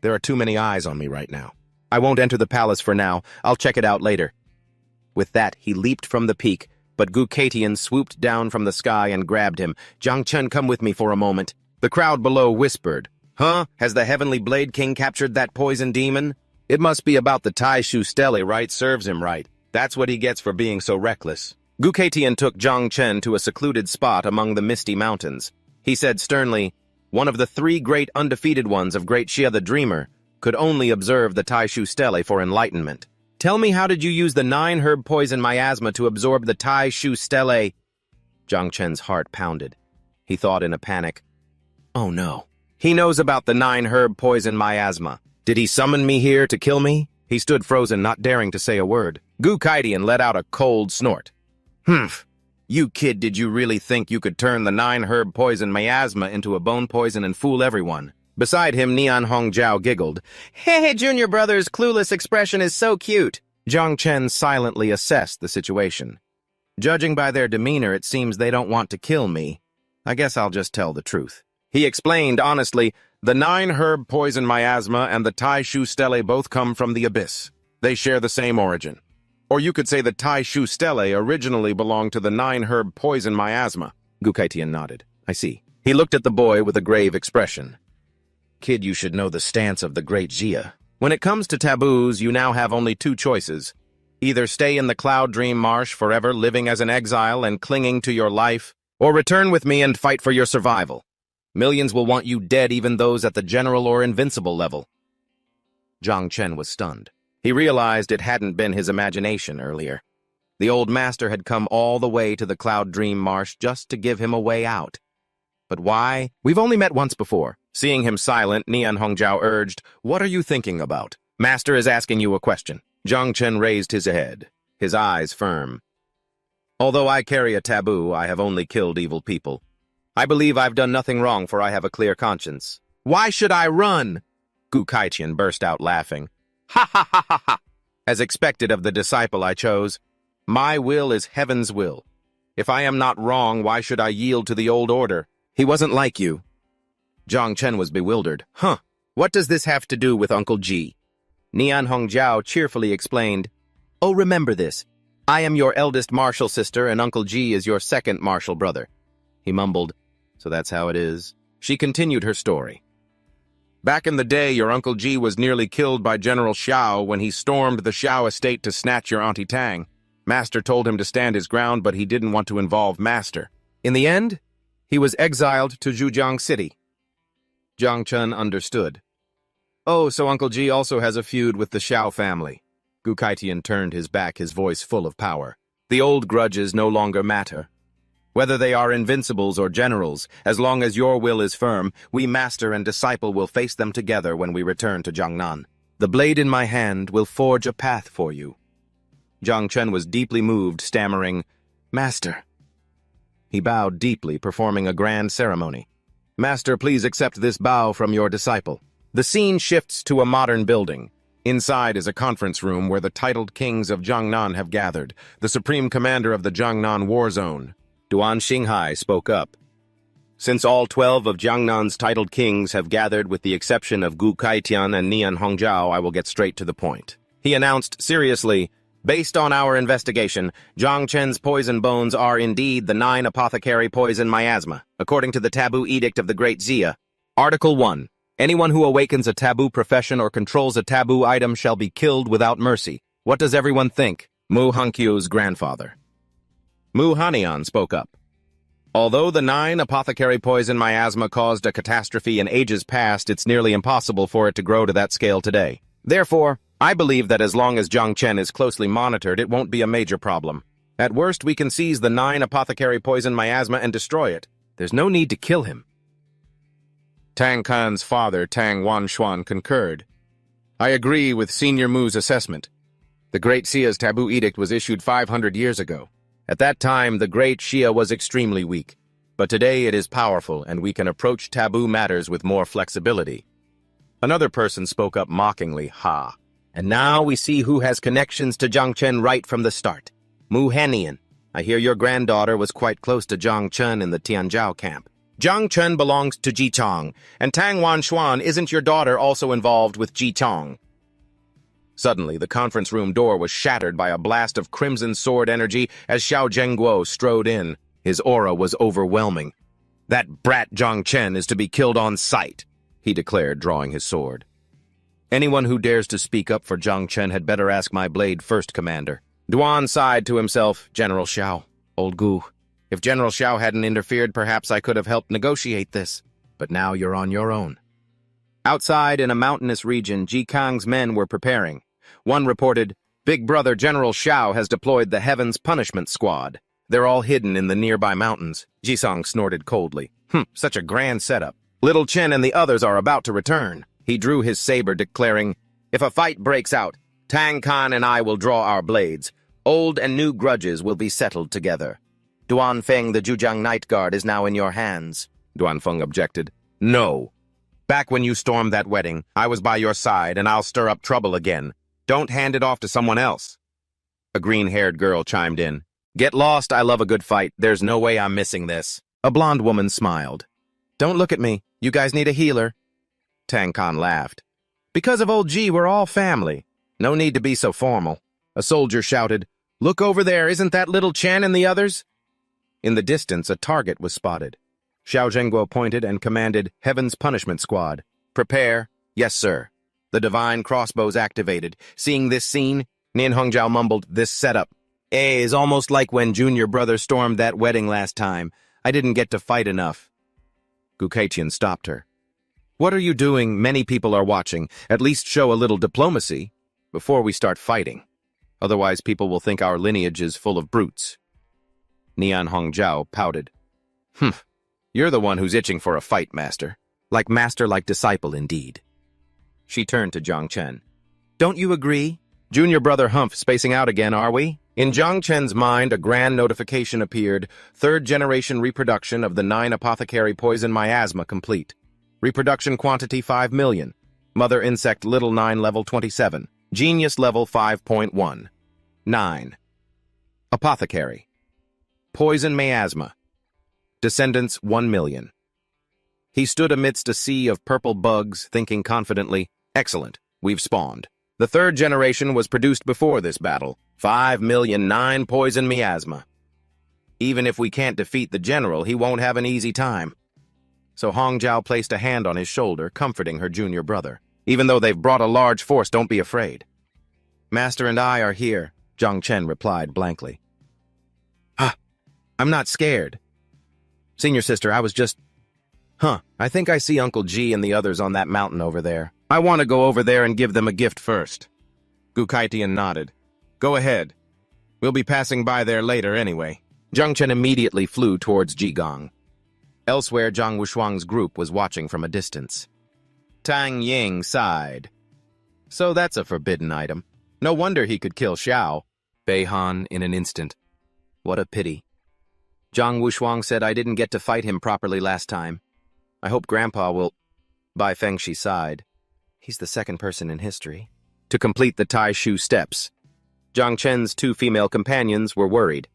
there are too many eyes on me right now. I won't enter the palace for now. I'll check it out later. With that, he leaped from the peak, but Gu Katian swooped down from the sky and grabbed him. Jiang Chen, come with me for a moment. The crowd below whispered, Huh? Has the Heavenly Blade King captured that poison demon? It must be about the Tai Shu Stele, right? Serves him right. That's what he gets for being so reckless. Gu Katian took Jiang Chen to a secluded spot among the misty mountains. He said sternly, one of the three great undefeated ones of Great Xia the Dreamer could only observe the Tai Shu Stele for enlightenment. Tell me, how did you use the 9-herb poison miasma to absorb the Tai Shu Stele? Jiang Chen's heart pounded. He thought in a panic, oh no. He knows about the 9-herb poison miasma. Did he summon me here to kill me? He stood frozen, not daring to say a word. Gu Kaidian let out a cold snort. Humph. You kid, did you really think you could turn the 9-herb poison miasma into a bone poison and fool everyone? Beside him, Nian Hongjiao giggled. Hey, Junior Brother's clueless expression is so cute. Jiang Chen silently assessed the situation. Judging by their demeanor, it seems they don't want to kill me. I guess I'll just tell the truth. He explained honestly, the 9-herb poison miasma and the Tai Shu Stele both come from the abyss. They share the same origin. Or you could say the Tai Shu Stele originally belonged to the 9-herb poison miasma. Gu Kaitian nodded. I see. He looked at the boy with a grave expression. Kid, you should know the stance of the Great Xia. When it comes to taboos, you now have only two choices. Either stay in the Cloud Dream Marsh forever, living as an exile and clinging to your life, or return with me and fight for your survival. Millions will want you dead, even those at the general or invincible level. Jiang Chen was stunned. He realized it hadn't been his imagination earlier. The old master had come all the way to the Cloud Dream Marsh just to give him a way out. But why? We've only met once before. Seeing him silent, Nian Hongjiao urged, What are you thinking about? Master is asking you a question. Jiang Chen raised his head, his eyes firm. Although I carry a taboo, I have only killed evil people. I believe I've done nothing wrong, for I have a clear conscience. Why should I run? Gu Kaiqian burst out laughing. Ha ha ha ha ha! As expected of the disciple I chose, my will is heaven's will. If I am not wrong, why should I yield to the old order? He wasn't like you. Jiang Chen was bewildered. Huh, what does this have to do with Uncle Ji? Nian Hongjiao cheerfully explained, Oh, remember this. I am your eldest martial sister, and Uncle Ji is your second martial brother. He mumbled, So that's how it is. She continued her story. Back in the day, your Uncle Ji was nearly killed by General Xiao when he stormed the Xiao estate to snatch your Auntie Tang. Master told him to stand his ground, but he didn't want to involve Master. In the end, he was exiled to Zhujiang City. Jiang Chen understood. Oh, so Uncle Ji also has a feud with the Xiao family. Gu Kaitian turned his back, his voice full of power. The old grudges no longer matter. Whether they are invincibles or generals, as long as your will is firm, we master and disciple will face them together when we return to Jiangnan. The blade in my hand will forge a path for you. Jiang Chen was deeply moved, stammering, Master. He bowed deeply, performing a grand ceremony. Master, please accept this bow from your disciple. The scene shifts to a modern building. Inside is a conference room where the titled kings of Jiangnan have gathered, the supreme commander of the Jiangnan war zone. Duan Xinghai spoke up. Since all 12 of Jiangnan's titled kings have gathered with the exception of Gu Kaitian and Nian Hongjiao, I will get straight to the point. He announced seriously, Based on our investigation, Jiang Chen's poison bones are indeed the 9 apothecary poison miasma, according to the taboo edict of the Great Xia. Article 1. Anyone who awakens a taboo profession or controls a taboo item shall be killed without mercy. What does everyone think? Mu Hanqiu's grandfather. Mu Hanian spoke up. Although the 9 apothecary poison miasma caused a catastrophe in ages past, it's nearly impossible for it to grow to that scale today. Therefore, I believe that as long as Jiang Chen is closely monitored, it won't be a major problem. At worst, we can seize the 9 apothecary poison miasma and destroy it. There's no need to kill him. Tang Kan's father, Tang Wanshuan, concurred. I agree with Senior Mu's assessment. The Great Xia's taboo edict was issued 500 years ago. At that time, the Great Xia was extremely weak. But today it is powerful, and we can approach taboo matters with more flexibility. Another person spoke up mockingly, ha. And now we see who has connections to Zhang Chen right from the start. Mu Henian. I hear your granddaughter was quite close to Zhang Chen in the Tianzhou camp. Zhang Chen belongs to Ji Chong, and Tang Wanshuan, isn't your daughter also involved with Ji Chong? Suddenly, the conference room door was shattered by a blast of crimson sword energy as Xiao Zhengguo strode in. His aura was overwhelming. That brat Zhang Chen is to be killed on sight, he declared, drawing his sword. Anyone who dares to speak up for Zhang Chen had better ask my blade first, Commander. Duan sighed to himself. General Xiao, old Gu. If General Xiao hadn't interfered, perhaps I could have helped negotiate this. But now you're on your own. Outside, in a mountainous region, Ji Kang's men were preparing. One reported, Big Brother General Xiao has deployed the Heaven's Punishment Squad. They're all hidden in the nearby mountains. Jisong snorted coldly. Such a grand setup. Little Chen and the others are about to return. He drew his saber, declaring, If a fight breaks out, Tang Kan and I will draw our blades. Old and new grudges will be settled together. Duan Feng, the Zhujiang Night Guard, is now in your hands. Duan Feng objected. No. Back when you stormed that wedding, I was by your side, and I'll stir up trouble again. Don't hand it off to someone else. A green-haired girl chimed in. Get lost, I love a good fight. There's no way I'm missing this. A blonde woman smiled. Don't look at me. You guys need a healer. Tang Kan laughed. Because of old G, we're all family. No need to be so formal. A soldier shouted, Look over there, isn't that little Chen and the others? In the distance, a target was spotted. Xiao Zhengguo pointed and commanded Heaven's Punishment Squad. Prepare. Yes, sir. The divine crossbows activated. Seeing this scene, Nian Hongjiao mumbled, This setup. Is almost like when Junior Brother stormed that wedding last time. I didn't get to fight enough. Gu Kaitian stopped her. What are you doing? Many people are watching. At least show a little diplomacy before we start fighting. Otherwise, people will think our lineage is full of brutes. Nian Hongjiao pouted. You're the one who's itching for a fight, master. Like disciple, indeed. She turned to Zhang Chen. Don't you agree? Junior Brother Humph spacing out again, are we? In Zhang Chen's mind, a grand notification appeared. 3rd-generation reproduction of the 9 apothecary poison miasma complete. Reproduction quantity 5 million. Mother insect little 9 level 27. Genius level 5.1. 9. Apothecary. Poison miasma. Descendants 1 million. He stood amidst a sea of purple bugs, thinking confidently, Excellent, we've spawned. The 3rd generation was produced before this battle. 5 million 9 poison miasma. Even if we can't defeat the general, he won't have an easy time. So Hongjiao placed a hand on his shoulder, comforting her junior brother. Even though they've brought a large force, don't be afraid. Master and I are here, Zhang Chen replied blankly. I'm not scared. Senior sister, I was just... I think I see Uncle G and the others on that mountain over there. I want to go over there and give them a gift first. Gu Kaitian nodded. Go ahead. We'll be passing by there later anyway. Zhang Chen immediately flew towards Jigong. Elsewhere, Zhang Wushuang's group was watching from a distance. Tang Ying sighed. So that's a forbidden item. No wonder he could kill Xiao. Beihan in an instant. What a pity. Zhang Wushuang said I didn't get to fight him properly last time. I hope Grandpa will... Bai Fengshi sighed. He's the 2nd person in history to complete the Tai Shu steps. Zhang Chen's 2 female companions were worried.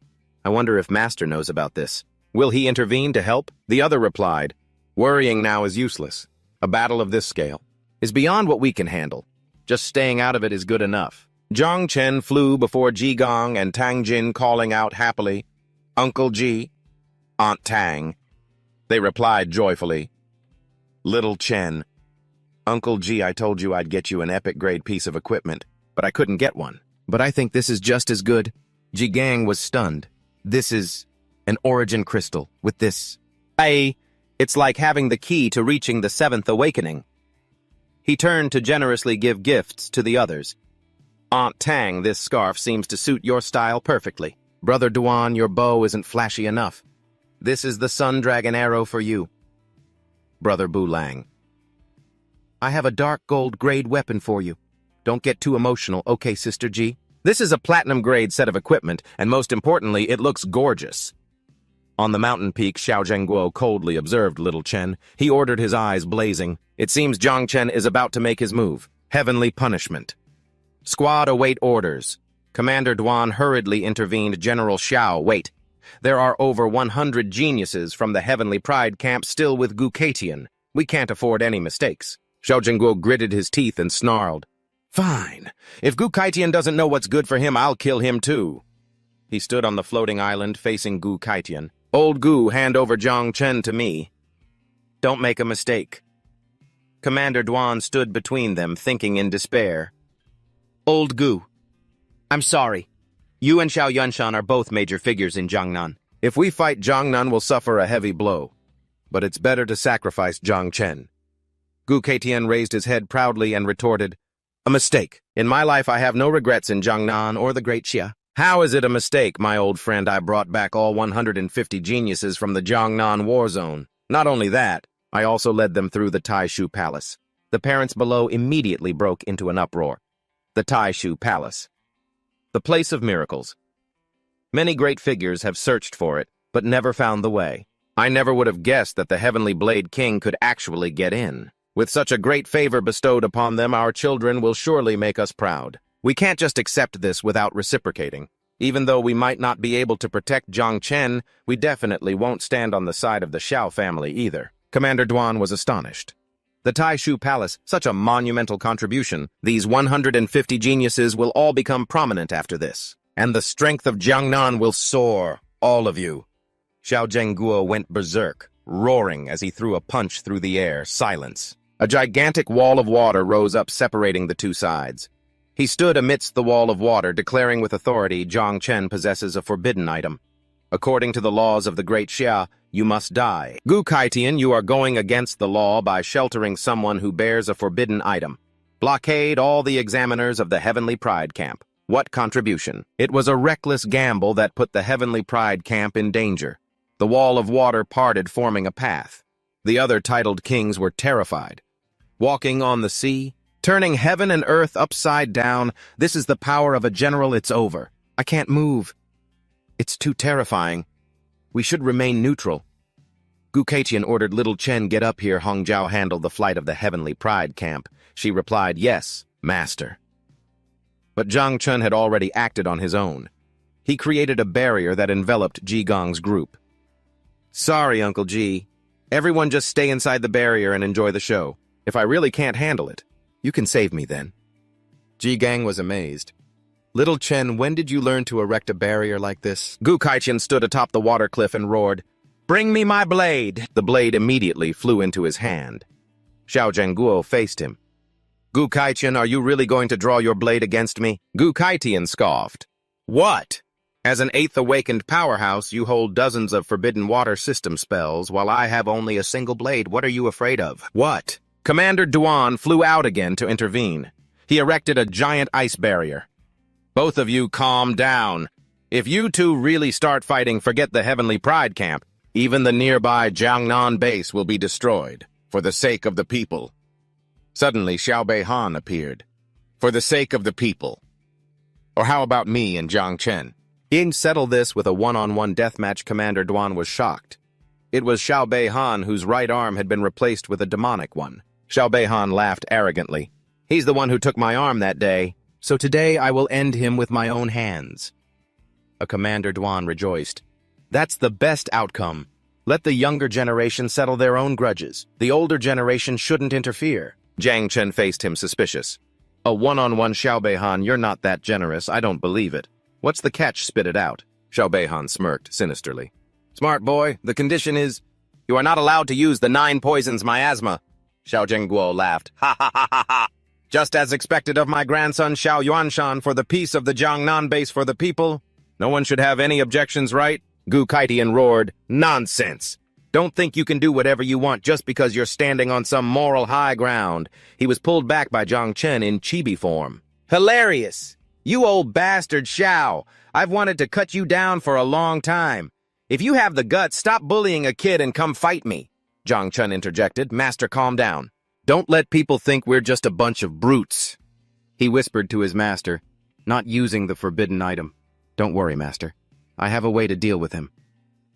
I wonder if Master knows about this. Will he intervene to help? The other replied, Worrying now is useless. A battle of this scale is beyond what we can handle. Just staying out of it is good enough. Zhang Chen flew before Jigong and Tang Jin calling out happily, Uncle Ji, Aunt Tang. They replied joyfully, Little Chen. Uncle G, I told you I'd get you an epic-grade piece of equipment, but I couldn't get one. But I think this is just as good. Jigang was stunned. This is an origin crystal with this. It's like having the key to reaching the 7th awakening. He turned to generously give gifts to the others. Aunt Tang, this scarf seems to suit your style perfectly. Brother Duan, your bow isn't flashy enough. This is the Sun Dragon arrow for you. Brother Bulang. I have a dark gold grade weapon for you. Don't get too emotional, okay, Sister G? This is a platinum grade set of equipment, and most importantly, it looks gorgeous. On the mountain peak, Xiao Zhengguo coldly observed Little Chen. He ordered, his eyes blazing. It seems Jiang Chen is about to make his move. Heavenly punishment. Squad, await orders. Commander Duan hurriedly intervened. General Xiao, wait. There are over 100 geniuses from the Heavenly Pride camp still with Gu Kaitian. We can't afford any mistakes. Xiao Zhengguo gritted his teeth and snarled. Fine. If Gu Kaitian doesn't know what's good for him, I'll kill him too. He stood on the floating island facing Gu Kaitian. Old Gu, hand over Jiang Chen to me. Don't make a mistake. Commander Duan stood between them, thinking in despair. Old Gu, I'm sorry. You and Xiao Yunshan are both major figures in Jiangnan. If we fight, Jiangnan will suffer a heavy blow. But it's better to sacrifice Jiang Chen. Gu Kaitian raised his head proudly and retorted, A mistake. In my life, I have no regrets in Jiangnan or the Great Xia. How is it a mistake, my old friend? I brought back all 150 geniuses from the Jiangnan war zone. Not only that, I also led them through the Taishu Palace. The parents below immediately broke into an uproar. The Taishu Palace. The place of miracles. Many great figures have searched for it, but never found the way. I never would have guessed that the Heavenly Blade King could actually get in. With such a great favor bestowed upon them, our children will surely make us proud. We can't just accept this without reciprocating. Even though we might not be able to protect Jiang Chen, we definitely won't stand on the side of the Xiao family either. Commander Duan was astonished. The Taishu Palace, such a monumental contribution. These 150 geniuses will all become prominent after this. And the strength of Jiangnan will soar, all of you. Xiao Zhengguo went berserk, roaring as he threw a punch through the air. Silence. A gigantic wall of water rose up, separating the two sides. He stood amidst the wall of water, declaring with authority, Jiang Chen possesses a forbidden item. According to the laws of the Great Xia, you must die. Gu Kaitian, you are going against the law by sheltering someone who bears a forbidden item. Blockade all the examiners of the Heavenly Pride camp. What contribution? It was a reckless gamble that put the Heavenly Pride camp in danger. The wall of water parted, forming a path. The other titled kings were terrified. Walking on the sea, turning heaven and earth upside down, this is the power of a general. It's over. I can't move. It's too terrifying. We should remain neutral. Gu Kaitian ordered Little Chen, get up here. Hongzhao handled the flight of the Heavenly Pride camp. She replied, yes, master. But Jiang Chen had already acted on his own. He created a barrier that enveloped Ji Gong's group. Sorry, Uncle Ji. Everyone just stay inside the barrier and enjoy the show. If I really can't handle it, you can save me then. Ji Gang was amazed. Little Chen, when did you learn to erect a barrier like this? Gu Kaitian stood atop the water cliff and roared, Bring me my blade! The blade immediately flew into his hand. Xiao Zhengguo faced him. Gu Kaitian, are you really going to draw your blade against me? Gu Kaitian scoffed. What? As an 8th awakened powerhouse, you hold dozens of forbidden water system spells, while I have only a single blade. What are you afraid of? What? Commander Duan flew out again to intervene. He erected a giant ice barrier. Both of you calm down. If you two really start fighting, forget the Heavenly Pride camp. Even the nearby Jiangnan base will be destroyed, for the sake of the people. Suddenly, Xiao Beihan appeared. For the sake of the people. Or how about me and Jiang Chen? Being settled this with a one-on-one deathmatch, Commander Duan was shocked. It was Xiao Beihan whose right arm had been replaced with a demonic one. Xiao Beihan laughed arrogantly. He's the one who took my arm that day. So today I will end him with my own hands. A Commander Duan rejoiced. That's the best outcome. Let the younger generation settle their own grudges. The older generation shouldn't interfere. Jiang Chen faced him suspicious. A one-on-one, Xiao Beihan, you're not that generous. I don't believe it. What's the catch? Spit it out. Xiao Beihan smirked sinisterly. Smart boy, the condition is, you are not allowed to use the 9 poisons miasma. Xiao Zhengguo laughed. Ha ha ha ha ha. Just as expected of my grandson Xiao Yuanshan, for the peace of the Jiangnan base for the people. No one should have any objections, right? Gu Kaitian roared, Nonsense! Don't think you can do whatever you want just because you're standing on some moral high ground. He was pulled back by Jiang Chen in chibi form. Hilarious! You old bastard Xiao! I've wanted to cut you down for a long time. If you have the guts, stop bullying a kid and come fight me. Jiang Chun interjected. Master, calm down. Don't let people think we're just a bunch of brutes. He whispered to his master, not using the forbidden item. Don't worry, master. I have a way to deal with him.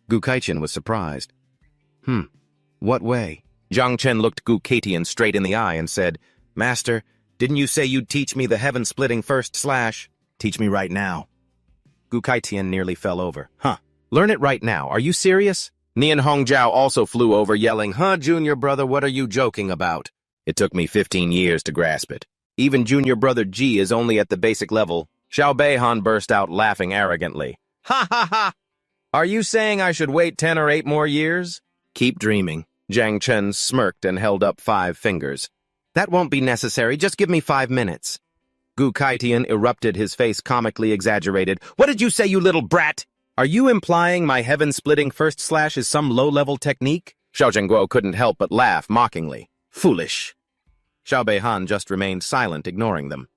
Gu Kaichen was surprised. What way? Jiang Chen looked Gu Katian straight in the eye and said, Master, didn't you say you'd teach me the heaven-splitting first slash? Teach me right now. Gu Kaichen nearly fell over. Learn it right now. Are you serious? Nian Hongjiao also flew over, yelling, junior brother, what are you joking about? It took me 15 years to grasp it. Even junior brother Ji is only at the basic level. Xiao Beihan burst out laughing arrogantly. Ha ha ha! Are you saying I should wait 10 or 8 more years? Keep dreaming. Jiang Chen smirked and held up 5 fingers. That won't be necessary, just give me 5 minutes. Gu Kaitian erupted, his face comically exaggerated. What did you say, you little brat? Are you implying my heaven-splitting first slash is some low-level technique? Xiao Zhengguo couldn't help but laugh mockingly. Foolish. Xiao Beihan just remained silent, ignoring them.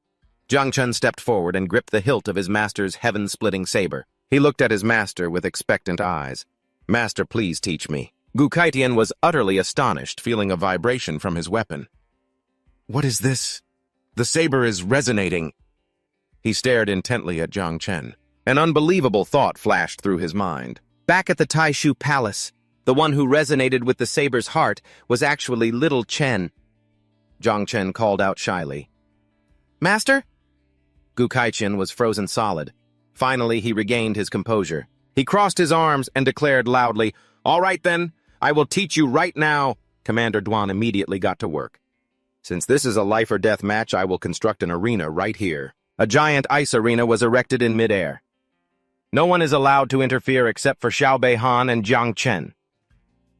Jiang Chen stepped forward and gripped the hilt of his master's heaven-splitting saber. He looked at his master with expectant eyes. Master, please teach me. Gu Kaitian was utterly astonished, feeling a vibration from his weapon. What is this? The saber is resonating. He stared intently at Jiang Chen. An unbelievable thought flashed through his mind. Back at the Taishu Palace, the one who resonated with the saber's heart was actually little Chen. Jiang Chen called out shyly. Master? Gu Kaichen was frozen solid. Finally, he regained his composure. He crossed his arms and declared loudly, All right then, I will teach you right now. Commander Duan immediately got to work. Since this is a life-or-death match, I will construct an arena right here. A giant ice arena was erected in midair. No one is allowed to interfere except for Xiao Beihan and Jiang Chen.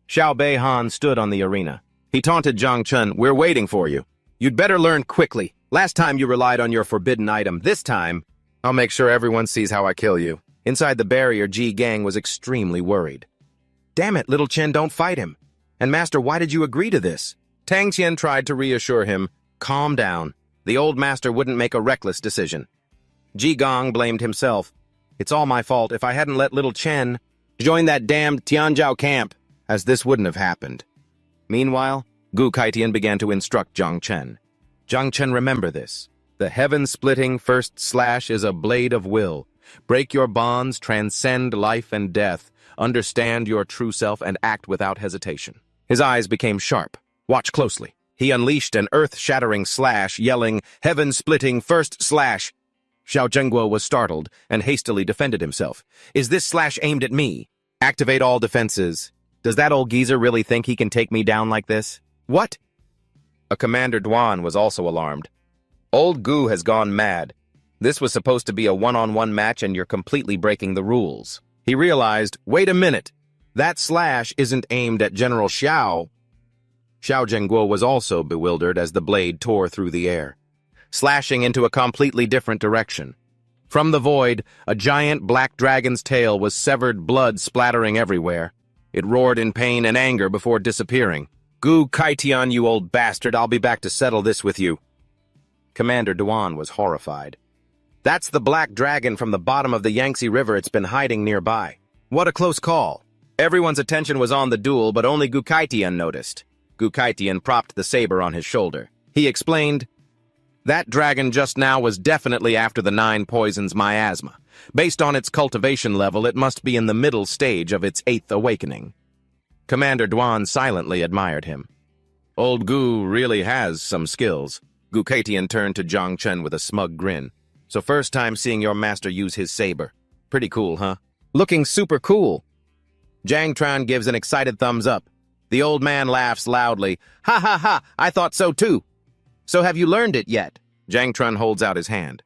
Xiao Beihan stood on the arena. He taunted Jiang Chen, We're waiting for you. You'd better learn quickly. Last time you relied on your forbidden item. This time, I'll make sure everyone sees how I kill you. Inside the barrier, Ji Gang was extremely worried. Damn it, little Chen, don't fight him. And Master, why did you agree to this? Tang Qian tried to reassure him. Calm down. The old master wouldn't make a reckless decision. Ji Gang blamed himself. It's all my fault. If I hadn't let little Chen join that damned Tianzhao camp, as this wouldn't have happened. Meanwhile, Gu Kaitian began to instruct Jiang Chen. Jiang Chen, remember this. The heaven-splitting first slash is a blade of will. Break your bonds, transcend life and death, understand your true self, and act without hesitation. His eyes became sharp. Watch closely. He unleashed an earth-shattering slash, yelling, Heaven-splitting first slash. Xiao Zhengguo was startled and hastily defended himself. Is this slash aimed at me? Activate all defenses. Does that old geezer really think he can take me down like this? What? A Commander Duan was also alarmed. Old Gu has gone mad. This was supposed to be a one-on-one match and you're completely breaking the rules. He realized, wait a minute, that slash isn't aimed at General Xiao. Xiao Zhengguo was also bewildered as the blade tore through the air, slashing into a completely different direction. From the void, a giant black dragon's tail was severed, blood splattering everywhere. It roared in pain and anger before disappearing. Gu Kaitian, you old bastard, I'll be back to settle this with you. Commander Duan was horrified. That's the black dragon from the bottom of the Yangtze River. It's been hiding nearby. What a close call. Everyone's attention was on the duel, but only Gu Kaitian noticed. Gu Kaitian propped the saber on his shoulder. He explained, That dragon just now was definitely after the 9 poisons miasma. Based on its cultivation level, it must be in the middle stage of its 8th awakening. Commander Duan silently admired him. Old Gu really has some skills. Gu Kaitian turned to Jiang Chen with a smug grin. So first time seeing your master use his saber. Pretty cool, huh? Looking super cool. Jiang Tran gives an excited thumbs up. The old man laughs loudly. Ha ha ha, I thought so too. So have you learned it yet? Jiang Tran holds out his hand.